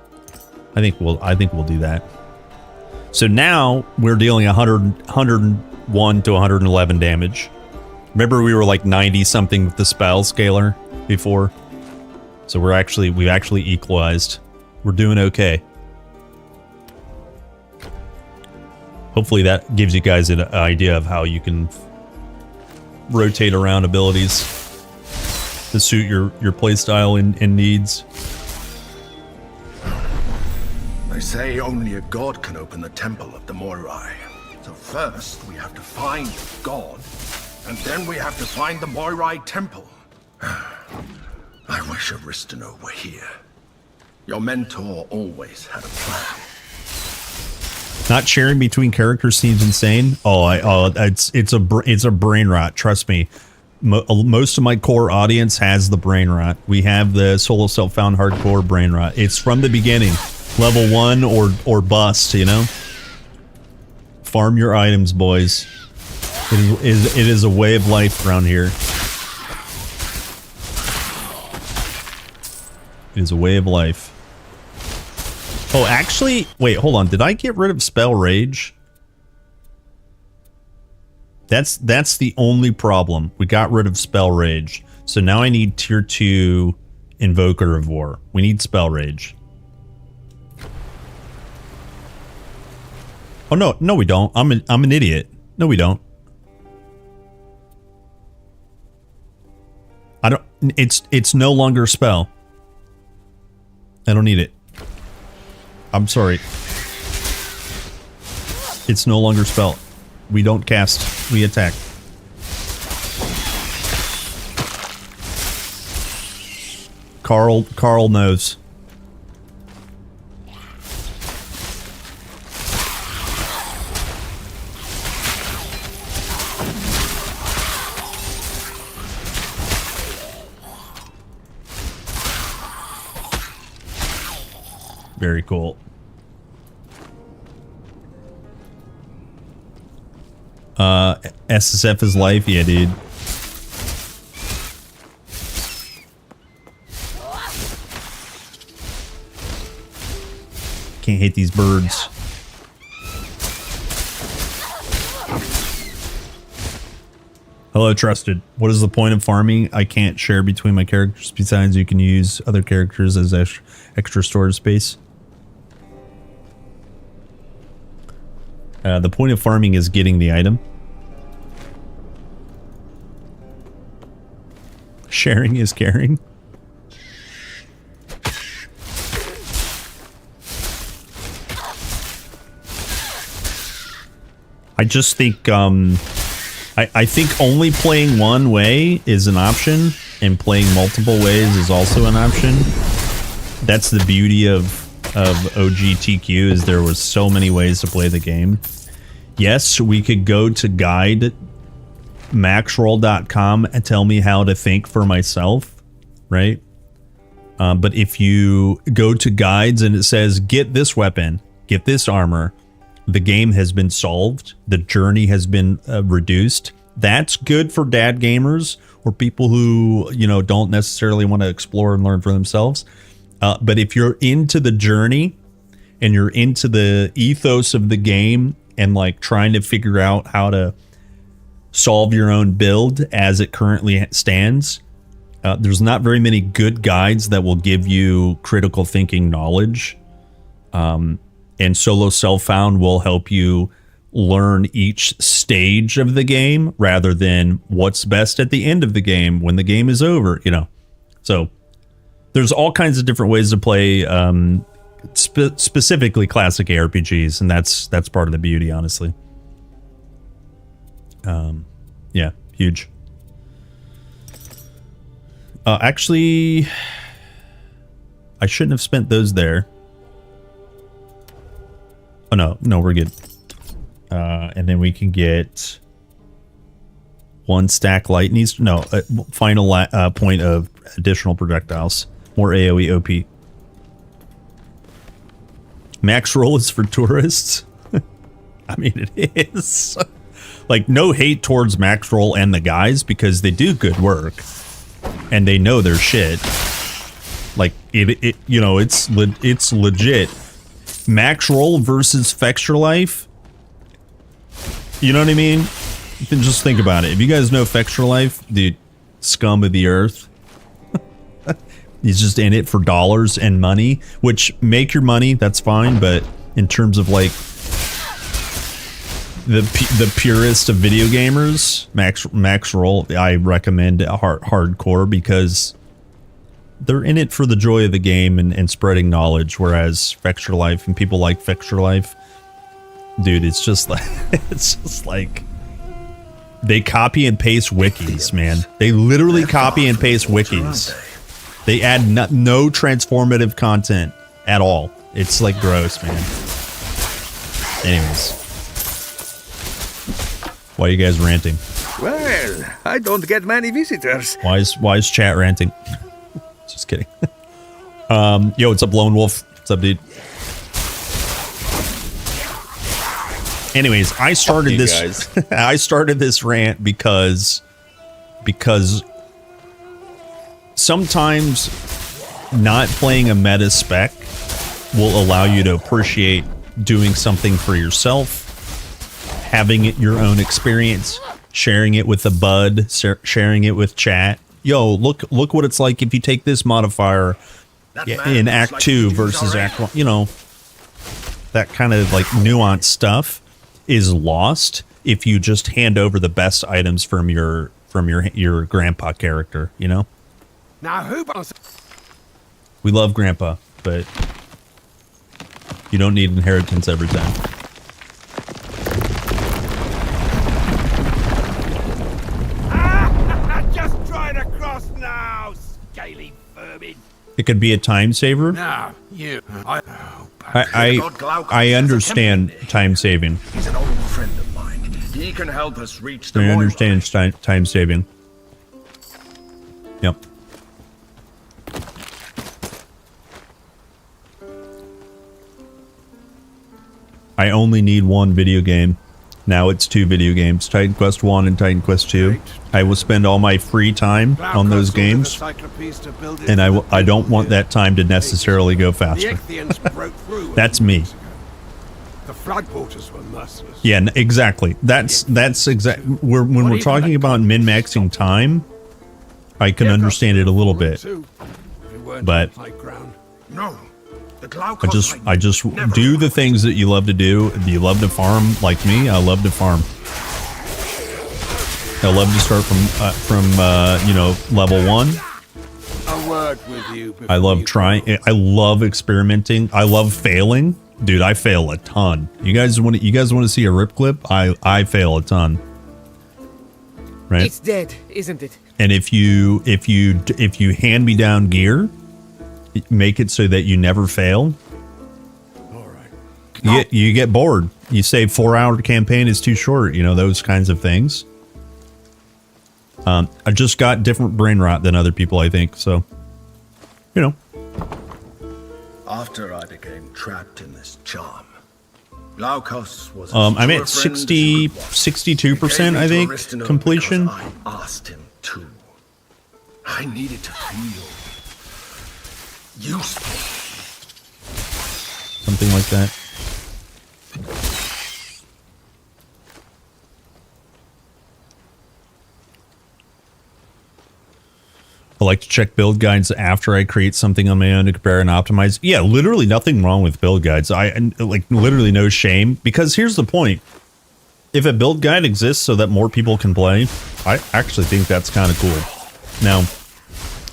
Speaker 5: I think we'll do that. So now we're dealing 101 to 111 damage. Remember we were like 90 something with the spell scaler before. So we've actually equalized. We're doing okay. Hopefully that gives you guys an idea of how you can rotate around abilities to suit your playstyle and needs.
Speaker 6: They say only a god can open the temple of the Moirai. So first we have to find God, and then we have to find the Moirai temple. I wish Aristano were here. Your mentor always had a plan.
Speaker 5: Not sharing between characters seems insane. It's a brain rot. Trust me. Most of my core audience has the brain rot. We have the solo self-found hardcore brain rot. It's from the beginning. Level 1 or bust, you know? Farm your items, boys. It is a way of life around here. It is a way of life. Oh, actually, wait, hold on. Did I get rid of Spell Rage? That's the only problem. We got rid of Spell Rage. So now I need Tier 2 Invoker of War. We need Spell Rage. Oh, no, we don't. I'm an idiot. No, we don't. I don't... It's no longer a spell. I don't need it. I'm sorry. It's no longer spell. We don't cast. We attack. Carl knows. Very cool. SSF is life? Yeah, dude. Can't hate these birds. Hello, trusted. What is the point of farming? I can't share between my characters. Besides, you can use other characters as extra storage space. The point of farming is getting the item. Sharing is caring. I just think, I think only playing one way is an option, and playing multiple ways is also an option. That's the beauty of OGTQ, is there was so many ways to play the game. Yes, we could go to guide maxroll.com and tell me how to think for myself, right? But if you go to guides and it says, get this weapon, get this armor, the game has been solved, the journey has been reduced. That's good for dad gamers or people who, you know, don't necessarily want to explore and learn for themselves. But if you're into the journey and you're into the ethos of the game and like trying to figure out how to solve your own build as it currently stands, there's not very many good guides that will give you critical thinking knowledge. And Solo Self-Found will help you learn each stage of the game rather than what's best at the end of the game when the game is over, you know. So there's all kinds of different ways to play specifically classic ARPGs, and that's part of the beauty, honestly. Yeah, huge. Actually, I shouldn't have spent those there. Oh, no, we're good. And then we can get 1 stack lightning. No, final point of additional projectiles. More AoE OP. Max roll is for tourists. I mean, it is. Like, no hate towards max roll and the guys, because they do good work and they know their shit. Like it you know, it's legit. Max roll versus Fextra Life. You know what I mean? You can just think about it. If you guys know Fextra Life, the scum of the earth, he's just in it for dollars and money, which make your money, that's fine. But in terms of like the purest of video gamers, Max Roll, I recommend hardcore, because they're in it for the joy of the game and spreading knowledge. Whereas Fextra Life and people like Fextra Life, dude, it's just like they copy and paste wikis, man. They literally copy and paste wikis. They add no transformative content at all. It's like gross, man. Anyways, why are you guys ranting?
Speaker 15: Well, I don't get many visitors.
Speaker 5: Why is chat ranting? Just kidding. Yo, what's up, Lone Wolf? What's up, dude? Anyways, I started this. I started this rant because sometimes not playing a meta spec will allow you to appreciate doing something for yourself, having it your own experience, sharing it with a bud, sharing it with chat. Yo, look what it's like if you take this modifier in Act 2 versus Act 1. You know, that kind of like nuanced stuff is lost if you just hand over the best items from your grandpa character, you know?
Speaker 4: Now who?
Speaker 5: We love grandpa, but you don't need inheritance every time.
Speaker 4: Just try to cross now, scaly vermin.
Speaker 5: It could be a time saver.
Speaker 4: Now, you.
Speaker 5: I understand time saving.
Speaker 6: He's an old friend of mine. He can help us reach the
Speaker 5: I understand time saving. Yep. I only need one video game. Now it's 2 video games, Titan Quest 1 and Titan Quest 2. I will spend all my free time on those games, and I don't want that time to necessarily go faster. That's me.
Speaker 4: The floodwaters were merciless.
Speaker 5: Yeah, exactly. That's exact. When we're talking about min-maxing time, I can understand it a little bit, but
Speaker 4: No.
Speaker 5: I just do the things that you love to do. You love to farm like me. I love to farm. I love to start from you know, level 1.
Speaker 4: A word with you.
Speaker 5: I love trying. I love experimenting. I love failing. Dude, I fail a ton. You guys want to see a rip clip? I fail a ton. Right?
Speaker 18: It's dead, isn't it?
Speaker 5: And if you hand me down gear, make it so that you never fail.
Speaker 4: All right.
Speaker 5: You get bored. You say 4-hour campaign is too short, you know, those kinds of things. I just got different brain rot than other people, I think, so, you know.
Speaker 6: After I became trapped in this charm, Laukos was
Speaker 5: I'm at 62%, I think, completion.
Speaker 6: I asked him to. I needed to feel useful.
Speaker 5: Something like that. I like to check build guides after I create something on my own to compare and optimize. Yeah, literally nothing wrong with build guides. I like literally no shame, because here's the point. If a build guide exists so that more people can play, I actually think that's kind of cool.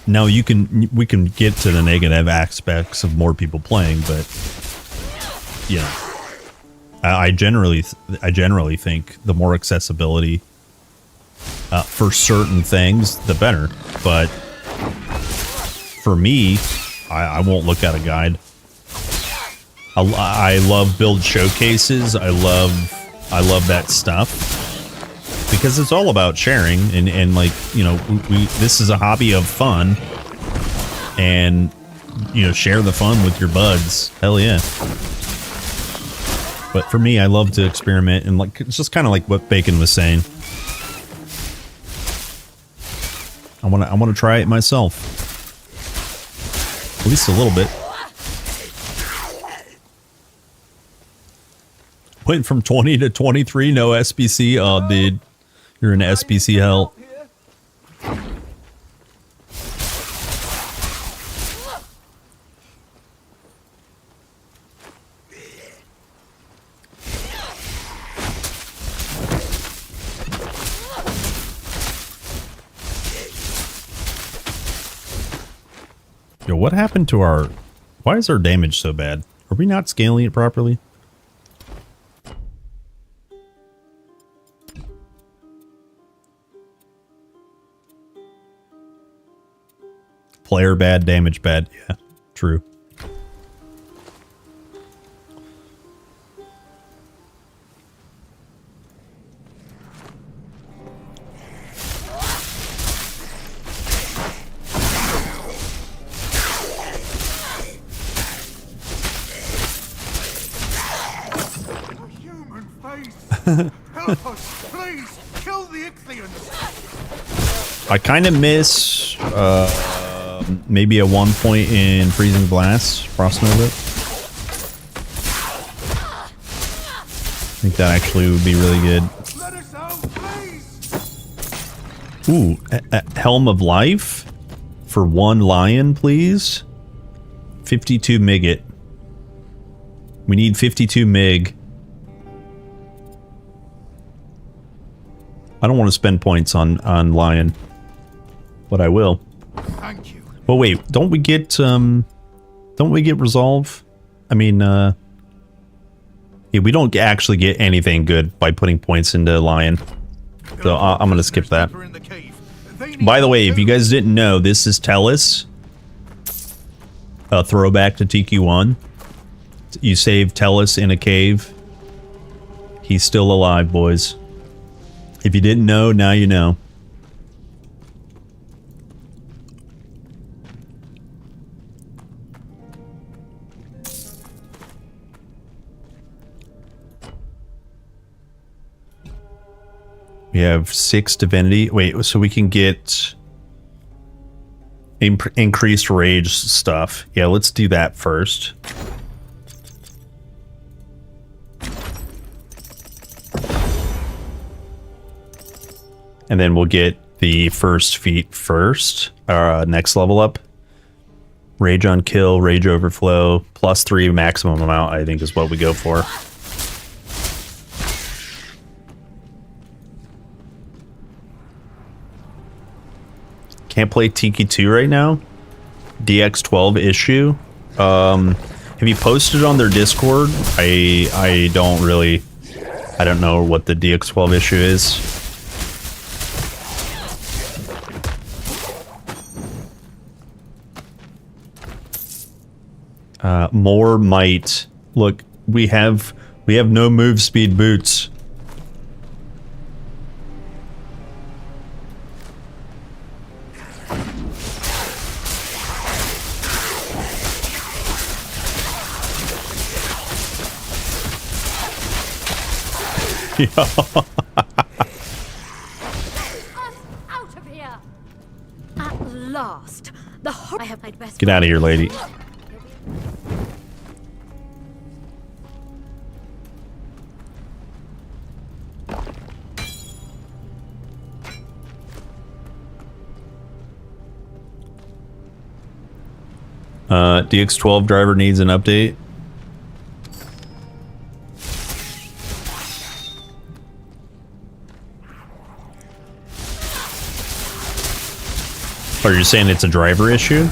Speaker 5: Now we can get to the negative aspects of more people playing, but yeah, I generally think the more accessibility for certain things, the better. But for me, I won't look at a guide. I love build showcases. I love that stuff because it's all about sharing and like, you know, this is a hobby of fun, and you know, share the fun with your buds. Hell yeah. But for me, I love to experiment, and like it's just kind of like what Bacon was saying. I want to try it myself. At least a little bit. Went from 20 to 23, no SBC. Oh, dude. You're in SBC hell. Yo, what happened to our... Why is our damage so bad? Are we not scaling it properly? Player bad, damage bad. Yeah, true.
Speaker 4: Help us, please! Kill the Ichthyans!
Speaker 5: I kind of miss maybe a 1 point in Freezing Blast, Frost Nova. I think that actually would be really good.
Speaker 4: Let us out, please!
Speaker 5: Ooh, Helm of Life for 1 lion, please. 52 Migot. We need 52 Mig. I don't want to spend points on lion, but I will.
Speaker 4: Thank you.
Speaker 5: Well, wait, don't we get resolve? I mean, yeah, we don't actually get anything good by putting points into lion. So I'm going to skip that. By the way, if you guys didn't know, this is Tellus. A throwback to TQ1. You save Tellus in a cave. He's still alive, boys. If you didn't know, now you know. We have 6 divinity. Wait, so we can get increased rage stuff. Yeah, let's do that first. And then we'll get the first feat first. Next level up. Rage on kill, rage overflow, +3 maximum amount, I think is what we go for. Can't play Tiki 2 right now. DX12 issue. Have you posted on their Discord? I don't know what the DX12 issue is. More might. Look, we have no move speed boots.
Speaker 8: Out of here! At last, I have my best.
Speaker 5: Get out of here, lady. DX12 driver needs an update. Are you saying it's a driver issue?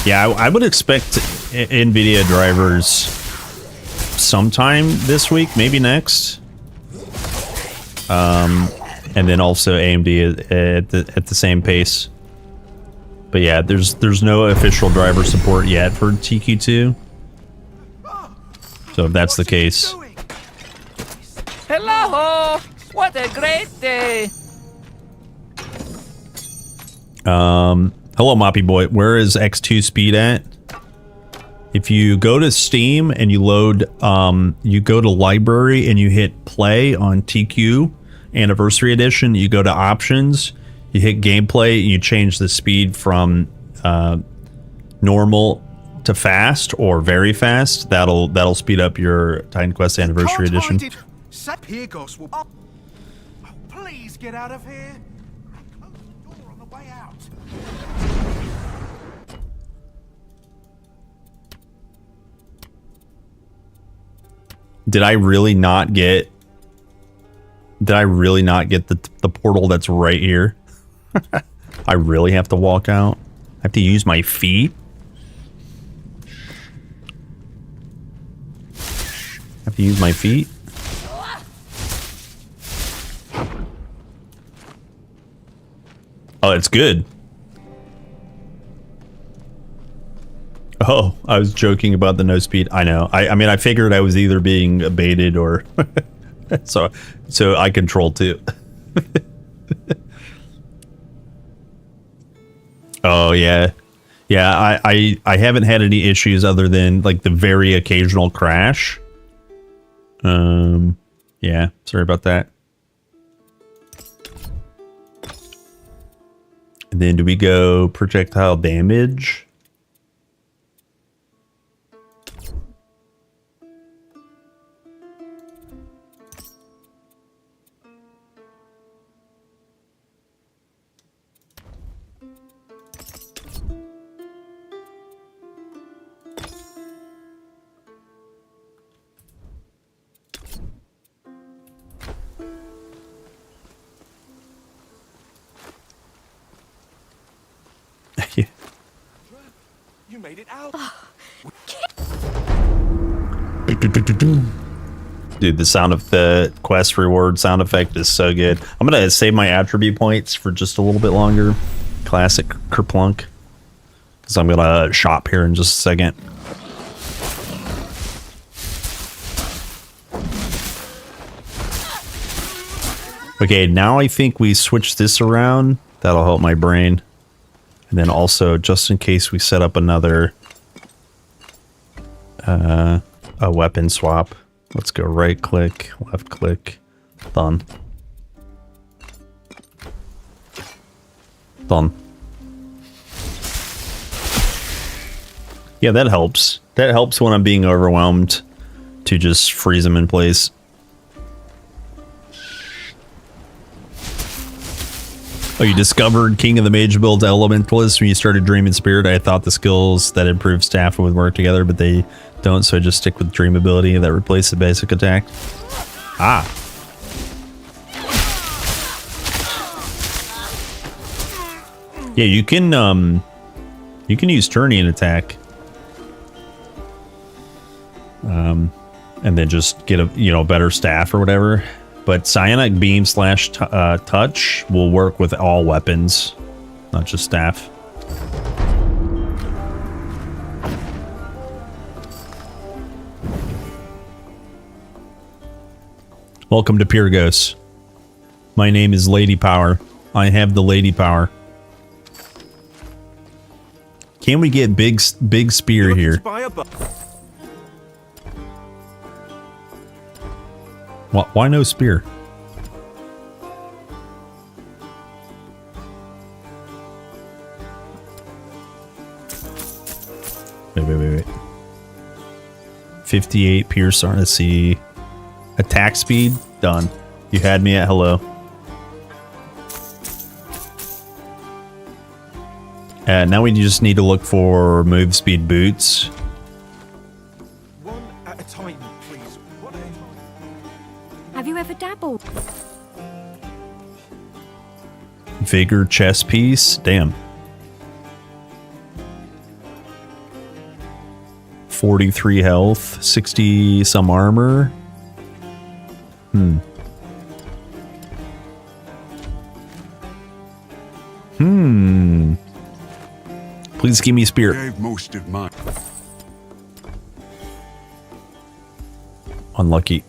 Speaker 5: Yeah, I would expect NVIDIA drivers sometime this week, maybe next. And then also AMD at the same pace. But yeah, there's no official driver support yet for TQ2. So if that's the case.
Speaker 13: Hello! What a great day!
Speaker 5: Hello, Moppy Boy. Where is X2 speed at? If you go to Steam and you load, you go to library and you hit play on TQ Anniversary Edition, you go to options, you hit gameplay, you change the speed from normal to fast or very fast. That'll speed up your Titan Quest Anniversary Edition.
Speaker 19: Pyrgos will. Oh, please get out of here. Close the door on the way out.
Speaker 5: Did I really not get the portal that's right here? I really have to walk out? I have to use my feet? I have to use my feet? Oh, it's good. Oh, I was joking about the no speed. I know. I mean, I figured I was either being baited or... so I control too. Oh, yeah. Yeah, I haven't had any issues other than, like, the very occasional crash. Yeah, sorry about that. And then do we go projectile damage?
Speaker 19: You made it out.
Speaker 5: Dude, the sound of the quest reward sound effect is so good. I'm gonna save my attribute points for just a little bit longer. Classic Kerplunk. Because I'm gonna shop here in just a second. Okay, now I think we switch this around. That'll help my brain. And then also, just in case we set up another a weapon swap. Let's go right click, left click, done. Done. Yeah, that helps. That helps when I'm being overwhelmed to just freeze them in place. Oh, you discovered King of the Mage build Elementalist when you started Dreaming Spirit. I thought the skills that improve staff would work together, but they don't, so I just stick with Dream ability that replaces the basic attack. Ah. Yeah, you can use Turning attack. And then just get a, better staff or whatever. But Psionic Beam / Touch will work with all weapons, not just staff. Welcome to Pyrgos. My name is Lady Power. I have the Lady Power. Can we get big spear here? Why no spear? Wait. 58 Pierce. Let's see. Attack speed. Done. You had me at hello. Now we just need to look for move speed boots.
Speaker 19: One at a time, please. One at a time.
Speaker 8: Have you ever dabbled?
Speaker 5: Vigor chest piece. Damn. 43 health, 60 some armor. Please give me spear.
Speaker 10: Gave most of mine.
Speaker 5: Unlucky.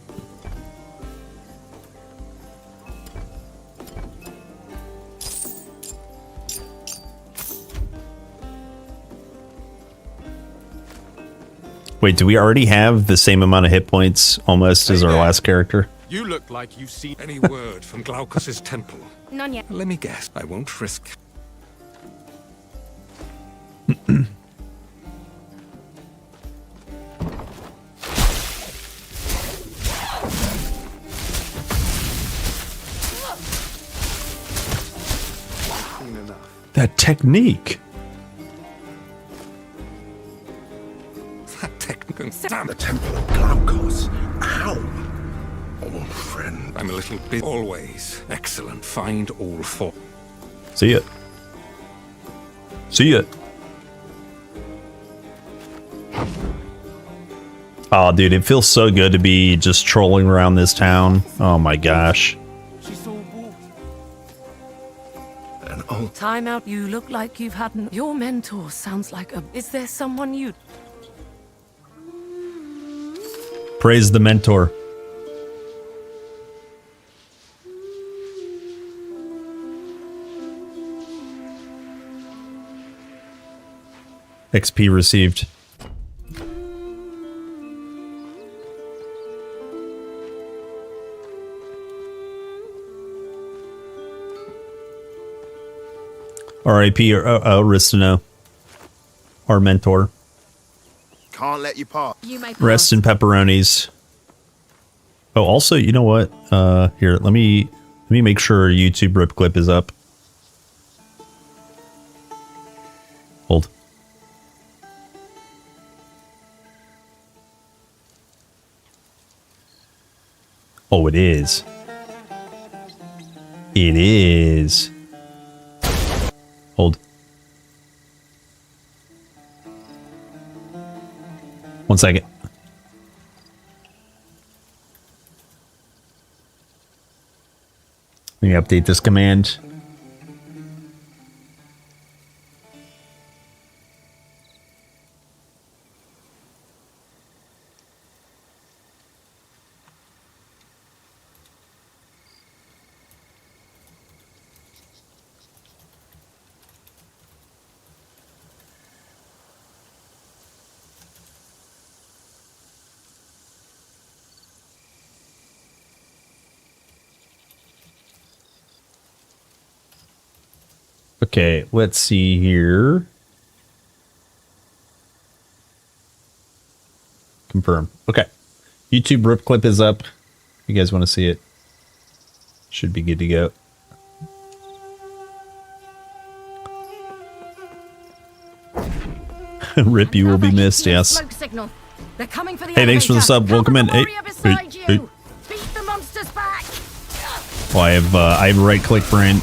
Speaker 5: Wait, do we already have the same amount of hit points almost as our last character?
Speaker 19: You look like you've seen
Speaker 9: any word from Glaucus's temple.
Speaker 8: None yet.
Speaker 9: Let me guess. I won't risk.
Speaker 5: That technique.
Speaker 9: That technique.
Speaker 6: The Temple of Glaucus. How? Oh, friend.
Speaker 9: I'm a little bit always. Excellent. Find all four.
Speaker 5: See it. See it. Oh, dude, it feels so good to be just trolling around this town. Oh my gosh.
Speaker 7: Time out. You look like you've had your mentor sounds like a... Is there someone you...
Speaker 5: Praise the mentor. XP received. R.I.P. Ristino, our mentor.
Speaker 14: Can't let you pass.
Speaker 5: Rest in pepperonis. Oh, also, you know what? Here, let me make sure YouTube rip clip is up. Hold. Oh, it is. It is. Hold. One second. Let me update this command. Okay, let's see here. Confirm. Okay. YouTube rip clip is up. You guys want to see it? Should be good to go. Rip, you will be missed. Yes.
Speaker 7: Smoke signal. They're coming for the
Speaker 5: Hey, thanks for the
Speaker 7: elevator.
Speaker 5: sub. Welcome in. Hey,
Speaker 7: Beside
Speaker 5: hey.
Speaker 7: you. Beat the monsters back.
Speaker 5: Oh, I have right click brain.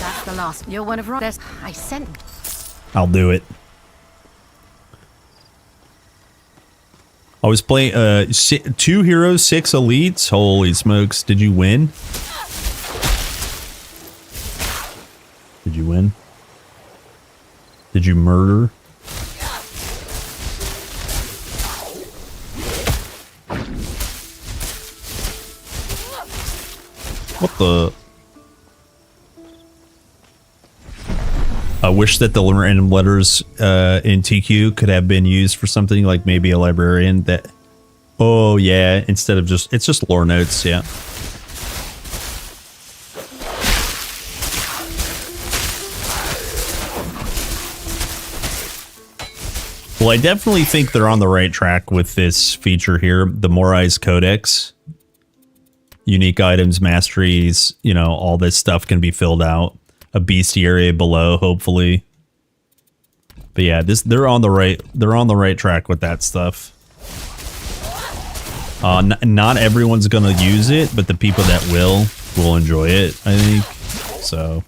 Speaker 7: That's the last. You're one of There's. I sent.
Speaker 5: I'll do it. I was playing 2 heroes, 6 elites. Holy smokes! Did you win? Did you win? Did you murder? What the? I wish that the random letters in TQ could have been used for something like maybe a librarian that... Oh, yeah, instead of just... It's just lore notes, yeah. Well, I definitely think they're on the right track with this feature here, the Morais Codex. Unique items, masteries, you know, all this stuff can be filled out. A bestiary below, hopefully. But yeah, they're on the right track with that stuff. Not everyone's gonna use it, but the people that will enjoy it, I think. So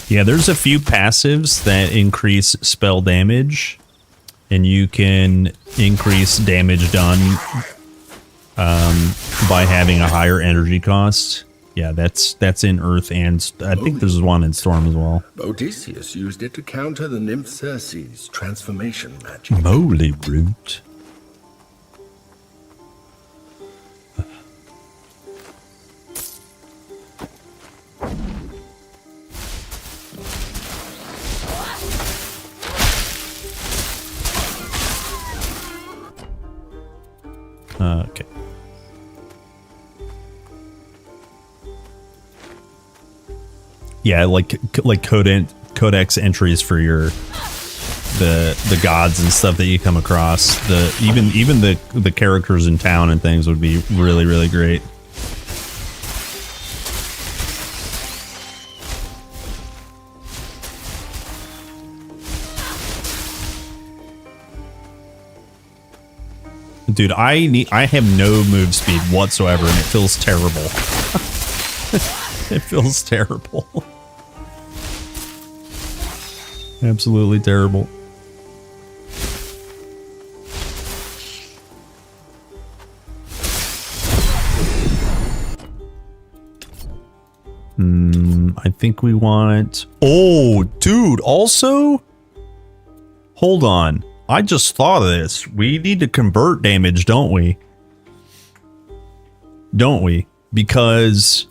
Speaker 5: yeah, there's a few passives that increase spell damage, and you can increase damage done by having a higher energy cost. Yeah, that's in Earth, and I think there's one in Storm as well.
Speaker 6: Odysseus used it to counter the nymph Circe's transformation magic.
Speaker 5: Moly root. Okay. Yeah, like codex entries for your the gods and stuff that you come across. Even the characters in town and things would be really, really great. Dude, I have no move speed whatsoever, and it feels terrible. It feels terrible. Absolutely terrible. I think we want... Oh, dude, also... Hold on. I just thought of this. We need to convert damage, don't we? Don't we? Because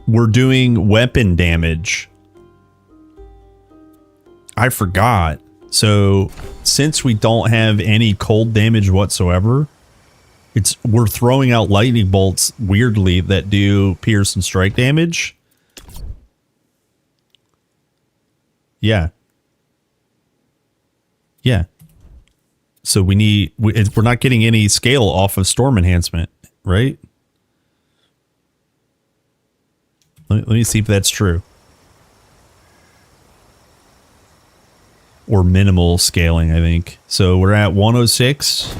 Speaker 5: we're doing weapon damage. I forgot. So, since we don't have any cold damage whatsoever, we're throwing out lightning bolts weirdly that do pierce and strike damage. Yeah. Yeah. So we're not getting any scale off of storm enhancement, right? Let me see if that's true. Or minimal scaling, I think. So we're at 106.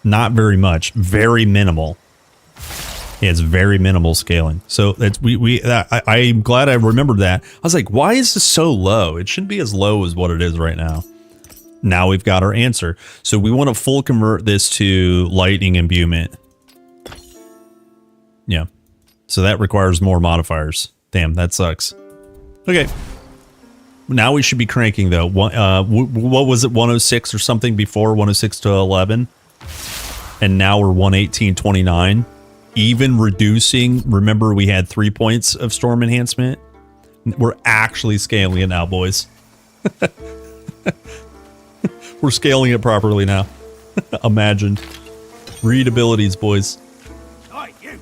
Speaker 5: Not very much. Very minimal. Yeah, it's very minimal scaling. So that's I'm glad I remembered that. I was like, why is this so low? It shouldn't be as low as what it is right now. Now we've got our answer. So we want to full convert this to lightning imbuement. Yeah. So that requires more modifiers. Damn, that sucks. Okay. Now we should be cranking though. What was it, 106 or something before? 106 to 11. And now we're 118.29. Even reducing, remember we had 3 points of storm enhancement? We're actually scaling it now, boys. We're scaling it properly now. Imagine. Read abilities, boys.
Speaker 19: Right, you.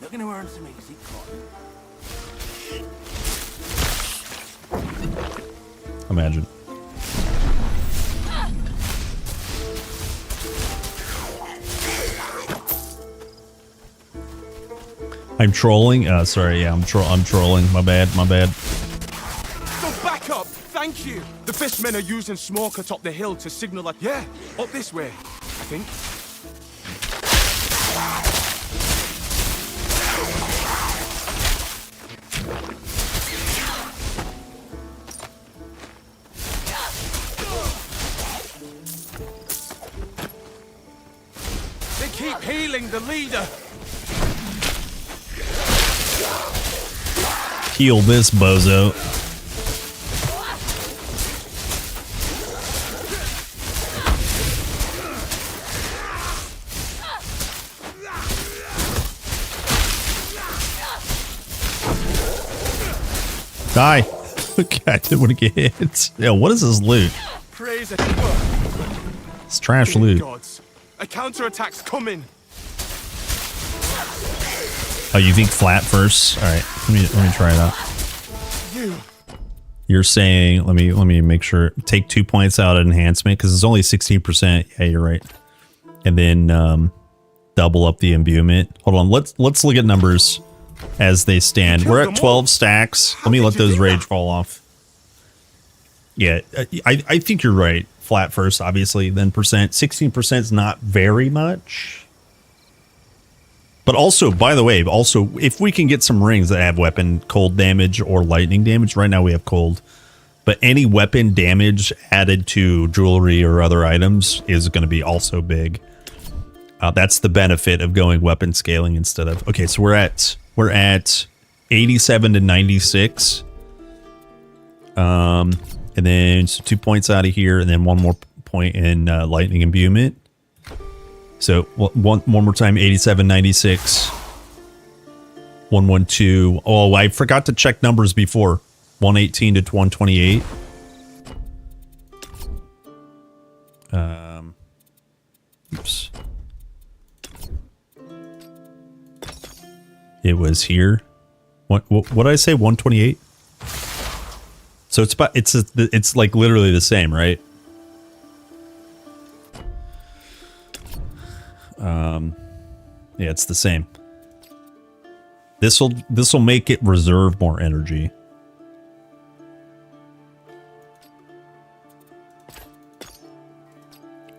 Speaker 19: Looking to earn some easy
Speaker 5: imagine. I'm trolling. Sorry, yeah, I'm trolling. My bad.
Speaker 19: So back up. Thank you. The fishmen are using smoke atop the hill to signal that. Yeah, up this way. I think. They keep healing the leader.
Speaker 5: Heal this bozo. Die. Okay, I didn't want to get hit. Yo, what is this loot?
Speaker 19: Praise it.
Speaker 5: It's trash loot.
Speaker 19: Gods. A counterattack's coming.
Speaker 5: Oh, you think flat first? All right, let me try it out. You're saying, let me make sure. Take 2 points out of enhancement because it's only 16%. Yeah, you're right. And then double up the imbuement. Hold on, let's look at numbers as they stand. We're at 12 stacks. Let me let those rage fall off. Yeah, I think you're right. Flat first, obviously, then percent. 16% is not very much. But also, by the way, also, if we can get some rings that have weapon cold damage or lightning damage, right now we have cold. But any weapon damage added to jewelry or other items is going to be also big. That's the benefit of going weapon scaling instead of... Okay, so we're at 87 to 96. And then so 2 points out of here, and then 1 more point in lightning imbuement. So one more time, 87, 96, 112. Oh, I forgot to check numbers before. 118 to 128. Oops. It was here. What did I say? 128. So it's like literally the same, right? Yeah, it's the same. This'll make it reserve more energy.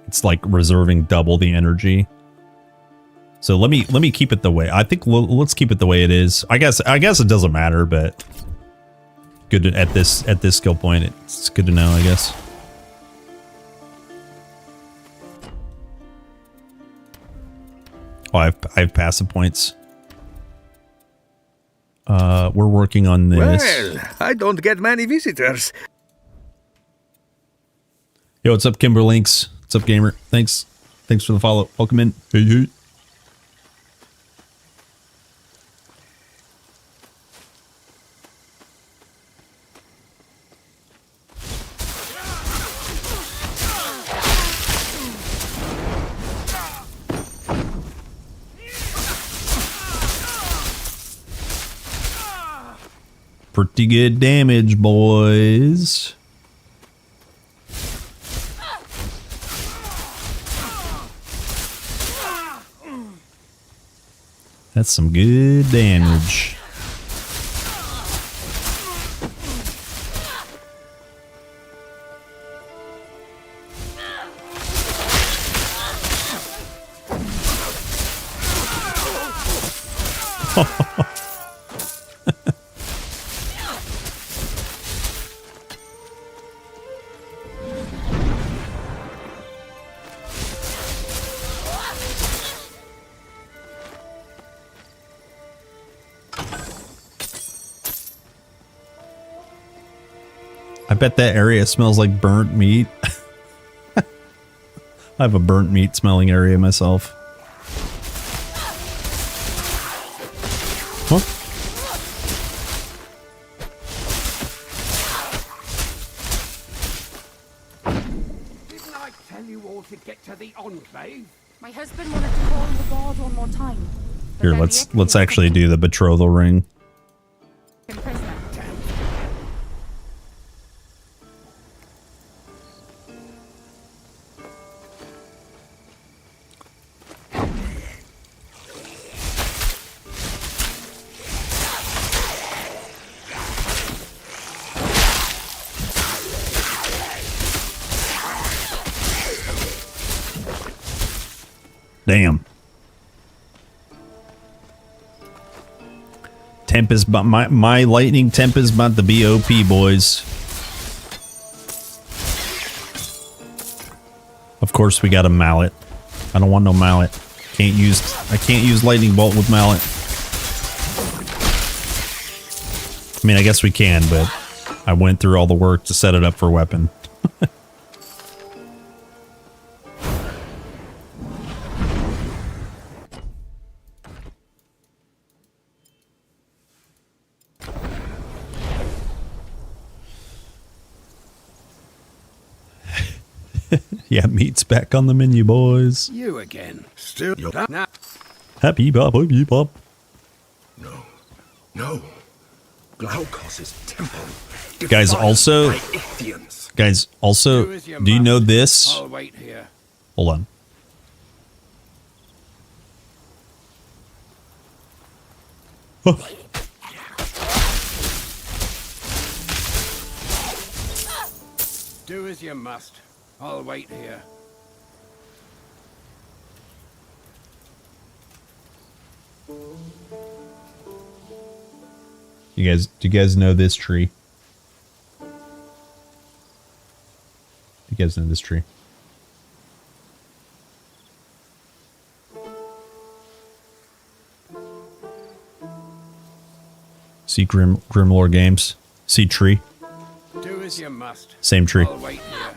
Speaker 5: It's like reserving double the energy. So let me keep it the way. I think let's keep it the way it is. I guess it doesn't matter, but good at this skill point. It's good to know, I guess. Oh, I have passive points. We're working on this.
Speaker 15: Well, I don't get many visitors.
Speaker 5: Yo, what's up, Kimberlinks? What's up, gamer? Thanks for the follow. Welcome in. Hey, hey. Pretty good damage, boys. That's some good damage. I bet that area smells like burnt meat. I have a burnt meat smelling area myself. Huh?
Speaker 4: Didn't I tell you all to get to the enclave?
Speaker 1: My husband wanted to call the guard one more time.
Speaker 5: Here, let's actually do the betrothal ring. Damn. Tempest, but my lightning Tempest about to be OP, boys. Of course we got a mallet. I don't want no mallet. I can't use lightning bolt with mallet. I mean, I guess we can, but I went through all the work to set it up for weapon. Yeah, meat's back on the menu, boys.
Speaker 6: You again. Still you're now.
Speaker 5: Happy bop, happy bop.
Speaker 6: No. Glaukos' temple.
Speaker 5: Guys, also, do you know this?
Speaker 6: I'll wait here.
Speaker 5: Hold on. Oh.
Speaker 6: Do as you must. I'll wait here.
Speaker 5: Do you guys know this tree? You guys know this tree? See Grimlore Games. See tree.
Speaker 6: Do as you must.
Speaker 5: Same tree.
Speaker 6: I'll wait here.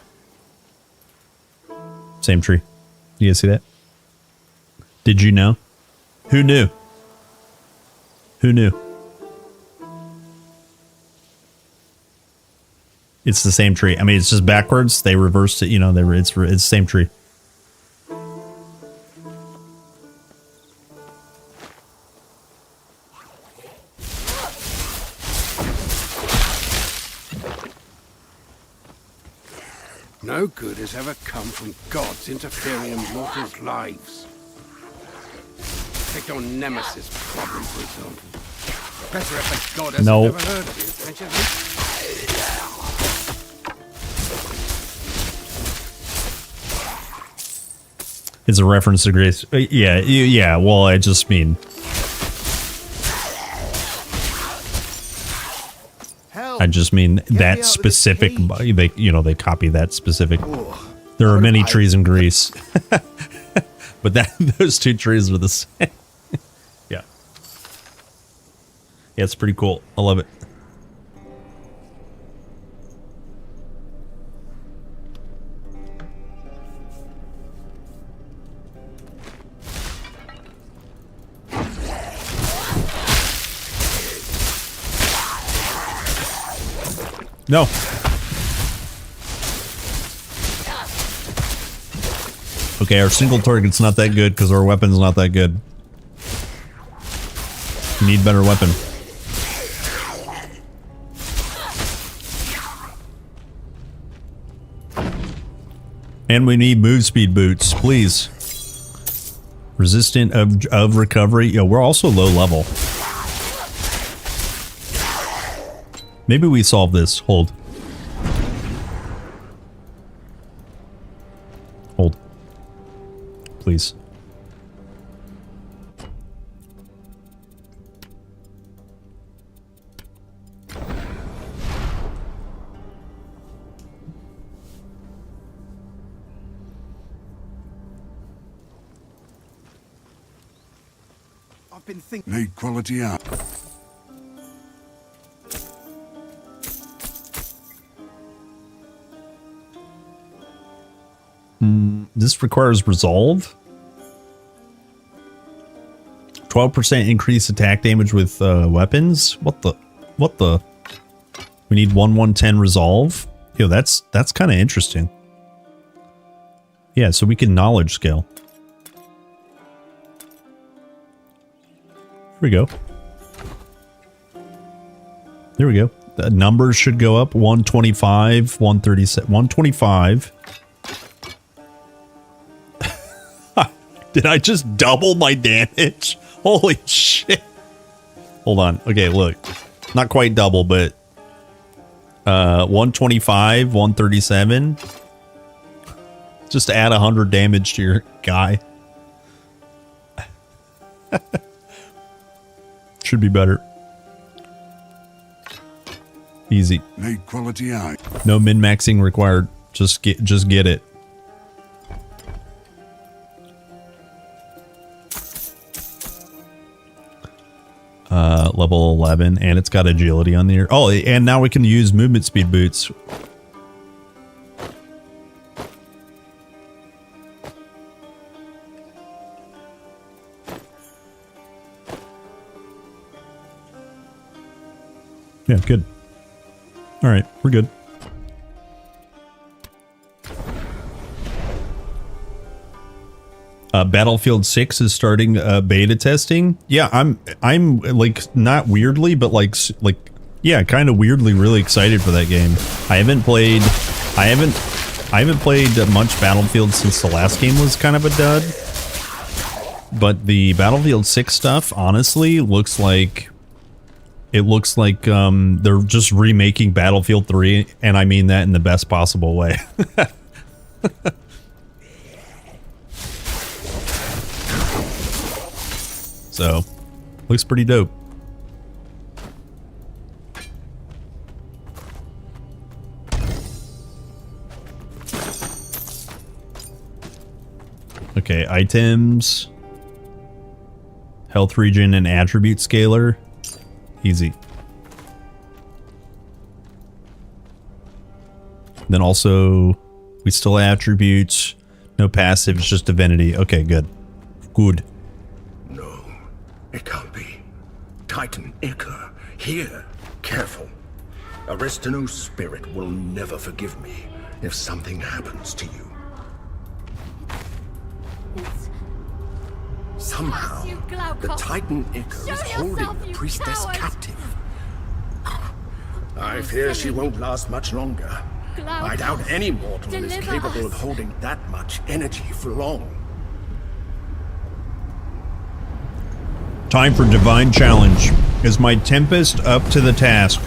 Speaker 5: Same tree. You guys see that? Did you know? Who knew? Who knew? It's the same tree. I mean, it's just backwards. They reversed it. You know, it's the same tree.
Speaker 6: No good has ever come from gods interfering in mortals' lives. Take your nemesis problem, for example. Better if a god has never heard of you, can't you think?
Speaker 5: It's a reference to Grace. Yeah. Well, I just mean. I just mean that specific. They copy that specific. There are many trees in Greece, but those two trees are the same. Yeah. Yeah, it's pretty cool. I love it. No. Okay, our single target's not that good because our weapon's not that good. We need better weapon. And we need move speed boots, please. Resistant of recovery. Yo, we're also low level. Maybe we solve this. Hold. Hold. Please.
Speaker 10: I've been thinking. Need quality up.
Speaker 5: This requires resolve. 12% increased attack damage with weapons. What the? We need 1/110 resolve. Yo, that's kind of interesting. Yeah, so we can knowledge scale. Here we go. There we go. The numbers should go up. 125, 137, 125. Did I just double my damage? Holy shit. Hold on. Okay, look. Not quite double, but 125, 137. Just add 100 damage to your guy. Should be better. Easy.
Speaker 10: Made quality eye.
Speaker 5: No min-maxing required. Just get it. Level 11, and it's got agility on the ear. Oh, and now we can use movement speed boots. Yeah, good. All right, we're good. Battlefield 6 is starting beta testing. Yeah, I'm like not weirdly, but like yeah, kind of weirdly really excited for that game. I haven't played much Battlefield since the last game was kind of a dud. But the Battlefield 6 stuff honestly looks like they're just remaking Battlefield 3, and I mean that in the best possible way. So, looks pretty dope. Okay, items, health regen, and attribute scaler. Easy. Then also, we still have attributes, no passives, just divinity. Okay, good. Good.
Speaker 6: It can't be. Titan Ica, here. Careful. Aristino's spirit will never forgive me if something happens to you. Somehow, the Titan Ica is holding the priestess captive. I fear she won't last much longer. I doubt any mortal is capable of holding that much energy for long.
Speaker 5: Time for Divine Challenge. Is my Tempest up to the task?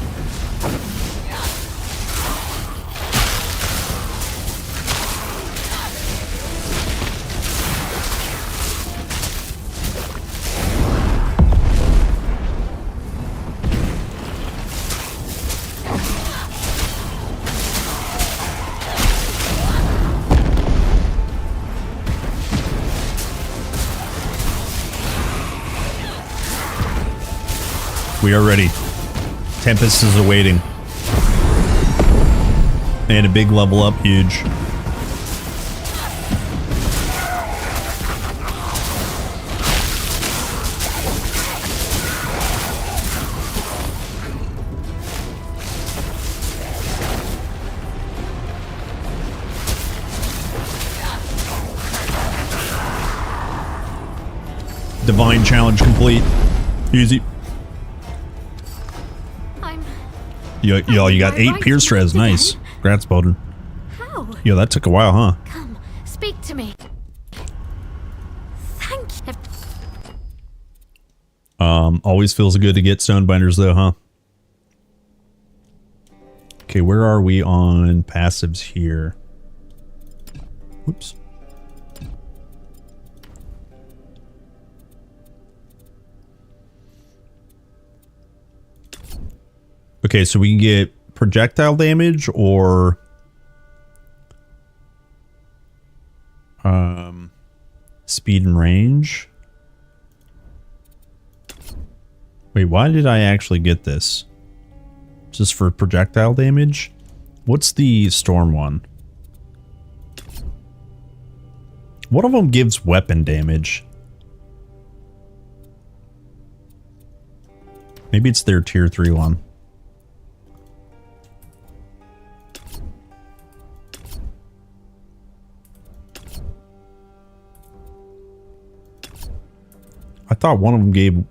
Speaker 5: We are ready. Tempest is awaiting. And a big level up, huge. Divine challenge complete. Easy. Yo, you got 8 Pierce Shreds. Nice. Congrats, Bowden.
Speaker 8: How?
Speaker 5: Yo, that took a while, huh?
Speaker 8: Come, speak to me. Thank you.
Speaker 5: Always feels good to get Stonebinders, though, huh? Okay, where are we on passives here? Whoops. Okay, so we can get projectile damage or speed and range. Wait, why did I actually get this? Just for projectile damage? What's the storm one? One of them gives weapon damage. Maybe it's their tier 3 one. I thought one of them gave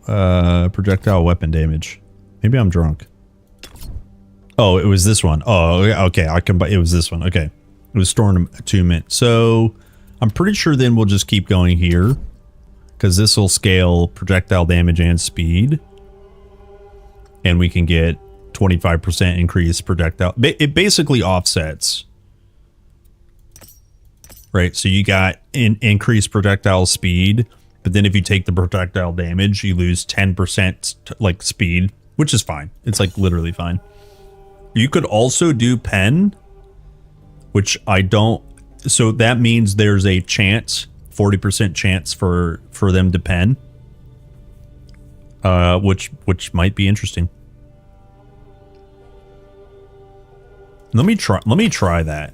Speaker 5: projectile weapon damage. Maybe I'm drunk. Oh, it was this one. Oh, okay. It was this one. Okay. It was Storm Attunement. So I'm pretty sure then we'll just keep going here, because this will scale projectile damage and speed. And we can get 25% increased projectile. It basically offsets. Right, so you got increased projectile speed, but then if you take the projectile damage, you lose 10% like speed, which is fine. It's like literally fine. You could also do pen, which I don't. So that means there's a chance, 40% chance for them to pen, which might be interesting. Let me try that,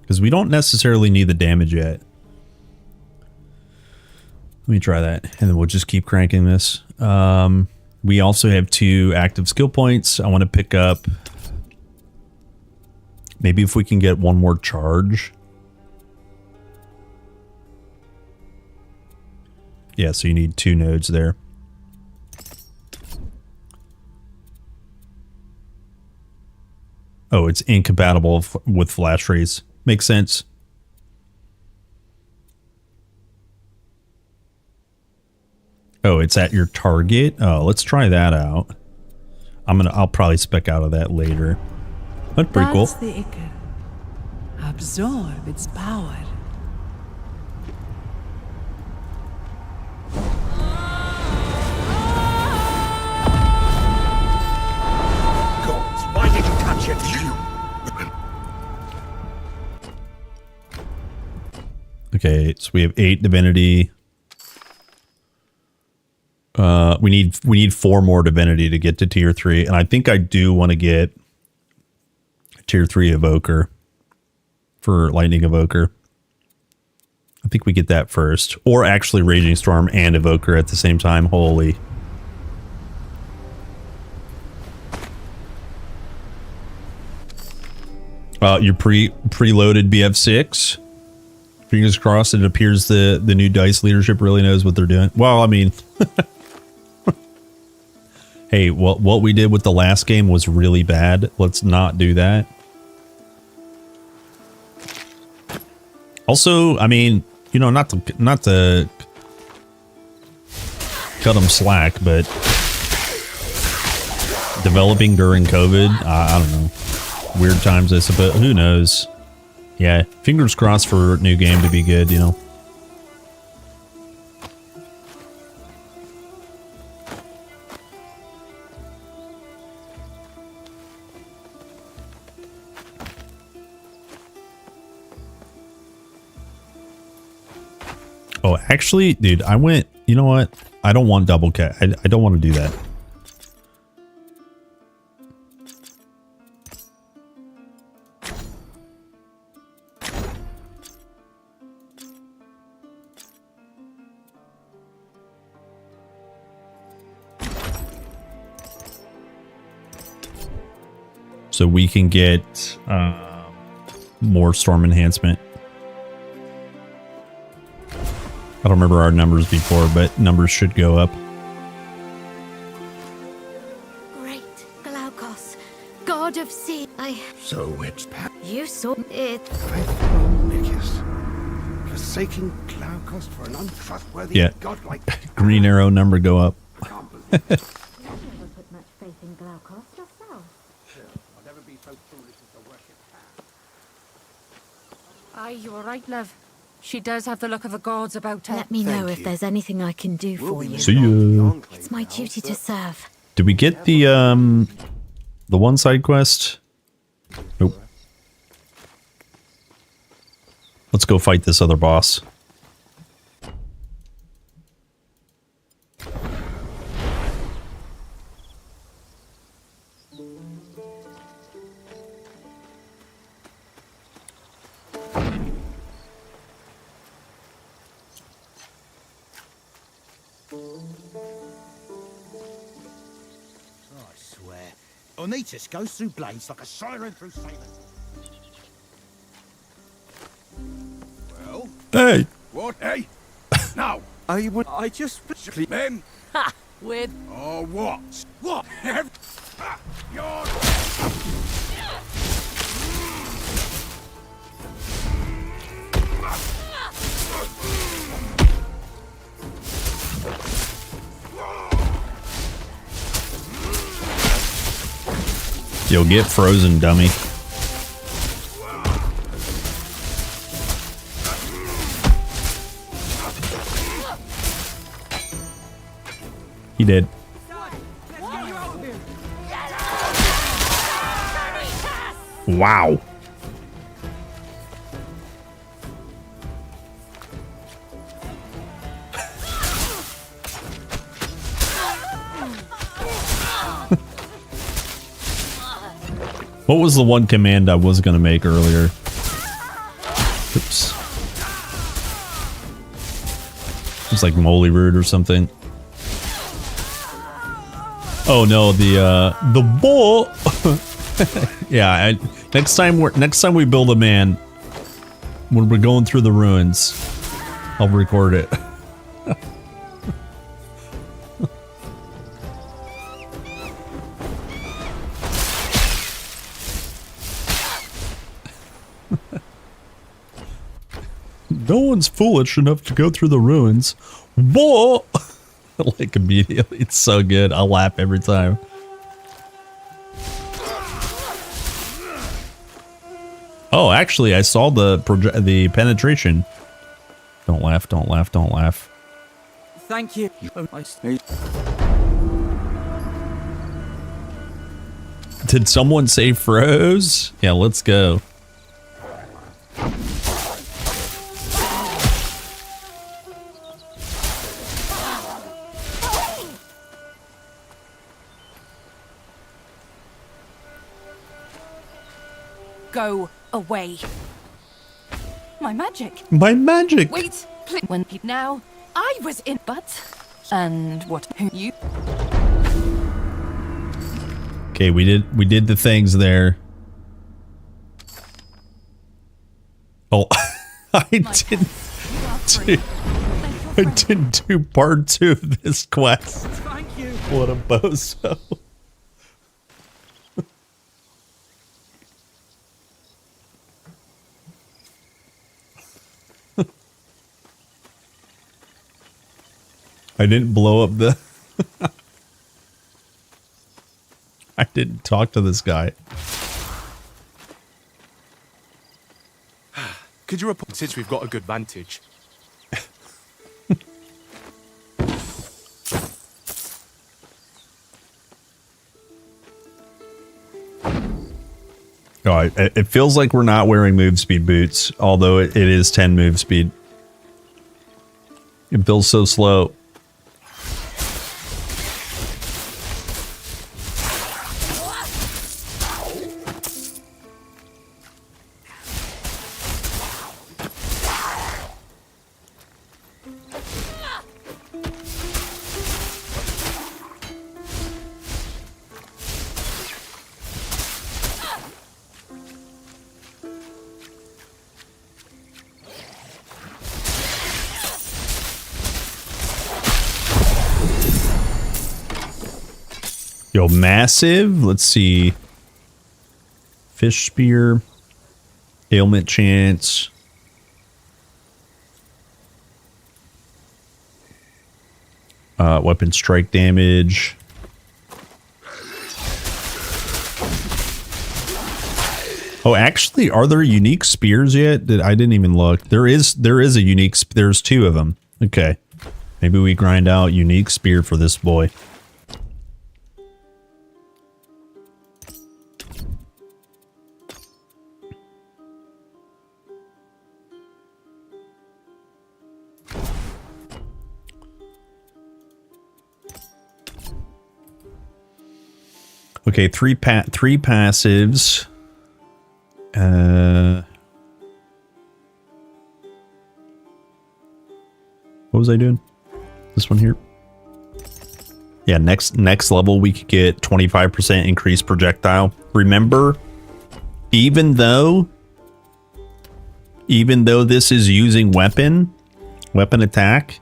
Speaker 5: because we don't necessarily need the damage yet. Let me try that, and then we'll just keep cranking this. We also have 2 active skill points. I want to pick up, maybe if we can get 1 more charge. Yeah, so you need 2 nodes there. Oh, it's incompatible with flash rays. Makes sense. Oh, it's at your target. Oh, let's try that out. I'll probably spec out of that later. That's pretty cool.
Speaker 2: That's the Iker. Absorb its power.
Speaker 6: Gods, why did you touch it?
Speaker 5: Okay, so we have 8 divinity. We need 4 more divinity to get to tier 3, and I think I do want to get tier 3 evoker for lightning evoker. I think we get that first, or actually raging storm and evoker at the same time. Holy. Your preloaded BF6. Fingers crossed. It appears the new DICE leadership really knows what they're doing. Well, I mean, hey, what we did with the last game was really bad. Let's not do that. Also, I mean, you know, not to cut them slack, but developing during COVID, I don't know. Weird times, I suppose. Who knows? Yeah, fingers crossed for a new game to be good, you know. Oh, actually, dude, I went, you know what? I don't want double cat. I don't want to do that. So we can get more storm enhancement. I don't remember our numbers before, but numbers should go up.
Speaker 8: Great Glaukos, god of sea.
Speaker 6: So it's
Speaker 8: You saw it.
Speaker 6: faithful Nicus, forsaking Glaukos for an untrustworthy
Speaker 5: Yeah.
Speaker 6: god like
Speaker 5: Green arrow number go up.
Speaker 8: You never put much faith in Glaukos yourself.
Speaker 6: I'll never be so foolish as to worship her.
Speaker 7: Aye, you were right, love. She does have the look of the gods about her.
Speaker 8: Let me know if there's anything I can do for you.
Speaker 5: See ya.
Speaker 8: It's my duty to serve.
Speaker 5: Did we get the one side quest? Nope. Let's go fight this other boss.
Speaker 20: I swear, Onitus goes through blades like a siren through sailors. Well?
Speaker 5: Hey!
Speaker 4: What? Hey? No! I just... Men?
Speaker 7: Ha! With...
Speaker 4: Oh, what? What? You're...
Speaker 5: You'll get frozen, dummy. He did. Wow. What was the one command I was going to make earlier? Oops. It's like Moly Root or something. Oh no, the bull. Yeah, next time we build a man, when we're going through the ruins, I'll record it. No one's foolish enough to go through the ruins. Whoa! Like immediately, it's so good. I'll laugh every time. Oh, actually, I saw the penetration. Don't laugh! Don't laugh! Don't laugh!
Speaker 13: Thank you.
Speaker 5: Did someone say froze? Yeah, let's go.
Speaker 1: Go away. My magic.
Speaker 5: My magic.
Speaker 1: Wait, when now I was in, but and what you?
Speaker 5: Okay, we did the things there. Oh, I didn't do part 2 of this quest.
Speaker 13: Thank you.
Speaker 5: What a bozo. I didn't blow up the... I didn't talk to this guy.
Speaker 19: Could you report since we've got a good vantage?
Speaker 5: Oh, it feels like we're not wearing move speed boots, although it is 10 move speed. It feels so slow. Yo, massive. Let's see. Fish spear. Ailment chance. Weapon strike damage. Oh, actually, are there unique spears yet? I didn't even look. There is a unique. There's 2 of them. Okay, maybe we grind out unique spear for this boy. Okay, three passives. What was I doing? This one here? Yeah, next level we could get 25% increased projectile. Remember, even though this is using weapon attack,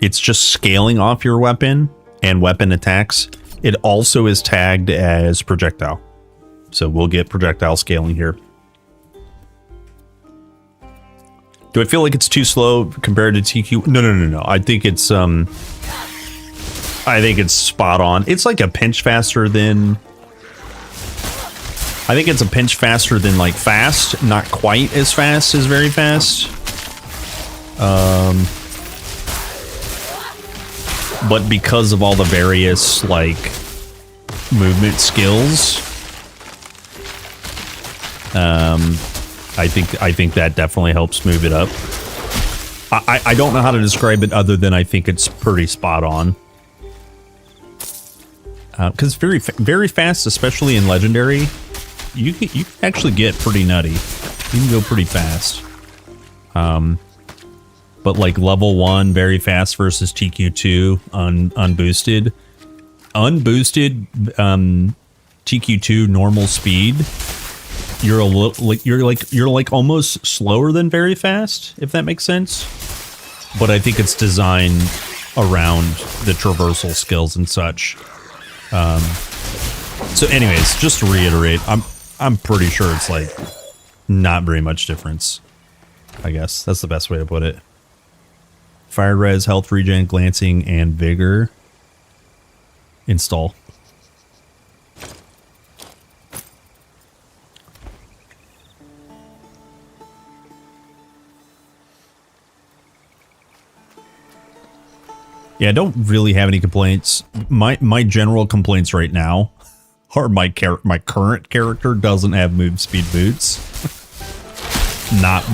Speaker 5: it's just scaling off your weapon and weapon attacks. It also is tagged as projectile. So we'll get projectile scaling here. Do I feel like it's too slow compared to TQ? No. I think it's spot on. It's like a pinch faster than... I think it's a pinch faster than like fast. Not quite as fast as very fast. but because of all the various like movement skills, I think that definitely helps move it up. I don't know how to describe it other than I think it's pretty spot on. Because very fast, especially in Legendary, you can actually get pretty nutty. You can go pretty fast. But like level 1 very fast versus TQ2 unboosted. Unboosted TQ2 normal speed, you're like almost slower than very fast, if that makes sense. But I think it's designed around the traversal skills and such. So anyways, just to reiterate, I'm pretty sure it's like not very much difference. I guess that's the best way to put it. Fire res, health regen, glancing, and vigor. Install. Yeah, I don't really have any complaints. My general complaints right now are my current character doesn't have move speed boots. Not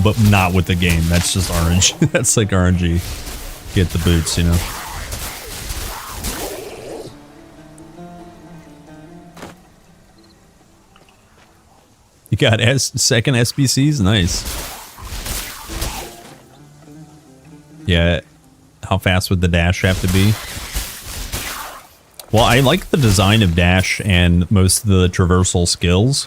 Speaker 5: with the game. That's just RNG. That's like RNG. Get the boots, you know. You got second SBCs? Nice. Yeah. How fast would the dash have to be? Well, I like the design of dash and most of the traversal skills.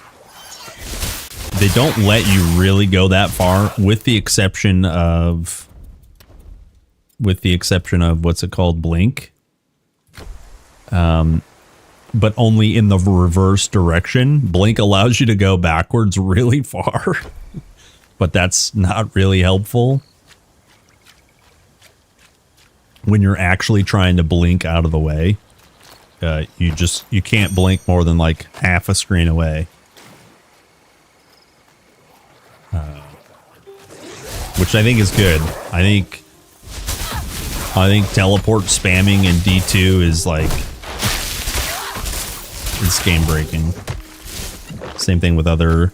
Speaker 5: They don't let you really go that far, with the exception of what's it called, blink. But only in the reverse direction. Blink allows you to go backwards really far, but that's not really helpful when you're actually trying to blink out of the way. You can't blink more than like half a screen away. Which I think is good. I think teleport spamming in D2 is like, it's game breaking. Same thing with other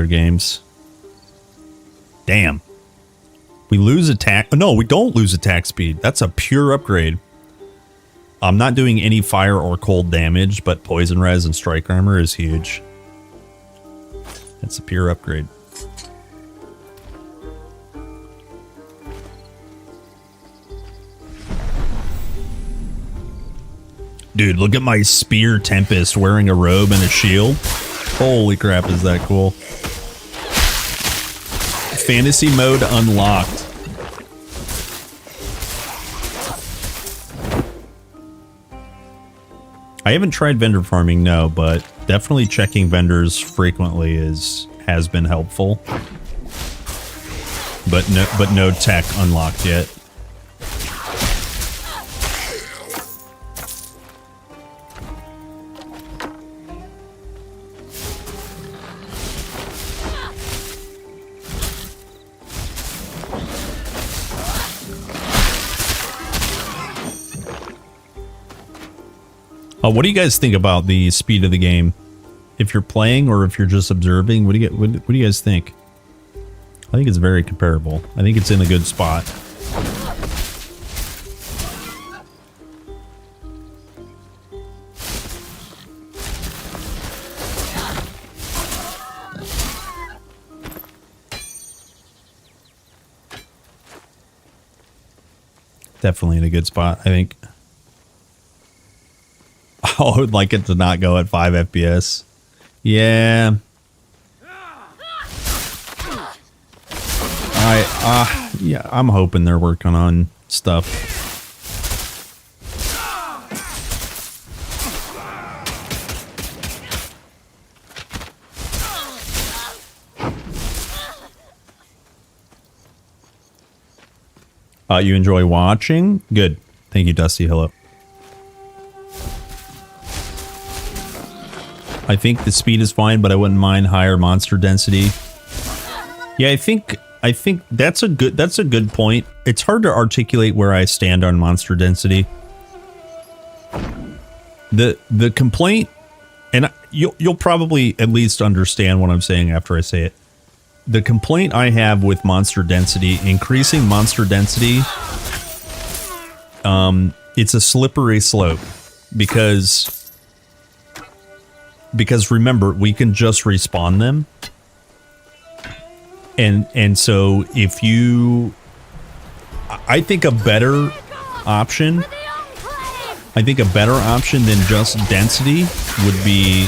Speaker 5: games. Damn. We lose attack. No, we don't lose attack speed. That's a pure upgrade. I'm not doing any fire or cold damage, but poison res and strike armor is huge. It's a pure upgrade. Dude, look at my spear Tempest wearing a robe and a shield. Holy crap, is that cool. Fantasy mode unlocked. I haven't tried vendor farming, no, but definitely checking vendors frequently has been helpful. But no tech unlocked yet. What do you guys think about the speed of the game? If you're playing or if you're just observing, what do you guys think? I think it's very comparable. I think it's in a good spot. Definitely in a good spot, I think. I would like it to not go at 5 FPS. Yeah. Yeah, I'm hoping they're working on stuff. You enjoy watching? Good. Thank you, Dusty. Hello. I think the speed is fine, but I wouldn't mind higher monster density. Yeah, I think I think that's a good point. It's hard to articulate where I stand on monster density. The complaint, and you'll probably at least understand what I'm saying after I say it. The complaint I have with monster density, increasing monster density, it's a slippery slope because remember, we can just respawn them. And so if you, I think a better option than just density would be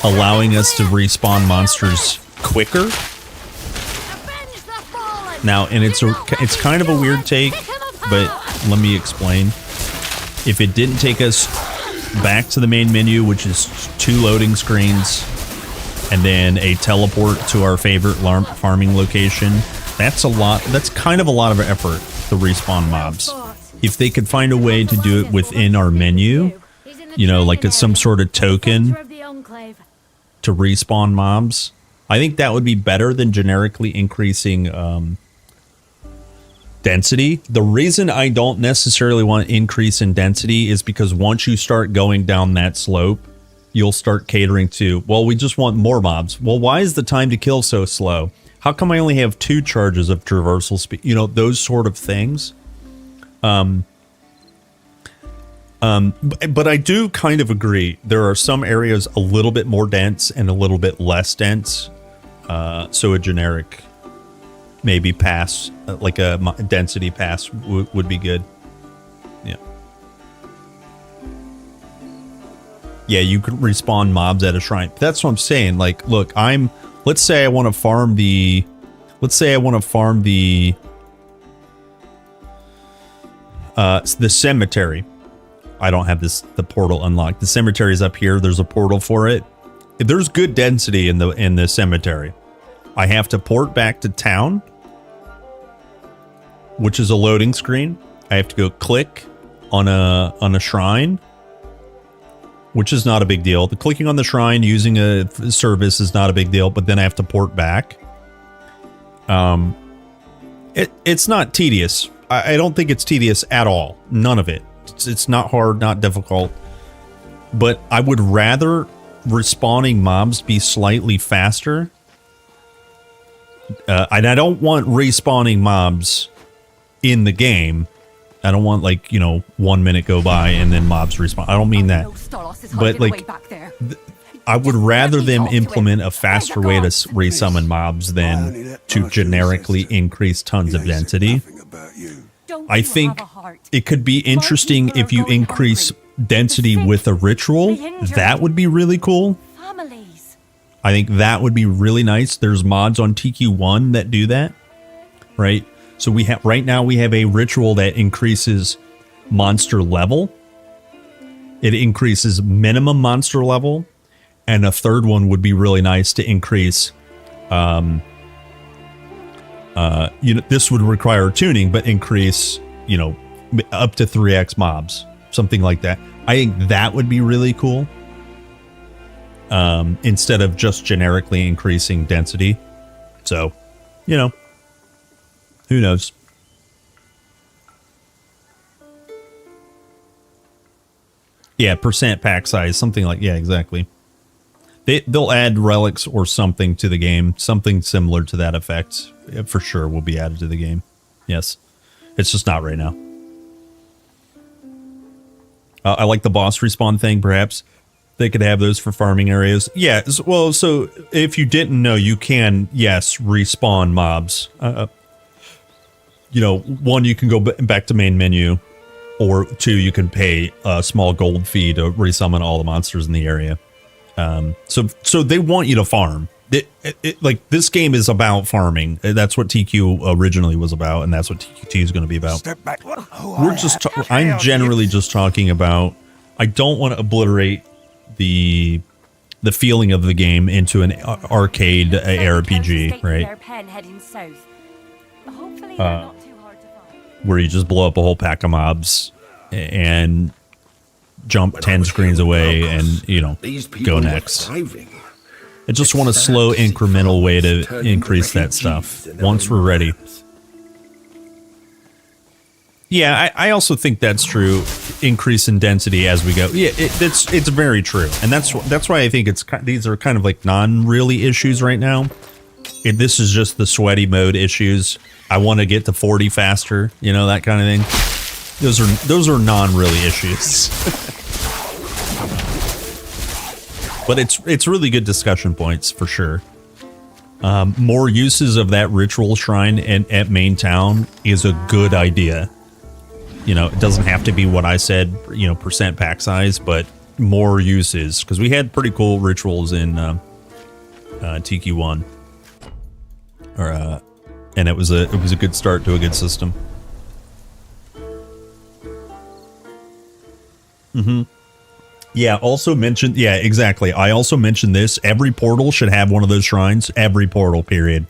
Speaker 5: allowing us to respawn monsters quicker. Now, and it's kind of a weird take, but let me explain. If it didn't take us back to the main menu, which is 2 loading screens, and then a teleport to our favorite farming location, that's kind of a lot of effort to respawn mobs. If they could find a way to do it within our menu, you know, like it's some sort of token to respawn mobs, I think that would be better than generically increasing density. The reason I don't necessarily want an increase in density is because once you start going down that slope, you'll start catering to, well, we just want more mobs. Well, why is the time to kill so slow? How come I only have 2 charges of traversal speed? You know, those sort of things. But I do kind of agree. There are some areas a little bit more dense and a little bit less dense. So a generic maybe pass, like a density pass would be good. Yeah. Yeah, you could respawn mobs at a shrine. That's what I'm saying. Like, look, let's say I want to farm the cemetery. I don't have the portal unlocked. The cemetery is up here. There's a portal for it. There's good density in the cemetery. I have to port back to town, which is a loading screen. I have to go click on a shrine, which is not a big deal. The clicking on the shrine using a service is not a big deal, but then I have to port back. It's not tedious. I don't think it's tedious at all. None of it. It's not hard, not difficult. But I would rather respawning mobs be slightly faster. And I don't want respawning mobs in the game. I don't want, like, 1 minute go by and then mobs respawn. I don't mean that. But, like, I would rather them implement a faster way to resummon mobs than to generically increase tons of density. I think it could be interesting if you increase density with a ritual. That would be really cool. I think that would be really nice. There's mods on TQ1 that do that, right? So right now we have a ritual that increases monster level. It increases minimum monster level, and a third one would be really nice to increase. This would require tuning, but increase, up to 3x mobs, something like that. I think that would be really cool. Instead of just generically increasing density. So, who knows? Yeah, percent pack size, something like, yeah, exactly. They'll add relics or something to the game, something similar to that effect, for sure will be added to the game. Yes, it's just not right now. I like the boss respawn thing, perhaps. They could have those for farming areas. Yeah, well, so if you didn't know, you can, yes, respawn mobs. One, you can go back to main menu, or 2, you can pay a small gold fee to resummon all the monsters in the area. So they want you to farm. Like, this game is about farming. That's what TQ originally was about, and that's what TQ2 is going to be about. Step back. I'm generally just talking about, I don't want to obliterate the feeling of the game into an arcade RPG, right? Where you just blow up a whole pack of mobs and jump 10 screens away and,
Speaker 6: These
Speaker 14: go
Speaker 6: people
Speaker 14: next.
Speaker 6: were thriving.
Speaker 5: I just want a slow, incremental way to increase that stuff once we're ready. Yeah, I also think that's true. Increase in density as we go. Yeah, it's very true, and that's why I think these are kind of like non-really issues right now. This is just the sweaty mode issues. I want to get to 40 faster, you know, that kind of thing. Those are non-really issues. But it's really good discussion points for sure. More uses of that ritual shrine at main town is a good idea. You know, it doesn't have to be what I said, you know, percent pack size, but more uses, because we had pretty cool rituals in TQ1. And it was a good start to a good system. Yeah, also mentioned, yeah, exactly. I also mentioned this. Every portal should have one of those shrines. Every portal, period.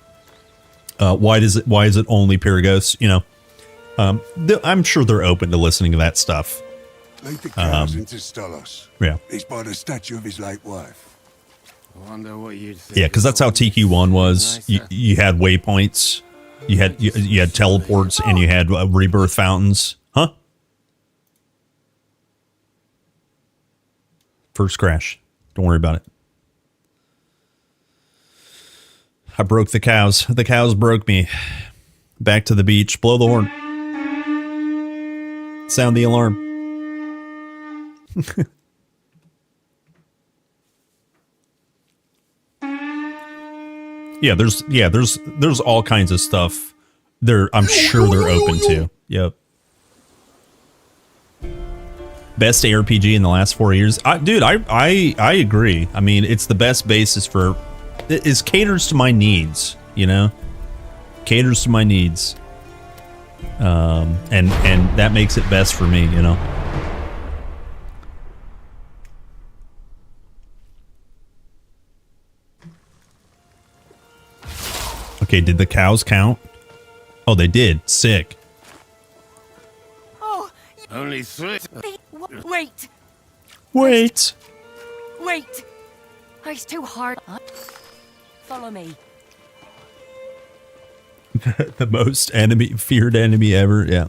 Speaker 5: Why is it only Pyrgos? You know, I'm sure they're open to listening to that stuff.
Speaker 10: Lead the cows into Stolos.
Speaker 5: Yeah.
Speaker 10: He's by the statue of his late wife.
Speaker 20: I wonder what you'd think.
Speaker 5: Yeah, because that's how TQ1 was. You had waypoints, you had teleports, and you had rebirth fountains. Huh? First crash. Don't worry about it. I broke the cows. The cows broke me. Back to the beach. Blow the horn. Sound the alarm. There's all kinds of stuff. I'm sure they're open to. Yep. Best ARPG in the last 4 years. Dude, I agree. I mean, it's the best basis for... It caters to my needs, you know? Caters to my needs. And that makes it best for me, you know? Okay, did the cows count? Oh, they did. Sick.
Speaker 12: Oh,
Speaker 20: only 3.
Speaker 12: Wait.
Speaker 5: Wait.
Speaker 12: Wait. It's too hard. Follow me.
Speaker 5: The most feared enemy ever. Yeah.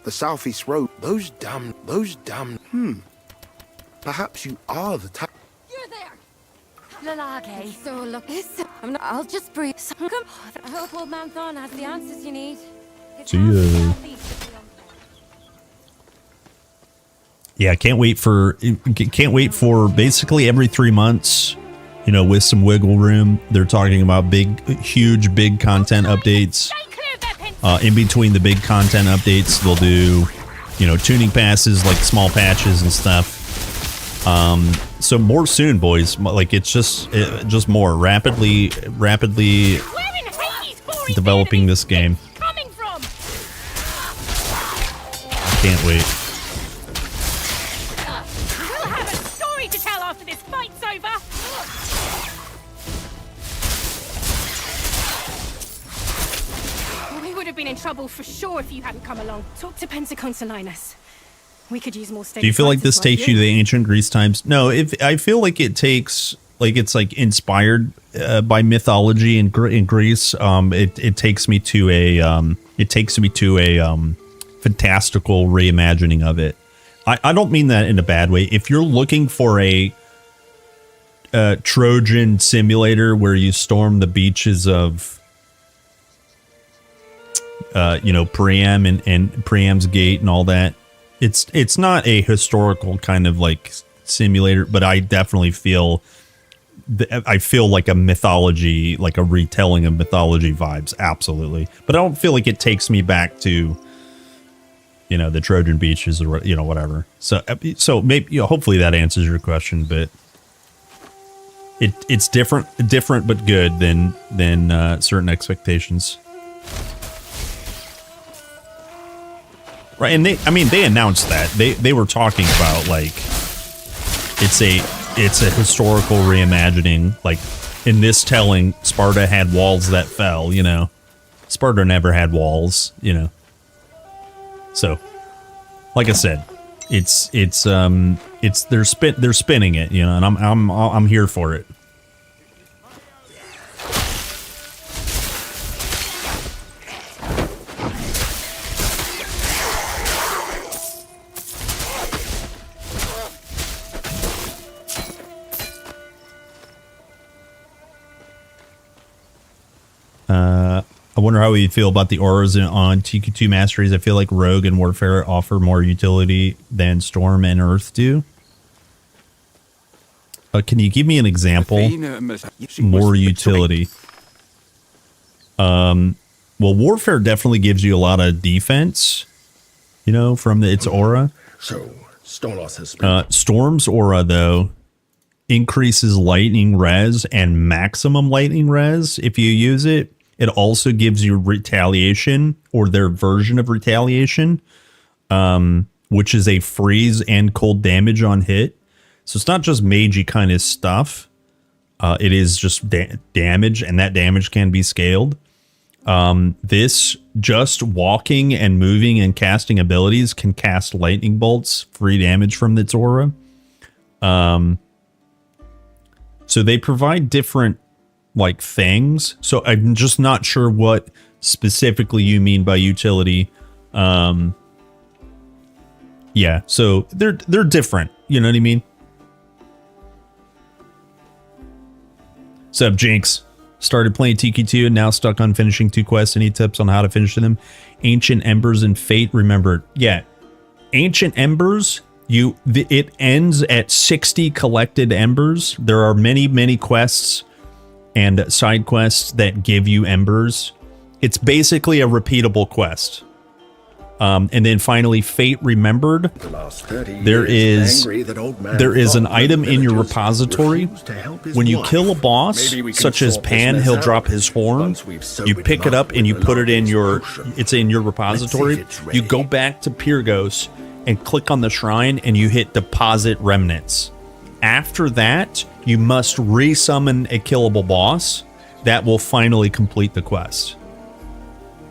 Speaker 14: The southeast road. Those damn. Perhaps you are the type.
Speaker 8: You're there. Lalage. So look, I'll just breathe. I hope old man Thorn has the answers you need.
Speaker 5: See ya. Yeah, can't wait for basically every 3 months, you know, with some wiggle room. They're talking about huge content updates. In between the big content updates, they'll do, you know, tuning passes, like small patches and stuff. So more soon, boys. Like it's just more rapidly developing this game. I can't wait.
Speaker 12: We'll have a story to tell after this fight's over. We would have been in trouble for sure if you hadn't come along. Talk to Pensacola. We could use more.
Speaker 5: Do you feel like this takes you to the ancient Greece times? No, I feel like it takes, like it's like inspired by mythology in Greece. It takes me to a fantastical reimagining of it. I don't mean that in a bad way. If you're looking for a Trojan simulator where you storm the beaches of you know, Priam and Priam's Gate and all that, it's not a historical kind of like simulator, but I definitely feel like a mythology, like a retelling of mythology vibes. Absolutely. But I don't feel like it takes me back to, you know, the Trojan beaches or, you know, whatever. So maybe, you know, hopefully that answers your question, but it's different but good than certain expectations. Right, and they announced that. They were talking about like it's a historical reimagining. Like in this telling, Sparta had walls that fell, you know. Sparta never had walls, you know. So, like I said, they're spinning it, you know, and I'm here for it. I wonder how we feel about the auras on TQ2 Masteries. I feel like Rogue and Warfare offer more utility than Storm and Earth do. Can you give me an example? More utility. Well, Warfare definitely gives you a lot of defense, you know, from its aura.
Speaker 6: So, Stolos has been...
Speaker 5: Storm's aura, though, increases lightning res and maximum lightning res if you use it. It also gives you retaliation, or their version of retaliation, which is a freeze and cold damage on hit. So it's not just magey kind of stuff. It is just damage, and that damage can be scaled. This just walking and moving and casting abilities can cast lightning bolts, free damage from its aura. So they provide different like things. So I'm just not sure what specifically you mean by utility. Yeah, so they're different. You know what I mean? Sup, Jinx? Started playing TQ2 and now stuck on finishing 2 quests. Any tips on how to finish them? Ancient Embers and Fate Remembered. Yeah, Ancient Embers. It ends at 60 collected embers. There are many quests and side quests that give you embers. It's basically a repeatable quest. And then finally, Fate Remembered. There is an item in your repository. When you kill a boss, such as Pan, he'll drop his horn. You pick it up and you put it in your. It's in your repository. You go back to Pyrgos and click on the shrine, and you hit Deposit Remnants. After that, you must resummon a killable boss. That will finally complete the quest.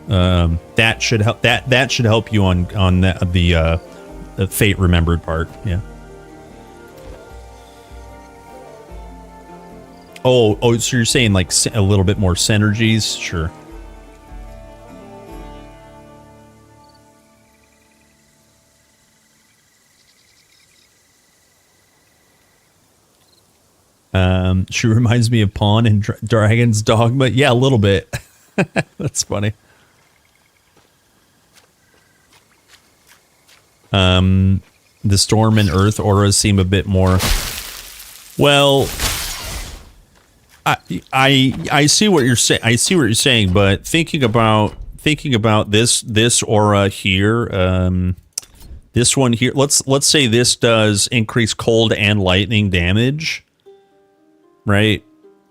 Speaker 5: That should help. That should help you on the Fate Remembered part. Yeah. Oh, so you're saying like a little bit more synergies? Sure. She reminds me of Pawn and Dragon's Dogma. Yeah, a little bit. That's funny. The Storm and Earth auras seem a bit more. Well, I see what you're saying. I see what you're saying, but thinking about this aura here, this one here. Let's say this does increase cold and lightning damage. Right?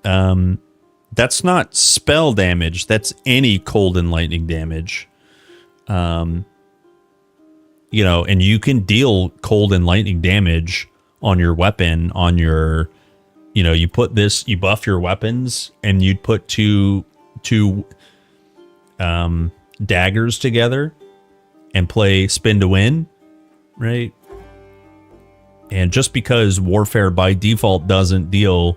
Speaker 5: That's not spell damage. That's any cold and lightning damage. You know, and you can deal cold and lightning damage on your weapon, on your, you know, you put this, you buff your weapons, and you'd put two daggers together and play Spin to Win, right? And just because Warfare by default doesn't deal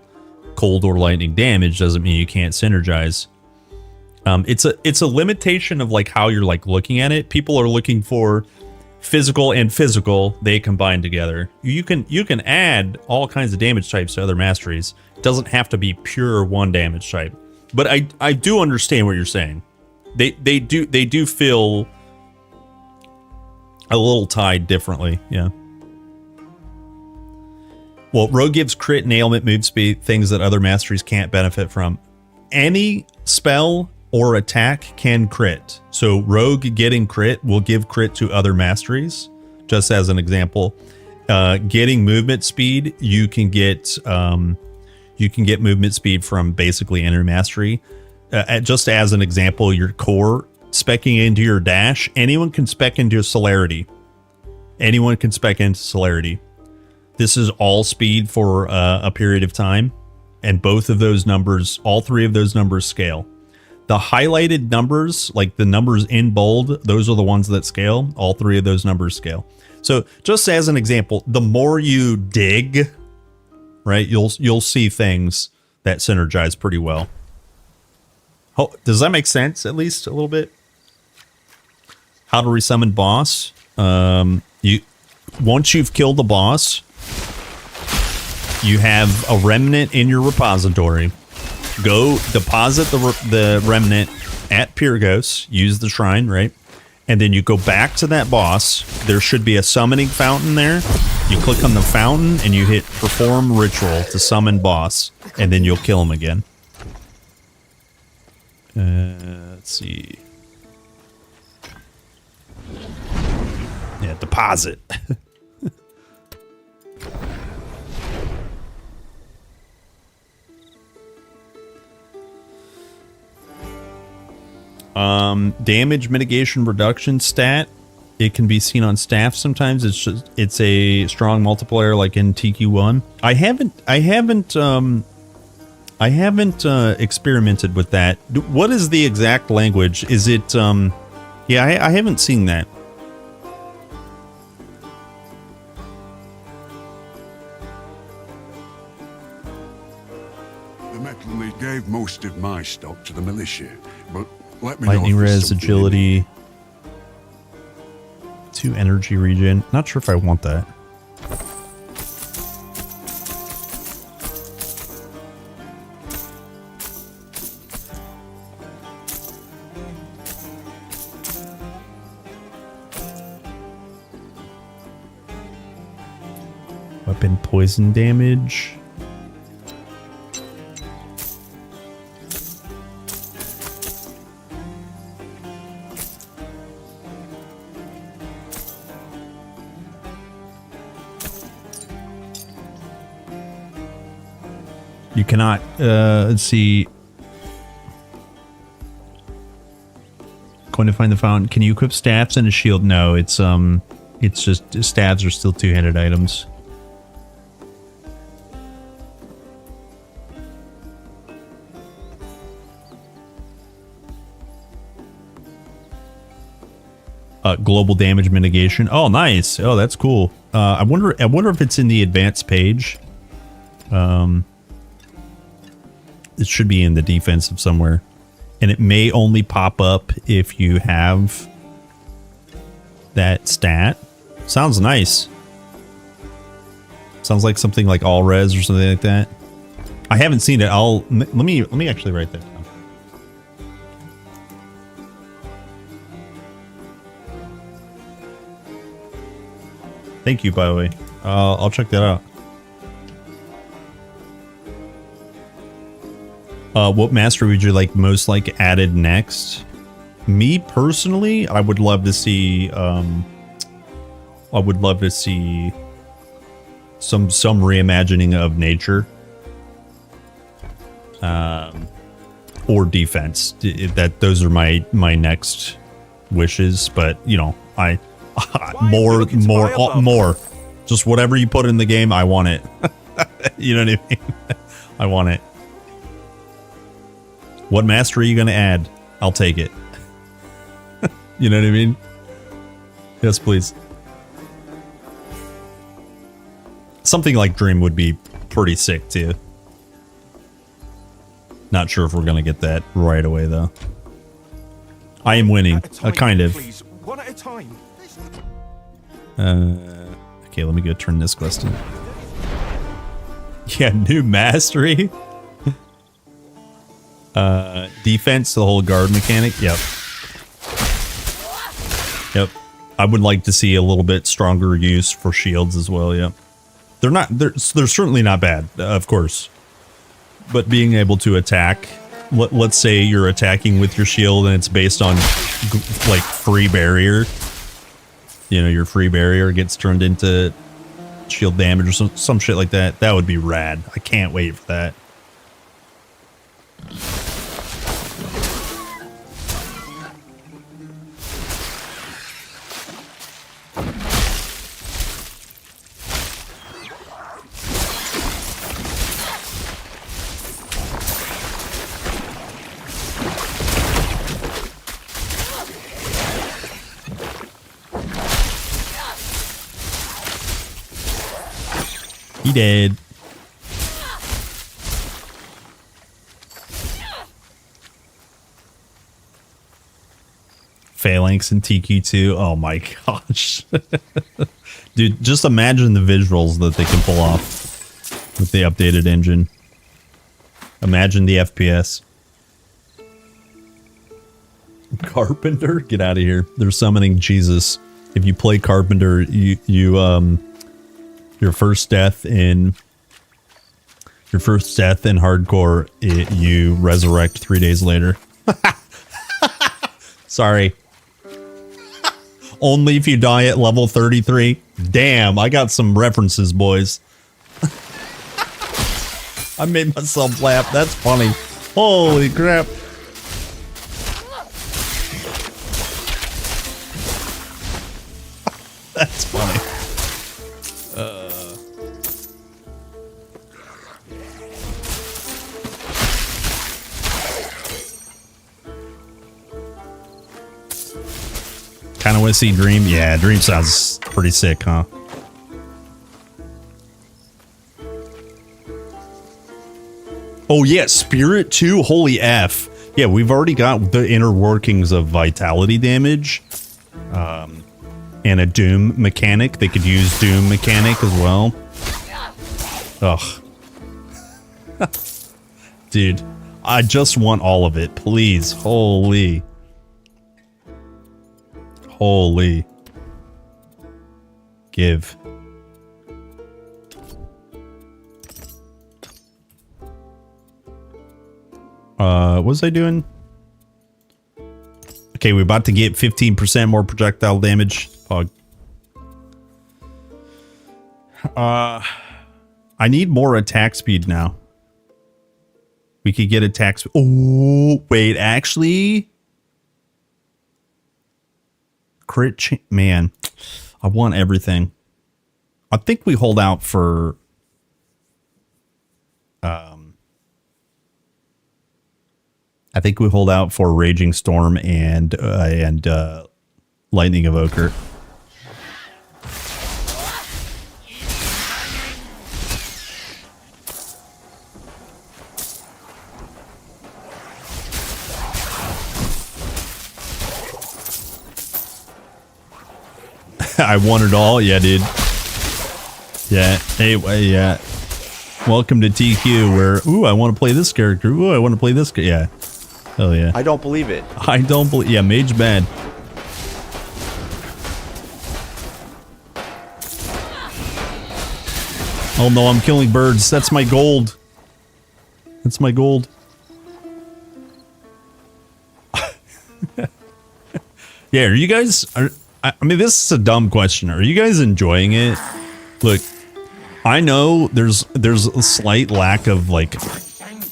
Speaker 5: cold or lightning damage doesn't mean you can't synergize. It's a limitation of like how you're like looking at it. People are looking for physical and physical, they combine together. You can add all kinds of damage types to other masteries. It doesn't have to be pure one damage type. But I do understand what you're saying. They do feel a little tied differently, yeah. Well, Rogue gives crit and ailment move speed, things that other masteries can't benefit from. Any spell or attack can crit. So Rogue getting crit will give crit to other masteries, just as an example. Getting movement speed, you can get movement speed from basically any mastery. Just as an example, your core speccing into your dash, anyone can spec into celerity. Anyone can spec into celerity. This is all speed for a period of time, and both of those numbers, all three of those numbers scale. The highlighted numbers, like the numbers in bold, those are the ones that scale. All three of those numbers scale. So just as an example, the more you dig, right, you'll see things that synergize pretty well. Oh, does that make sense? At least a little bit. How to resummon boss? Once you've killed the boss, you have a remnant in your repository. Go deposit the remnant at Pyrgos. Use the shrine, right? And then you go back to that boss. There should be a summoning fountain there. You click on the fountain and you hit perform ritual to summon boss. And then you'll kill him again. Let's see. Yeah, deposit. Damage mitigation reduction stat. It can be seen on staff sometimes. It's a strong multiplier like in TQ1. I haven't experimented with that. What is the exact language? Is it yeah, I haven't seen that.
Speaker 10: The metal meat gave most of my stock to the militia, but let me
Speaker 5: Lightning
Speaker 10: know if there's
Speaker 5: res,
Speaker 10: something
Speaker 5: agility, 2 energy regen. Not sure if I want that. Weapon poison damage. You cannot, let's see. Going to find the fountain. Can you equip staffs and a shield? No, it's just staffs are still 2-handed items. Global damage mitigation. Oh, nice. Oh, that's cool. I wonder if it's in the advanced page. It should be in the defensive somewhere, and it may only pop up if you have that stat. Sounds nice. Sounds like something like all res or something like that. I haven't seen it. Let me actually write that down. Thank you, by the way. I'll check that out. What mastery would you like most added next? Me personally, I would love to see some reimagining of nature. Or defense. Those are my next wishes, but you know, more. Just whatever you put in the game, I want it. You know what I mean? I want it. What mastery are you going to add? I'll take it. You know what I mean? Yes, please. Something like Dream would be pretty sick, too. Not sure if we're going to get that right away, though. I am winning. Kind of.
Speaker 19: Please, one at a time.
Speaker 5: Okay, let me go turn this quest in. Yeah, new mastery. Defense, the whole guard mechanic. Yep. I would like to see a little bit stronger use for shields as well. Yep. They're certainly not bad, of course. But being able to attack, let's say you're attacking with your shield and it's based on like free barrier. You know, your free barrier gets turned into shield damage or some shit like that. That would be rad. I can't wait for that. He dead. Phalanx and TQ2. Oh my gosh. Dude, just imagine the visuals that they can pull off with the updated engine. Imagine the FPS. Carpenter? Get out of here. They're summoning Jesus. If you play Carpenter, your first death in hardcore, you resurrect 3 days later. Sorry. Only if you die at level 33. Damn, I got some references, boys. I made myself laugh. That's funny. Holy crap. That's funny. Kind of want to see Dream. Yeah, Dream sounds pretty sick, huh? Oh yeah, Spirit 2. Holy F. Yeah, we've already got the inner workings of vitality damage. And a Doom mechanic. They could use Doom mechanic as well. Ugh. Dude, I just want all of it, please. Holy. Holy. Give. What was I doing? Okay, we're about to get 15% more projectile damage. Pog. I need more attack speed now. We could get attack speed. Oh, wait, actually... Man, I want everything. I think we hold out for... I think we hold out for Raging Storm and Lightning Evoker. I want it all. Yeah, dude. Yeah. Hey, yeah. Welcome to TQ where, ooh, I want to play this character. Ooh, I want to play this. Yeah. Hell yeah.
Speaker 21: I don't believe it.
Speaker 5: I don't believe. Yeah, Mage bad. Oh no, I'm killing birds. That's my gold. That's my gold. Yeah, are you guys... I mean, this is a dumb question. Are you guys enjoying it? Look, I know there's a slight lack of, like,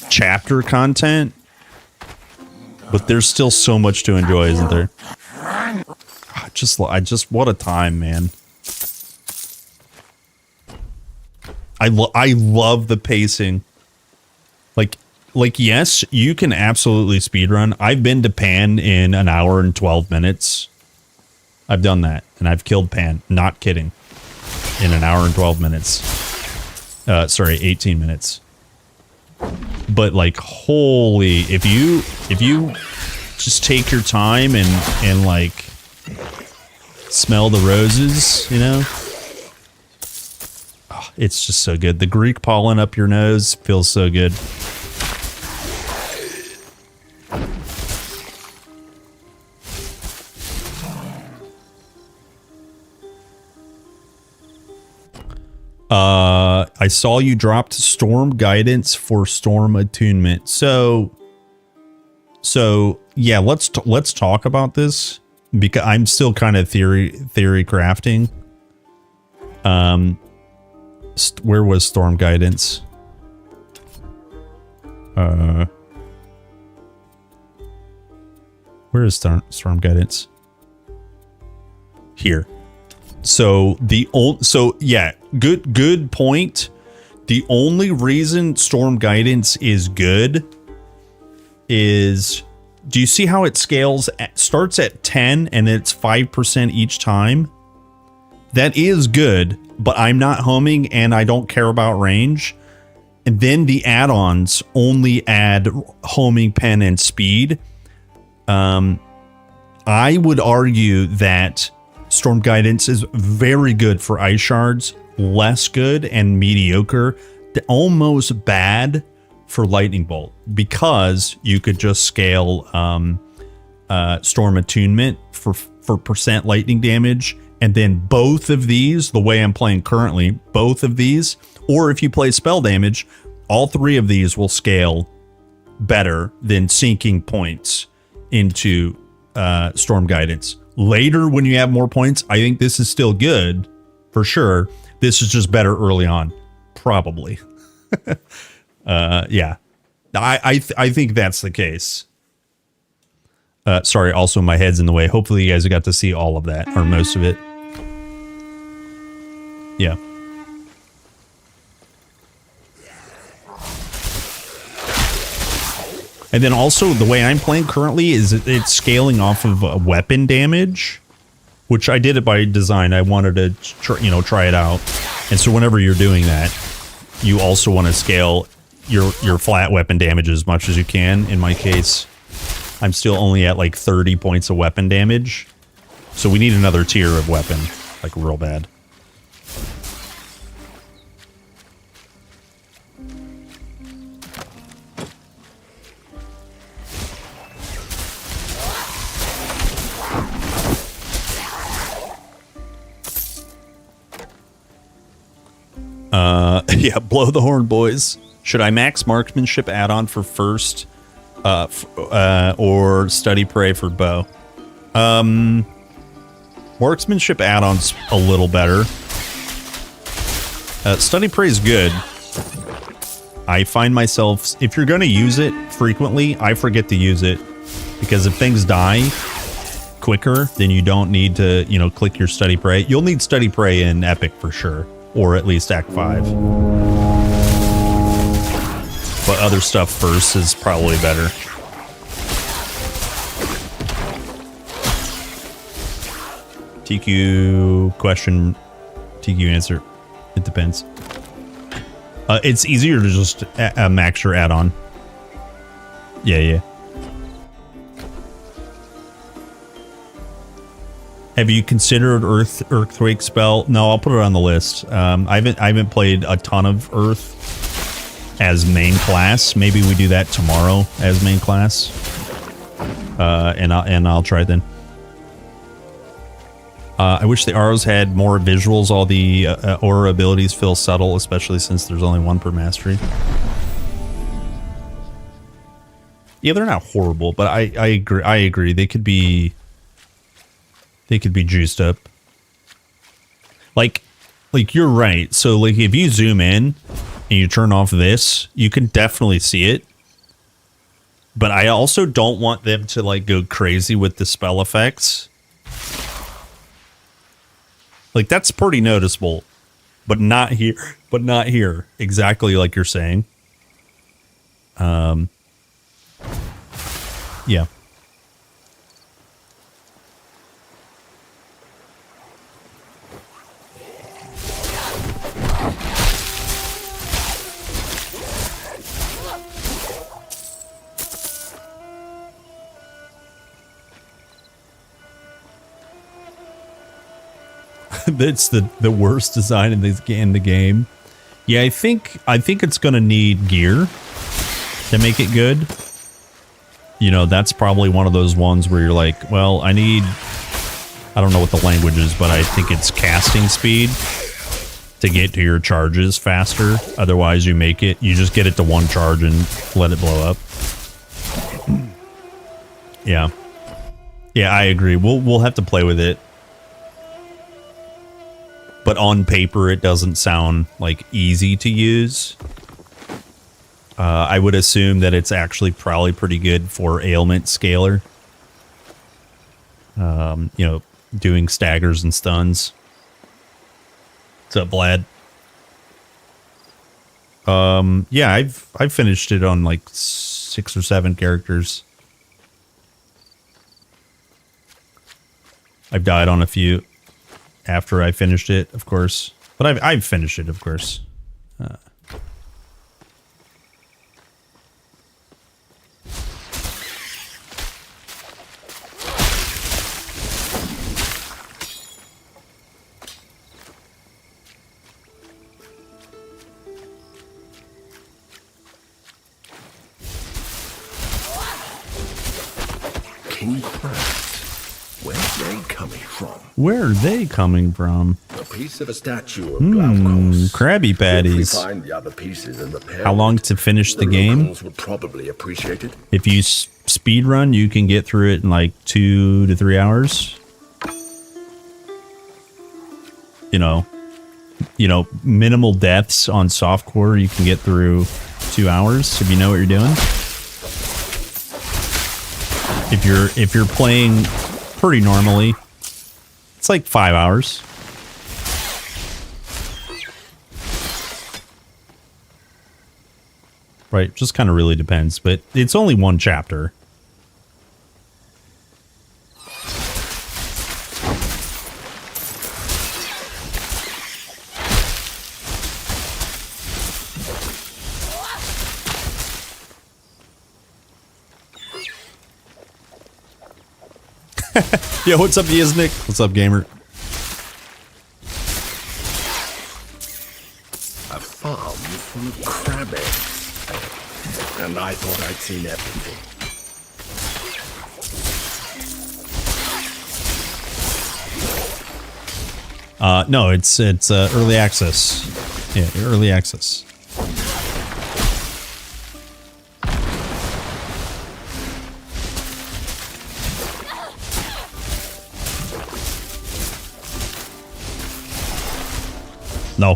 Speaker 5: chapter content, but there's still so much to enjoy, isn't there? I just, what a time, man. I love the pacing. Like, yes, you can absolutely speedrun. I've been to Pan in an hour and 12 minutes. I've done that, and I've killed Pan. Not kidding. In an hour and 12 minutes. Sorry, 18 minutes. But like, holy, if you just take your time and like smell the roses, you know? Oh, it's just so good. The Greek pollen up your nose feels so good. I saw you dropped Storm Guidance for Storm Attunement. So yeah, let's talk about this because I'm still kind of theory crafting. Where was Storm Guidance? Where is Storm Guidance? Here. So yeah, good point. The only reason Storm Guidance is good is, do you see how it scales? Starts at 10 and it's 5% each time. that is good, but I'm not homing and I don't care about range. And then the add-ons only add homing, pen, and speed. I would argue that Storm Guidance is very good for ice shards, less good and mediocre, almost bad for Lightning Bolt, because you could just scale Storm Attunement for percent lightning damage, and then both of these, the way I'm playing currently, both of these, or if you play spell damage, all three of these will scale better than sinking points into Storm Guidance. Later, when you have more points, I think this is still good, for sure. This is just better early on, probably. Yeah, I think that's the case. Sorry, also my head's in the way. Hopefully you guys got to see all of that, or most of it. Yeah. And then also the way I'm playing currently is it's scaling off of weapon damage, which I did it by design. I wanted to try it out. And so whenever you're doing that, you also want to scale your flat weapon damage as much as you can. In my case, I'm still only at like 30 points of weapon damage. So we need another tier of weapon, like real bad. Yeah, blow the horn, boys. Should I max marksmanship add-on for first, or study prey for bow? Marksmanship add-on's a little better. Study prey is good. I find myself, if you're going to use it frequently, I forget to use it, because if things die quicker, then you don't need to, click your study prey. You'll need study prey in Epic for sure. Or at least Act 5. But other stuff first is probably better. TQ question, TQ answer. It depends. It's easier to just max your add-on. Yeah. Have you considered Earthquake spell? No, I'll put it on the list. I haven't played a ton of Earth as main class. Maybe we do that tomorrow as main class. And I'll try it then. I wish the Auras had more visuals. All the aura abilities feel subtle, especially since there's only one per mastery. Yeah, they're not horrible, but I agree. They could be juiced up. Like you're right. So like if you zoom in and you turn off this, you can definitely see it. But I also don't want them to like go crazy with the spell effects. Like that's pretty noticeable, but not here. But not here. Exactly like you're saying. Yeah. That's the worst design in the game. Yeah, I think it's gonna need gear to make it good. That's probably one of those ones where you're like, well, I don't know what the language is, but I think it's casting speed to get to your charges faster. Otherwise, you just get it to one charge and let it blow up. Yeah, I agree. We'll have to play with it. But on paper, it doesn't sound like easy to use. I would assume that it's actually probably pretty good for ailment scaler. Doing staggers and stuns. What's up, Vlad? Yeah, I've finished it on like 6 or 7 characters. I've died on a few. after I finished it, of course. But I've finished it, of course.
Speaker 6: King crabs. Where's they coming from?
Speaker 5: Where are they coming from?
Speaker 6: A piece of a statue of Glaucus.
Speaker 5: Krabby
Speaker 6: If we
Speaker 5: Patties.
Speaker 6: find the other pieces in the
Speaker 5: How long to finish the game?
Speaker 6: locals would probably appreciate it.
Speaker 5: If you speed run, you can get through it in like 2 to 3 hours. You know, minimal deaths on softcore, you can get through 2 hours if you know what you're doing. If you're playing pretty normally, it's like 5 hours. Right, just kind of really depends, but it's only one chapter. Yo, what's up, Yiznik? What's up, gamer?
Speaker 6: A farm full of crab eggs. And I thought I'd seen everything.
Speaker 5: No, it's early access. Yeah, early access. No.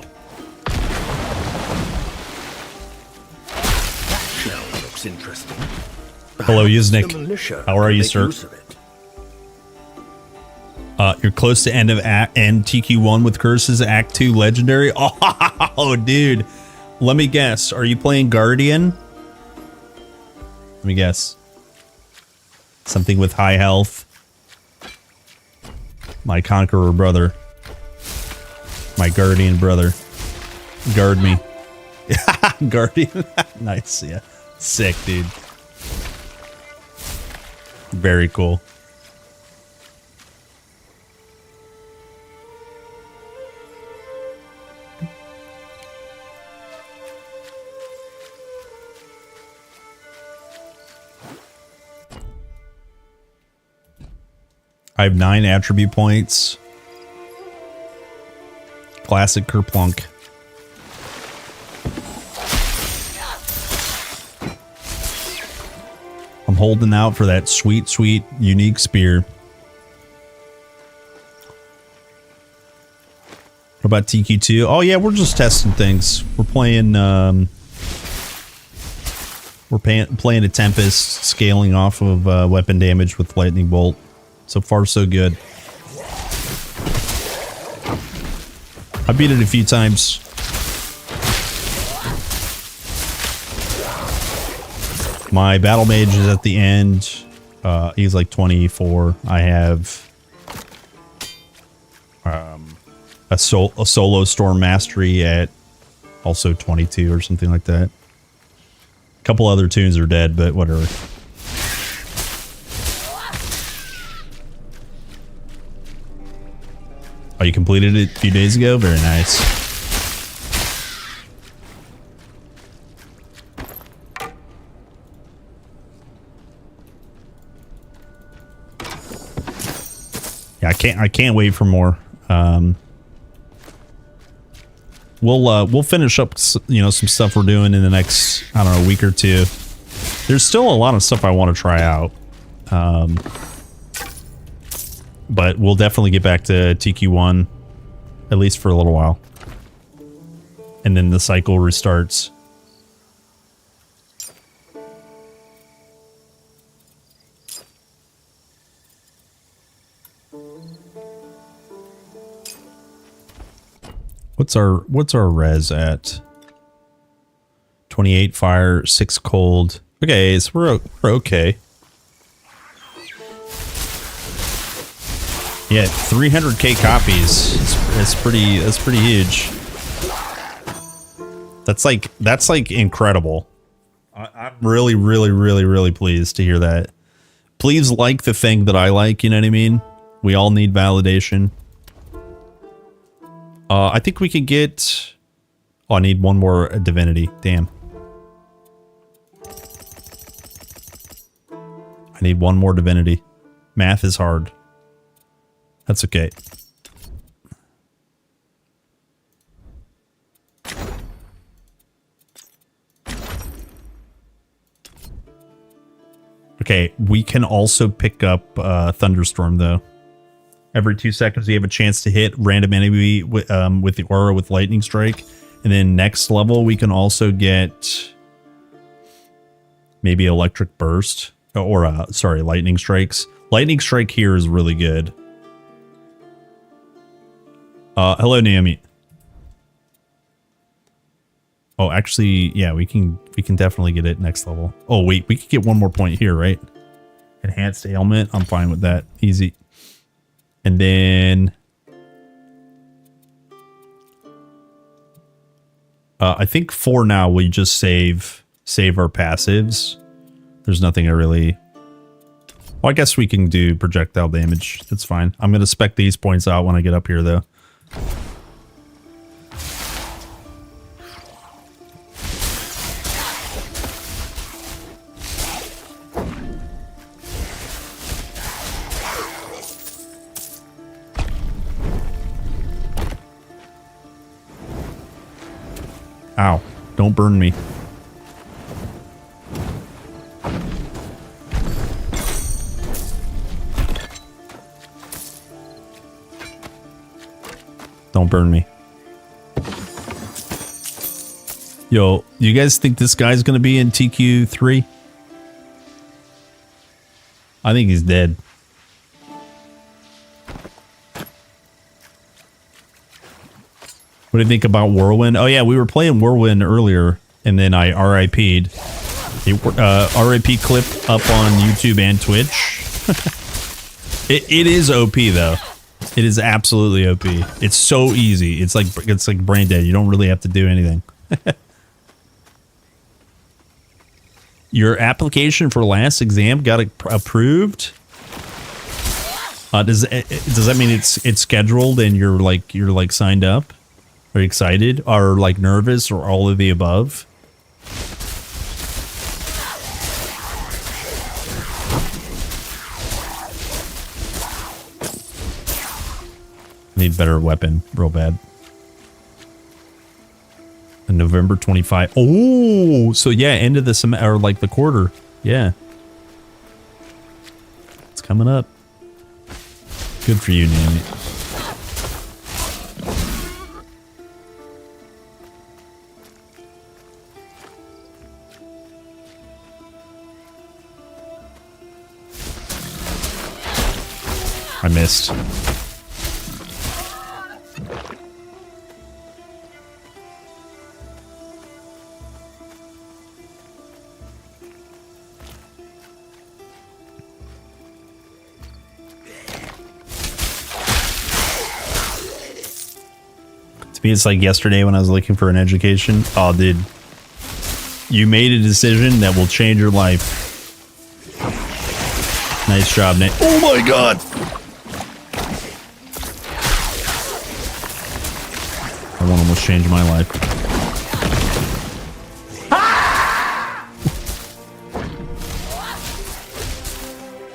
Speaker 6: Shell looks interesting.
Speaker 5: Hello,
Speaker 6: Perhaps
Speaker 5: Yiznik.
Speaker 6: the militia
Speaker 5: How are
Speaker 6: can
Speaker 5: you,
Speaker 6: make
Speaker 5: sir?
Speaker 6: use of it.
Speaker 5: You're close to end TQ1 with curses, Act 2 legendary. Oh, dude. Let me guess. Are you playing Guardian? Let me guess. Something with high health. My conqueror brother. My guardian brother. Guard me. Guardian. Nice, yeah. Sick, dude. Very cool. I have 9 attribute points. Classic Kerplunk. I'm holding out for that sweet, sweet, unique spear. What about TQ2? Oh yeah, we're just testing things. We're playing playing a Tempest, scaling off of weapon damage with lightning bolt. So far, so good. I beat it a few times. My battle mage is at the end. He's like 24. I have a solo storm mastery at also 22 or something like that. A couple other tunes are dead, but whatever. Oh, you completed it a few days ago? Very nice. Yeah, I can't wait for more. We'll finish up, some stuff we're doing in the next, I don't know, week or two. There's still a lot of stuff I want to try out. But we'll definitely get back to TQ1, at least for a little while. And then the cycle restarts. What's our res at? 28 fire, 6 cold. Okay, so we're okay. Yeah, 300k copies. That's pretty huge. That's like incredible. I'm really pleased to hear that. Please like the thing that I like, you know what I mean? We all need validation. I think we could get... Oh, I need one more divinity. Damn. I need one more divinity. Math is hard. That's okay. Okay, we can also pick up Thunderstorm, though. Every 2 seconds, you have a chance to hit random enemy with the aura with Lightning Strike. And then next level, we can also get maybe Electric Burst. Or, sorry, Lightning Strikes. Lightning Strike here is really good. Hello, Naomi. Oh, actually, yeah, we can definitely get it next level. Oh, wait, we could get one more point here, right? Enhanced ailment. I'm fine with that. Easy. And then I think for now we just save our passives. There's nothing I really... Well, I guess we can do projectile damage. That's fine. I'm going to spec these points out when I get up here, though. Ow. Don't burn me. Don't burn me. Yo, you guys think this guy's gonna be in TQ3? I think he's dead. What do you think about Whirlwind? Oh yeah, we were playing Whirlwind earlier, and then I RIP'd. RIP clip up on YouTube and Twitch. It is OP though. It is absolutely OP. It's so easy. It's like brain dead. You don't really have to do anything. Your application for last exam got approved. Does that mean it's scheduled and you're like signed up? Are you excited? Or like nervous or all of the above? Need better weapon, real bad. And November 25. Oh, so yeah, end of the semester, or like the quarter. Yeah, it's coming up. Good for you, Nanny. I missed. To me, it's like yesterday when I was looking for an education. Oh, dude. You made a decision that will change your life. Nice job, Nate. Oh my god! That one almost changed my life.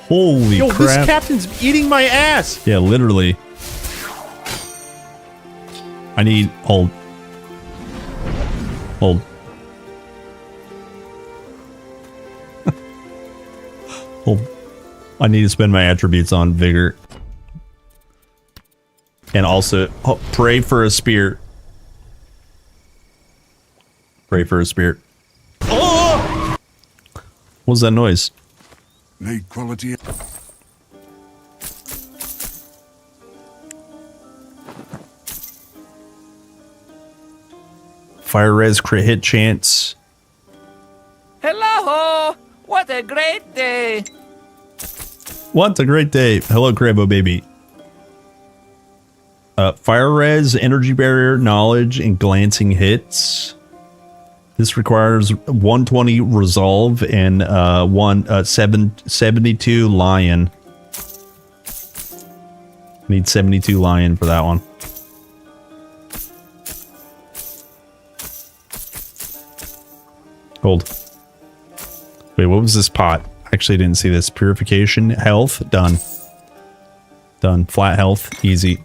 Speaker 5: Holy crap.
Speaker 2: This captain's eating my ass!
Speaker 5: Yeah, literally. I need... Hold. Hold. Hold. I need to spend my attributes on vigor. And also, pray for a spear. Pray for a spear. Oh! What was that noise?
Speaker 10: Need quality.
Speaker 5: Fire res crit hit chance.
Speaker 21: Hello! What a great day!
Speaker 5: What a great day. Hello, Crabo baby. Fire res, energy barrier, knowledge, and glancing hits. This requires 120 resolve and 72 lion. Need 72 lion for that one. Hold. Wait, what was this pot? Actually, didn't see this. Purification, health, done. Done. Flat health, easy.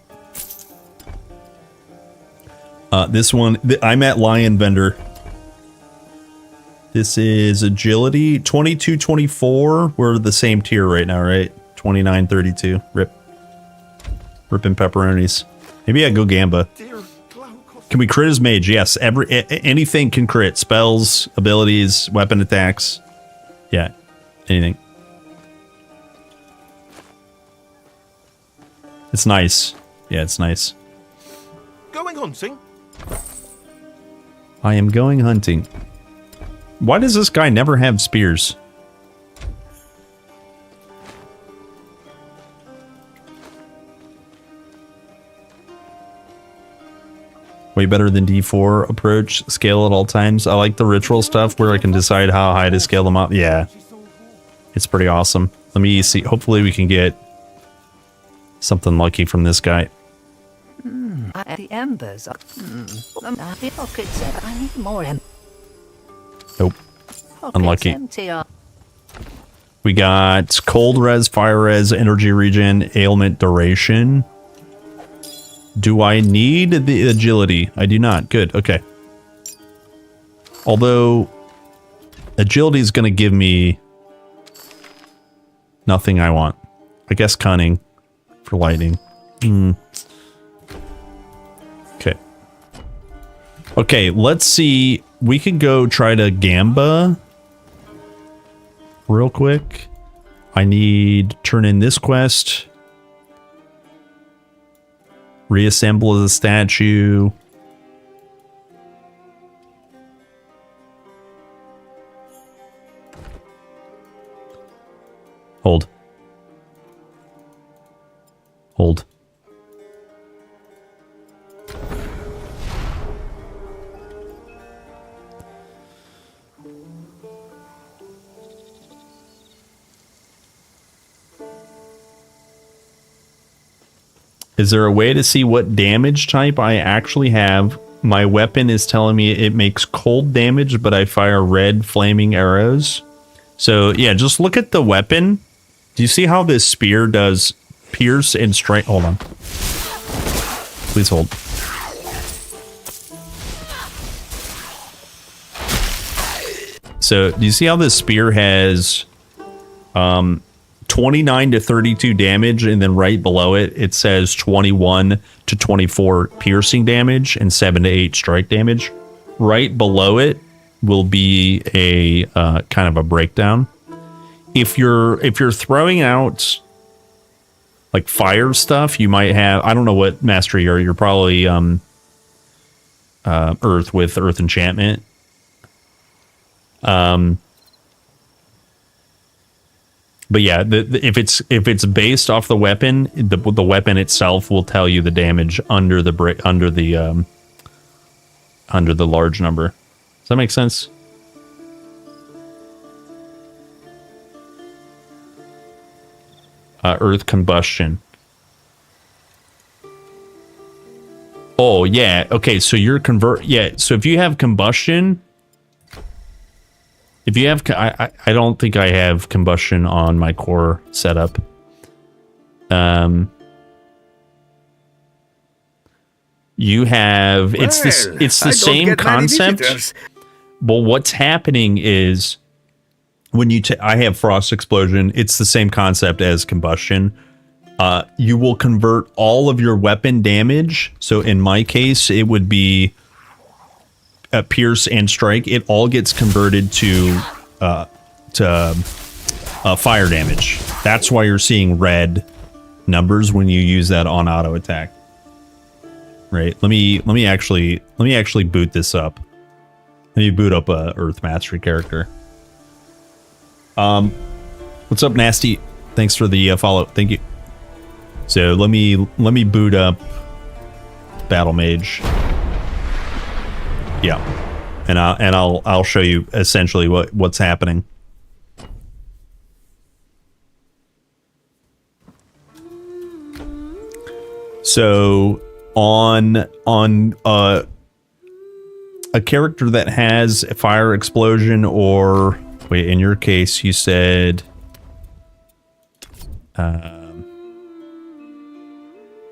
Speaker 5: This one, I'm at Lion Vendor. This is agility, 22, 24. We're the same tier right now, right? 29, 32. Rip. Ripping pepperonis. Maybe I go Gamba. Can we crit as mage? Yes. Anything can crit. Spells, abilities, weapon attacks. Yeah. Anything. It's nice. Yeah, it's nice.
Speaker 19: Going hunting?
Speaker 5: I am going hunting. Why does this guy never have spears? Way better than D4 approach. Scale at all times. I like the ritual stuff where I can decide how high to scale them up. Yeah. It's pretty awesome. Let me see. Hopefully we can get something lucky from this guy.
Speaker 21: The embers. I need more embers.
Speaker 5: Nope. Unlucky. We got cold res, fire res, energy regen, ailment duration. Do I need the agility? I do not. Good. Okay. Although agility is going to give me nothing I want. I guess cunning for lightning. Okay. Okay, let's see. We could go try to Gamba real quick. I need to turn in this quest. Reassemble as a statue. Hold. Hold. Is there a way to see what damage type I actually have? My weapon is telling me it makes cold damage, but I fire red flaming arrows. So yeah, just look at the weapon. Do you see how this spear does pierce and strike? Hold on. Please hold. So do you see how this spear has 29 to 32 damage, and then right below it, it says 21 to 24 piercing damage and 7 to 8 strike damage. Right below it will be a kind of a breakdown. If you're throwing out like fire stuff, you might have, I don't know what mastery you're probably earth with earth enchantment. But yeah, if it's based off the weapon, the weapon itself will tell you the damage under the large number. Does that make sense? Earth combustion. Oh yeah, okay. So you're so if you have combustion. If you have, I don't think I have combustion on my core setup. You have, it's the same concept. But what's happening is when I have frost explosion, it's the same concept as combustion. You will convert all of your weapon damage. So in my case, it would be pierce and strike. It all gets converted to fire damage. That's why you're seeing red numbers when you use that on auto attack. Right? Let me actually boot this up. Let me boot up a Earth Mastery character. What's up, Nasty? Thanks for the follow. Thank you. So let me boot up battle mage. Yeah, and I'll show you essentially what's happening. So on a character that has a fire explosion, or wait, in your case you said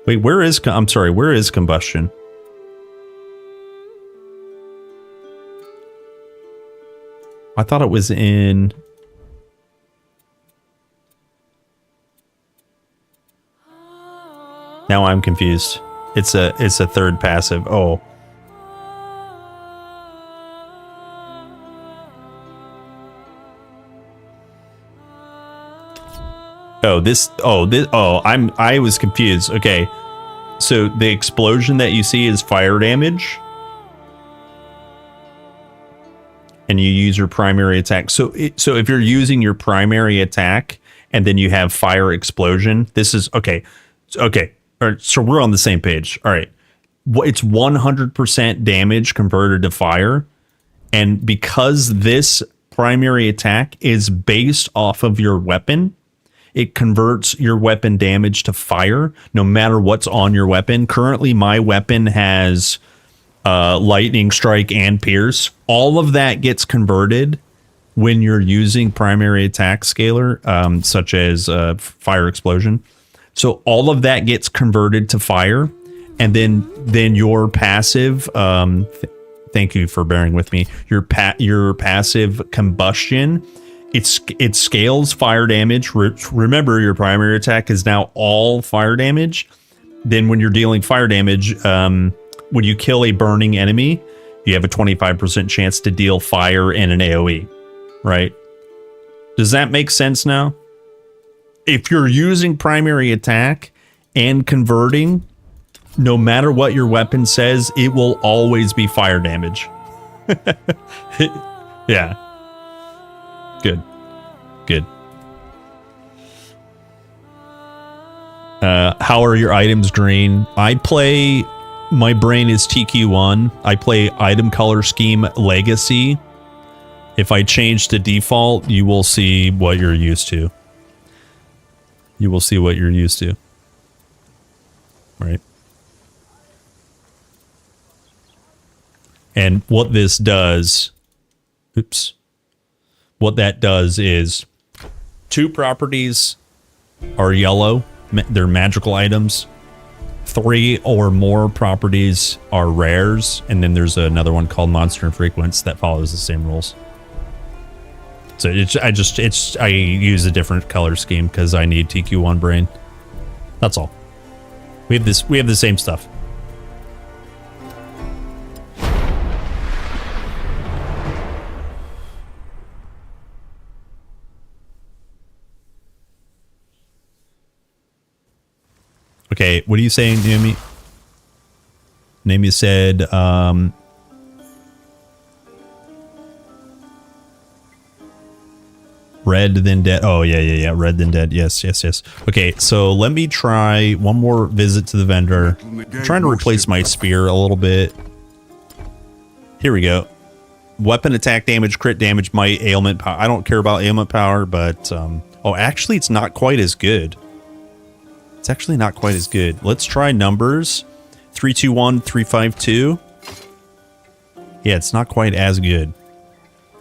Speaker 5: wait, where is combustion? I thought it was in... Now I'm confused. It's a third passive. Oh. I was confused. Okay. So the explosion that you see is fire damage. And you use your primary attack. So if you're using your primary attack and then you have fire explosion, this is okay. Okay. All right, so we're on the same page. All right. It's 100% damage converted to fire. And because this primary attack is based off of your weapon, it converts your weapon damage to fire no matter what's on your weapon. Currently, my weapon has lightning strike and pierce. All of that gets converted when you're using primary attack scalar, such as fire explosion. So all of that gets converted to fire, and then your passive. Thank you for bearing with me. Your passive combustion. It scales fire damage. Remember, your primary attack is now all fire damage. Then when you're dealing fire damage, when you kill a burning enemy, you have a 25% chance to deal fire and an AoE, right? Does that make sense now? If you're using primary attack and converting, no matter what your weapon says, it will always be fire damage. Yeah. Good. How are your items green? My brain is TQ1. I play item color scheme legacy. If I change to default, you will see what you're used to. Right? And what this does, what that does is 2 properties are yellow. They're magical items. 3 or more properties are rares. And then there's another one called monster infrequents that follows the same rules. So I use a different color scheme because I need TQ1 brain. That's all. We have the same stuff. Okay, what are you saying, Naomi? Naomi said, red then dead. Oh, yeah. Red then dead. Yes. Okay, so let me try one more visit to the vendor. I'm trying to replace my spear a little bit. Here we go. Weapon attack damage, crit damage, might, ailment power. I don't care about ailment power, but... oh, actually, it's not quite as good. It's actually not quite as good. Let's try numbers. 321, 352. Yeah, it's not quite as good.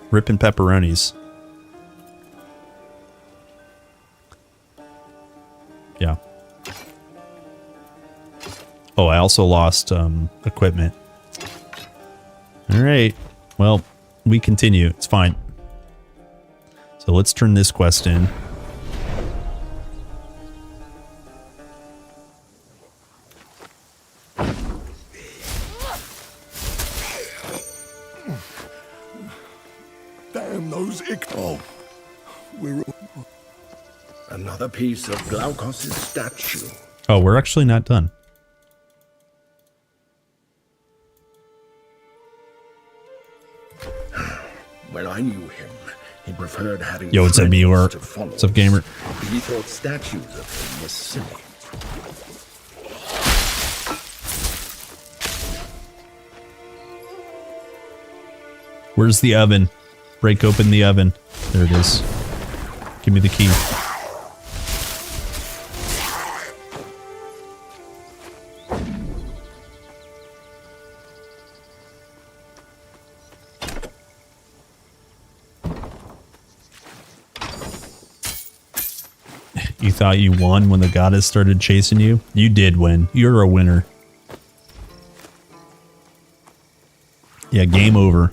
Speaker 5: Ripping pepperonis. Yeah. Oh, I also lost equipment. All right. Well, we continue. It's fine. So let's turn this quest in.
Speaker 6: Damn those we're another piece of Glaukos' statue.
Speaker 5: Oh, we're actually not done.
Speaker 6: When I knew him, he preferred having
Speaker 5: Yo, what's up, Muir? What's up, gamer?
Speaker 6: He thought statues of him were silly.
Speaker 5: Where's the oven? Break open the oven. There it is. Give me the key. You thought you won when the goddess started chasing you? You did win. You're a winner. Yeah, game over.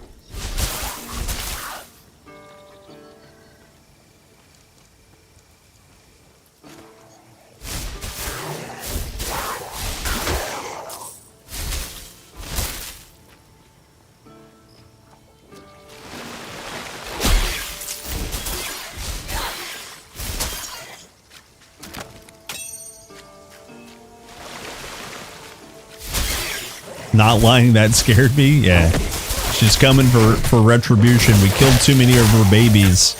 Speaker 5: Not lying, that scared me. Yeah, she's coming for retribution. We killed too many of her babies.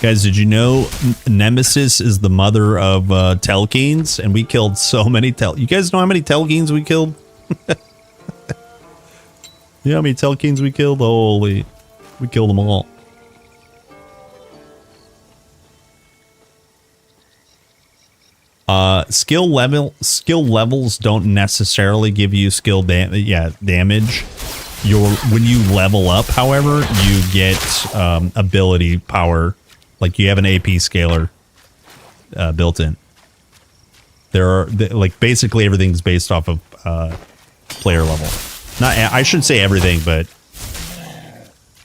Speaker 5: Guys, did you know Nemesis is the mother of Telkeens? And we killed so many You guys know how many Telkeens we killed? You know how many Telkeens we killed? Holy, we killed them all. Skill levels don't necessarily give you damage. When you level up, however, you get ability power. Like you have an AP scaler built in. Like basically everything's based off of player level. I should say everything, but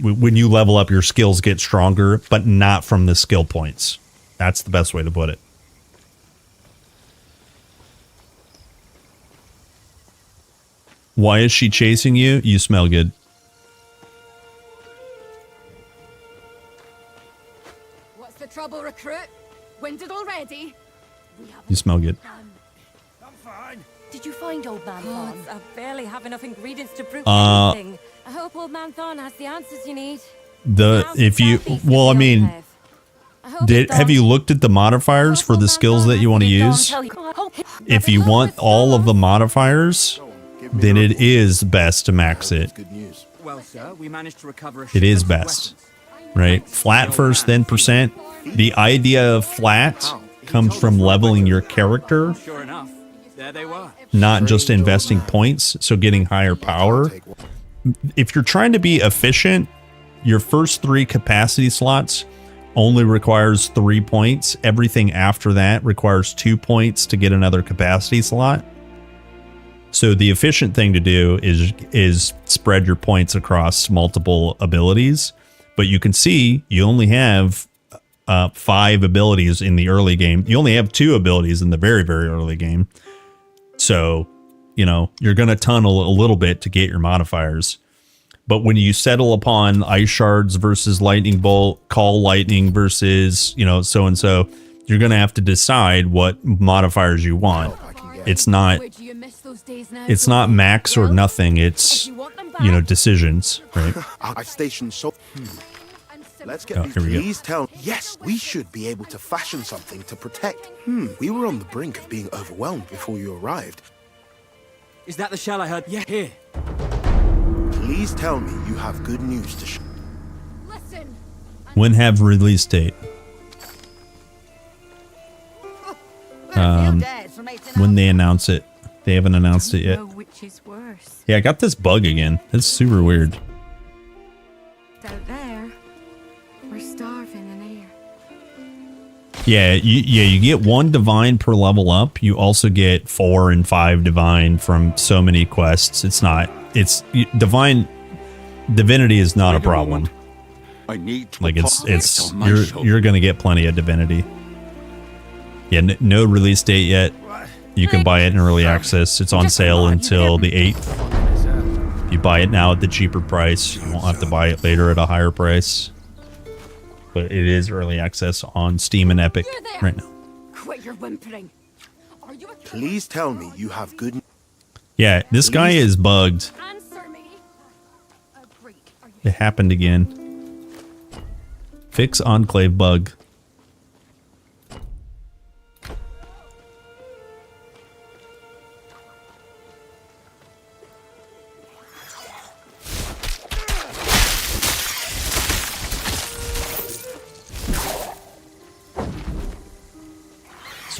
Speaker 5: when you level up, your skills get stronger, but not from the skill points. That's the best way to put it. Why is she chasing you? You smell good.
Speaker 8: What's the trouble, recruit? Winded already?
Speaker 5: You smell good.
Speaker 8: I'm fine. Did you find old man Thorn? I barely have enough ingredients to brew
Speaker 5: anything.
Speaker 8: I hope old man Thorn has the answers you need.
Speaker 5: Have you looked at the modifiers for the skills that you want to use? If you want all of the modifiers, then it is best to max it.
Speaker 13: Well, sir, we managed to recover
Speaker 5: It is best, right? Flat first, then percent. The idea of flat comes from leveling your character,
Speaker 13: Sure enough, there they were.
Speaker 5: not just investing points, so getting higher power. If you're trying to be efficient, your first 3 capacity slots only requires 3 points. Everything after that requires 2 points to get another capacity slot. So the efficient thing to do is spread your points across multiple abilities. But you can see you only have 5 abilities in the early game. You only have 2 abilities in the very, very early game. So, you're going to tunnel a little bit to get your modifiers. But when you settle upon ice shards versus lightning bolt, call lightning versus, so-and-so, you're going to have to decide what modifiers you want. It's not max or nothing. It's, decisions, right?
Speaker 14: I stationed so. Let's get
Speaker 5: here we go.
Speaker 14: Please tell. Yes, we should be able to fashion something to protect. We were on the brink of being overwhelmed before you arrived.
Speaker 13: Is that the shell I heard? Yeah, here.
Speaker 14: Please tell me you have good news to share.
Speaker 5: When have release date? When they announce it. They haven't announced it yet.
Speaker 8: Which is worse.
Speaker 5: Yeah, I got this bug again. It's super weird.
Speaker 8: Out there, we're starving in here.
Speaker 5: Yeah, you get 1 divine per level up. You also get 4 and 5 divine from so many quests. Divinity is not a problem.
Speaker 9: I need to
Speaker 5: Like you're gonna get plenty of divinity. Yeah, no release date yet. You can buy it in early access. It's on sale until the 8th. You buy it now at the cheaper price. You won't have to buy it later at a higher price. But it is early access on Steam and Epic right now.
Speaker 8: Quit your whimpering.
Speaker 14: Please tell me you have good.
Speaker 5: Yeah, this guy is bugged. It happened again. Fix Enclave bug.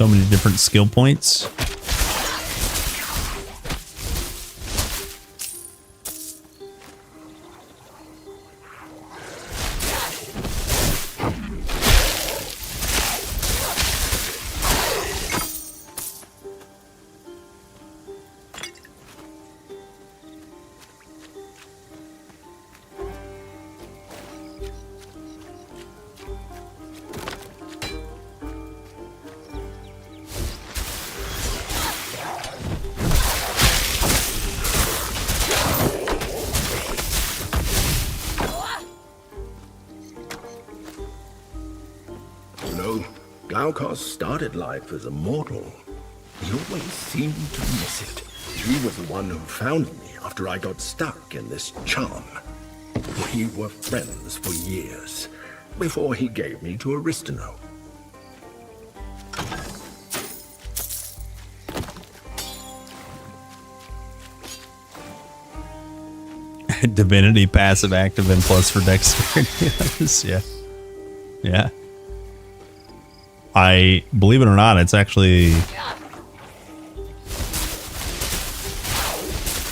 Speaker 5: So many different skill points.
Speaker 6: Glaucus started life as a mortal. He always seemed to miss it. He was the one who found me after I got stuck in this charm. We were friends for years, before he gave me to Aristino.
Speaker 5: Divinity passive active and plus for dexterity. Yeah. Yeah. I believe it or not, it's actually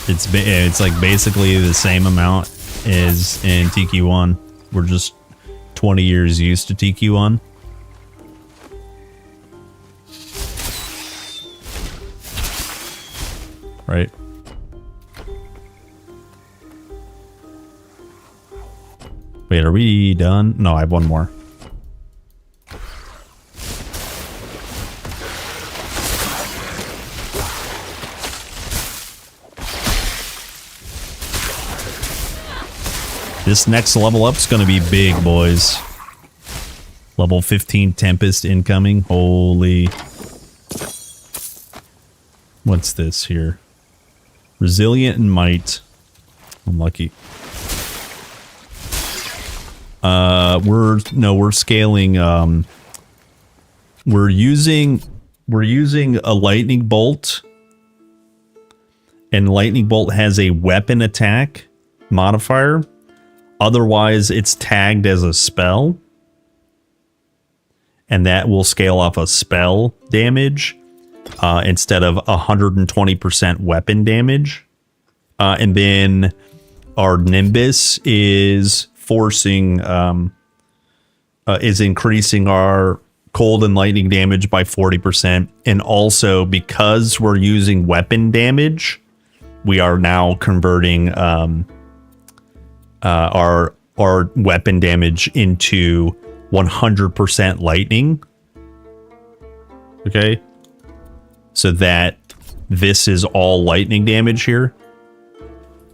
Speaker 5: it's like basically the same amount as in TQ1. We're just 20 years used to TQ1. Right. Wait, are we done? No, I have one more. This next level up is going to be big, boys. Level 15 Tempest incoming. Holy. What's this here? Resilient and Might. Unlucky. We're scaling, we're using a lightning bolt, and lightning bolt has a weapon attack modifier. Otherwise, it's tagged as a spell, and that will scale off a spell damage instead of 120% weapon damage. And then our Nimbus is forcing, is increasing our cold and lightning damage by 40%. And also, because we're using weapon damage, we are now converting our weapon damage into 100% lightning. Okay, so that this is all lightning damage here.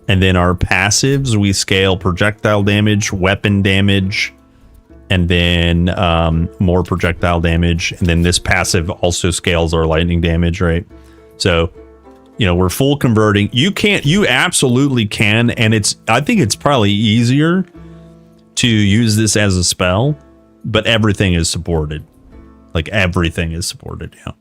Speaker 5: And then our passives, we scale projectile damage, weapon damage, and then more projectile damage. And then this passive also scales our lightning damage, right? So, you know, we're full converting. You absolutely can. And I think it's probably easier to use this as a spell, but everything is supported. Like everything is supported, yeah.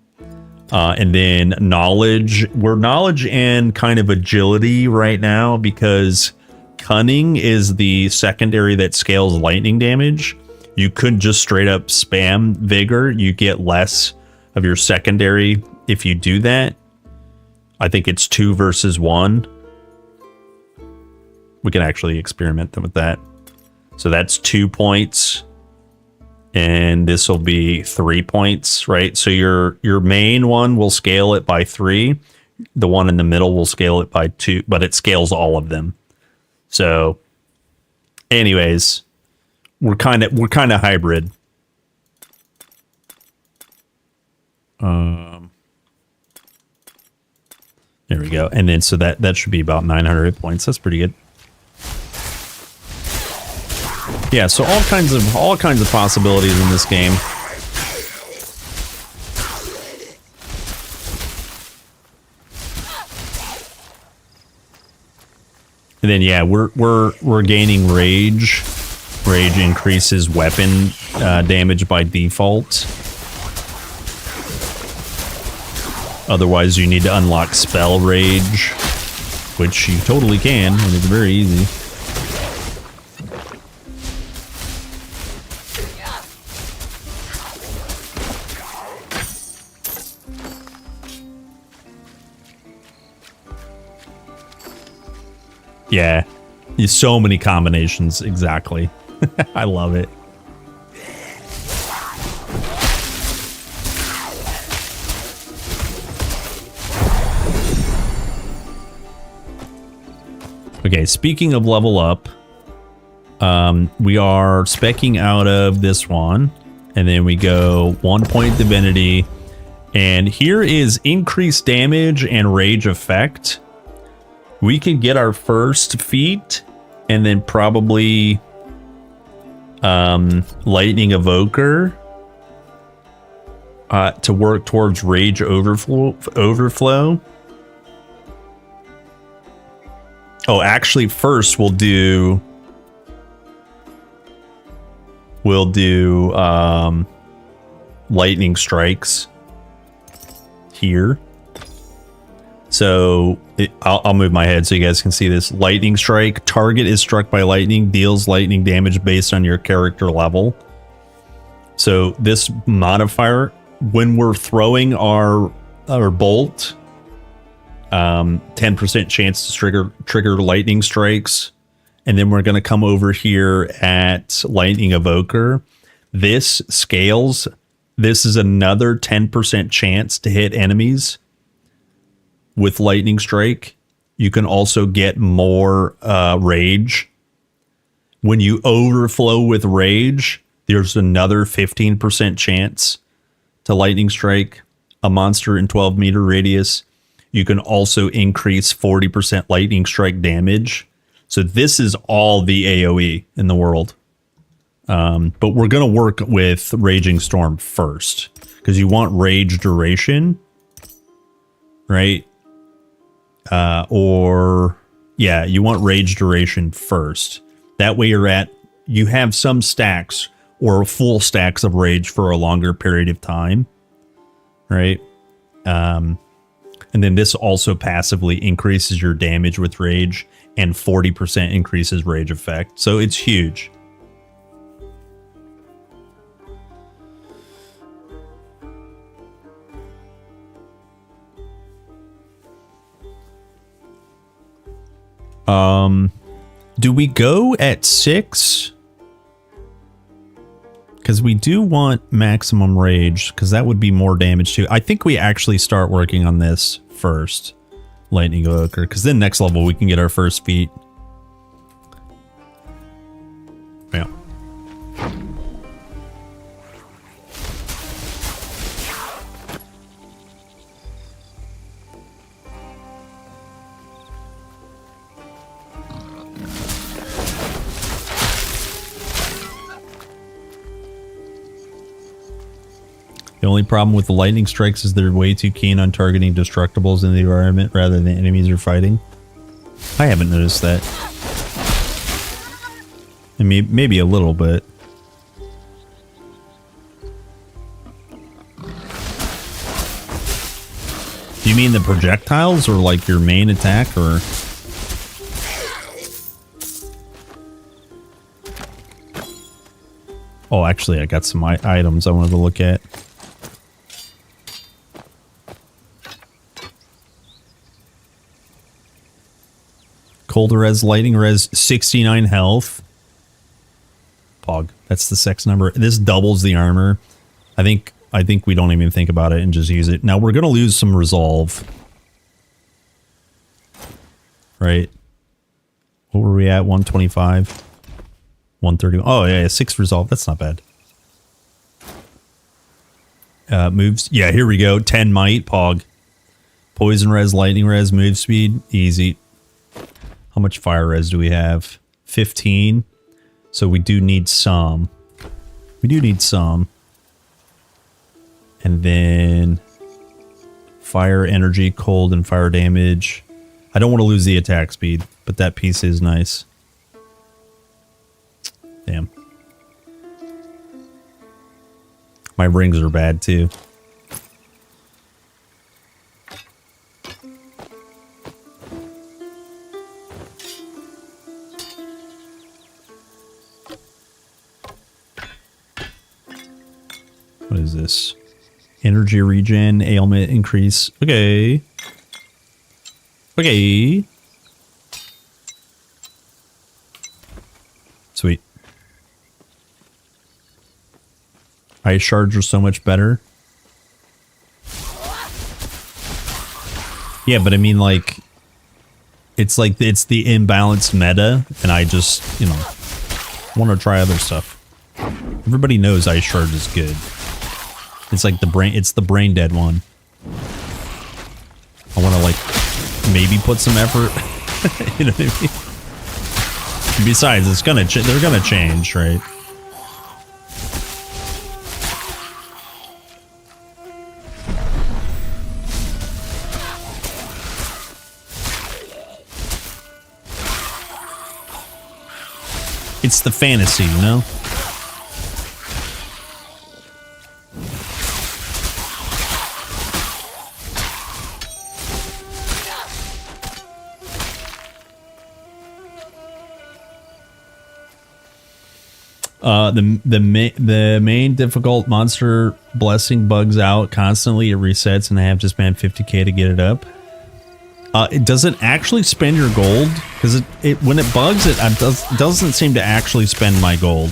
Speaker 5: And then knowledge. We're knowledge and kind of agility right now because cunning is the secondary that scales lightning damage. You could just straight up spam vigor. You get less of your secondary if you do that. I think it's 2 versus 1. We can actually experiment with that. So that's 2 points. And this will be 3 points, right? So your main one will scale it by 3. The one in the middle will scale it by 2, but it scales all of them. So anyways, we're kind of hybrid. There we go. And then so that should be about 900 points. That's pretty good. Yeah, so all kinds of possibilities in this game. And then yeah, we're gaining rage. Rage increases weapon damage by default. Otherwise, you need to unlock spell rage, which you totally can, and it's very easy. Yeah. There's so many combinations. Exactly. I love it. Okay, speaking of level up, we are specking out of this one, and then we go 1 point divinity, and here is increased damage and rage effect. We can get our first feat, and then probably lightning evoker to work towards rage overflow. Oh, actually, first we'll do lightning strikes here. So I'll move my head so you guys can see this. Lightning strike. Target is struck by lightning, deals lightning damage based on your character level. So this modifier, when we're throwing our bolt, 10% chance to trigger lightning strikes. And then we're going to come over here at lightning evoker. This scales. This is another 10% chance to hit enemies with lightning strike. You can also get more rage. When you overflow with rage, there's another 15% chance to lightning strike a monster in 12-meter radius. You can also increase 40% lightning strike damage. So this is all the AoE in the world. But we're going to work with Raging Storm first, because you want rage duration, right? You want rage duration first. That way you have some stacks or full stacks of rage for a longer period of time, right? And then this also passively increases your damage with rage and 40% increases rage effect. So it's huge. Do we go at 6? Because we do want maximum rage, because that would be more damage too. I think we actually start working on this first. Lightning evoker, because then next level we can get our first feat. Yeah. The only problem with the lightning strikes is they're way too keen on targeting destructibles in the environment rather than enemies you're fighting. I haven't noticed that. I mean, maybe a little bit. Do you mean the projectiles or like your main attack or... Oh, actually, I got some items I wanted to look at. Cold res, lightning res, 69 health. Pog. That's the sex number. This doubles the armor. I think we don't even think about it and just use it. Now we're gonna lose some resolve. Right? What were we at? 125? 130. Oh yeah, 6 resolve. That's not bad. Moves. Yeah, here we go. 10 might. Pog. Poison res, lightning res, move speed. Easy. How much fire res do we have? 15. So we do need some. We do need some. And then fire, energy, cold, and fire damage. I don't want to lose the attack speed, but that piece is nice. Damn. My rings are bad too. What is this? Energy regen, ailment increase. Okay. Okay. Sweet. Ice shards are so much better. Yeah, but I mean, like, it's the imbalanced meta, and I just, you know, want to try other stuff. Everybody knows Ice Shard is good. It's like the brain dead one. I want to, like, maybe put some effort. You know what I mean? Besides, it's gonna they're gonna change, right? It's the fantasy, you know? The main difficult monster blessing bugs out constantly. It resets, and I have to spend 50k to get it up. It doesn't actually spend your gold, because it when it bugs, it doesn't seem to actually spend my gold.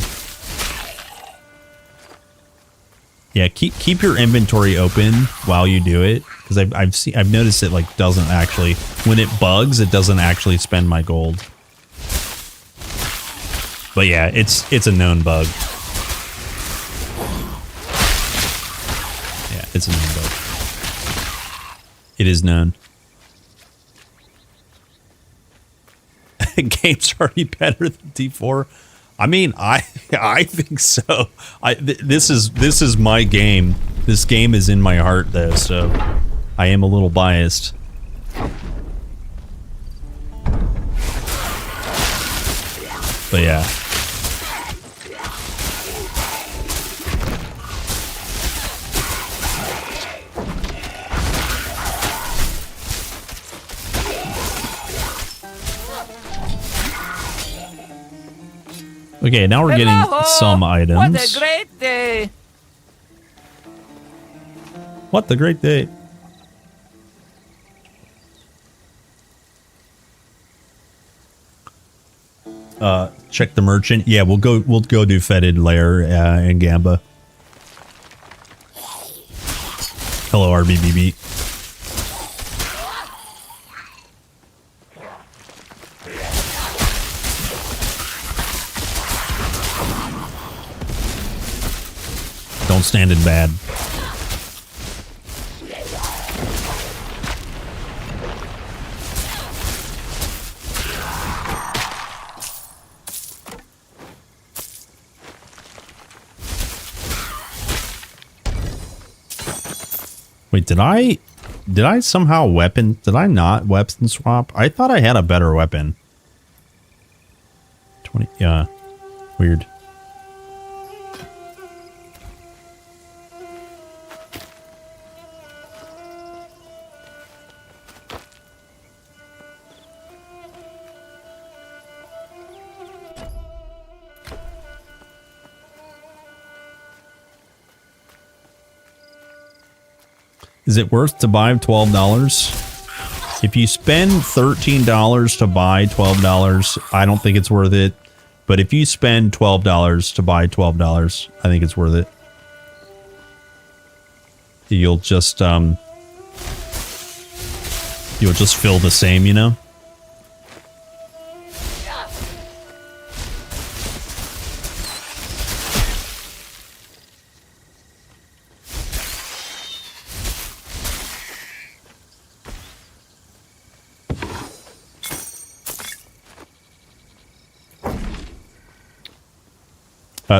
Speaker 5: Yeah, keep your inventory open while you do it, because I've noticed it like doesn't actually, when it bugs, it doesn't actually spend my gold. But yeah, it's a known bug. Yeah, it's a known bug. It is known. Game's already better than D4. I mean, I think so. This is my game. This game is in my heart though, so I am a little biased. But yeah. Okay, now we're getting some items.
Speaker 21: What a great day!
Speaker 5: What a great day! Check the merchant. Yeah, we'll go do Fetid Lair in Gamba. Hello, RBBB. Don't stand in bad. Wait, did I somehow did I not weapon swap? I thought I had a better weapon. 20, yeah. Weird. Is it worth to buy $12? If you spend $13 to buy $12, I don't think it's worth it. But if you spend $12 to buy $12, I think it's worth it. You'll just feel the same, you know?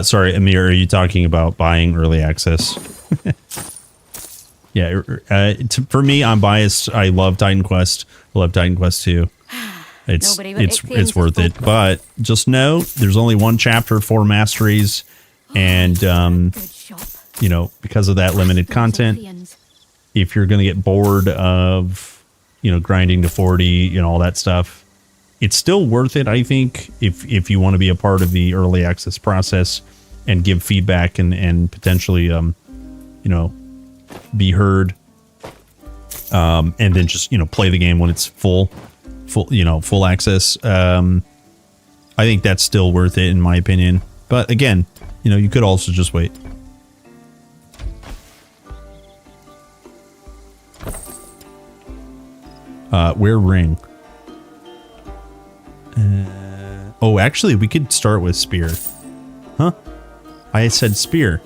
Speaker 5: Sorry, Amir, are you talking about buying early access? Yeah, for me, I'm biased. I love Titan Quest. I love Titan Quest 2. It's worth it. But just know, there's only one chapter for masteries, and you know, because of that limited content, if you're going to get bored of, you know, grinding to 40, you know, all that stuff, it's still worth it, I think, if you want to be a part of the early access process and give feedback and potentially, you know, be heard, and then just, you know, play the game when it's full access. I I think that's still worth it in my opinion. But again, you know, you could also just wait. Wear ring. Oh, actually, we could start with spear. Huh? I said spear.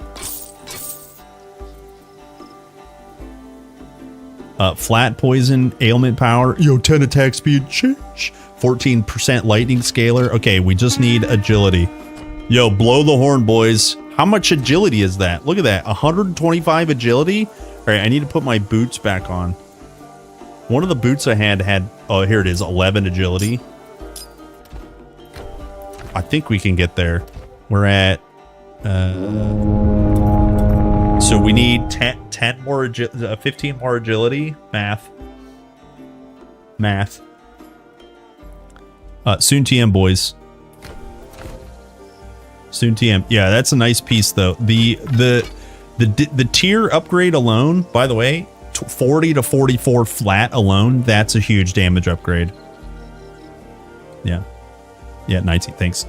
Speaker 5: Flat poison, ailment power, 10 attack speed, 14% lightning scalar. Okay, we just need agility. Yo, blow the horn, boys. How much agility is that? Look at that, 125 agility. All right, I need to put my boots back on. One of the boots I had, oh, here it is, 11 agility. I think we can get there. We're at, so we need 10 more, 15 more agility. Math. Soon TM, boys. Soon TM. Yeah, that's a nice piece, though. The tier upgrade alone, by the way, 40 to 44 flat alone, that's a huge damage upgrade. Yeah. Yeah, 19. Thanks.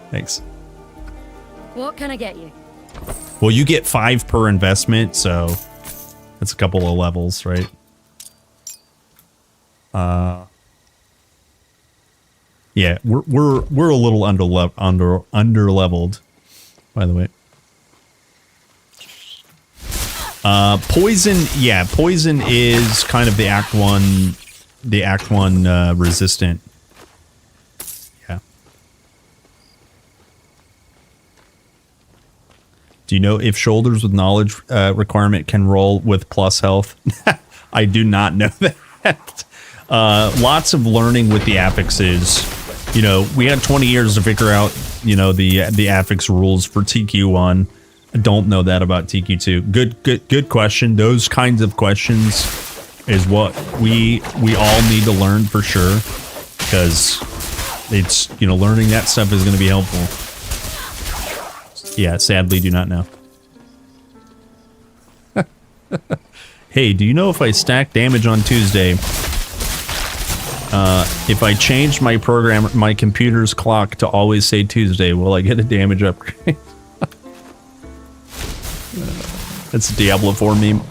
Speaker 5: Thanks.
Speaker 8: What can I get you?
Speaker 5: Well, you get 5 per investment, so that's a couple of levels, right? Yeah, we're a little under leveled, by the way. Poison, yeah, poison is kind of the Act 1 resistant. Yeah. Do you know if shoulders with knowledge requirement can roll with plus health? I do not know that. Lots of learning with the affixes. You know, we had 20 years to figure out, you know, the affix rules for TQ1. I don't know that about TQ2. Good question. Those kinds of questions is what we all need to learn for sure, because it's, you know, learning that stuff is going to be helpful. Yeah, sadly do not know. Hey, do you know if I stack damage on Tuesday, if I change my computer's clock to always say Tuesday, will I get a damage upgrade? That's a Diablo 4 meme.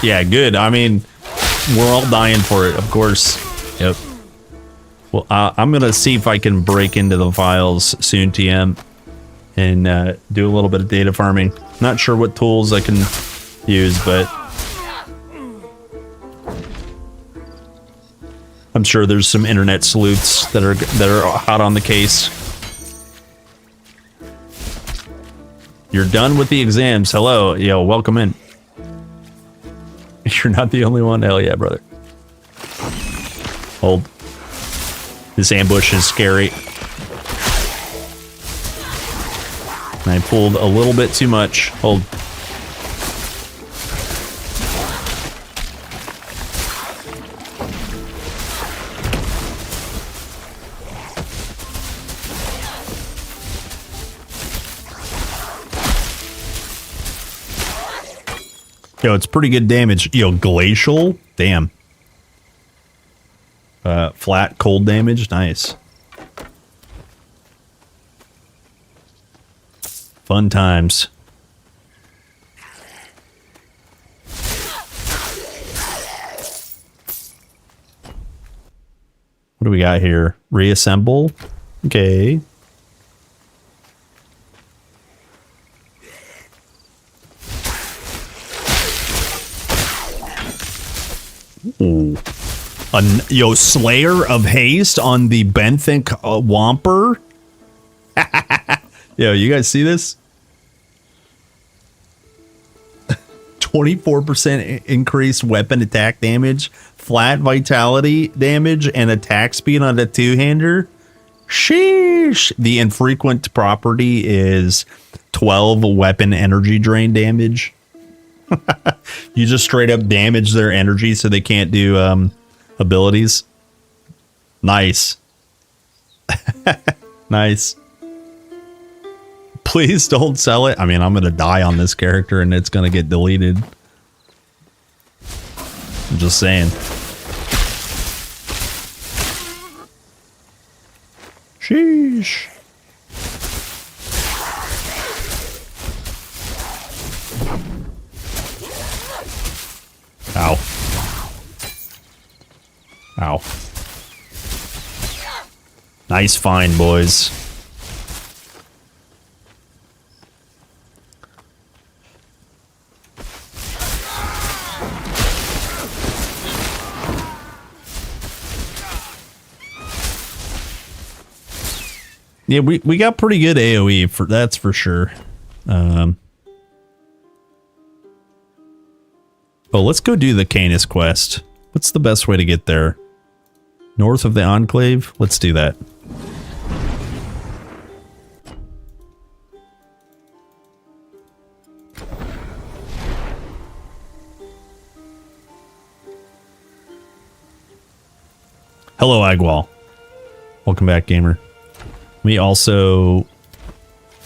Speaker 5: Yeah, good. I mean, we're all dying for it, of course. Yep. Well, I'm going to see if I can break into the files soon, TM, and do a little bit of data farming. Not sure what tools I can use, but I'm sure there's some internet sleuths that are hot on the case. You're done with the exams. Hello, yo, welcome in. You're not the only one. Hell yeah, brother. Hold. This ambush is scary. I pulled a little bit too much. Hold. Yo, it's pretty good damage. Yo, glacial? Damn. Flat cold damage? Nice. Fun times. What do we got here? Reassemble? Okay. Ooh. Yo, Slayer of Haste on the Benthic Whomper. Yo, you guys see this? 24% increased weapon attack damage, flat vitality damage, and attack speed on a two-hander. Sheesh. The infrequent property is 12 weapon energy drain damage. You just straight up damage their energy so they can't do abilities. Nice. Nice. Please don't sell it. I mean, I'm going to die on this character and it's going to get deleted. I'm just saying. Sheesh. Ow. Ow. Nice find, boys. Yeah, we got pretty good AoE, for that's for sure. Oh, let's go do the Canis quest. What's the best way to get there? North of the Enclave? Let's do that. Hello, Agwal. Welcome back, gamer. Let me also,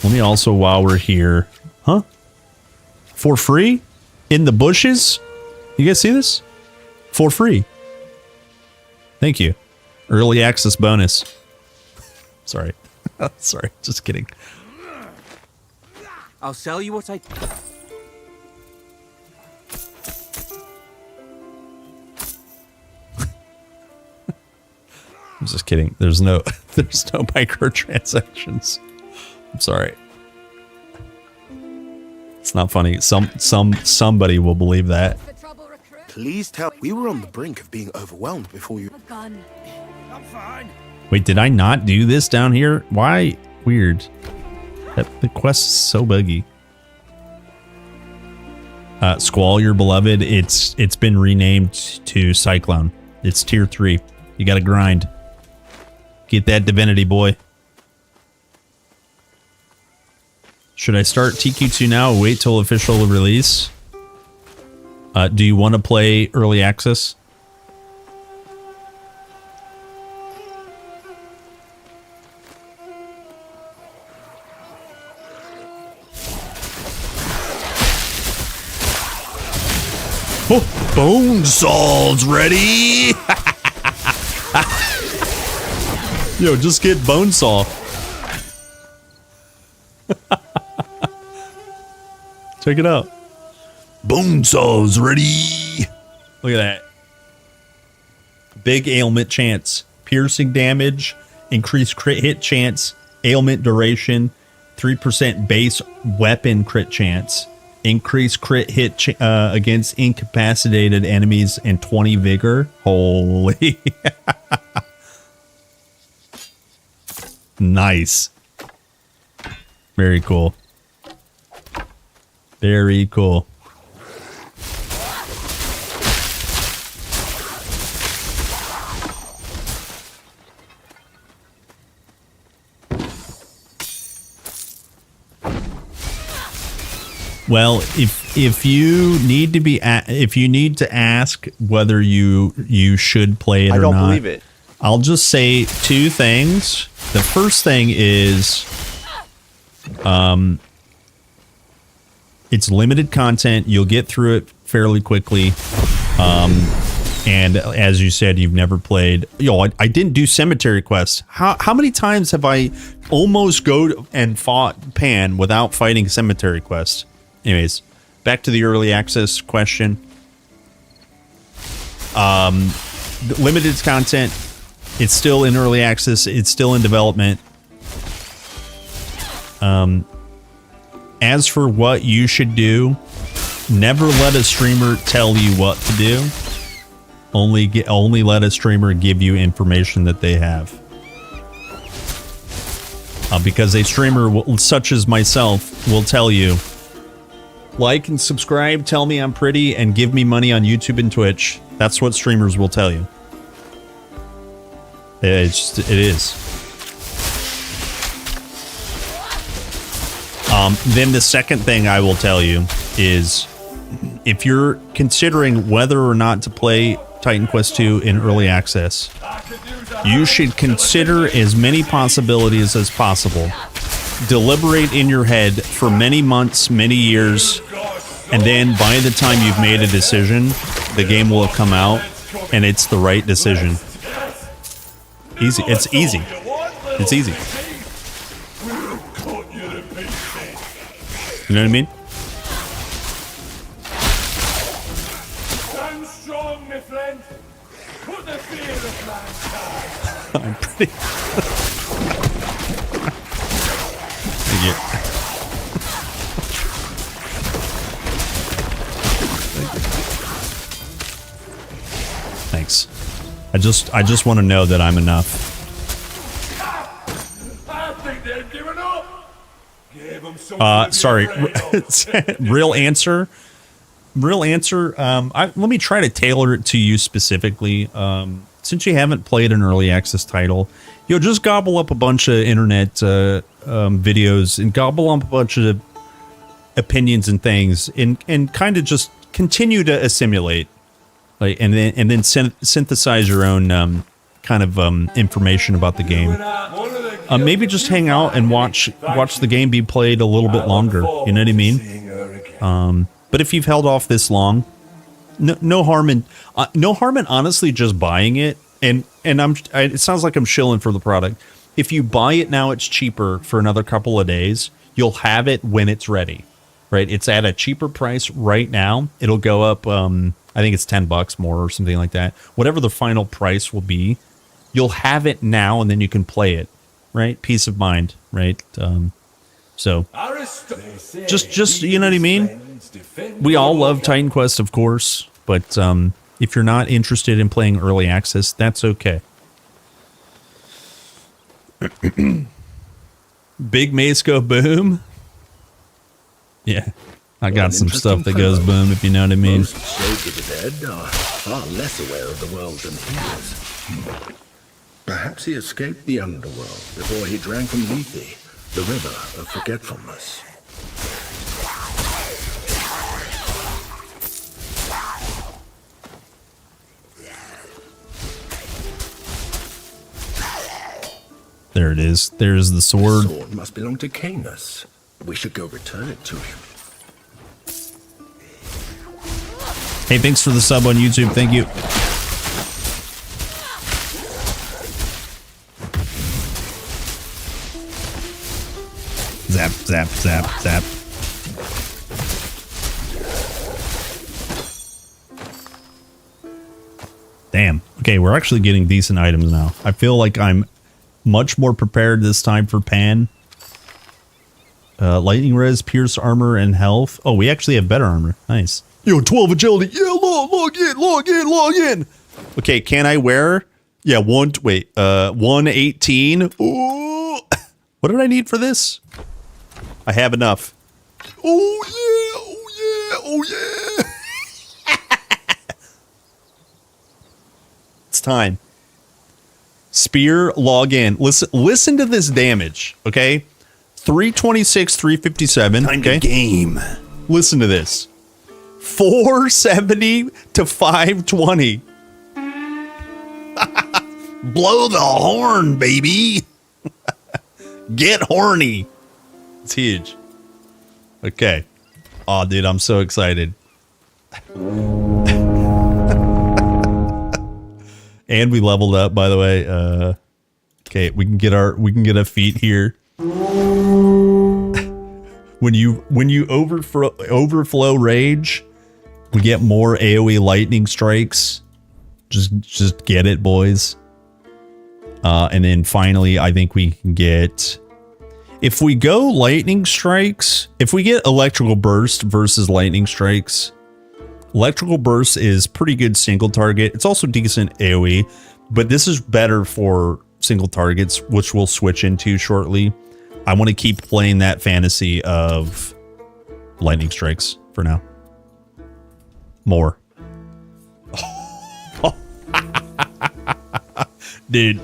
Speaker 5: while we're here, huh? For free? In the bushes? You guys see this? For free. Thank you. Early access bonus. Sorry. Sorry, just kidding.
Speaker 13: I'll sell you what I...
Speaker 5: I'm just kidding. There's no microtransactions. I'm sorry. It's not funny. Somebody will believe that.
Speaker 14: Please tell. We were on the brink of being overwhelmed before you.
Speaker 4: I'm fine.
Speaker 5: Wait, did I not do this down here? Why? Weird. The quest is so buggy. Squall, your beloved. It's been renamed to Cyclone. It's tier 3. You gotta grind. Get that divinity, boy. Should I start TQ2 now or wait till official release? Do you want to play early access? Oh, bone saw's ready. Yo, just get bone saw. Check it out. Bone saw's ready. Look at that. Big ailment chance. Piercing damage. Increased crit hit chance. Ailment duration. 3% base weapon crit chance. Increased crit hit against incapacitated enemies and 20 vigor. Holy. Nice. Very cool. Very cool. Well, if you need to be if you need to ask whether you should play it or not, I don't believe it. I'll just say two things. The first thing is it's limited content. You'll get through it fairly quickly. And as you said, you've never played. I didn't do cemetery quests. How many times have I almost go and fought Pan without fighting cemetery quests? Anyways, back to the early access question. Limited content. It's still in early access. It's still in development. As for what you should do, never let a streamer tell you what to do. Only let a streamer give you information that they have. Because a streamer such as myself will tell you, like and subscribe, tell me I'm pretty, and give me money on YouTube and Twitch. That's what streamers will tell you. It is. Then the second thing I will tell you is, if you're considering whether or not to play Titan Quest 2 in early access, you should consider as many possibilities as possible. Deliberate in your head for many months, many years, and then by the time you've made a decision, the game will have come out and it's the right decision. Easy. It's easy. It's easy. You know what I mean?
Speaker 4: Stand strong, my friend. Put the fear of mankind.
Speaker 5: I'm pretty. Thank you. Thanks. I just want to know that I'm enough.
Speaker 4: I think they've given up. Give them some
Speaker 5: Sorry. Real answer. Let me try to tailor it to you specifically. Since you haven't played an early access title, you'll just gobble up a bunch of internet videos and gobble up a bunch of opinions and things, and kind of just continue to assimilate, like, and then synthesize your own kind of information about the game. Maybe just hang out and watch the game be played a little bit longer. You know what I mean? But if you've held off this long, no harm in honestly just buying it. And it sounds like I'm shilling for the product. If you buy it now, it's cheaper for another couple of days. You'll have it when it's ready, right? It's at a cheaper price right now. It'll go up. I think it's $10 more or something like that. Whatever the final price will be, you'll have it now, and then you can play it, right? Peace of mind, right? So just you know what I mean? We all love Titan Quest, of course, but if you're not interested in playing early access, that's okay. Big mace go boom. Yeah, I got some stuff that goes boom, if you know what I mean.
Speaker 6: Most Shades of the Dead are far less aware of the world than he is. Perhaps he escaped the underworld before he drank from Lethe, the river of forgetfulness.
Speaker 5: There it is. There's the sword.
Speaker 6: The sword must belong to Canis. We should go return it to him.
Speaker 5: Hey, thanks for the sub on YouTube. Thank you. Zap, zap, zap, zap. Damn. Okay, we're actually getting decent items now. I feel like I'm much more prepared this time for Pan. Lightning res, pierce armor, and health. Oh, we actually have better armor. Nice. Yo, 12 agility. Yeah, log in. Okay, can I wear? Yeah, 118. Ooh. What did I need for this? I have enough. Oh yeah. It's time. Spear, log in. Listen to this damage, okay? 326, 357.
Speaker 14: Time to game.
Speaker 5: Listen to this. 470 to 520.
Speaker 14: Blow the horn, baby.
Speaker 5: Get horny. It's huge. Okay. Oh, dude, I'm so excited. And we leveled up, by the way. Okay, we can get our feet here. When you overflow rage, we get more AoE lightning strikes. Just get it, boys. And then finally, I think we can get, if we go lightning strikes, if we get electrical burst versus lightning strikes, electrical burst is pretty good single target. It's also decent AoE, but this is better for single targets, which we'll switch into shortly. I want to keep playing that fantasy of lightning strikes for now. More. Dude,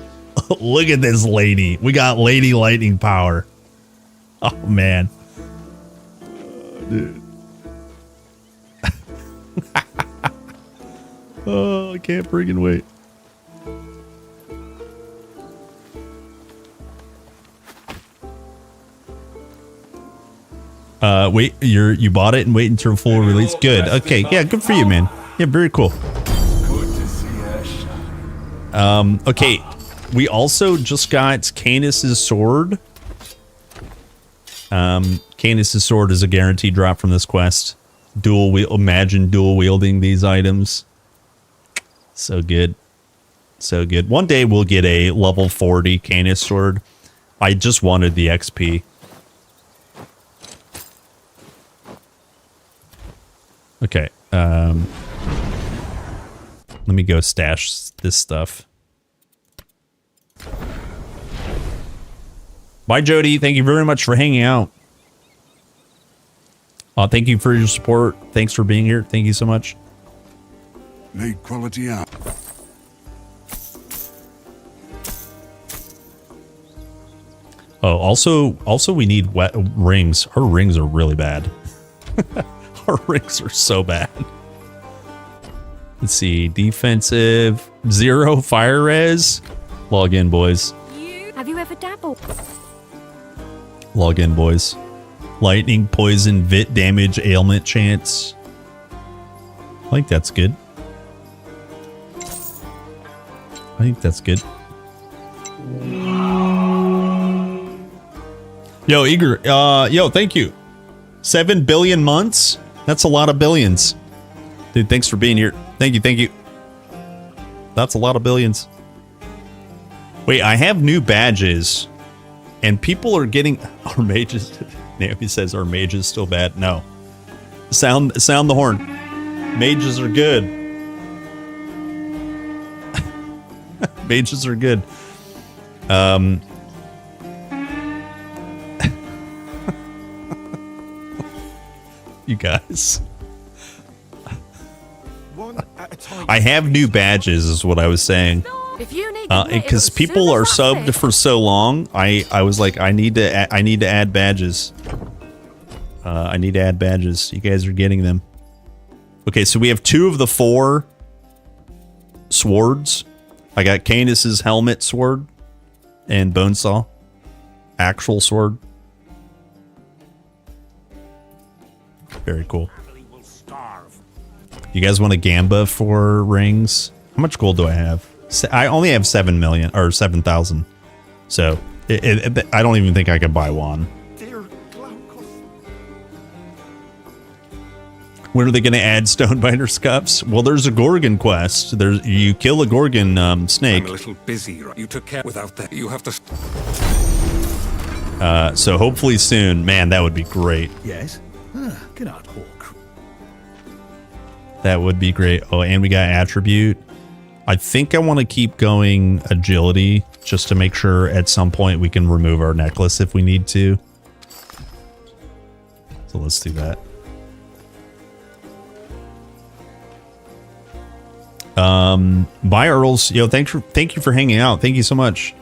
Speaker 5: look at this lady. We got lady lightning power. Oh, man. Dude. Oh, I can't freaking wait. Wait, you bought it and wait until full release? Good. Okay, yeah, good for you, man. Yeah, very cool.
Speaker 10: Good to see her shine.
Speaker 5: Okay. We also just got Canis' sword. Canis' sword is a guaranteed drop from this quest. Imagine dual wielding these items. So good. So good. One day we'll get a level 40 Canis sword. I just wanted the XP. Okay. Let me go stash this stuff. Bye, Jody. Thank you very much for hanging out. Thank you for your support. Thanks for being here. Thank you so much.
Speaker 10: Need quality out.
Speaker 5: Oh, also we need wet rings. Our rings are really bad. Our rings are so bad. Let's see. Defensive. 0 fire res. Log in, boys.
Speaker 12: Have you ever dabbled?
Speaker 5: Log in, boys. Lightning, poison, vit damage, ailment chance. I think that's good. I think that's good. Yo, Eager. Yo, thank you. 7 billion months? That's a lot of billions. Dude, thanks for being here. Thank you, thank you. That's a lot of billions. Wait, I have new badges. And people are getting... Our mages... Naomi says our mage is still bad. No. Sound the horn. Mages are good. Mages are good. You guys. I have new badges is what I was saying. Because people are subbed for so long, I was like, I need to add badges. I need to add badges. You guys are getting them. Okay, so we have 2 of the 4 swords. I got Canis' helmet sword and Bonesaw. Actual sword. Very cool. You guys want a Gamba for rings? How much gold do I have? I only have 7 million or 7,000. So I don't even think I could buy one. When are they going to add Stonebinder scuffs? Well, there's a Gorgon quest. You kill a Gorgon snake.
Speaker 9: I'm a little busy. You took care without that. You have to.
Speaker 5: So hopefully soon, man. That would be great.
Speaker 20: Yes. Good old hawk.
Speaker 5: That would be great. Oh, and we got attribute. I think I want to keep going agility just to make sure at some point we can remove our necklace if we need to. So let's do that. Bye, Earls. Yo, thank you for hanging out. Thank you so much.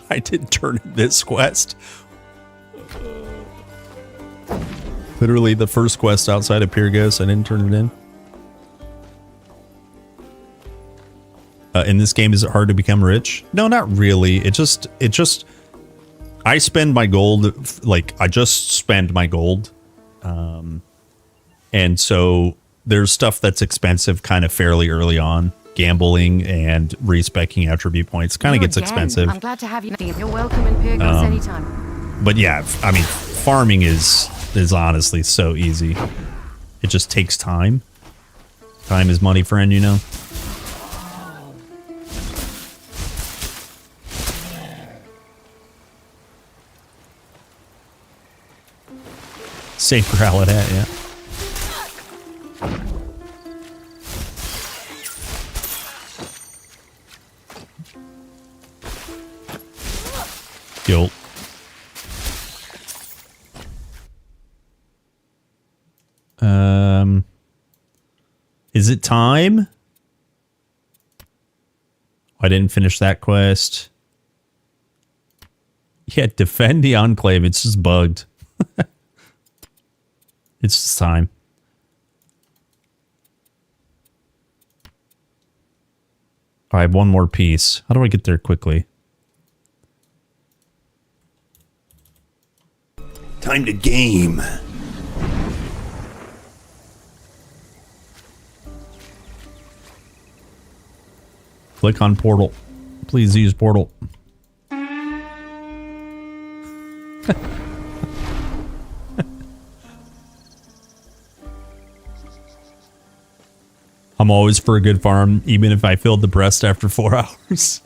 Speaker 5: I didn't turn in this quest. Literally the first quest outside of Pyrgos. I didn't turn it in. In this game, is it hard to become rich? No, not really. It just I spend my gold, like I just spend my gold. And so there's stuff that's expensive kind of fairly early on. Gambling and respecking attribute points kind of gets expensive.
Speaker 7: I'm glad to have you. You're welcome in Pyrgos anytime.
Speaker 5: But yeah, I mean, farming is honestly so easy. It just takes time. Time is money, friend, you know? Safe rally at, yeah. Guilt. Is it time? I didn't finish that quest. Yeah, defend the Enclave. It's just bugged. It's just time. I have one more piece. How do I get there quickly? Time to game. Click on portal. Please use portal. I'm always for a good farm, even if I feel depressed after 4 hours.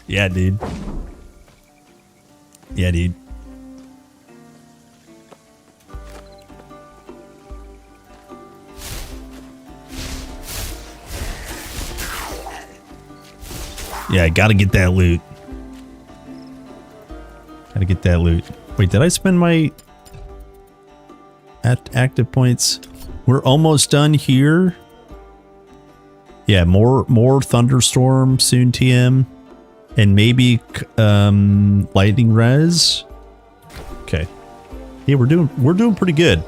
Speaker 5: Yeah, dude. Yeah, dude. Yeah, I gotta get that loot. Gotta get that loot. Wait, did I spend my active points? We're almost done here. Yeah, more thunderstorm soon, TM, and maybe lightning res. Okay. Yeah, we're doing pretty good.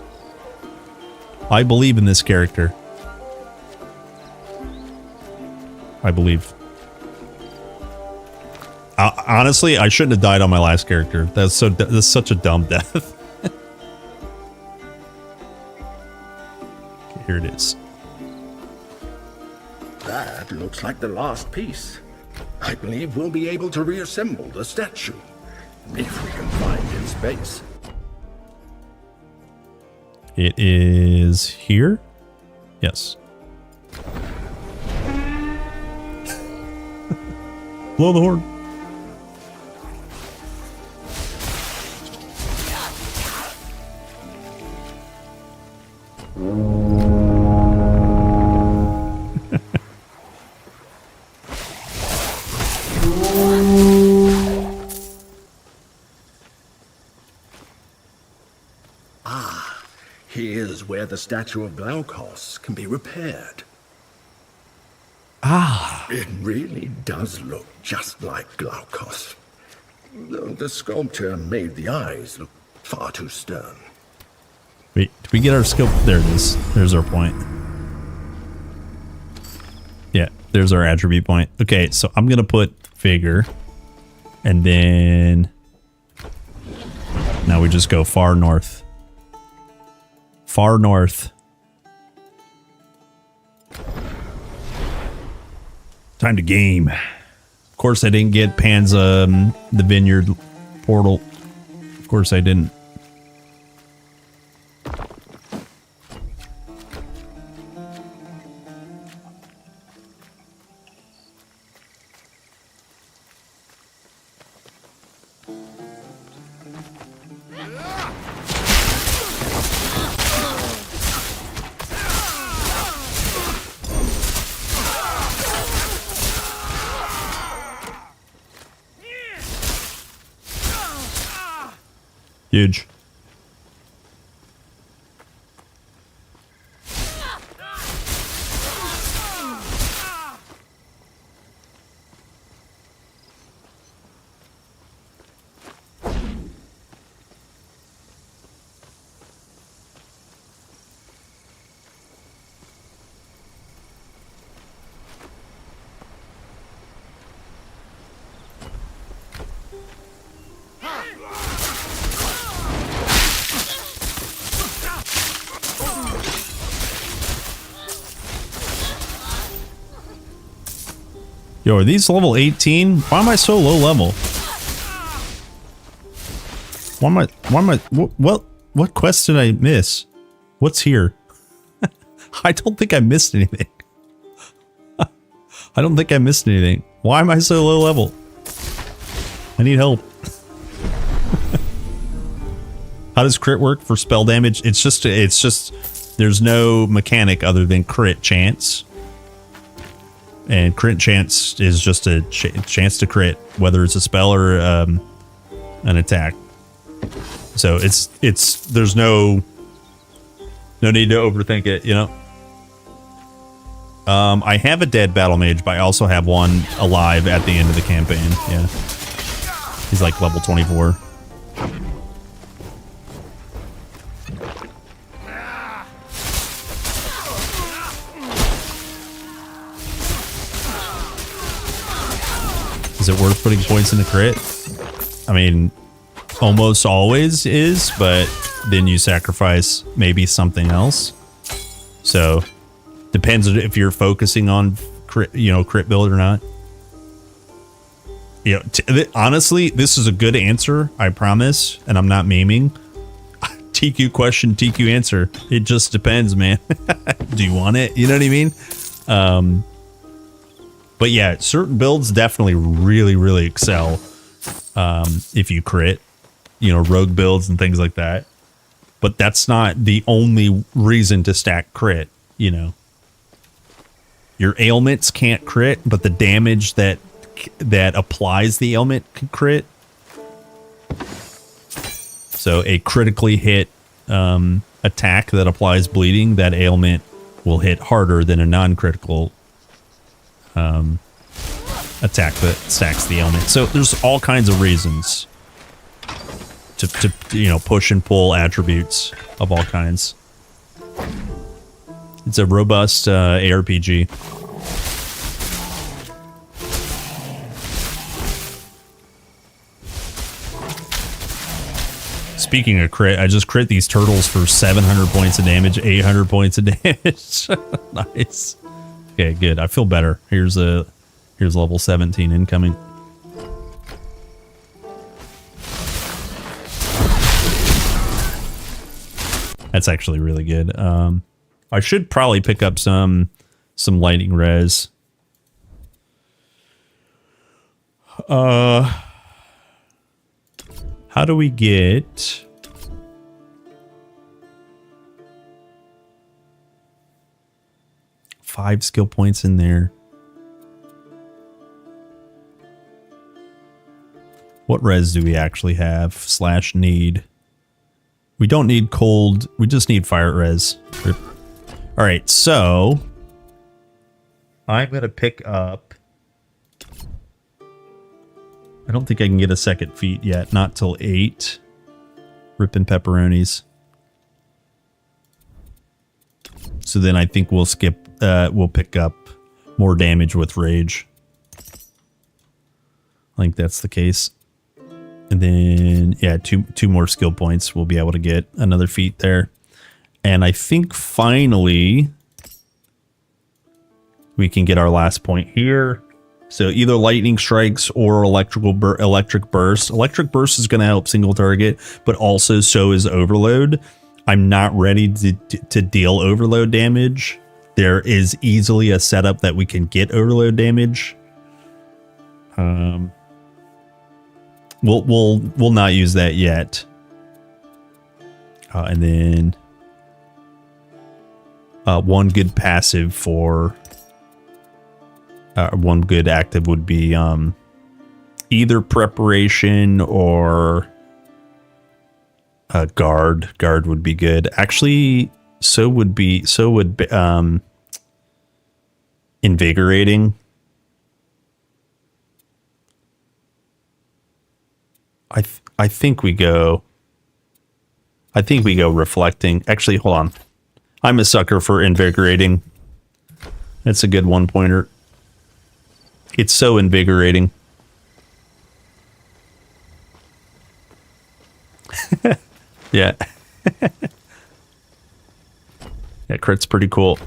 Speaker 5: I believe in this character. I believe. Honestly, I shouldn't have died on my last character. That's such a dumb death. Okay, here it is.
Speaker 6: That looks like the last piece. I believe we'll be able to reassemble the statue, if we can find its base.
Speaker 5: It is here? Yes. Blow the horn.
Speaker 6: Here's where the statue of Glaukos can be repaired.
Speaker 5: Ah.
Speaker 6: It really does look just like Glaukos. Though the sculpture made the eyes look far too stern.
Speaker 5: Wait, did we get our skill? There it is. There's our point. Yeah, there's our attribute point. Okay, so I'm gonna put figure, and then now we just go far north. Far north. Time to game. Of course I didn't get Panza, the vineyard portal. Of course I didn't. Huge. Yo, are these level 18? Why am I so low level? What quest did I miss? What's here? I don't think I missed anything. I don't think I missed anything. Why am I so low level? I need help. How does crit work for spell damage? It's just there's no mechanic other than crit chance. And crit chance is just a chance to crit, whether it's a spell or an attack. So there's no need to overthink it, you know. I have a dead battle mage, but I also have one alive at the end of the campaign. Yeah, he's like level 24. Is it worth putting points into crit? I mean, almost always is, but then you sacrifice maybe something else. So depends if you're focusing on crit, crit build or not. Honestly, this is a good answer, I promise, and I'm not memeing. TQ question, TQ answer. It just depends, man. Do you want it? You know what I mean? But yeah, certain builds definitely really, really excel if you crit. Rogue builds and things like that. But that's not the only reason to stack crit, Your ailments can't crit, but the damage that applies the ailment can crit. So a critically hit attack that applies bleeding, that ailment will hit harder than a non-critical attack that stacks the ailment. So there's all kinds of reasons to push and pull attributes of all kinds. It's a robust ARPG. Speaking of crit, I just crit these turtles for 700 points of damage, 800 points of damage. Nice. Okay, good. I feel better. Here's level 17 incoming. That's actually really good. I should probably pick up some lightning res. How do we get 5 skill points in there? What res do we actually have? / need. We don't need cold. We just need fire res. All right, so I'm going to pick up. I don't think I can get a second feat yet. Not till 8. Rippin' pepperonis. So then I think we'll skip. We'll pick up more damage with rage. I think that's the case. And then, yeah, two more skill points. We'll be able to get another feat there. And I think finally we can get our last point here. So either lightning strikes or electric burst. Electric burst is going to help single target, but also so is overload. I'm not ready to deal overload damage. There is easily a setup that we can get overload damage. We'll not use that yet. And then one good passive for one good active would be either preparation or guard. Guard would be good. Actually, so would invigorating. I think we go reflecting. Actually, hold on. I'm a sucker for invigorating. That's a good one pointer. It's so invigorating. Yeah. Yeah, crit's pretty cool.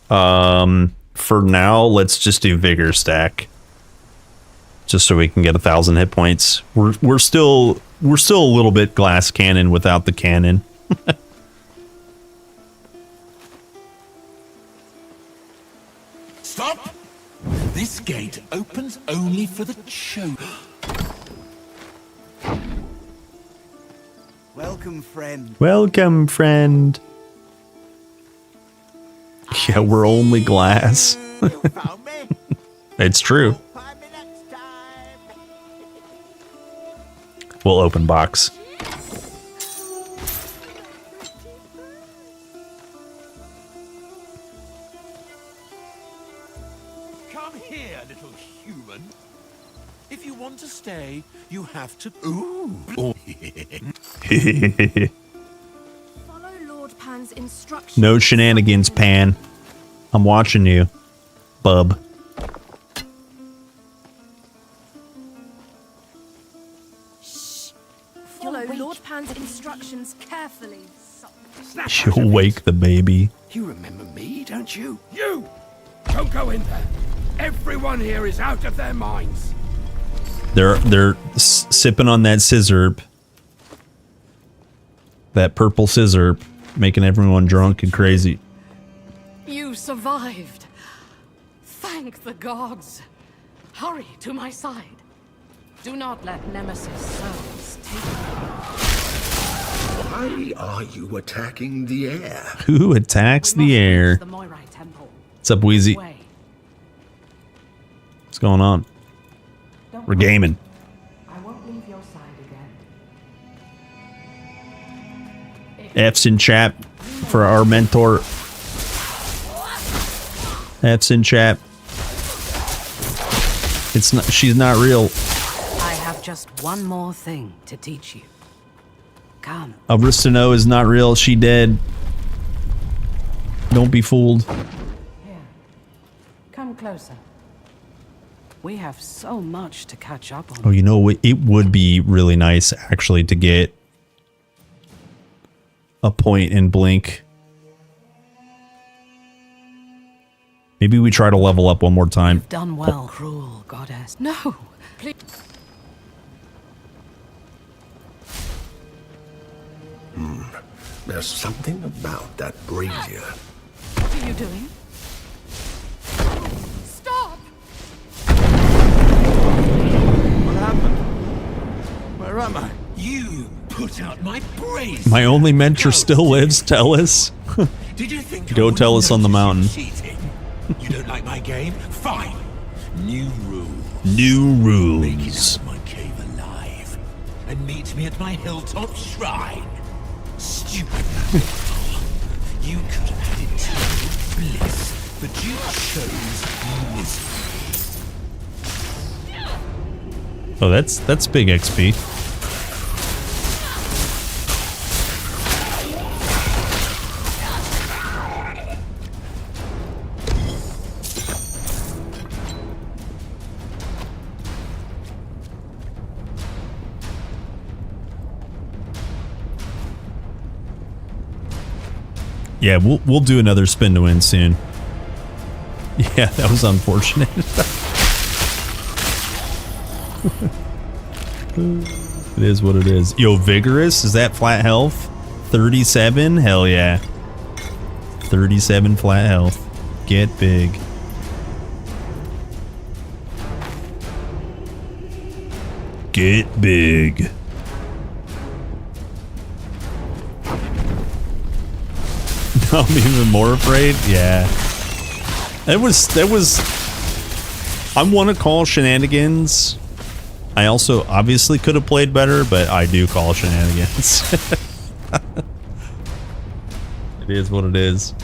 Speaker 5: For now, let's just do vigor stack. Just so we can get 1,000 hit points. We're still a little bit glass cannon without the cannon.
Speaker 11: Stop! This gate opens only for the chosen.
Speaker 20: Welcome, friend.
Speaker 5: Welcome, friend. Yeah, we're only glass. It's true. We'll open box.
Speaker 11: Come here, little human. If you want to stay, you have to. Ooh.
Speaker 12: Follow Lord Pan's instructions.
Speaker 5: No shenanigans, Pan. I'm watching you, bub.
Speaker 12: Follow Lord Pan's instructions carefully.
Speaker 5: You'll wake the baby.
Speaker 4: You remember me, don't you? You! Don't go in there. Everyone here is out of their minds.
Speaker 5: They're sipping on that scissor. That purple scissor, making everyone drunk and crazy.
Speaker 7: You survived. Thank the gods. Hurry to my side. Do not let Nemesis souls take you.
Speaker 6: Why are you attacking the air?
Speaker 5: Who attacks the air?
Speaker 7: The Moirai Temple.
Speaker 5: What's up, Wheezy?
Speaker 7: Way.
Speaker 5: What's going on? We're gaming.
Speaker 7: I won't leave your side again.
Speaker 5: F's in chat for our mentor. F's in chat. It's not. She's not real.
Speaker 7: I have just one more thing to teach you. Come.
Speaker 5: Avristano is not real. She dead. Don't be fooled.
Speaker 7: Here. Come closer. We have so much to catch up on.
Speaker 5: Oh, you know, it would be really nice actually to get a point in Blink. Maybe we try to level up one more time.
Speaker 7: You've done well, cruel goddess. No, please.
Speaker 6: There's something about that brazier.
Speaker 7: What are you doing? Stop!
Speaker 11: What happened? Where am I? You put out my brazier.
Speaker 5: My only mentor still lives. Tell us.
Speaker 11: Did you think
Speaker 5: Go tell us on the mountain.
Speaker 11: cheating? You don't like my game? Fine. New rules.
Speaker 5: New
Speaker 11: Make it
Speaker 5: rules.
Speaker 11: out of my cave alive and meet me at my hilltop shrine. Stupid. You could have had eternal bliss, but you chose misery.
Speaker 5: Oh, that's big XP. Yeah, we'll do another spin to win soon. Yeah, that was unfortunate. It is what it is. Yo, Vigorous, is that flat health? 37? Hell yeah. 37 flat health. Get big. Get big. I'm even more afraid. Yeah. That was I want to call shenanigans. I also obviously could have played better, but I do call shenanigans. It is what it is.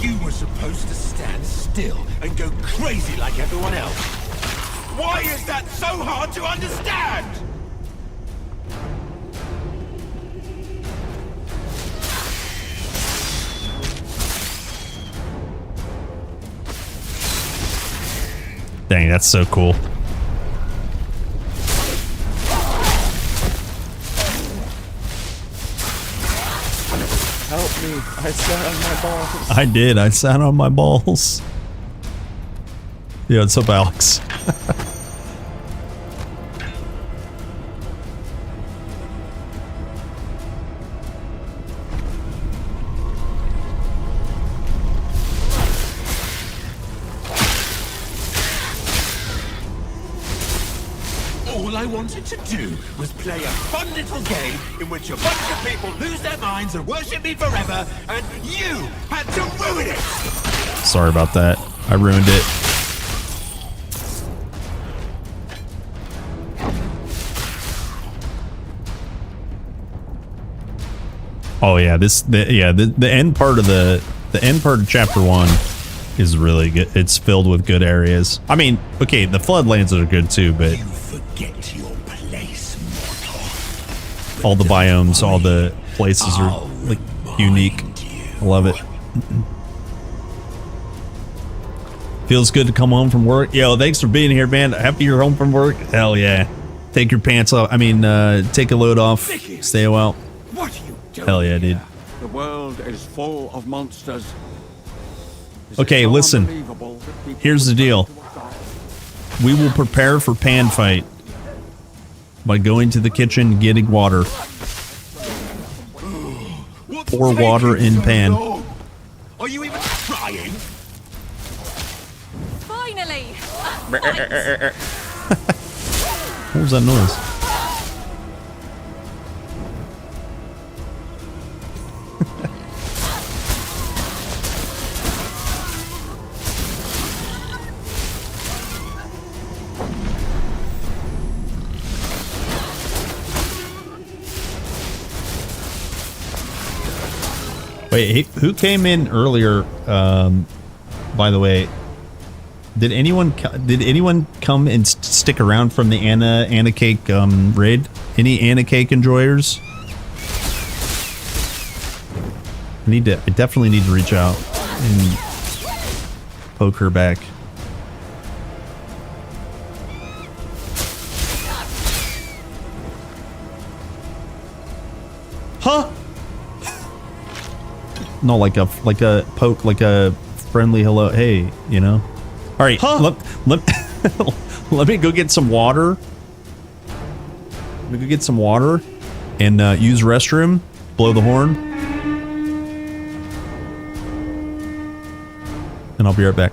Speaker 11: You were supposed to stand still and go crazy like everyone else. Why is that so hard to understand?
Speaker 5: Dang, that's so cool.
Speaker 19: Help me. I sat on my balls.
Speaker 5: I did. I sat on my balls. Yeah, what's up, Alex?
Speaker 11: All I wanted to do was play a fun little game in which a bunch of people lose their minds and worship me forever, and you had to ruin it!
Speaker 5: Sorry about that. I ruined it. Oh yeah, the end part of the end part of chapter 1 is really good. It's filled with good areas. I mean, okay, the floodlands are good too, but
Speaker 11: You forget your place, mortal.
Speaker 5: all the biomes, all the places are like unique. I love it. Feels good to come home from work. Yo, thanks for being here, man. Happy you're home from work. Hell yeah. Take your pants off. I mean, take a load off. Stay a while.
Speaker 4: What are you doing?
Speaker 5: Hell yeah, dude.
Speaker 3: The world is full of monsters.
Speaker 5: Okay, listen. Here's the deal. We will prepare for pan fight by going to the kitchen and getting water. Pour water in pan.
Speaker 11: Are you even trying?
Speaker 8: Finally!
Speaker 5: What was that noise? Wait, who came in earlier? By the way, did anyone come and stick around from the Anna Cake raid? Any Anna Cake enjoyers? I definitely need to reach out and poke her back. Huh? No, like a poke, like a friendly hello. Hey, you know. All right, let me go get some water. Let me go get some water and use restroom. Blow the horn, and I'll be right back.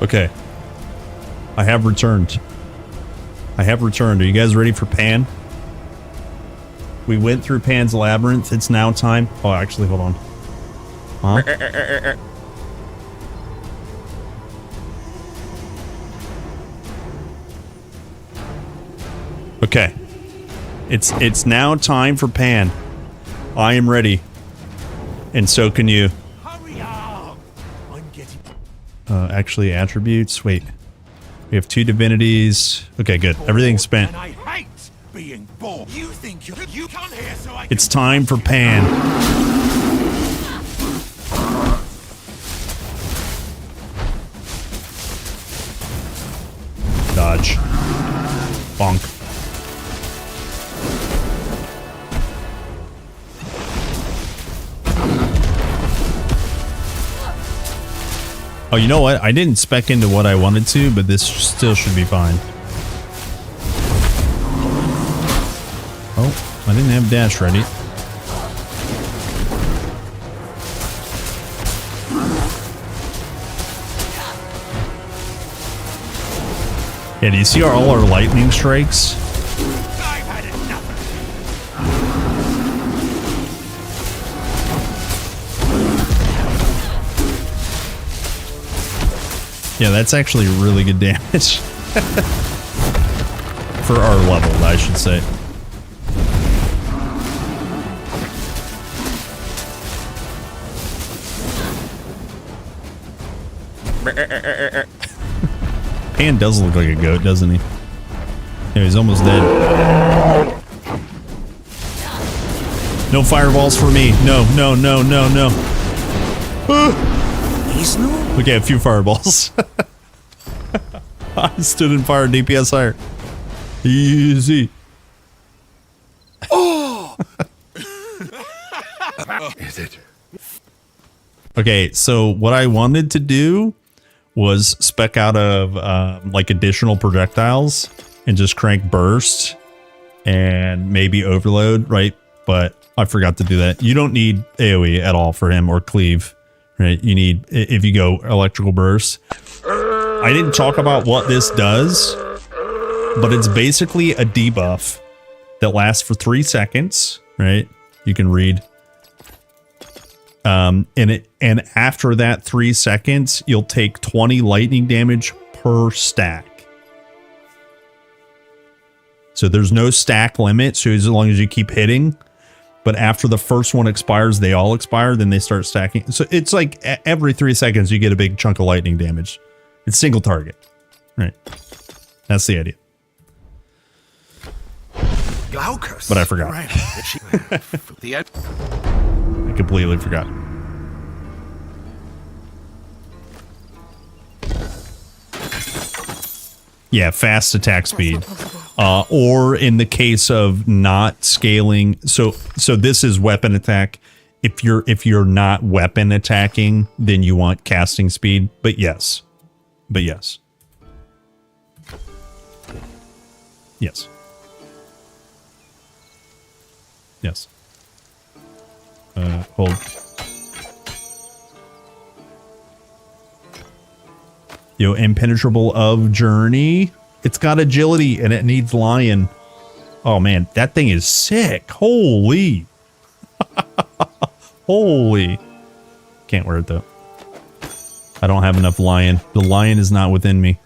Speaker 5: Okay. I have returned. Are you guys ready for Pan? We went through Pan's Labyrinth. It's now time. Oh, actually, hold on. Huh? Okay. It's now time for Pan. I am ready. And so can you. Actually, attributes. Wait. We have 2 divinities. Okay, good. Everything's spent.
Speaker 11: And I hate being born. You think you come here so I
Speaker 5: It's time for Pan. Dodge. Bonk. Oh, you know what? I didn't spec into what I wanted to, but this still should be fine. Oh, I didn't have dash ready. Yeah, do you see all our lightning strikes? Yeah, that's actually really good damage. For our level, I should say. Pan does look like a goat, doesn't he? Yeah, he's almost dead. No fireballs for me. No, no, no, no, no.
Speaker 11: He's no.
Speaker 5: Okay, a few fireballs. I stood and fired DPS higher. Easy.
Speaker 11: Oh!
Speaker 6: Is it?
Speaker 5: Okay, so what I wanted to do was spec out of like additional projectiles and just crank burst and maybe overload, right? But I forgot to do that. You don't need AoE at all for him or cleave, right? You need, if you go electrical burst. I didn't talk about what this does, but it's basically a debuff that lasts for 3 seconds, right? You can read. And after that 3 seconds, you'll take 20 lightning damage per stack. So there's no stack limit, so as long as you keep hitting. But after the first one expires, they all expire, then they start stacking. So it's like every 3 seconds you get a big chunk of lightning damage. It's single target. Right. That's the idea.
Speaker 11: Glaucus.
Speaker 5: But I forgot.
Speaker 11: Right.
Speaker 5: I completely forgot. Yeah, fast attack speed. Or in the case of not scaling, so this is weapon attack. If you're not weapon attacking, then you want casting speed. But yes. Yes. Yes. Hold. Yo, impenetrable of journey. It's got agility and it needs lion. Oh man, that thing is sick. Holy. Holy. Can't wear it though. I don't have enough lion. The lion is not within me.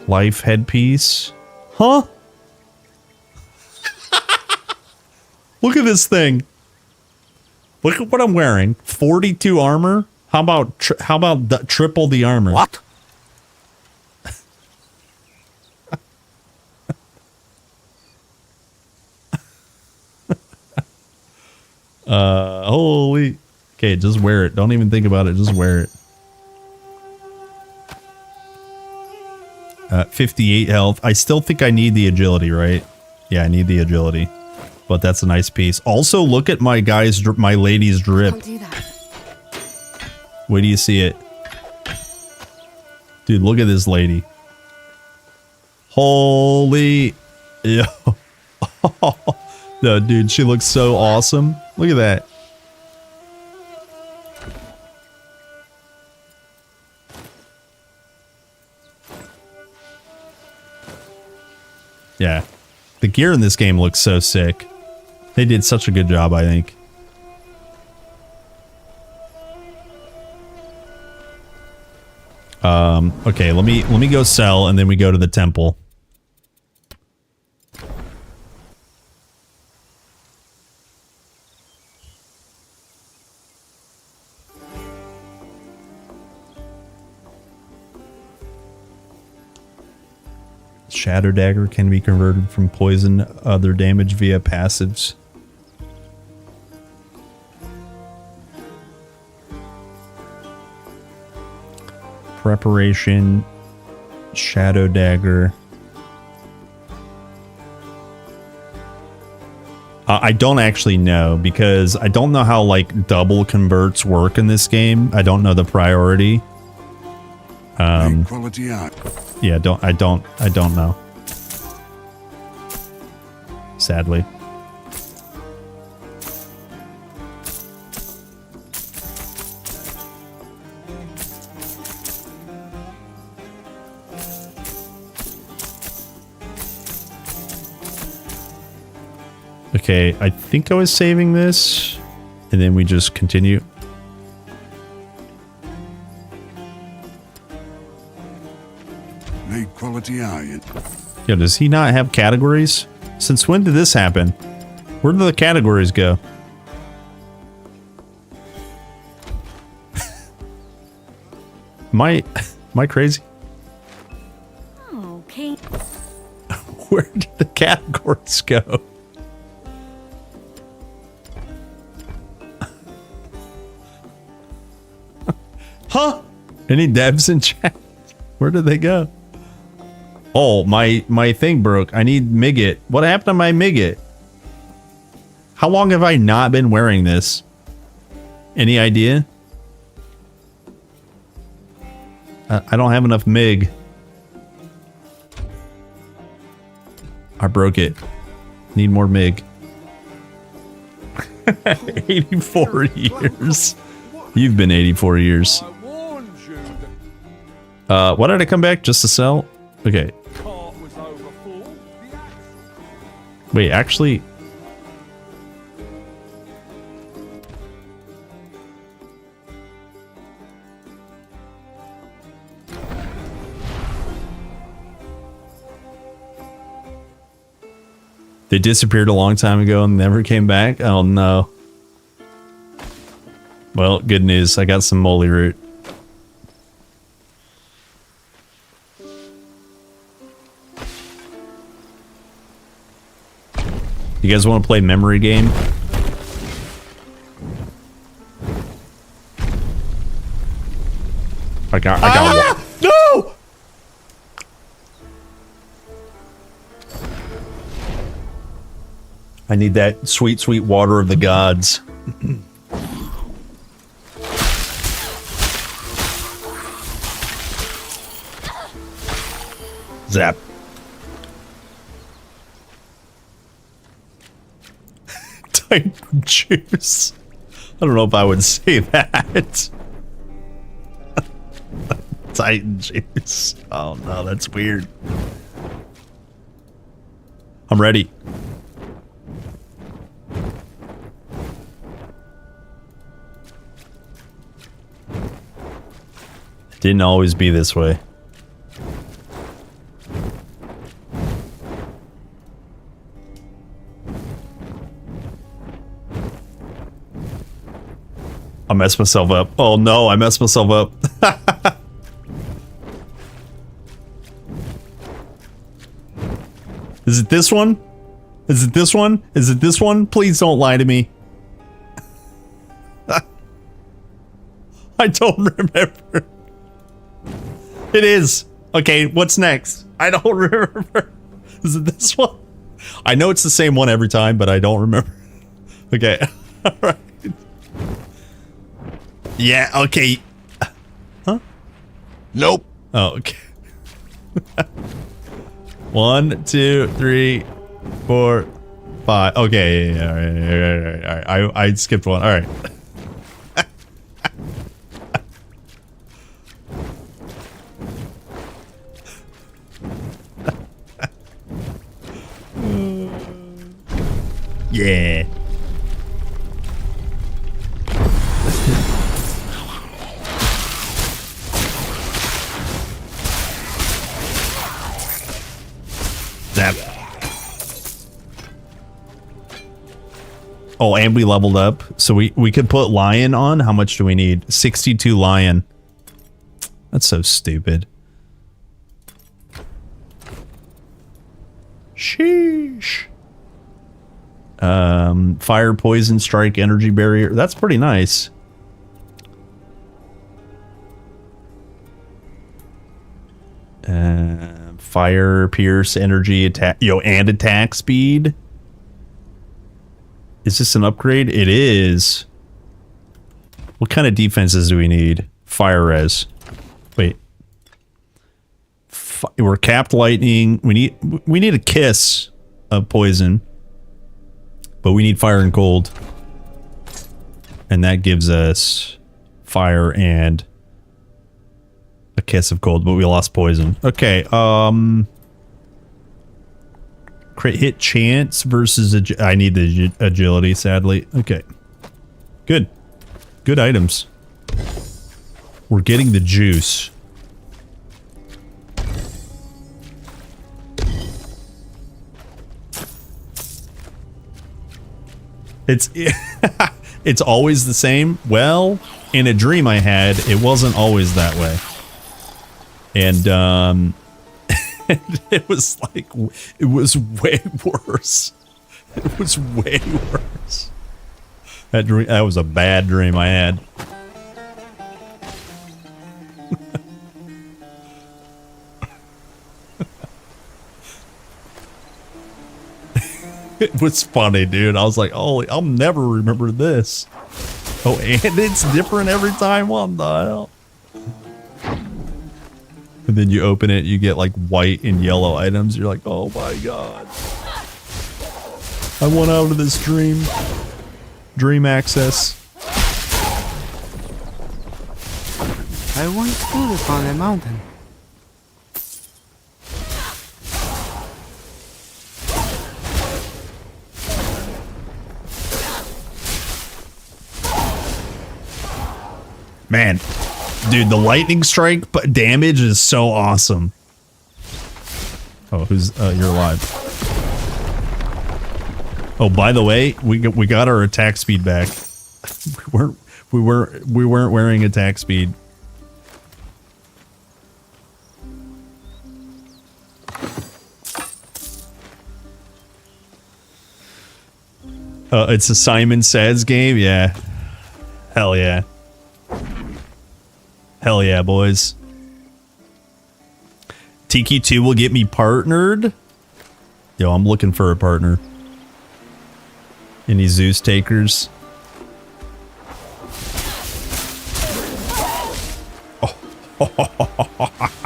Speaker 5: Life headpiece. Huh? Look at this thing. Look at what I'm wearing. 42 armor. How about triple the armor?
Speaker 11: What?
Speaker 5: Holy. Okay, just wear it. Don't even think about it. Just wear it. 58 health. I still think I need the agility, right? Yeah, I need the agility. But that's a nice piece. Also, look at my lady's drip.
Speaker 8: Don't do that.
Speaker 5: Wait do you see it? Dude, look at this lady. Holy. Yo. No, dude, she looks so awesome. Look at that. Yeah. The gear in this game looks so sick. They did such a good job, I think. Okay, let me go sell and then we go to the temple. Shadow Dagger can be converted from poison other damage via passives. Preparation, Shadow Dagger. I don't actually know because I don't know how like double converts work in this game. I don't know the priority.
Speaker 10: Quality art.
Speaker 5: Yeah, I don't know. Sadly. Okay, I think I was saving this, and then we just continue.
Speaker 10: quality iron.
Speaker 5: Yo, does he not have categories? Since when did this happen? Where do the categories go? Am I crazy?
Speaker 8: Okay.
Speaker 5: Where did the categories go? Huh? Any devs in chat? Where did they go? Oh, my thing broke. I need Migget. What happened to my Migget? How long have I not been wearing this? Any idea? I don't have enough MIG. I broke it. Need more MIG. 84 years. You've been 84 years. Why did I come back? Just to sell? Okay. Wait, actually... They disappeared a long time ago and never came back? Oh no. Well, good news. I got some moly root. You guys want to play memory game? I got one. No! I need that sweet, sweet water of the gods. Zap. Titan juice. I don't know if I would say that. Titan juice. Oh no, that's weird. I'm ready. Didn't always be this way. I messed myself up. Oh no, I messed myself up. Is it this one? Is it this one? Is it this one? Please don't lie to me. I don't remember. It is. Okay, what's next? I don't remember. Is it this one? I know it's the same one every time, but I don't remember. Okay. All right. Yeah, okay. Huh? Nope. Oh, okay. 1, 2, 3, 4, 5. Okay, yeah, all right. I skipped one. All right. Yeah. Zap. Oh, and we leveled up. So we could put lion on. How much do we need? 62 lion. That's so stupid. Sheesh. Fire, poison, strike, energy barrier. That's pretty nice. Fire, pierce, energy, attack, and attack speed. Is this an upgrade? It is. What kind of defenses do we need? Fire res. Wait. We're capped lightning. We need a kiss of poison. But we need fire and cold. And that gives us fire and a kiss of cold, but we lost poison. Okay, crit hit chance versus I need the agility, sadly. Okay. Good. Good items. We're getting the juice. It's it's always the same. Well, in a dream I had, it wasn't always that way. And it was like, it was way worse. It was way worse. That was a bad dream I had. It was funny, dude. I was like, oh, I'll never remember this. Oh, and it's different every time. What the hell? And then you open it, you get like white and yellow items. You're like, oh my god. I want out of this dream. Dream access.
Speaker 16: I once stood upon a mountain.
Speaker 5: Man, dude, the lightning strike damage is so awesome. Oh, who's you're alive. Oh, by the way, we got our attack speed back. we weren't wearing attack speed. It's a Simon Says game, yeah. Hell yeah. Hell yeah, boys. Tiki 2 will get me partnered. Yo, I'm looking for a partner. Any Zeus takers? Oh.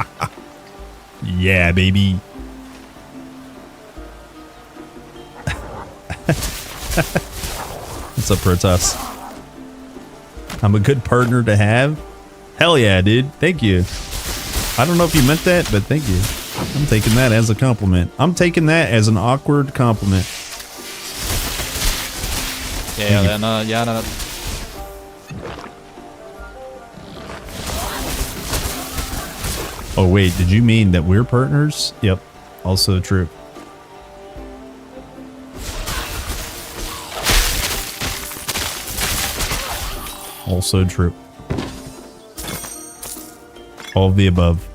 Speaker 5: Yeah, baby. What's up, Protoss? I'm a good partner to have. Hell yeah, dude. Thank you. I don't know if you meant that, but thank you. I'm taking that as a compliment. I'm taking that as an awkward compliment.
Speaker 22: Yeah, then, yeah, no.
Speaker 5: Oh, wait, did you mean that we're partners? Yep. Also true. Also true. All of the above.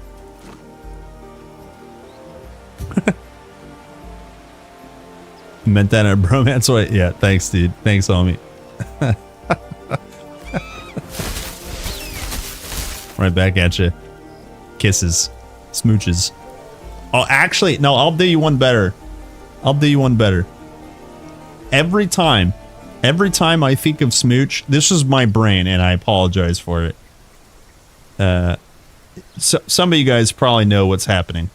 Speaker 5: Meant that in a bromance way? Yeah, thanks, dude. Thanks, homie. Right back at you. Kisses. Smooches. Oh, actually, no, I'll do you one better. I'll do you one better. Every time I think of smooch, this is my brain, and I apologize for it. So, some of you guys probably know what's happening.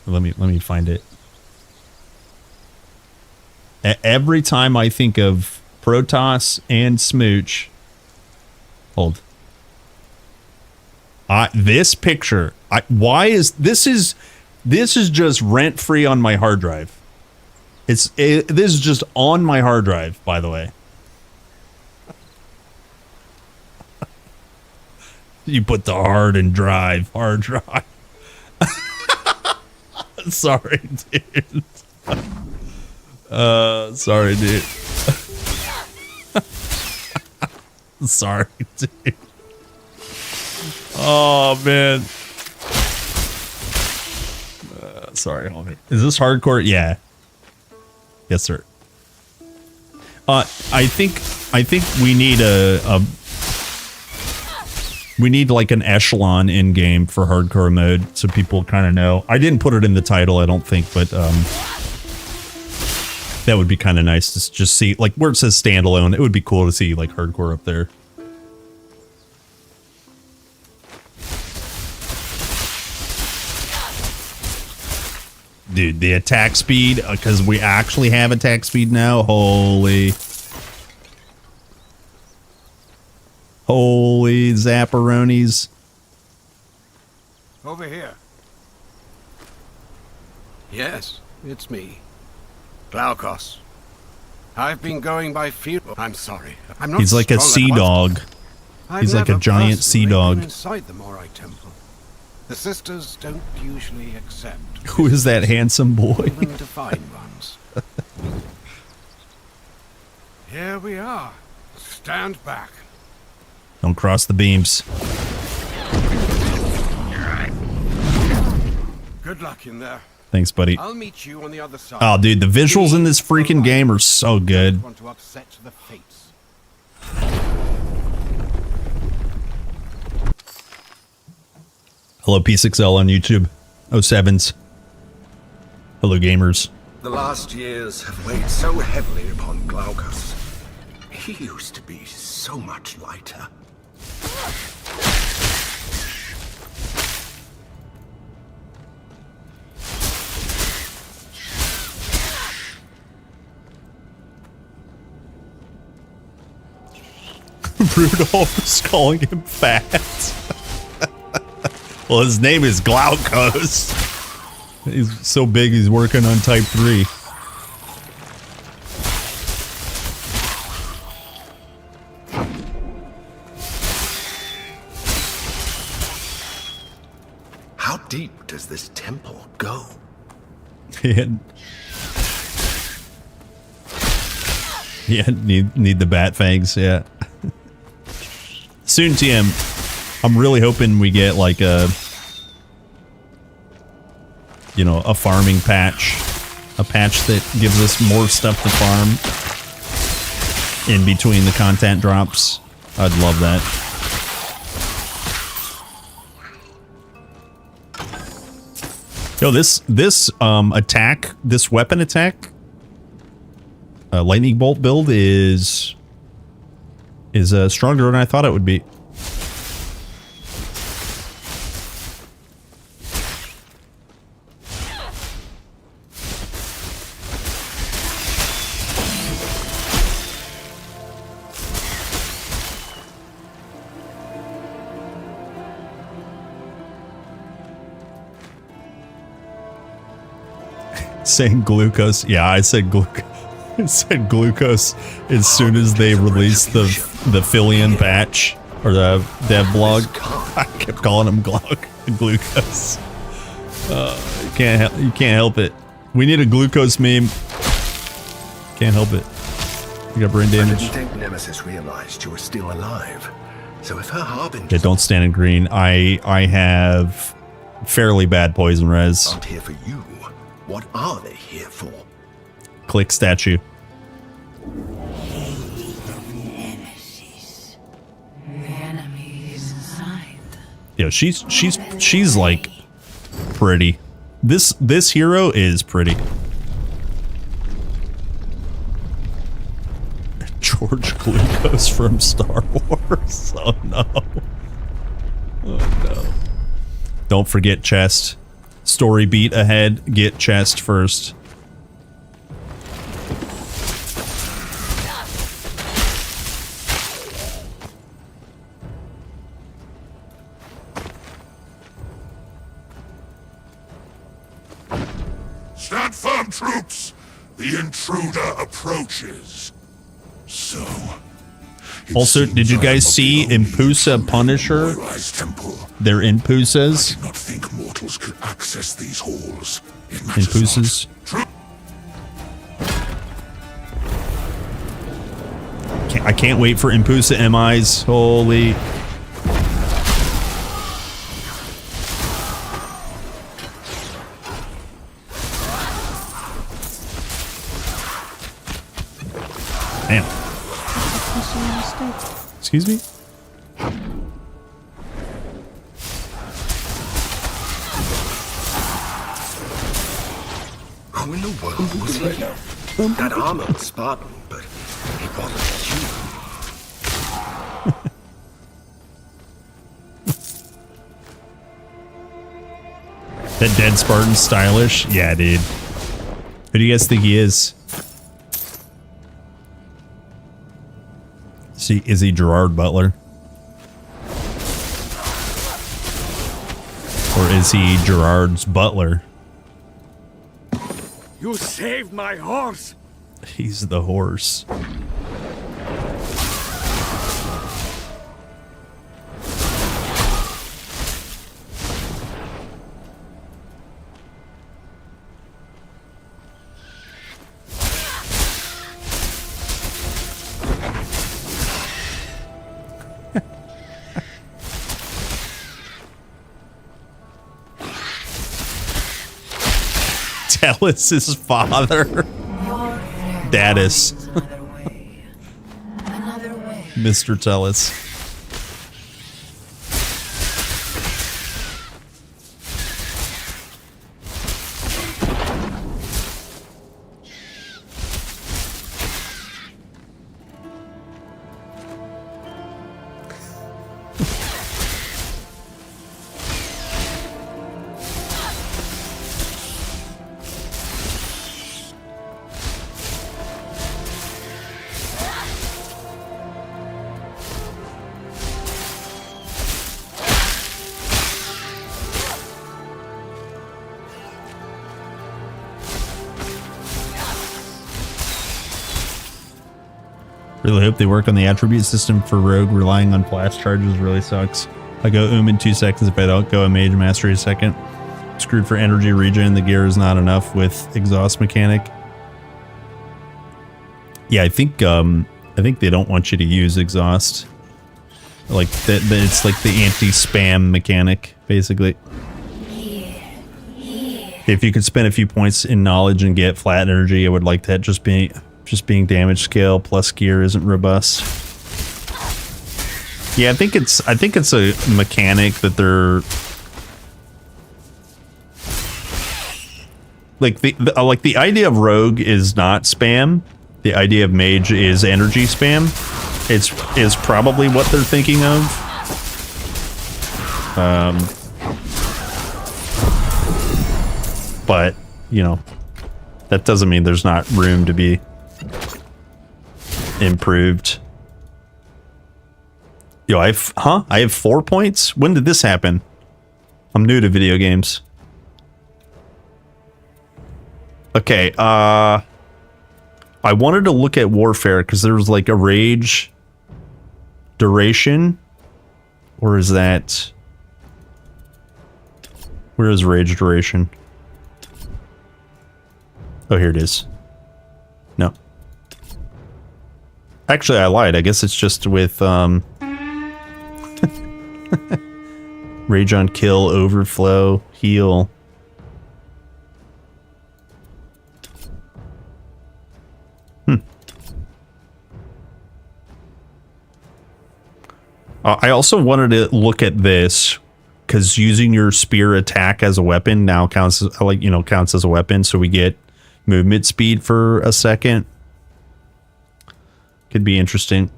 Speaker 5: Let me find it. Every time I think of Protoss and Smooch, hold. This picture. This is just rent free on my hard drive. This is just on my hard drive, by the way. You put the hard drive. Sorry, dude. Sorry, dude. Sorry, dude. Oh, man. Sorry, homie. Is this hardcore? Yeah. Yes, sir. I think we need we need like an echelon in game for hardcore mode so people kind of know. I didn't put it in the title, I don't think, but that would be kind of nice to just see, like where it says standalone. It would be cool to see like hardcore up there. Dude, the attack speed, because we actually have attack speed now. Holy zapparonis.
Speaker 4: Over here. Yes, it's me. Glaukos. I've been going by feel. I'm sorry. I'm not.
Speaker 5: He's like a sea dog. He's like a giant sea dog.
Speaker 4: Inside the Morai Temple. The sisters don't usually accept.
Speaker 5: Who is that handsome boy?
Speaker 4: Even divine ones. Here we are. Stand back.
Speaker 5: Don't cross the beams.
Speaker 4: Good luck in there.
Speaker 5: Thanks, buddy.
Speaker 4: I'll meet you on the other side.
Speaker 5: Oh, dude, the visuals in this freaking game are so good.
Speaker 4: Want to upset the fates.
Speaker 5: Hello, P6L on YouTube. 07s. Hello, gamers.
Speaker 6: The last years have weighed so heavily upon Glaucus. He used to be so much lighter.
Speaker 5: Rudolph is calling him fat. Well, his name is Glaucus. He's so big he's working on type 3.
Speaker 6: How deep does this temple go?
Speaker 5: Yeah, need the bat fangs, yeah. Soon, TM. I'm really hoping we get like a, you know, a farming patch. A patch that gives us more stuff to farm in between the content drops. I'd love that. Yo, this attack, this weapon attack, lightning bolt build is stronger than I thought it would be. Saying glucose. Yeah, I said glucose. I said glucose as soon as they released the Filion patch or the dev blog. I kept calling him glucose. You can't help it. We need a glucose meme. Can't help it. You got brain damage.
Speaker 6: I didn't think Nemesis realized you were still alive. So if her harbinger...
Speaker 5: Yeah, don't stand in green. I have fairly bad poison res.
Speaker 6: aren't here for you, what are they here for?
Speaker 5: Click statue. Yeah, she's like pretty. This hero is pretty. George Glucose from Star Wars. Oh no. Oh no. Don't forget chest. Story beat ahead. Get chest first.
Speaker 17: Stand firm, troops! The intruder approaches. So...
Speaker 5: Also, did you guys see Impusa Punisher? They're Impusas.
Speaker 17: I did not think mortals could access these halls.
Speaker 5: Impusas. I can't wait for Impusa MIs. Holy... Damn. Excuse me?
Speaker 6: Who in the world was he? That armored Spartan, but he wasn't human.
Speaker 5: That dead Spartan's stylish? Yeah, dude. Who do you guys think he is? Is he Gerard Butler? Or is he Gerard's butler?
Speaker 4: You saved my horse!
Speaker 5: He's the horse. Tellus's father. Dadis. Mr. Tellus. Really hope they work on the attribute system for Rogue. Relying on flash charges really sucks. I go in 2 seconds if I don't go a Mage Mastery a second. Screwed for energy regen. The gear is not enough with exhaust mechanic. Yeah, I think they don't want you to use exhaust. Like that, it's like the anti-spam mechanic, basically. If you could spend a few points in knowledge and get flat energy, I would like that. Just being damage scale plus gear isn't robust. Yeah, I think it's a mechanic that they're like the idea of Rogue is not spam. The idea of Mage is energy spam. Is probably what they're thinking of. But you know, that doesn't mean there's not room to be improved. Yo, I have 4 points? When did this happen? I'm new to video games. Okay, I wanted to look at warfare because there was like a rage duration. Or is that... Where is rage duration? Oh, here it is. No. Actually, I lied. I guess it's just with, Rage on kill, overflow, heal. I also wanted to look at this because using your spear attack as a weapon now counts as, counts as a weapon, so we get movement speed for a second. Could be interesting.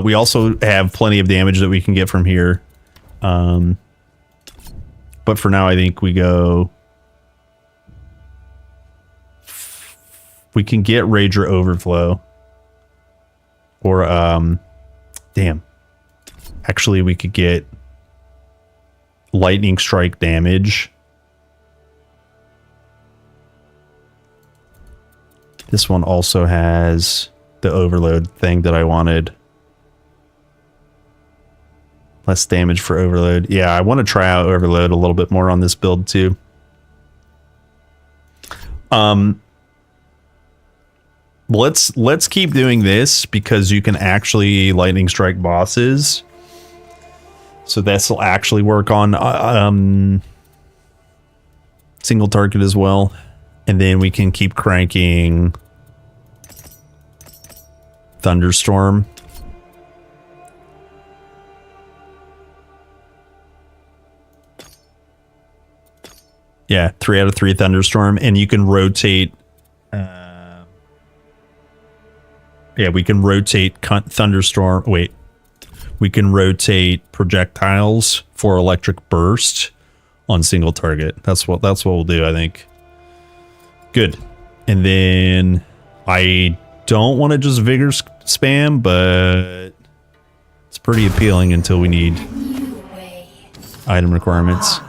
Speaker 5: We also have plenty of damage that we can get from here. But for now, I think we go... We can get Rage or Overflow. Or, damn. Actually, we could get Lightning Strike damage. This one also has the overload thing that I wanted. Less damage for overload. Yeah, I want to try out overload a little bit more on this build too. Let's keep doing this because you can actually lightning strike bosses. So this will actually work on single target as well. And then we can keep cranking Thunderstorm. Yeah, 3 out of 3 Thunderstorm, and you can rotate. Yeah, we can rotate Thunderstorm. Wait, we can rotate projectiles for electric burst on single target. That's what we'll do, I think. Good. And then I don't want to just vigor spam, but it's pretty appealing until we need item requirements.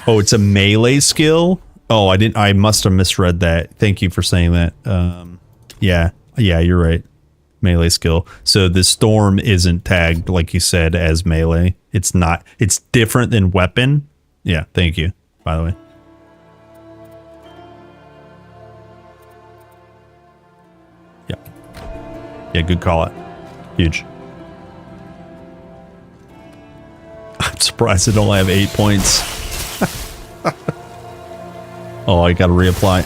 Speaker 5: Oh, it's a melee skill? Oh, I must have misread that. Thank you for saying that. Yeah, you're right. Melee skill. So the storm isn't tagged, like you said, as melee. It's not. It's different than weapon. Yeah, thank you, by the way. Yeah. Yeah, good call out. Huge. I'm surprised I don't have 8 points. Oh, I gotta reapply.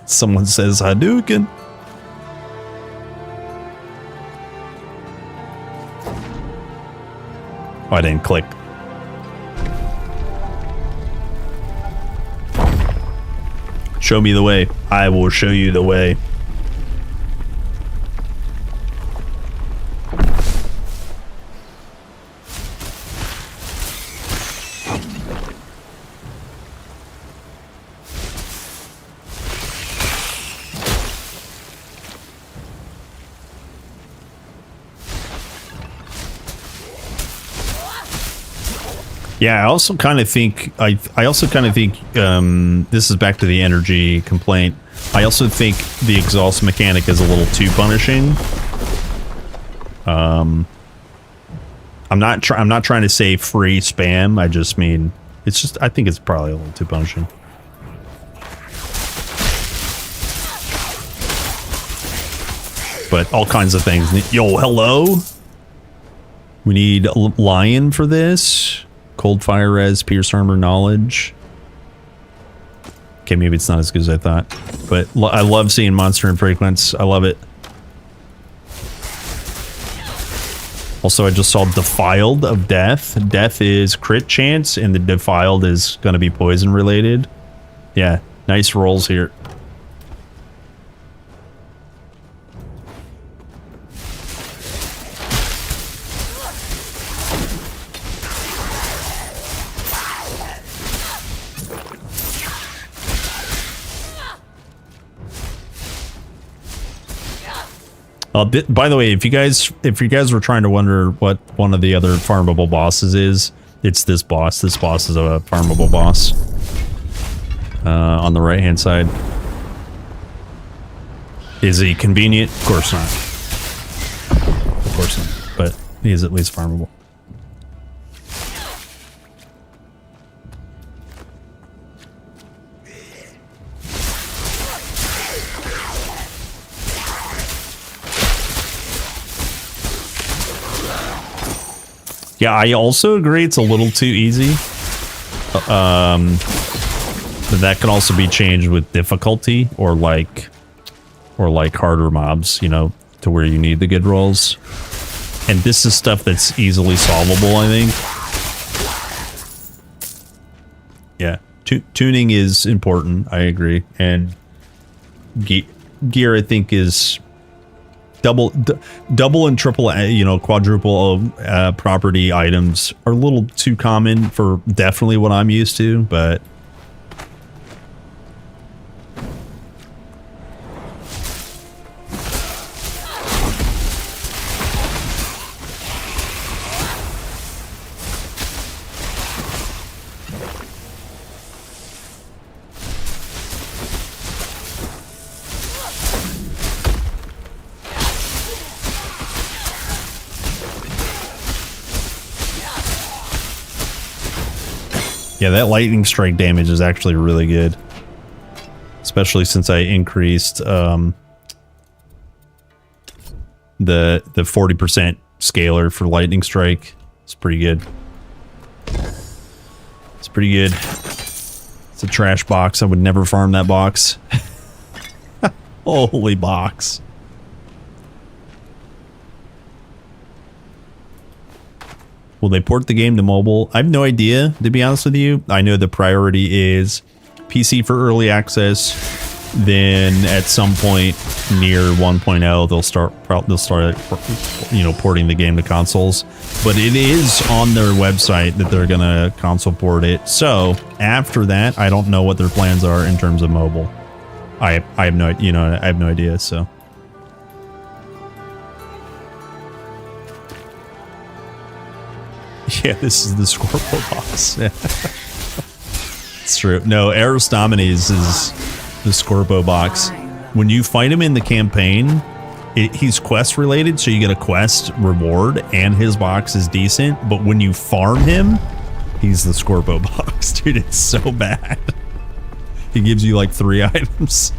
Speaker 5: Someone says Hadouken. Oh, I didn't click. Show me the way. I will show you the way. Yeah, I also kind of think this is back to the energy complaint. I also think the exhaust mechanic is a little too punishing. I'm not trying to say free spam. I just mean it's just I think it's probably a little too punishing. But all kinds of things. Yo, hello. We need a lion for this. Cold fire res, pierce armor knowledge. Okay, maybe it's not as good as I thought. But I love seeing monster infrequence. I love it. Also, I just saw Defiled of Death. Death is crit chance, and the Defiled is going to be poison related. Yeah, nice rolls here. By the way, if you guys were trying to wonder what one of the other farmable bosses is, it's this boss. This boss is a farmable boss. On the right hand side. Is he convenient? Of course not. Of course not. But he is at least farmable. Yeah, I also agree it's a little too easy. But that can also be changed with difficulty or like harder mobs, you know, to where you need the good rolls. And this is stuff that's easily solvable, I think. Yeah, tuning is important. I agree, and gear I think is double and triple, you know, quadruple property items are a little too common for definitely what I'm used to, but yeah, that lightning strike damage is actually really good. Especially since I increased the 40% scaler for lightning strike. It's pretty good. It's pretty good. It's a trash box. I would never farm that box. Holy box. Will they port the game to mobile? I have no idea, to be honest with you. I know the priority is PC for early access. Then at some point near 1.0, they'll start, you know, porting the game to consoles. But it is on their website that they're gonna console port it. So after that, I don't know what their plans are in terms of mobile. I have no, you know, I have no idea. So. Yeah, this is the Scorpio boss. Yeah. It's true. No, Aristomines is the Scorpio box. When you fight him in the campaign, he's quest related, so you get a quest reward, and his box is decent. But when you farm him, he's the Scorpio box. Dude, it's so bad. He gives you like 3 items.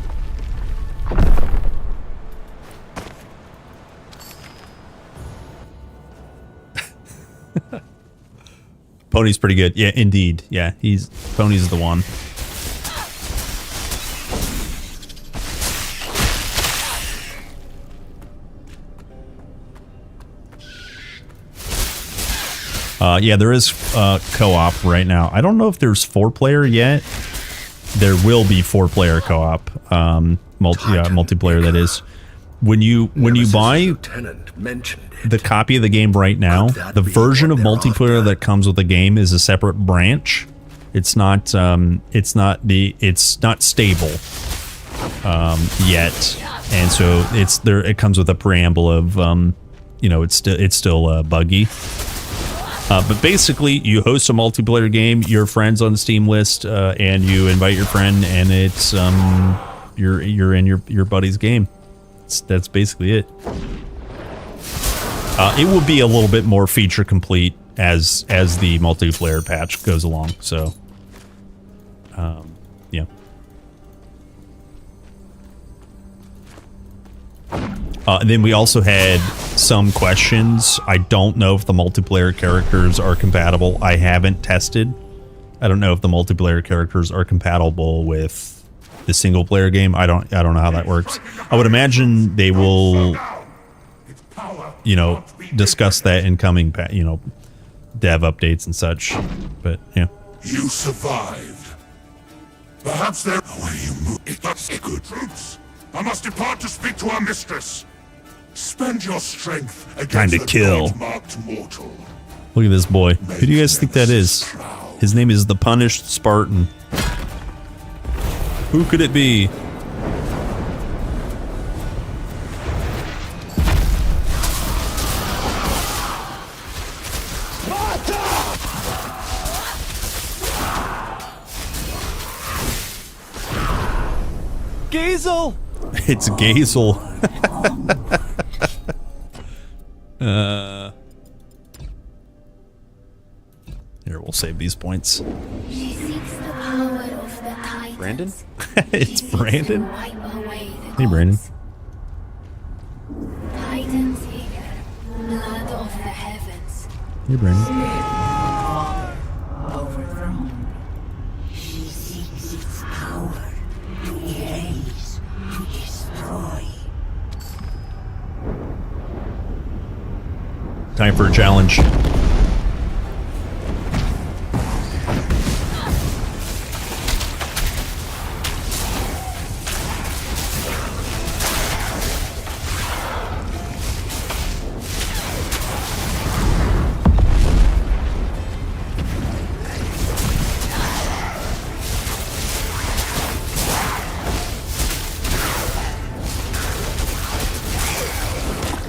Speaker 5: Pony's pretty good. Yeah, indeed. Yeah, Pony's the one. Yeah, there is co-op right now. I don't know if there's 4-player yet. There will be 4-player co-op. Multiplayer, that is. When you buy the copy of the game right now, the version of multiplayer that comes with the game is a separate branch. It's not stable yet, and so it's there. It comes with a preamble of it's still buggy. But basically, you host a multiplayer game, your friends on the Steam list, and you invite your friend, and it's you're in your buddy's game. That's basically it. It will be a little bit more feature complete as the multiplayer patch goes along. So, yeah. And then we also had some questions. I don't know if the multiplayer characters are compatible. I haven't tested. I don't know if the multiplayer characters are compatible with the single player game. I don't know how that works. I would imagine they will, discuss that in coming, dev updates and such. But yeah.
Speaker 17: You survived. Perhaps there. Where you move? That's good troops. I must depart to speak to our mistress. Spend your strength against
Speaker 5: Time to kill.
Speaker 17: marked mortal.
Speaker 5: Look at this boy. Who do you guys think that is? His name is the Punished Spartan. Who could it be?
Speaker 19: Gazel!
Speaker 5: It's Gazel. Here, we'll save these points.
Speaker 15: She seeks the power of the Titans.
Speaker 5: Brandon? It's Brandon? Hey, Brandon.
Speaker 15: Titans here, blood of the heavens.
Speaker 5: Hey, Brandon.
Speaker 15: Overthrown. She seeks its power to erase, to destroy.
Speaker 5: Time for a challenge.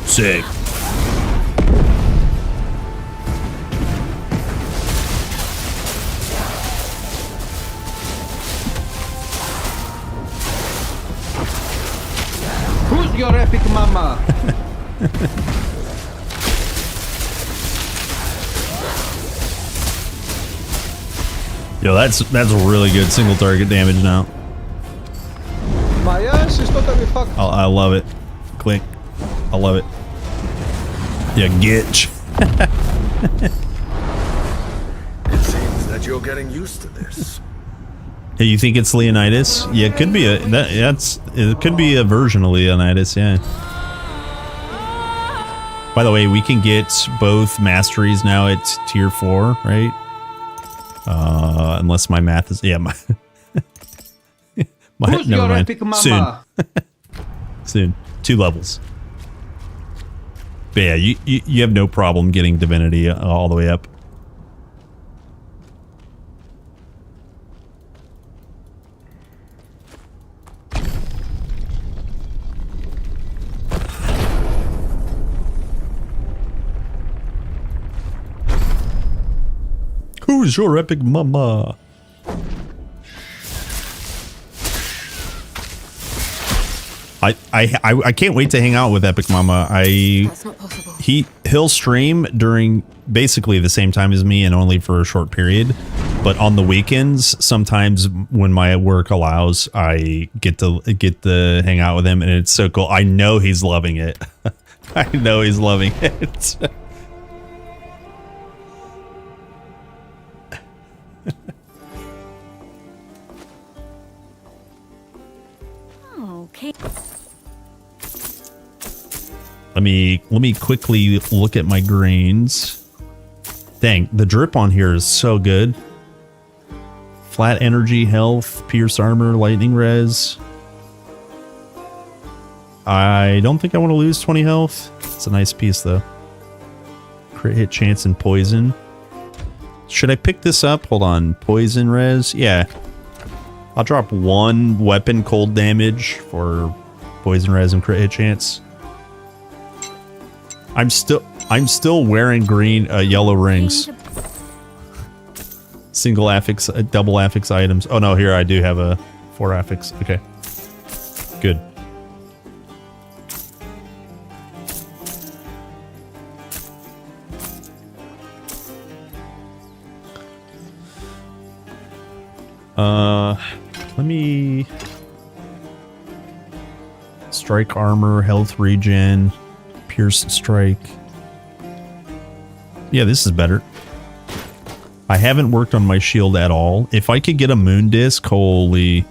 Speaker 5: Sick.
Speaker 18: Who's your epic mama?
Speaker 5: Yo, that's really good single target damage now.
Speaker 18: My ass is totally fucked.
Speaker 5: I love it. Click. I love it. Yeah, gitch.
Speaker 6: It seems that you're getting used to this.
Speaker 5: Hey, you think it's Leonidas? Yeah, it could be it could be a version of Leonidas, yeah. By the way, we can get both masteries now at tier 4, right? Unless my math is my
Speaker 18: Who's
Speaker 5: never
Speaker 18: your
Speaker 5: mind.
Speaker 18: epic mama?
Speaker 5: Soon. 2 levels. But yeah, you have no problem getting divinity all the way up. Who's your epic mama? I can't wait to hang out with Epic Mama.
Speaker 8: That's not possible.
Speaker 5: He'll stream during basically the same time as me and only for a short period. But on the weekends, sometimes when my work allows, I get to hang out with him, and it's so cool. I know he's loving it. I know he's loving it.
Speaker 8: Okay.
Speaker 5: Let me quickly look at my grains. Dang, the drip on here is so good. Flat energy, health, pierce armor, lightning res. I don't think I want to lose 20 health. It's a nice piece though. Crit hit chance and poison. Should I pick this up? Hold on. Poison res? Yeah. I'll drop 1 weapon cold damage for poison res and crit hit chance. I'm still wearing green yellow rings. Single affix, double affix items. Oh no, here I do have a 4 affix. Okay. Good. Let me strike armor, health regen, pierce strike. Yeah, this is better. I haven't worked on my shield at all. If I could get a moon disc, holy.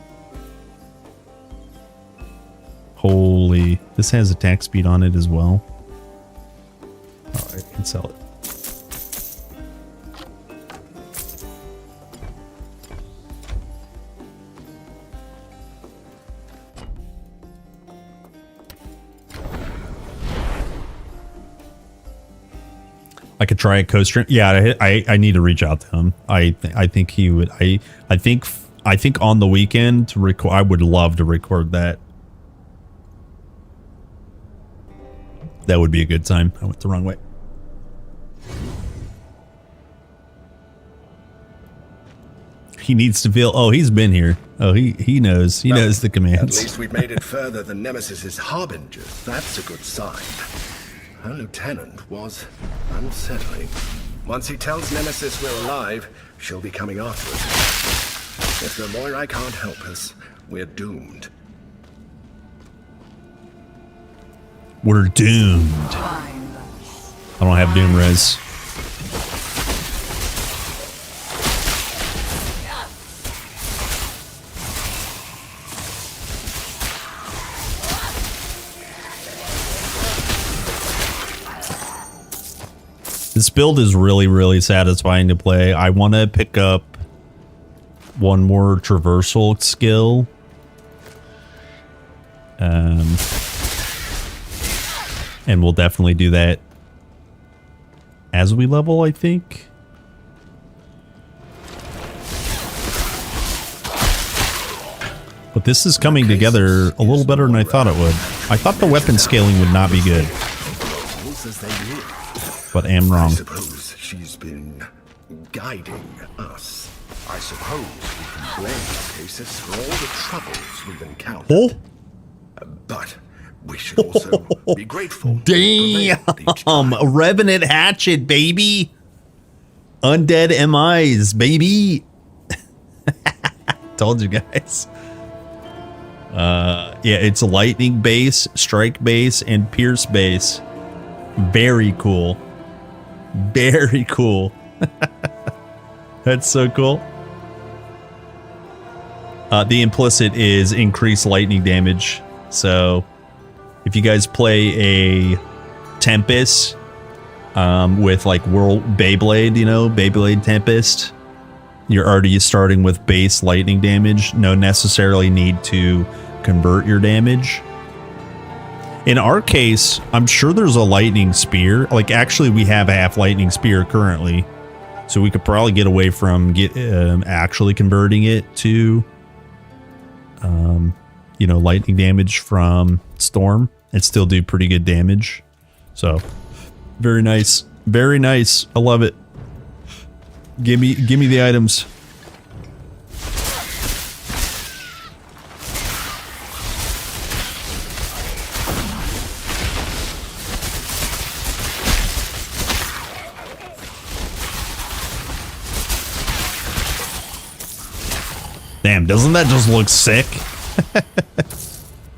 Speaker 5: This has attack speed on it as well. Oh, I can sell it. I could try a co-stream. Yeah, I need to reach out to him. I think he would. I think on the weekend to record. I would love to record that. That would be a good time. I went the wrong way. He needs to feel. Oh, he's been here. Oh, he knows. He knows the commands.
Speaker 6: At least we've made it further than Nemesis's harbingers. That's a good sign. Her lieutenant was unsettling. Once he tells Nemesis we're alive, she'll be coming after us. If the Moirai can't help us, we're doomed.
Speaker 5: We're doomed. I don't have doom res. This build is really, really satisfying to play. I want to pick up one more traversal skill. And we'll definitely do that as we level, I think. But this is coming together a little better than I thought it would. I thought the weapon scaling would not be good. But I am wrong.
Speaker 6: I suppose she's been guiding us. I suppose we can blame Tempest for all the troubles we've encountered.
Speaker 5: Oh.
Speaker 6: But we should also be grateful.
Speaker 5: Damn! A Revenant hatchet, baby! Undead MIs, baby! Told you guys. Yeah, it's a lightning base, strike base, and pierce base. Very cool. Very cool. That's so cool. The implicit is increased lightning damage. So if you guys play a Tempest with like World Beyblade, you know, Beyblade Tempest, you're already starting with base lightning damage. No necessarily need to convert your damage. In our case, I'm sure there's a lightning spear. Like, actually, we have a half lightning spear currently. So we could probably get away from actually converting it to, you know, lightning damage from Storm and still do pretty good damage. So, very nice. Very nice. I love it. Give me the items. Damn, doesn't that just look sick?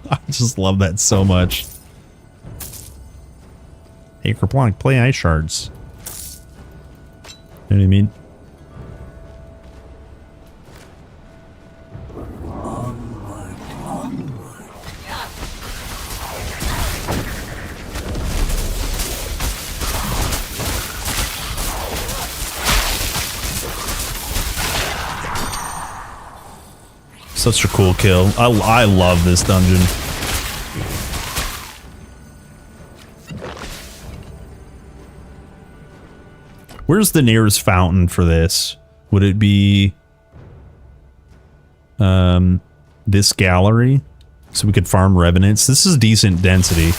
Speaker 5: I just love that so much. Hey, Kerplunk, play ice shards. You know what I mean? Such a cool kill. I love this dungeon. Where's the nearest fountain for this? Would it be this gallery? So we could farm revenants. This is decent density.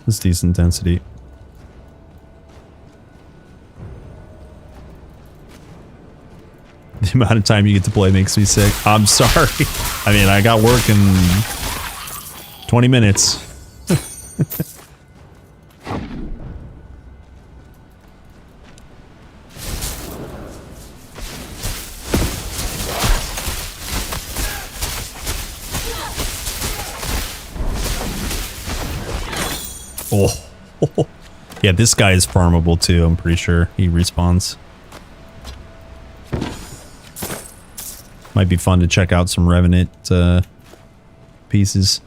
Speaker 5: This is decent density. The amount of time you get to play makes me sick. I'm sorry. I mean, I got work in 20 minutes. Oh. Yeah, this guy is farmable too, I'm pretty sure. He respawns. Might be fun to check out some Revenant pieces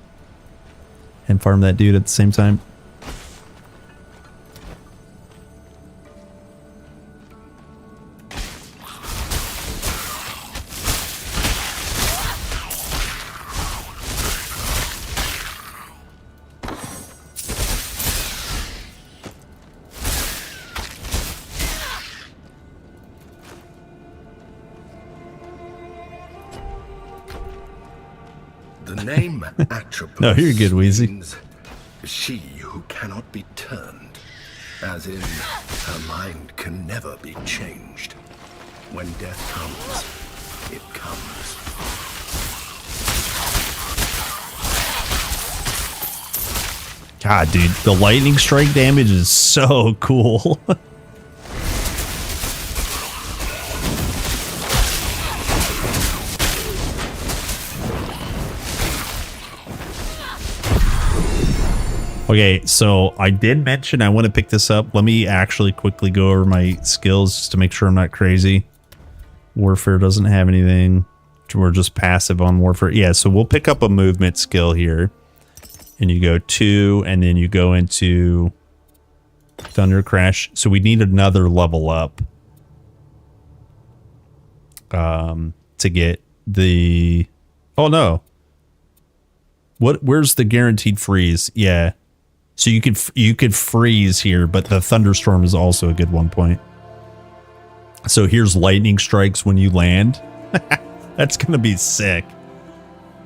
Speaker 5: and farm that dude at the same time.
Speaker 6: The name Atropos
Speaker 5: No, you're good, Wheezy.
Speaker 6: means she who cannot be turned, as in her mind can never be changed. When death comes, it comes.
Speaker 5: God, dude, the lightning strike damage is so cool. Okay, so I did mention I want to pick this up. Let me actually quickly go over my skills just to make sure I'm not crazy. Warfare doesn't have anything. We're just passive on warfare. Yeah, so we'll pick up a movement skill here. And you go 2, and then you go into Thunder Crash. So we need another level up to get the... Oh, no. Where's the guaranteed freeze? Yeah. So you could freeze here, but the thunderstorm is also a good 1 point. So here's lightning strikes when you land. That's gonna be sick.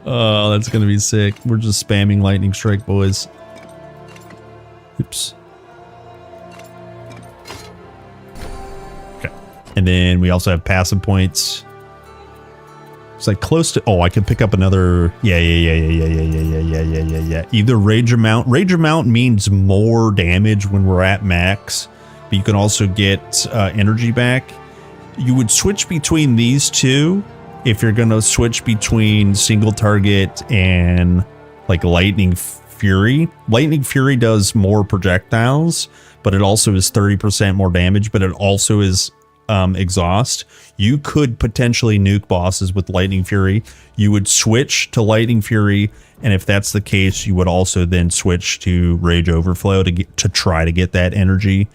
Speaker 5: Oh, that's gonna be sick. We're just spamming lightning strike, boys. Oops. Okay. And then we also have passive points. It's like close to... Oh, I can pick up another... Yeah. Either Rage Amount. Rage Amount means more damage when we're at max, but you can also get energy back. You would switch between these two if you're going to switch between single target and like Lightning Fury. Lightning Fury does more projectiles, but it also is 30% more damage, but it also is exhaust. You could potentially nuke bosses with Lightning Fury. You would switch to Lightning Fury, and if that's the case, you would also then switch to Rage Overflow to try to get that energy.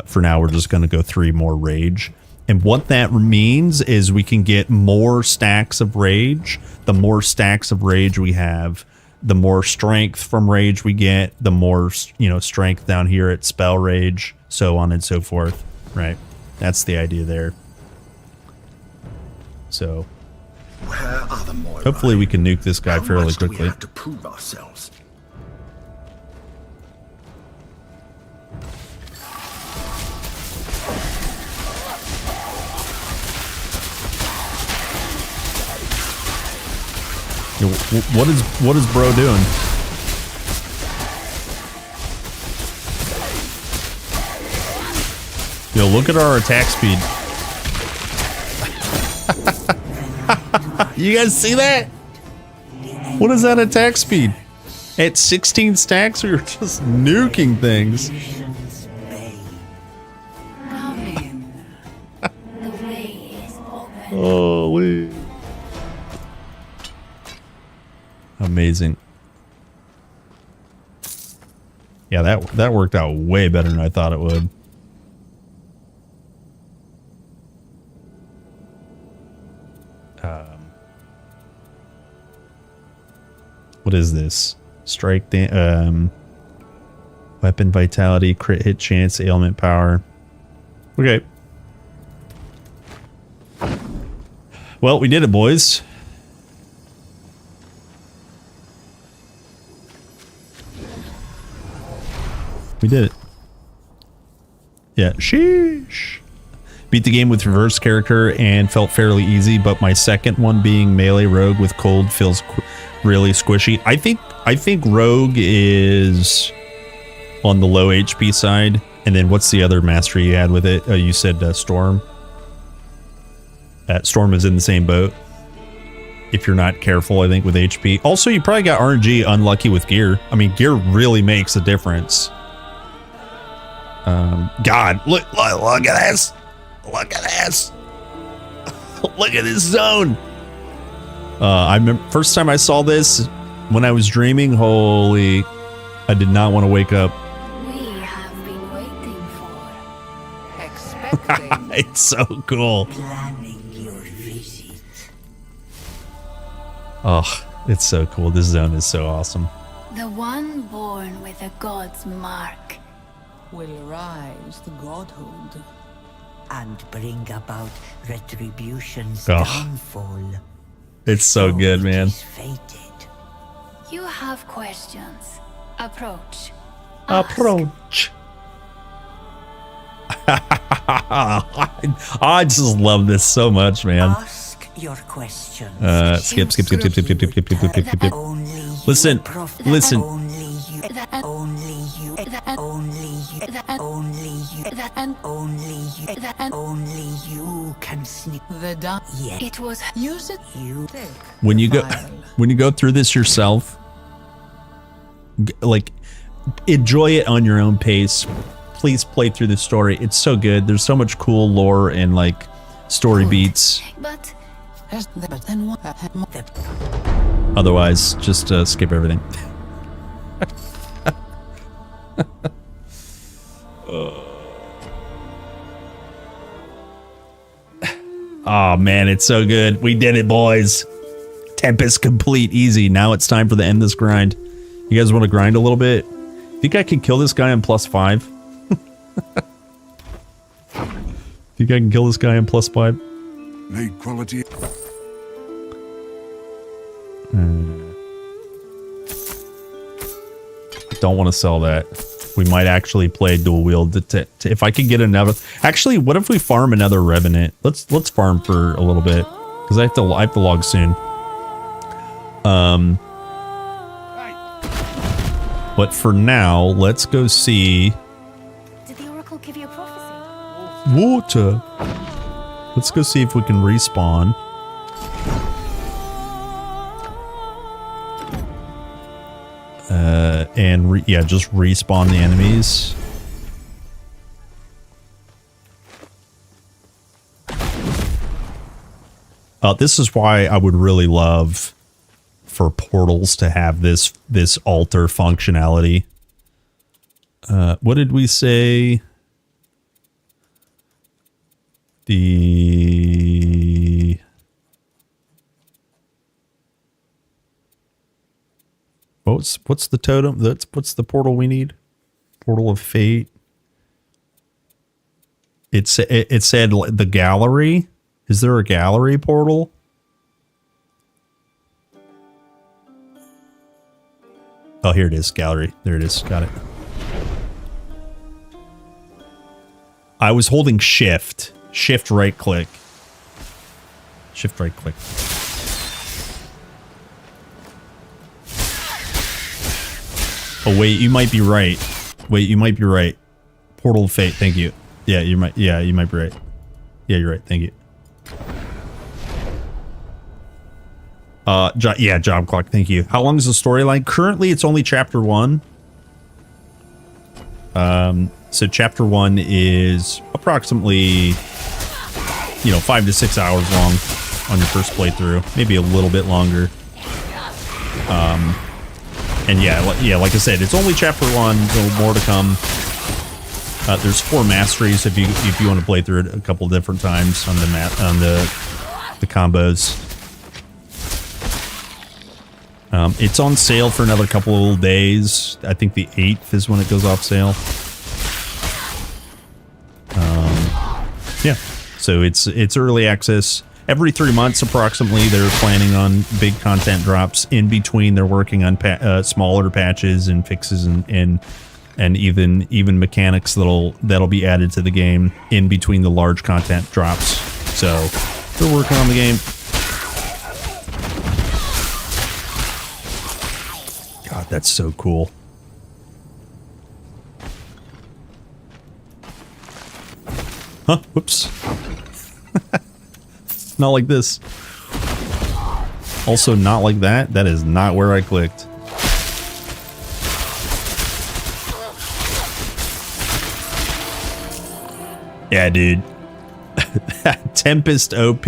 Speaker 5: For now, we're just going to go 3 more Rage. And what that means is we can get more stacks of Rage. The more stacks of Rage we have, the more strength from Rage we get, the more, strength down here at Spell Rage, so on and so forth, right? That's the idea there. So,
Speaker 6: Where are the Moira?
Speaker 5: Hopefully we can nuke this guy fairly quickly.
Speaker 6: We have to prove ourselves.
Speaker 5: Yo, what is bro doing? Yo, Yo, look at our attack speed. You guys see that? What is that attack speed? At 16 stacks, we were just nuking things. Holy. Amazing. Yeah, that worked out way better than I thought it would. What is this? Strike, weapon vitality, crit hit chance, ailment power. Okay. Well, we did it, boys. We did it. Yeah, sheesh. Beat the game with reverse character and felt fairly easy, but my second one being melee rogue with cold feels really squishy. I think rogue is on the low HP side. And then what's the other mastery you had with it? Oh, you said storm. Storm is in the same boat. If you're not careful, I think, with HP. Also, you probably got RNG unlucky with gear. I mean, gear really makes a difference. God, look at this. Look at this. Look at this zone. I remember first time I saw this when I was dreaming. Holy, I did not want to wake up.
Speaker 15: We have been waiting for, expecting.
Speaker 5: It's so cool.
Speaker 15: Planning your visit.
Speaker 5: Oh, it's so cool. This zone is so awesome.
Speaker 15: The one born with a god's mark
Speaker 21: will rise to godhood and bring about retribution's downfall.
Speaker 5: It's so good, man.
Speaker 15: You have questions. Approach.
Speaker 5: Approach. I just love this so much, man.
Speaker 21: Ask your questions.
Speaker 5: Skip. Listen.
Speaker 21: Only you can sneak the dark. Yeah.
Speaker 15: It was
Speaker 21: use it. You
Speaker 5: when you go through this yourself, like, enjoy it on your own pace. Please play through the story. It's so good. There's so much cool lore and like story beats.
Speaker 15: But
Speaker 5: Otherwise, just skip everything. Oh man, it's so good. We did it, boys. Tempest complete, easy. Now it's time for the end this grind. You guys want to grind a little bit? Think I can kill this guy on +5? Think I can kill this guy on +5?
Speaker 10: Made quality.
Speaker 5: Don't want to sell that. We might actually play dual wield. If I could get another. Actually, what if we farm another revenant? Let's farm for a little bit because I have to log soon. But for now, let's go see.
Speaker 12: Did the Oracle give you a prophecy?
Speaker 5: Water. Let's go see if we can respawn. And just respawn the enemies. This is why I would really love for portals to have this altar functionality. What did we say? What's the totem? What's the portal we need? Portal of Fate. It said the gallery. Is there a gallery portal? Oh, here it is. Gallery. There it is. Got it. I was holding shift. Shift right click. Shift right click. Oh, wait, you might be right. Wait, you might be right. Portal of Fate, thank you. Yeah, you might be right. Yeah, you're right. Thank you. Job clock. Thank you. How long is the storyline? Currently, it's only chapter 1. So chapter 1 is approximately, 5 to 6 hours long on your first playthrough, maybe a little bit longer. And yeah, like I said, it's only chapter 1. There's more to come. There's 4 masteries if you want to play through it a couple different times on the combos. It's on sale for another couple of days. I think the 8th is when it goes off sale. Yeah, so it's early access. Every 3 months, approximately, they're planning on big content drops. In between, they're working on smaller patches and fixes and even mechanics that'll be added to the game in between the large content drops. So they're working on the game. God, that's so cool. Huh? Whoops. Not like this. Also not like that. That is not where I clicked. Yeah, dude. Tempest OP.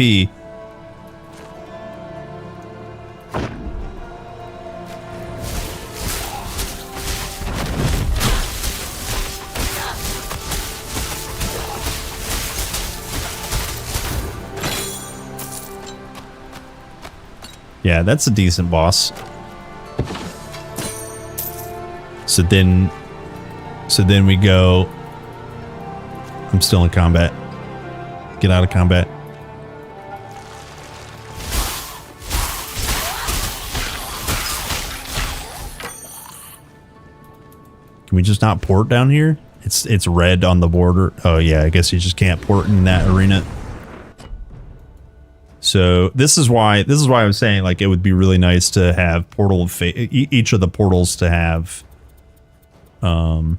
Speaker 5: Yeah, that's a decent boss. So then we go. I'm still in combat. Get out of combat. Can we just not port down here? It's red on the border. Oh yeah, I guess you just can't port in that arena. So this is why I was saying, like, it would be really nice to have portal of fate, each of the portals to have the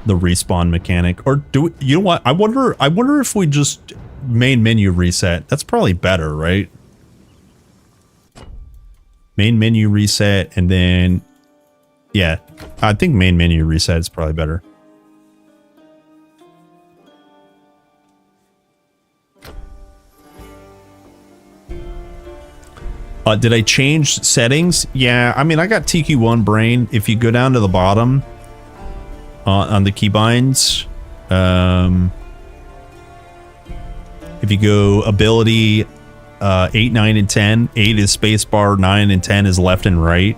Speaker 5: respawn mechanic. Or you know what? I wonder if we just main menu reset. That's probably better, right? Main menu reset, and then yeah, I think main menu reset is probably better. Did I change settings? Yeah, I mean, I got TQ1 brain. If you go down to the bottom on the keybinds, if you go ability 8, 9, and 10, 8 is spacebar, 9 and 10 is left and right.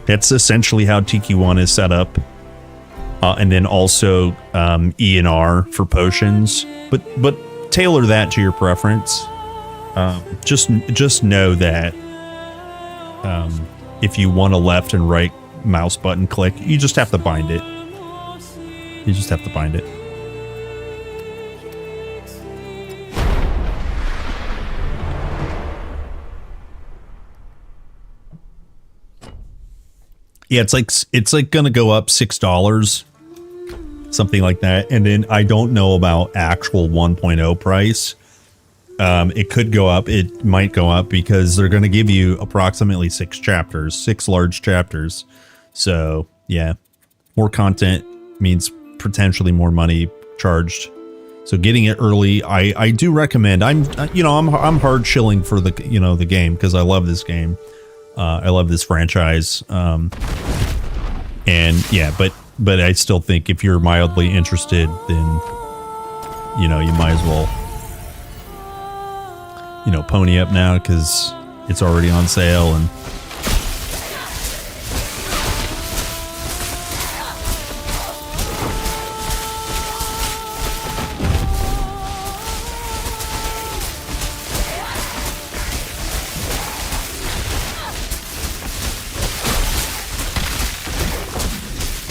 Speaker 5: That's essentially how TQ1 is set up. And then also E and R for potions, but tailor that to your preference. Just know that if you want a left and right mouse button click, you just have to bind it. You just have to bind it. Yeah, it's like gonna go up $6, something like that. And then I don't know about actual 1.0 price. It could go up. It might go up because they're going to give you approximately 6 chapters, 6 large chapters. So yeah, more content means potentially more money charged. So getting it early, I do recommend. I'm hard shilling for the the game because I love this game. I love this franchise. And yeah, but I still think if you're mildly interested, then you might as well. Pony up now because it's already on sale. And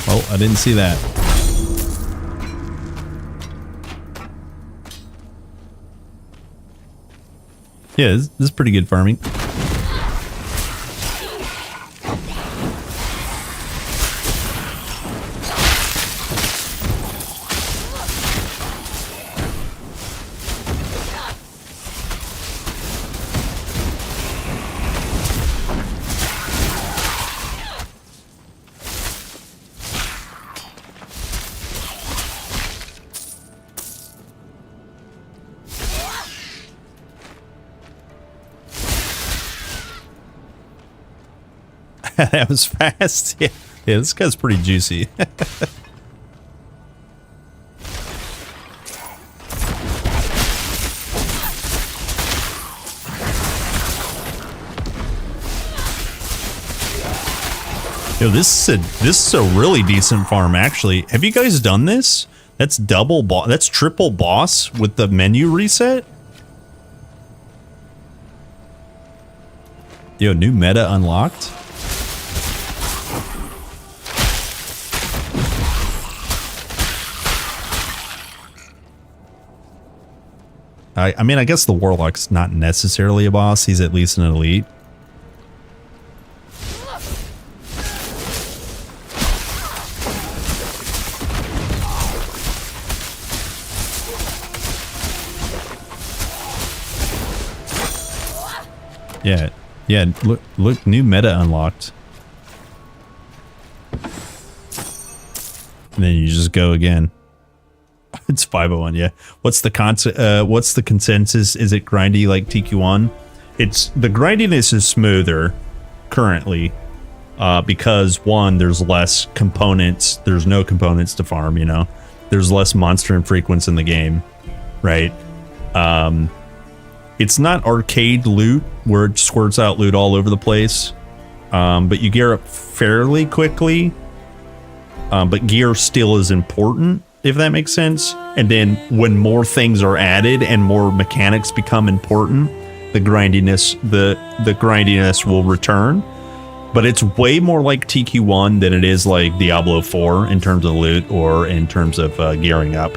Speaker 5: oh, I didn't see that. Yeah, this is pretty good farming. That was fast. Yeah, this guy's pretty juicy. Yo, this is a really decent farm, actually. Have you guys done this? That's double boss. That's triple boss with the menu reset. Yo, new meta unlocked. I mean, I guess the Warlock's not necessarily a boss. He's at least an elite. Yeah, yeah. Look, new meta unlocked. And then you just go again. It's 501, yeah. What's the consensus? Is it grindy like TQ1? It's the grindiness is smoother currently because one, there's less components. There's no components to farm, you know. There's less monster infrequence in the game, right? It's not arcade loot where it squirts out loot all over the place, but you gear up fairly quickly. But gear still is important, if that makes sense. And then when more things are added and more mechanics become important, the grindiness will return. But it's way more like TQ1 than it is like Diablo 4 in terms of loot or in terms of gearing up.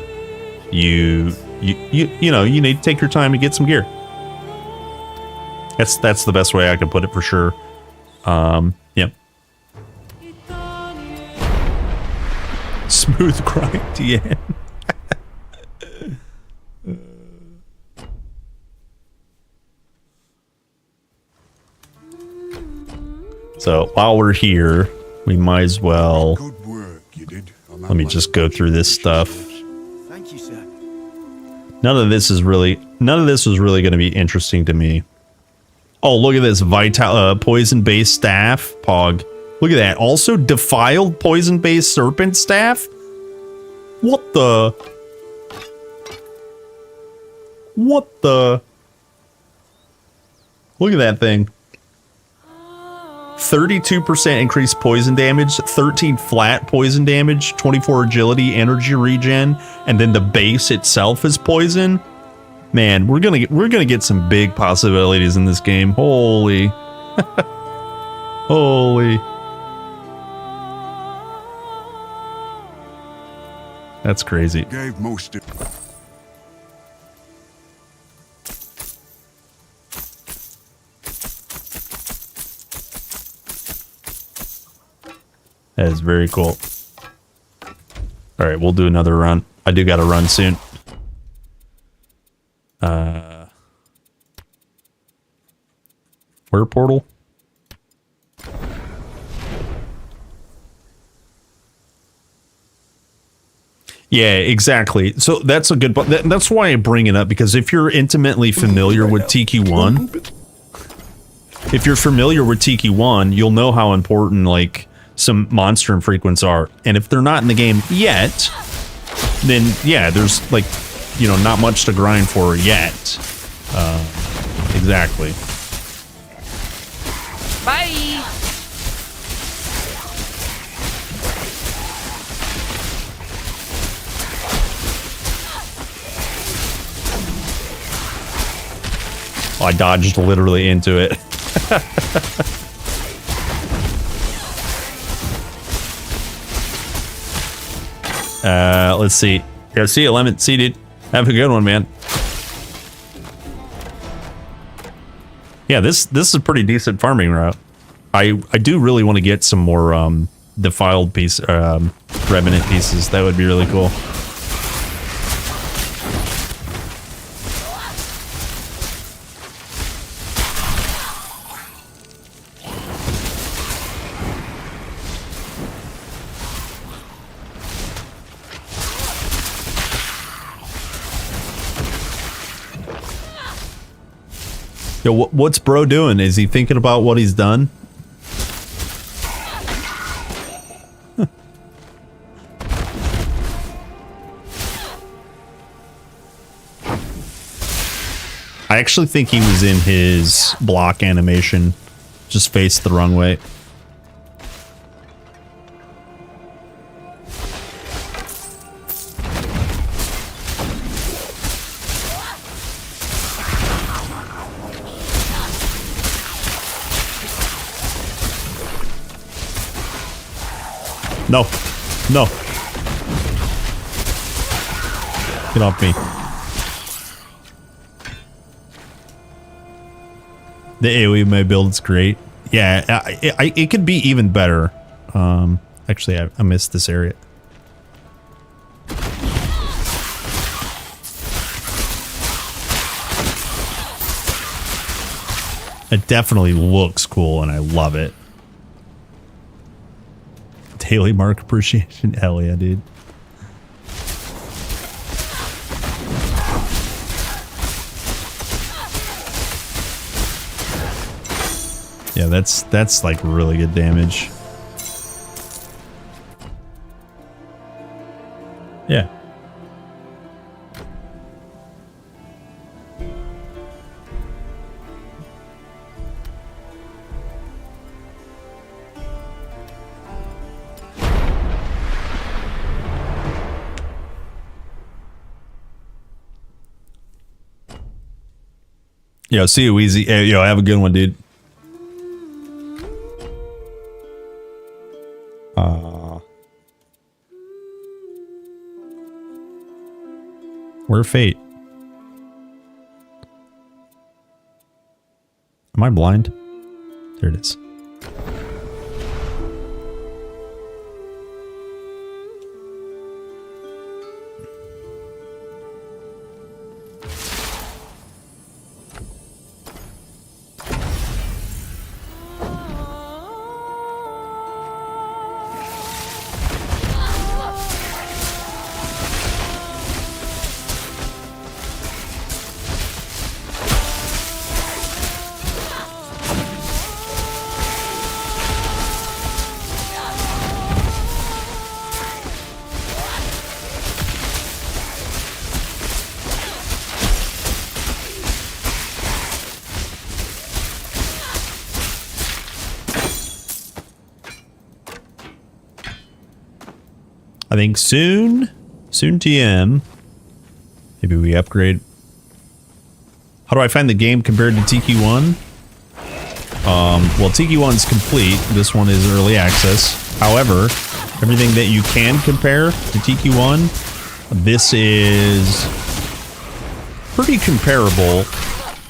Speaker 5: You know, you need to take your time to get some gear. That's the best way I can put it for sure. Yeah. Smooth grind, yeah. So while we're here, we might as well.
Speaker 10: Good work you did.
Speaker 5: Let me just go through this stuff.
Speaker 20: Thank you, sir.
Speaker 5: None of this was really going to be interesting to me. Oh, look at this poison-based staff, Pog. Look at that. Also defiled poison-based serpent staff. What the? What the? Look at that thing. 32% increased poison damage, 13 flat poison damage, 24 agility, energy regen, and then the base itself is poison. Man, we're gonna get some big possibilities in this game. Holy. Holy. That's crazy.
Speaker 10: Gave most of
Speaker 5: That is very cool. All right, we'll do another run. I do got to run soon. Where portal? Yeah, exactly. So that's a good point. That's why I bring it up, because if you're intimately familiar with TQ1, you'll know how important like some monster infrequents are. And if they're not in the game yet, then yeah, there's like, you know, not much to grind for yet. Exactly.
Speaker 1: Bye.
Speaker 5: I dodged literally into it. Let's see. Yeah, see you, Lemon. See you, dude. Have a good one, man. Yeah, this is a pretty decent farming route. I do really want to get some more defiled revenant pieces. That would be really cool. Yo, what's bro doing? Is he thinking about what he's done? I actually think he was in his block animation, just faced the wrong way. No. No. Get off me. The AoE my build's great. Yeah, it could be even better. Actually, I missed this area. It definitely looks cool, and I love it. Daily mark appreciation. Hell yeah, dude. Yeah, that's like really good damage. Yeah. Yo, see you, Weezy. Hey, yo, have a good one, dude. Where Fate? Am I blind? There it is. I think soon TM. Maybe we upgrade. How do I find the game compared to TQ1? Well, TQ1's complete. This one is early access. However, everything that you can compare to TQ1, this is pretty comparable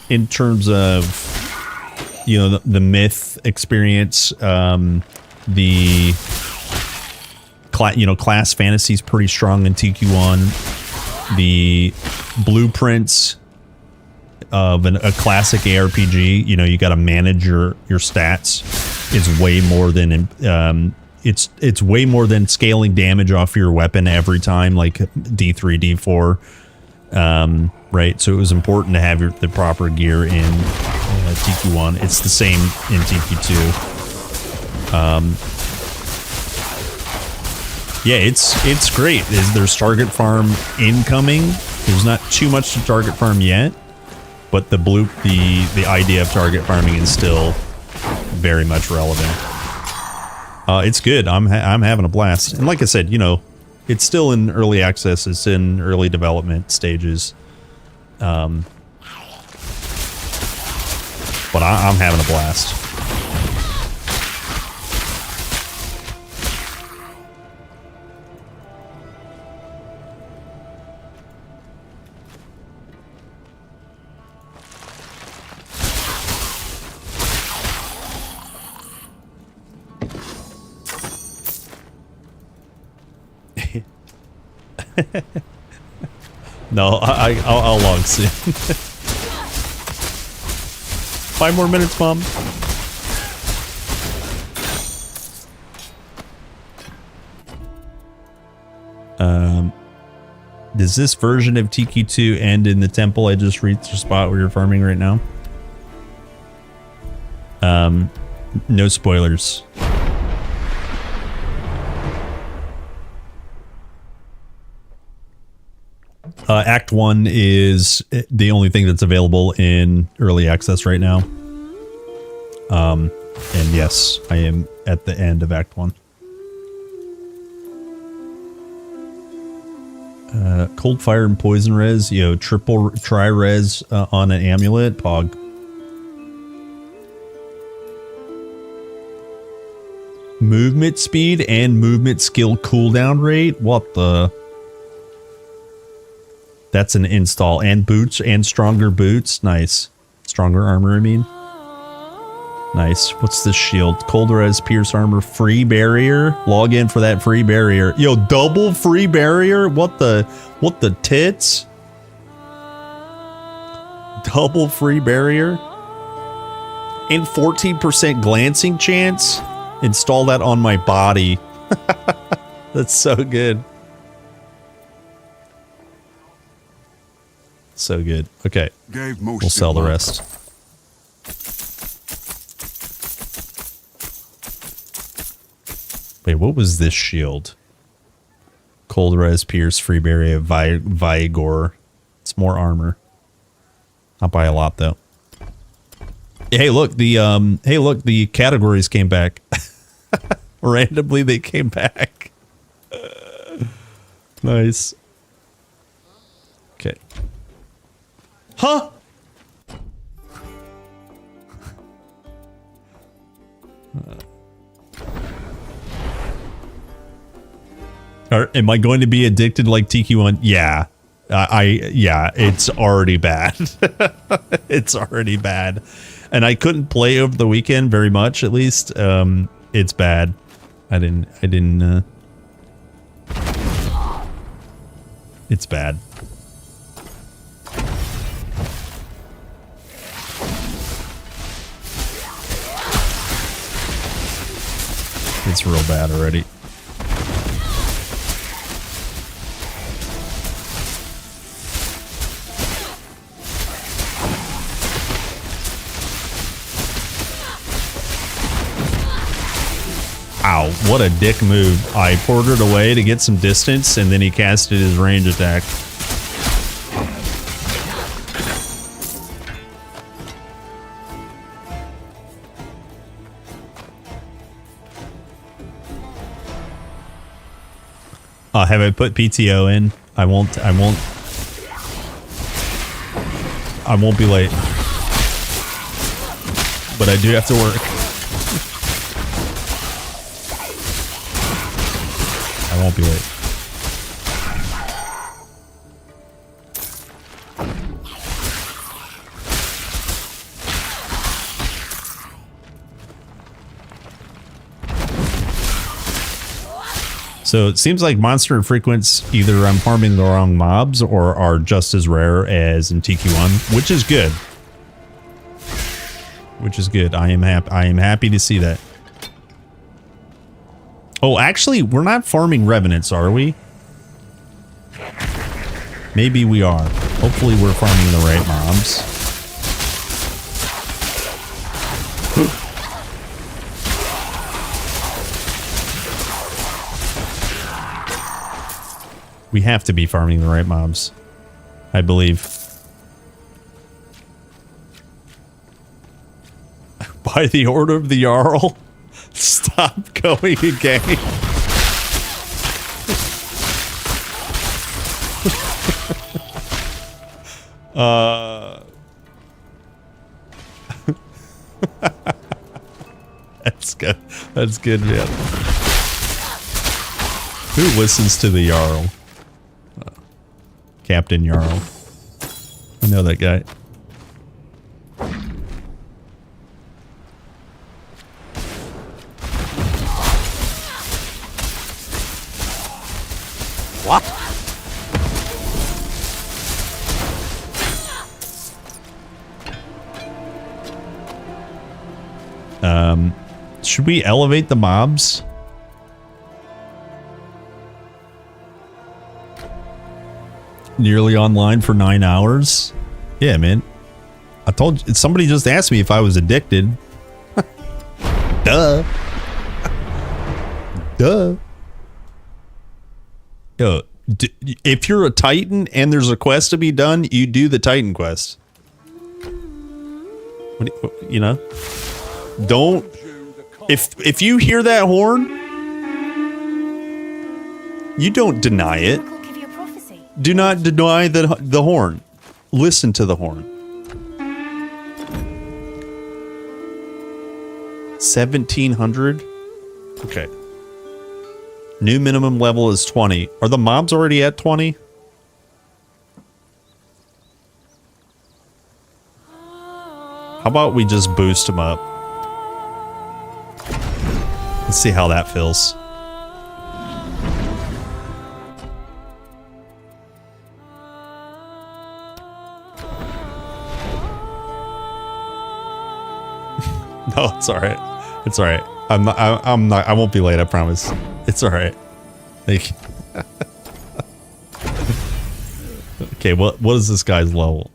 Speaker 5: in terms of, you know, the myth experience, the class fantasy is pretty strong in TQ1. The blueprints of a classic ARPG, you know, you got to manage your stats, is way more than it's way more than scaling damage off your weapon every time, like D3, D4. Right, so it was important to have the proper gear in TQ1. It's the same in TQ2. Yeah, it's great. There's target farm incoming. There's not too much to target farm yet, but the idea of target farming is still very much relevant. It's good. I'm having a blast. And like I said, you know, it's still in early access. It's in early development stages. But I'm having a blast. No, I'll log soon. 5 more minutes, Mom. Does this version of TQ2 end in the temple I just reached the spot where you're farming right now? No spoilers. Act 1 is the only thing that's available in early access right now. And yes, I am at the end of Act 1. Cold Fire and Poison Res, triple tri-res on an amulet, pog. Movement speed and movement skill cooldown rate? What the? That's an install. And boots and stronger boots. Nice. Stronger armor, I mean. Nice. What's this shield? Cold res, pierce armor, free barrier. Log in for that free barrier. Yo, double free barrier? What the tits? Double free barrier? And 14% glancing chance? Install that on my body. That's so good. So good. Okay. We'll sell the rest. Wait, what was this shield? Cold res, pierce, free barrier, vigor. It's more armor. Not by a lot though. Hey, look, the categories came back. Randomly, they came back. Nice. Okay. Huh? Am I going to be addicted like TQ1? Yeah. Yeah, it's already bad. It's already bad. And I couldn't play over the weekend very much, at least. It's bad. I didn't, it's bad. It's real bad already. Ow, what a dick move. I ported away to get some distance, and then he casted his range attack. Have I put PTO in? I won't be late. But I do have to work. I won't be late. So it seems like monster frequents either I'm farming the wrong mobs or are just as rare as in TQ1, which is good. Which is good. I am happy to see that. Oh, actually, we're not farming revenants, are we? Maybe we are. Hopefully we're farming the right mobs. We have to be farming the right mobs, I believe. By the order of the Jarl, stop going again. That's good. That's good, man. Who listens to the Jarl? Captain Jarl. I know that guy.
Speaker 1: What?
Speaker 5: Should we elevate the mobs? Nearly online for 9 hours? Yeah, man. I told you, somebody just asked me if I was addicted. Duh. Duh. Yo, if you're a Titan and there's a quest to be done, you do the Titan quest. You know? Don't... If you hear that horn, you don't deny it. Do not deny the horn. Listen to the horn. 1,700? Okay. New minimum level is 20. Are the mobs already at 20? How about we just boost them up? Let's see how that feels. No, it's all right. It's all right. I'm not. I won't be late. I promise. It's all right. Like, okay. What is this guy's level?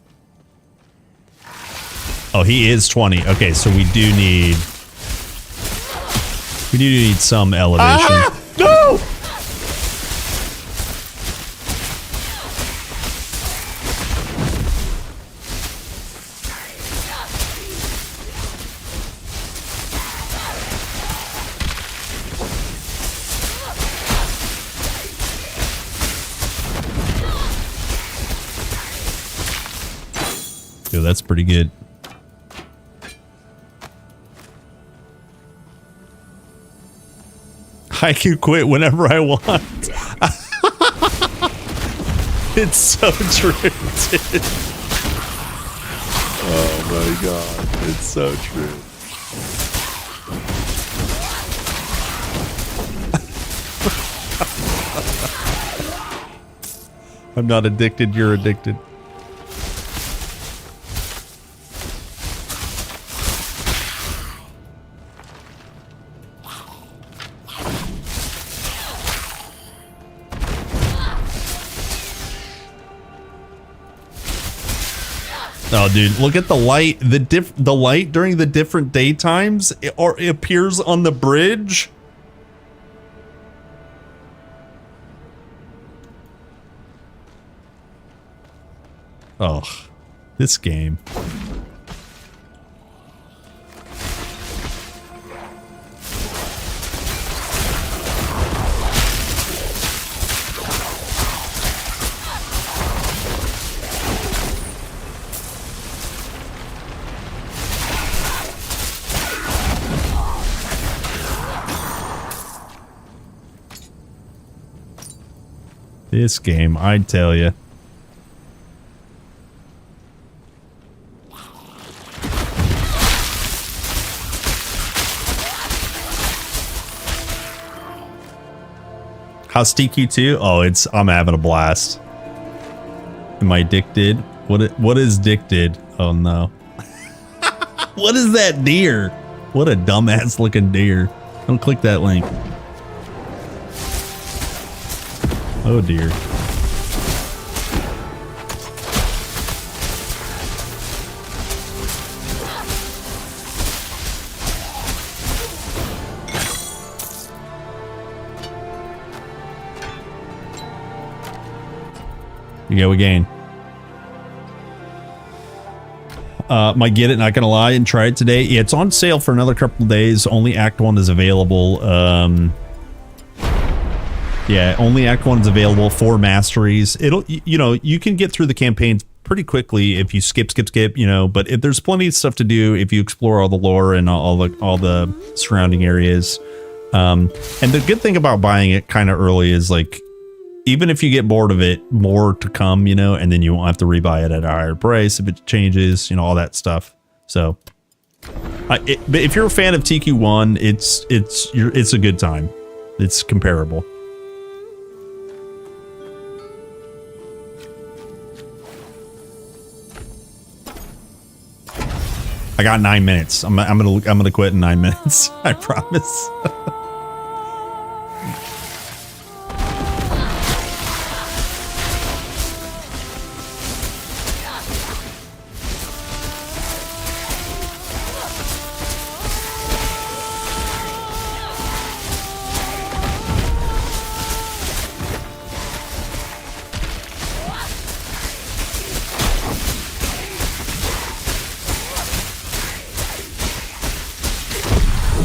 Speaker 5: Oh, he is 20. Okay, so we do need some elevation. Ah! No! Yo, that's pretty good. I can quit whenever I want. It's so true, dude. Oh my god, it's so true. I'm not addicted, you're addicted. Oh, dude, look at the light. The light during the different daytimes it appears on the bridge. Oh, this game. This game, I'd tell you. How's TQ2? Oh, I'm having a blast. Am I addicted? What is addicted? Oh no. What is that deer? What a dumbass looking deer. Don't click that link. Oh dear. You go again. Might get it, not gonna lie, and try it today. Yeah, it's on sale for another couple of days. Only Act 1 is available. Yeah, only Act 1 is available for masteries. It'll, you know, you can get through the campaigns pretty quickly if you skip, you know, but there's plenty of stuff to do if you explore all the lore and all the surrounding areas. And the good thing about buying it kind of early is, like, even if you get bored of it, more to come, you know, and then you won't have to rebuy it at a higher price if it changes, you know, all that stuff. So, but if you're a fan of TQ1, it's a good time. It's comparable. I got 9 minutes. I'm gonna quit in 9 minutes. I promise.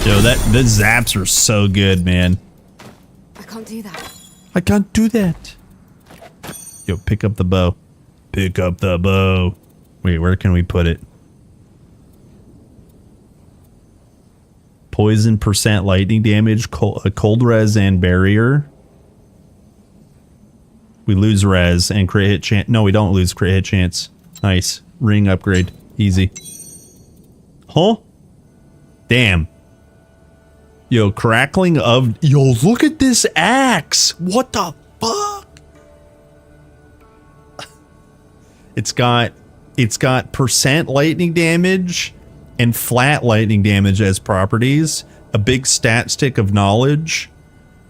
Speaker 5: Yo, the zaps are so good, man.
Speaker 8: I can't do that.
Speaker 5: I can't do that. Yo, pick up the bow. Pick up the bow. Wait, where can we put it? Poison percent lightning damage, cold res and barrier. We lose res and crit hit chance. No, we don't lose crit hit chance. Nice. Ring upgrade. Easy. Huh? Damn. Yo, crackling of... Yo, look at this axe! What the fuck? It's got percent lightning damage and flat lightning damage as properties. A big stat stick of knowledge.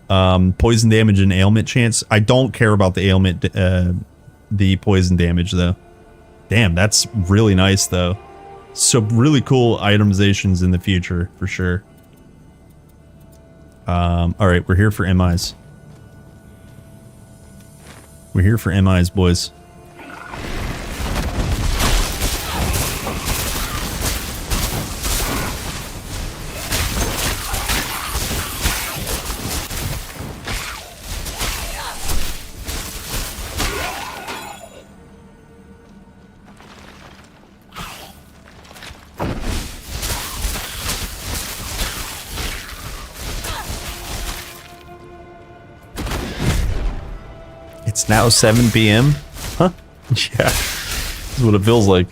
Speaker 5: Poison damage and ailment chance. I don't care about the ailment, the poison damage though. Damn, that's really nice though. So really cool itemizations in the future for sure. All right, we're here for MIs. We're here for MIs, boys. It's now 7 p.m. Huh? Yeah. That's what it feels like.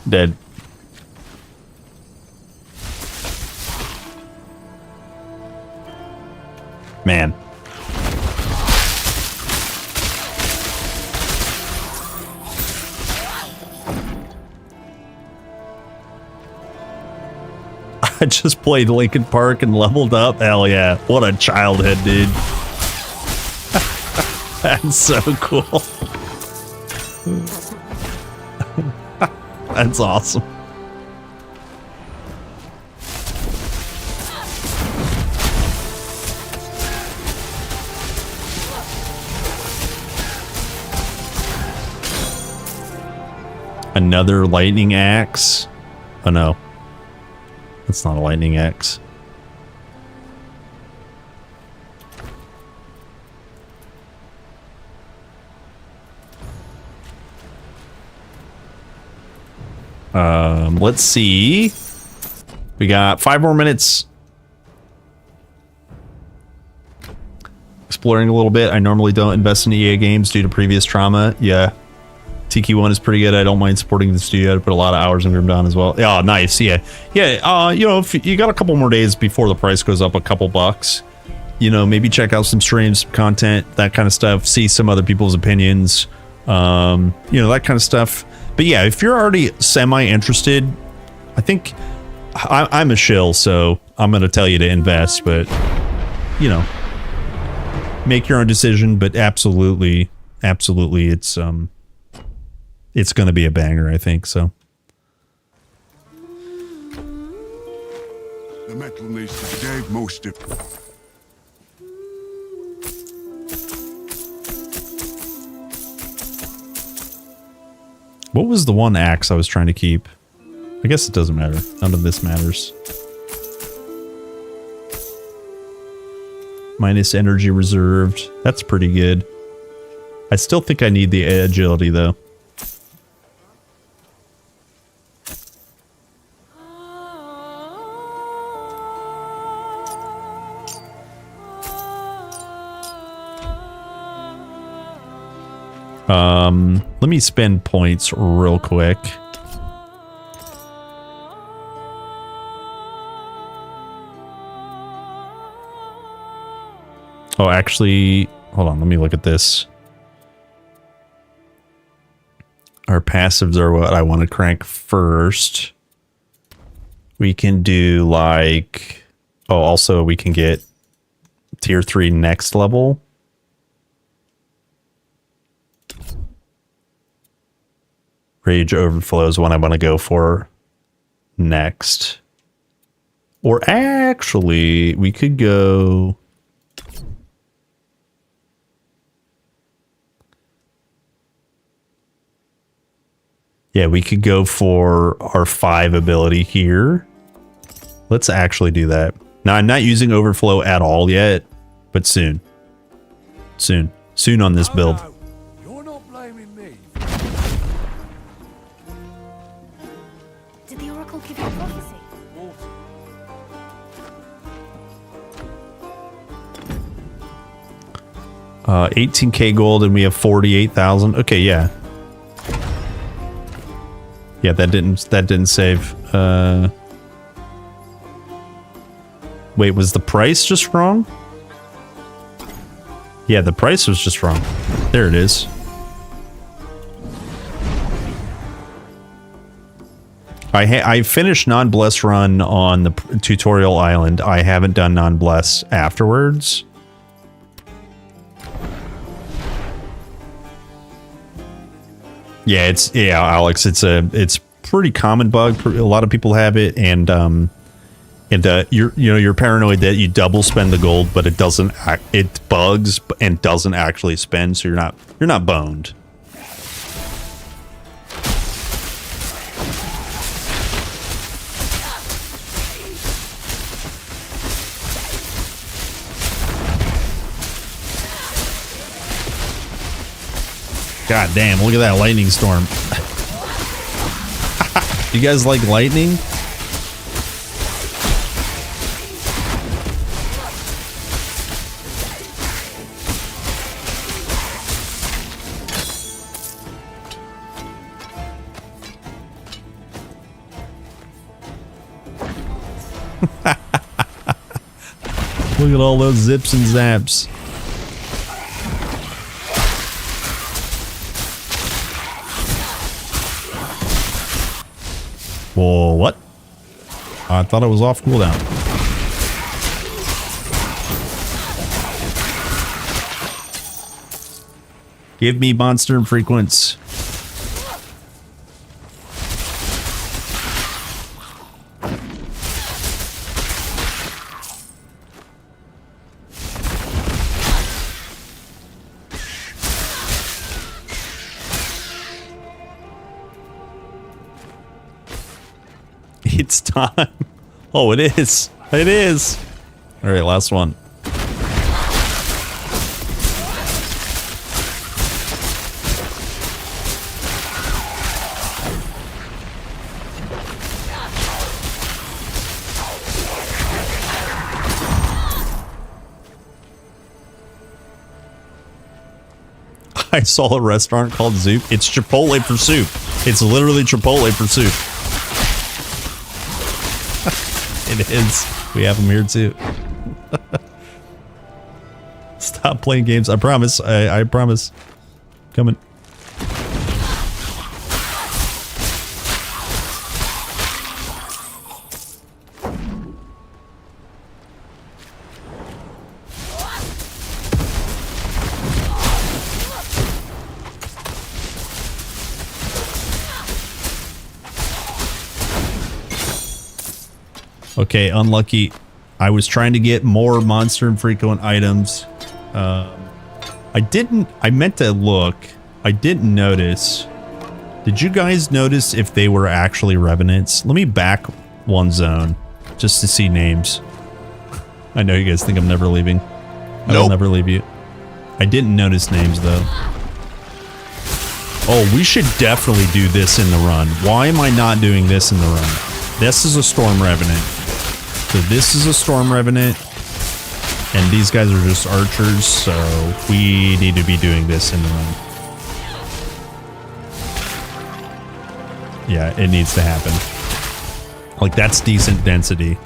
Speaker 5: Dead. Man. I just played Linkin Park and leveled up. Hell yeah. What a childhood, dude. That's so cool. That's awesome. Another lightning axe. Oh no. That's not a lightning axe. Let's see. We got 5 more minutes. Exploring a little bit. I normally don't invest in EA games due to previous trauma. Yeah. TQ1 is pretty good. I don't mind supporting the studio. I put a lot of hours in Grim Dawn as well. Yeah, nice. Yeah. Yeah, you know, if you got a couple more days before the price goes up a couple bucks, you know, maybe check out some streams, some content, that kind of stuff. See some other people's opinions. You know, that kind of stuff. But yeah, if you're already semi-interested, I think I'm a shill, so I'm going to tell you to invest, but, you know, make your own decision. But absolutely, it's going to be a banger, I think, so.
Speaker 10: The metal mason gave most of...
Speaker 5: What was the one axe I was trying to keep? I guess it doesn't matter. None of this matters. Minus energy reserved. That's pretty good. I still think I need the agility, though. Let me spend points real quick. Oh, actually, hold on, let me look at this. Our passives are what I want to crank first. We can do like, oh, also we can get tier 3 next level. Rage Overflow is what I want to go for next. Or actually, we could go... Yeah, we could go for our 5 ability here. Let's actually do that. Now, I'm not using Overflow at all yet, but soon. Soon. Soon on this build.
Speaker 4: You're not blaming me.
Speaker 8: Did the Oracle give you a prophecy?
Speaker 5: 18k gold and we have 48,000. Okay, yeah. Yeah, that didn't save. Wait, was the price just wrong? Yeah, the price was just wrong. There it is. I finished non-bless run on the tutorial island. I haven't done non-bless afterwards. Yeah, Alex, it's pretty common bug. A lot of people have it, and you're paranoid that you double spend the gold, but it bugs and doesn't actually spend, so you're not boned. God damn, look at that lightning storm. You guys like lightning? Look at all those zips and zaps. Whoa, what? I thought it was off cooldown. Give me monster and frequency. It's time. Oh, it is. It is. All right, last one. I saw a restaurant called Zoop. It's Chipotle for soup. It's literally Chipotle for soup. It is. We have them here too. Stop playing games. I promise. I promise. Coming. Okay, unlucky. I was trying to get more monster and frequent items. I meant to look. I didn't notice. Did you guys notice if they were actually revenants? Let me back one zone just to see names. I know you guys think I'm never leaving. I will never leave you. I didn't notice names though. Oh, we should definitely do this in the run. Why am I not doing this in the run? This is a Storm Revenant. So this is a Storm Revenant. And these guys are just archers, so we need to be doing this in the run. Yeah, it needs to happen. Like, that's decent density.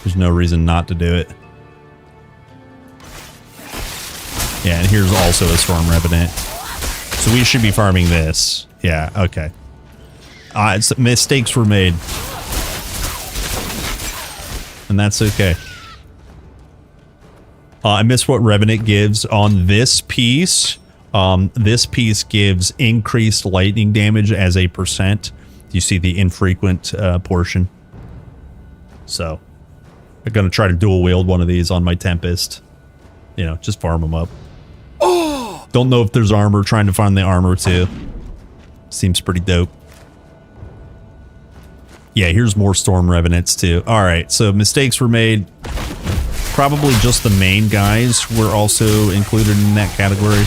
Speaker 5: There's no reason not to do it. Yeah, and here's also a Storm Revenant. So we should be farming this. Yeah, okay. Mistakes were made. And that's okay. I missed what Revenant gives on this piece. This piece gives increased lightning damage as a percent. You see the infrequent portion. So I'm going to try to dual wield one of these on my Tempest. You know, just farm them up.
Speaker 4: Oh!
Speaker 5: Don't know if there's armor. Trying to find the armor too. Seems pretty dope. Yeah, here's more Storm Revenants too. Alright, so mistakes were made. Probably just the main guys were also included in that category.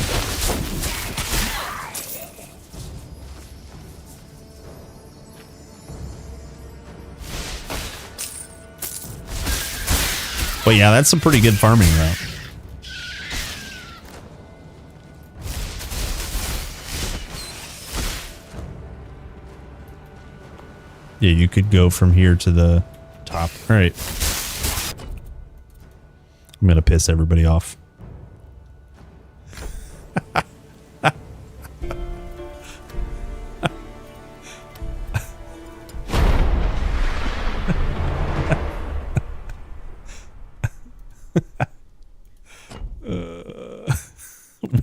Speaker 5: But yeah, that's a pretty good farming route. Yeah, you could go from here to the top. All right. I'm going to piss everybody off.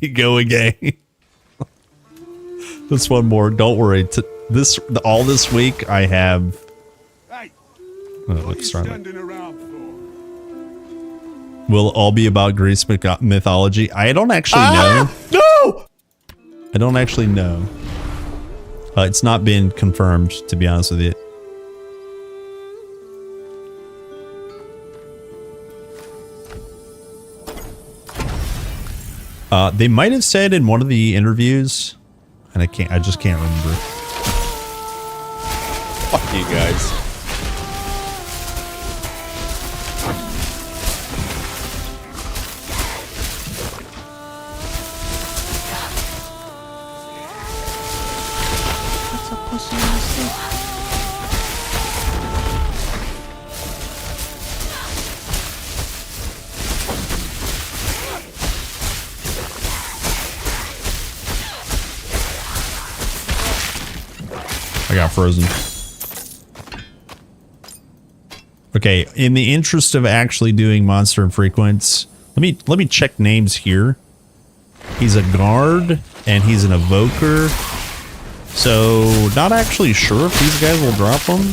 Speaker 5: We go again. Just one more. Don't worry. All this week I have.
Speaker 10: Hey,
Speaker 5: let's try that. Will it all be about Greece mythology? I don't actually know.
Speaker 14: No!
Speaker 5: I don't actually know. It's not been confirmed, to be honest with you. They might have said in one of the interviews, and I just can't remember.
Speaker 1: Fuck you guys.
Speaker 16: That's a pussy mistake.
Speaker 5: I got frozen. Okay, in the interest of actually doing monster infrequents, let me check names here. He's a guard and he's an evoker. So not actually sure if these guys will drop them.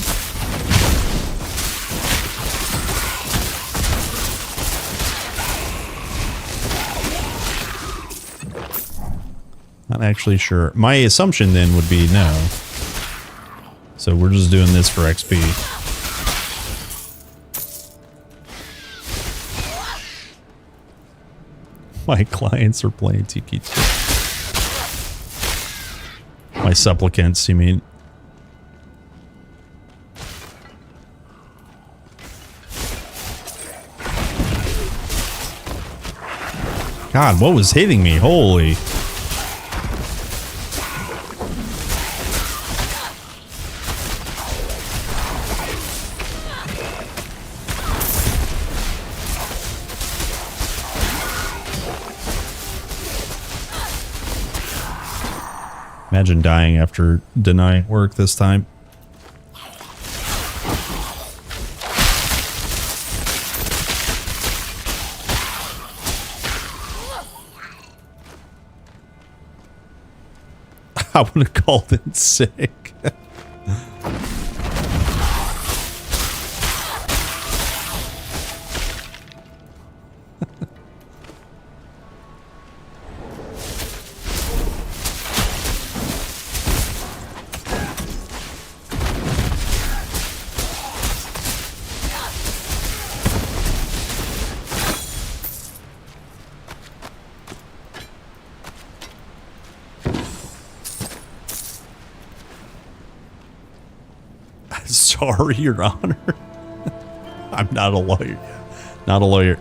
Speaker 5: Not actually sure. My assumption then would be no. So we're just doing this for XP. My clients are playing Tiki. My supplicants, you mean? God, what was hitting me? Holy. Imagine dying after denying work this time. I would have called in sick. Sorry, Your Honor. I'm not a lawyer. Not a lawyer.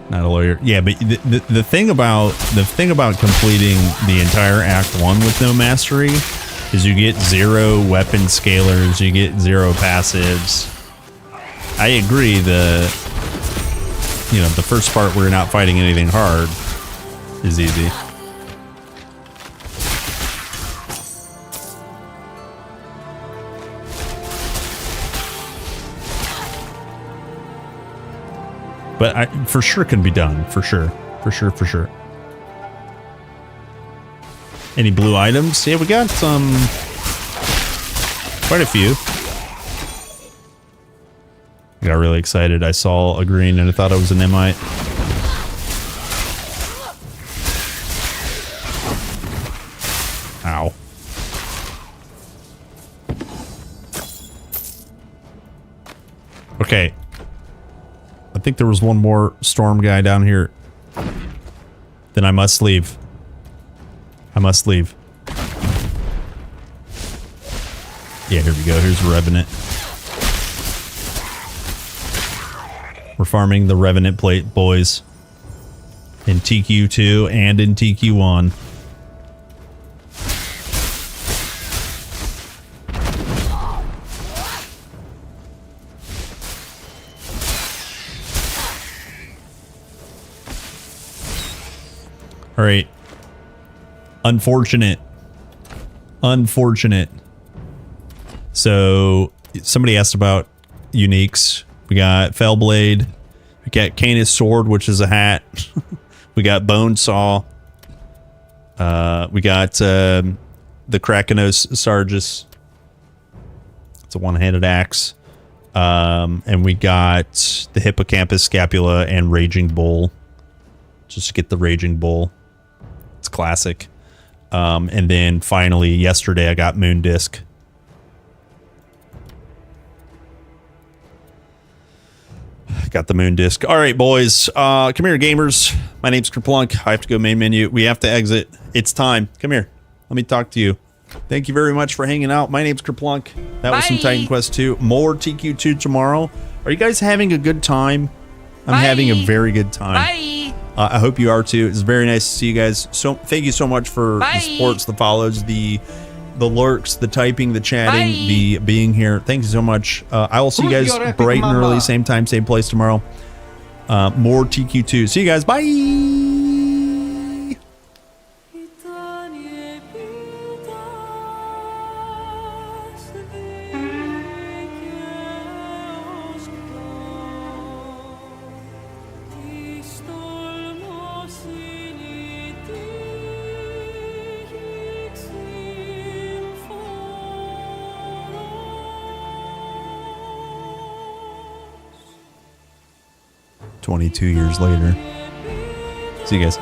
Speaker 5: Not a lawyer. Yeah, but the thing about completing the entire Act 1 with no mastery is you get 0 weapon scalers, you get 0 passives. I agree the first part where you're not fighting anything hard is easy. But I for sure can be done. For sure. For sure, for sure. Any blue items? Yeah, we got some. Quite a few. I got really excited. I saw a green and I thought it was an Emite. Ow. Okay. I think there was one more storm guy down here. Then I must leave. I must leave. Yeah, here we go. Here's Revenant. We're farming the Revenant plate, boys. In TQ2 and in TQ1. All right. Unfortunate. Unfortunate. So, somebody asked about uniques. We got Fellblade. We got Canis Sword, which is a hat. We got Bone Saw. We got the Krakenos Sargus. It's a one-handed axe. And we got the Hippocampus Scapula and Raging Bull. Just to get the Raging Bull. It's classic. And then finally, yesterday, I got Moon Disc. Got the Moon Disc. All right, boys. Come here, gamers. My name's Kerplunk. I have to go main menu. We have to exit. It's time. Come here. Let me talk to you. Thank you very much for hanging out. My name's Kerplunk. That was some Titan Quest 2. More TQ2 tomorrow. Are you guys having a good time? I'm having a very good time. I hope you are too. It's very nice to see you guys. So thank you so much for the supports, the follows, the lurks, the typing, the chatting, the being here. Thank you so much. I will see you guys bright and early, same time, same place tomorrow. More TQ2. See you guys. Bye. "22 years later." See you guys.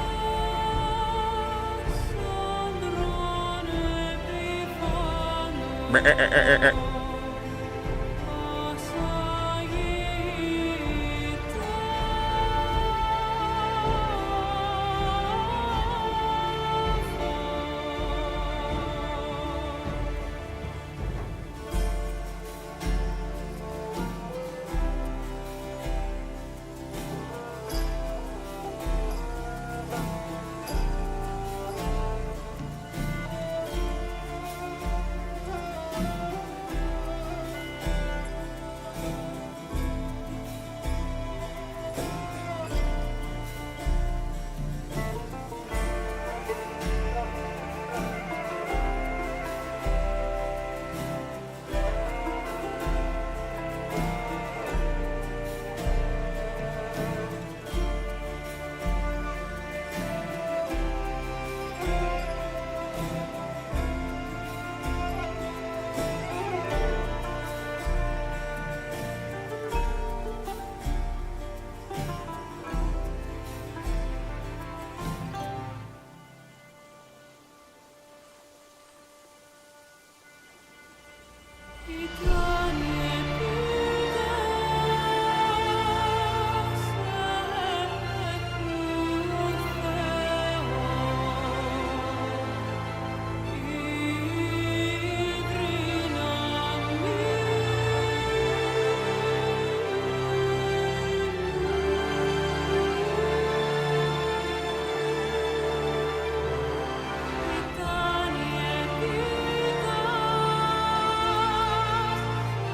Speaker 1: It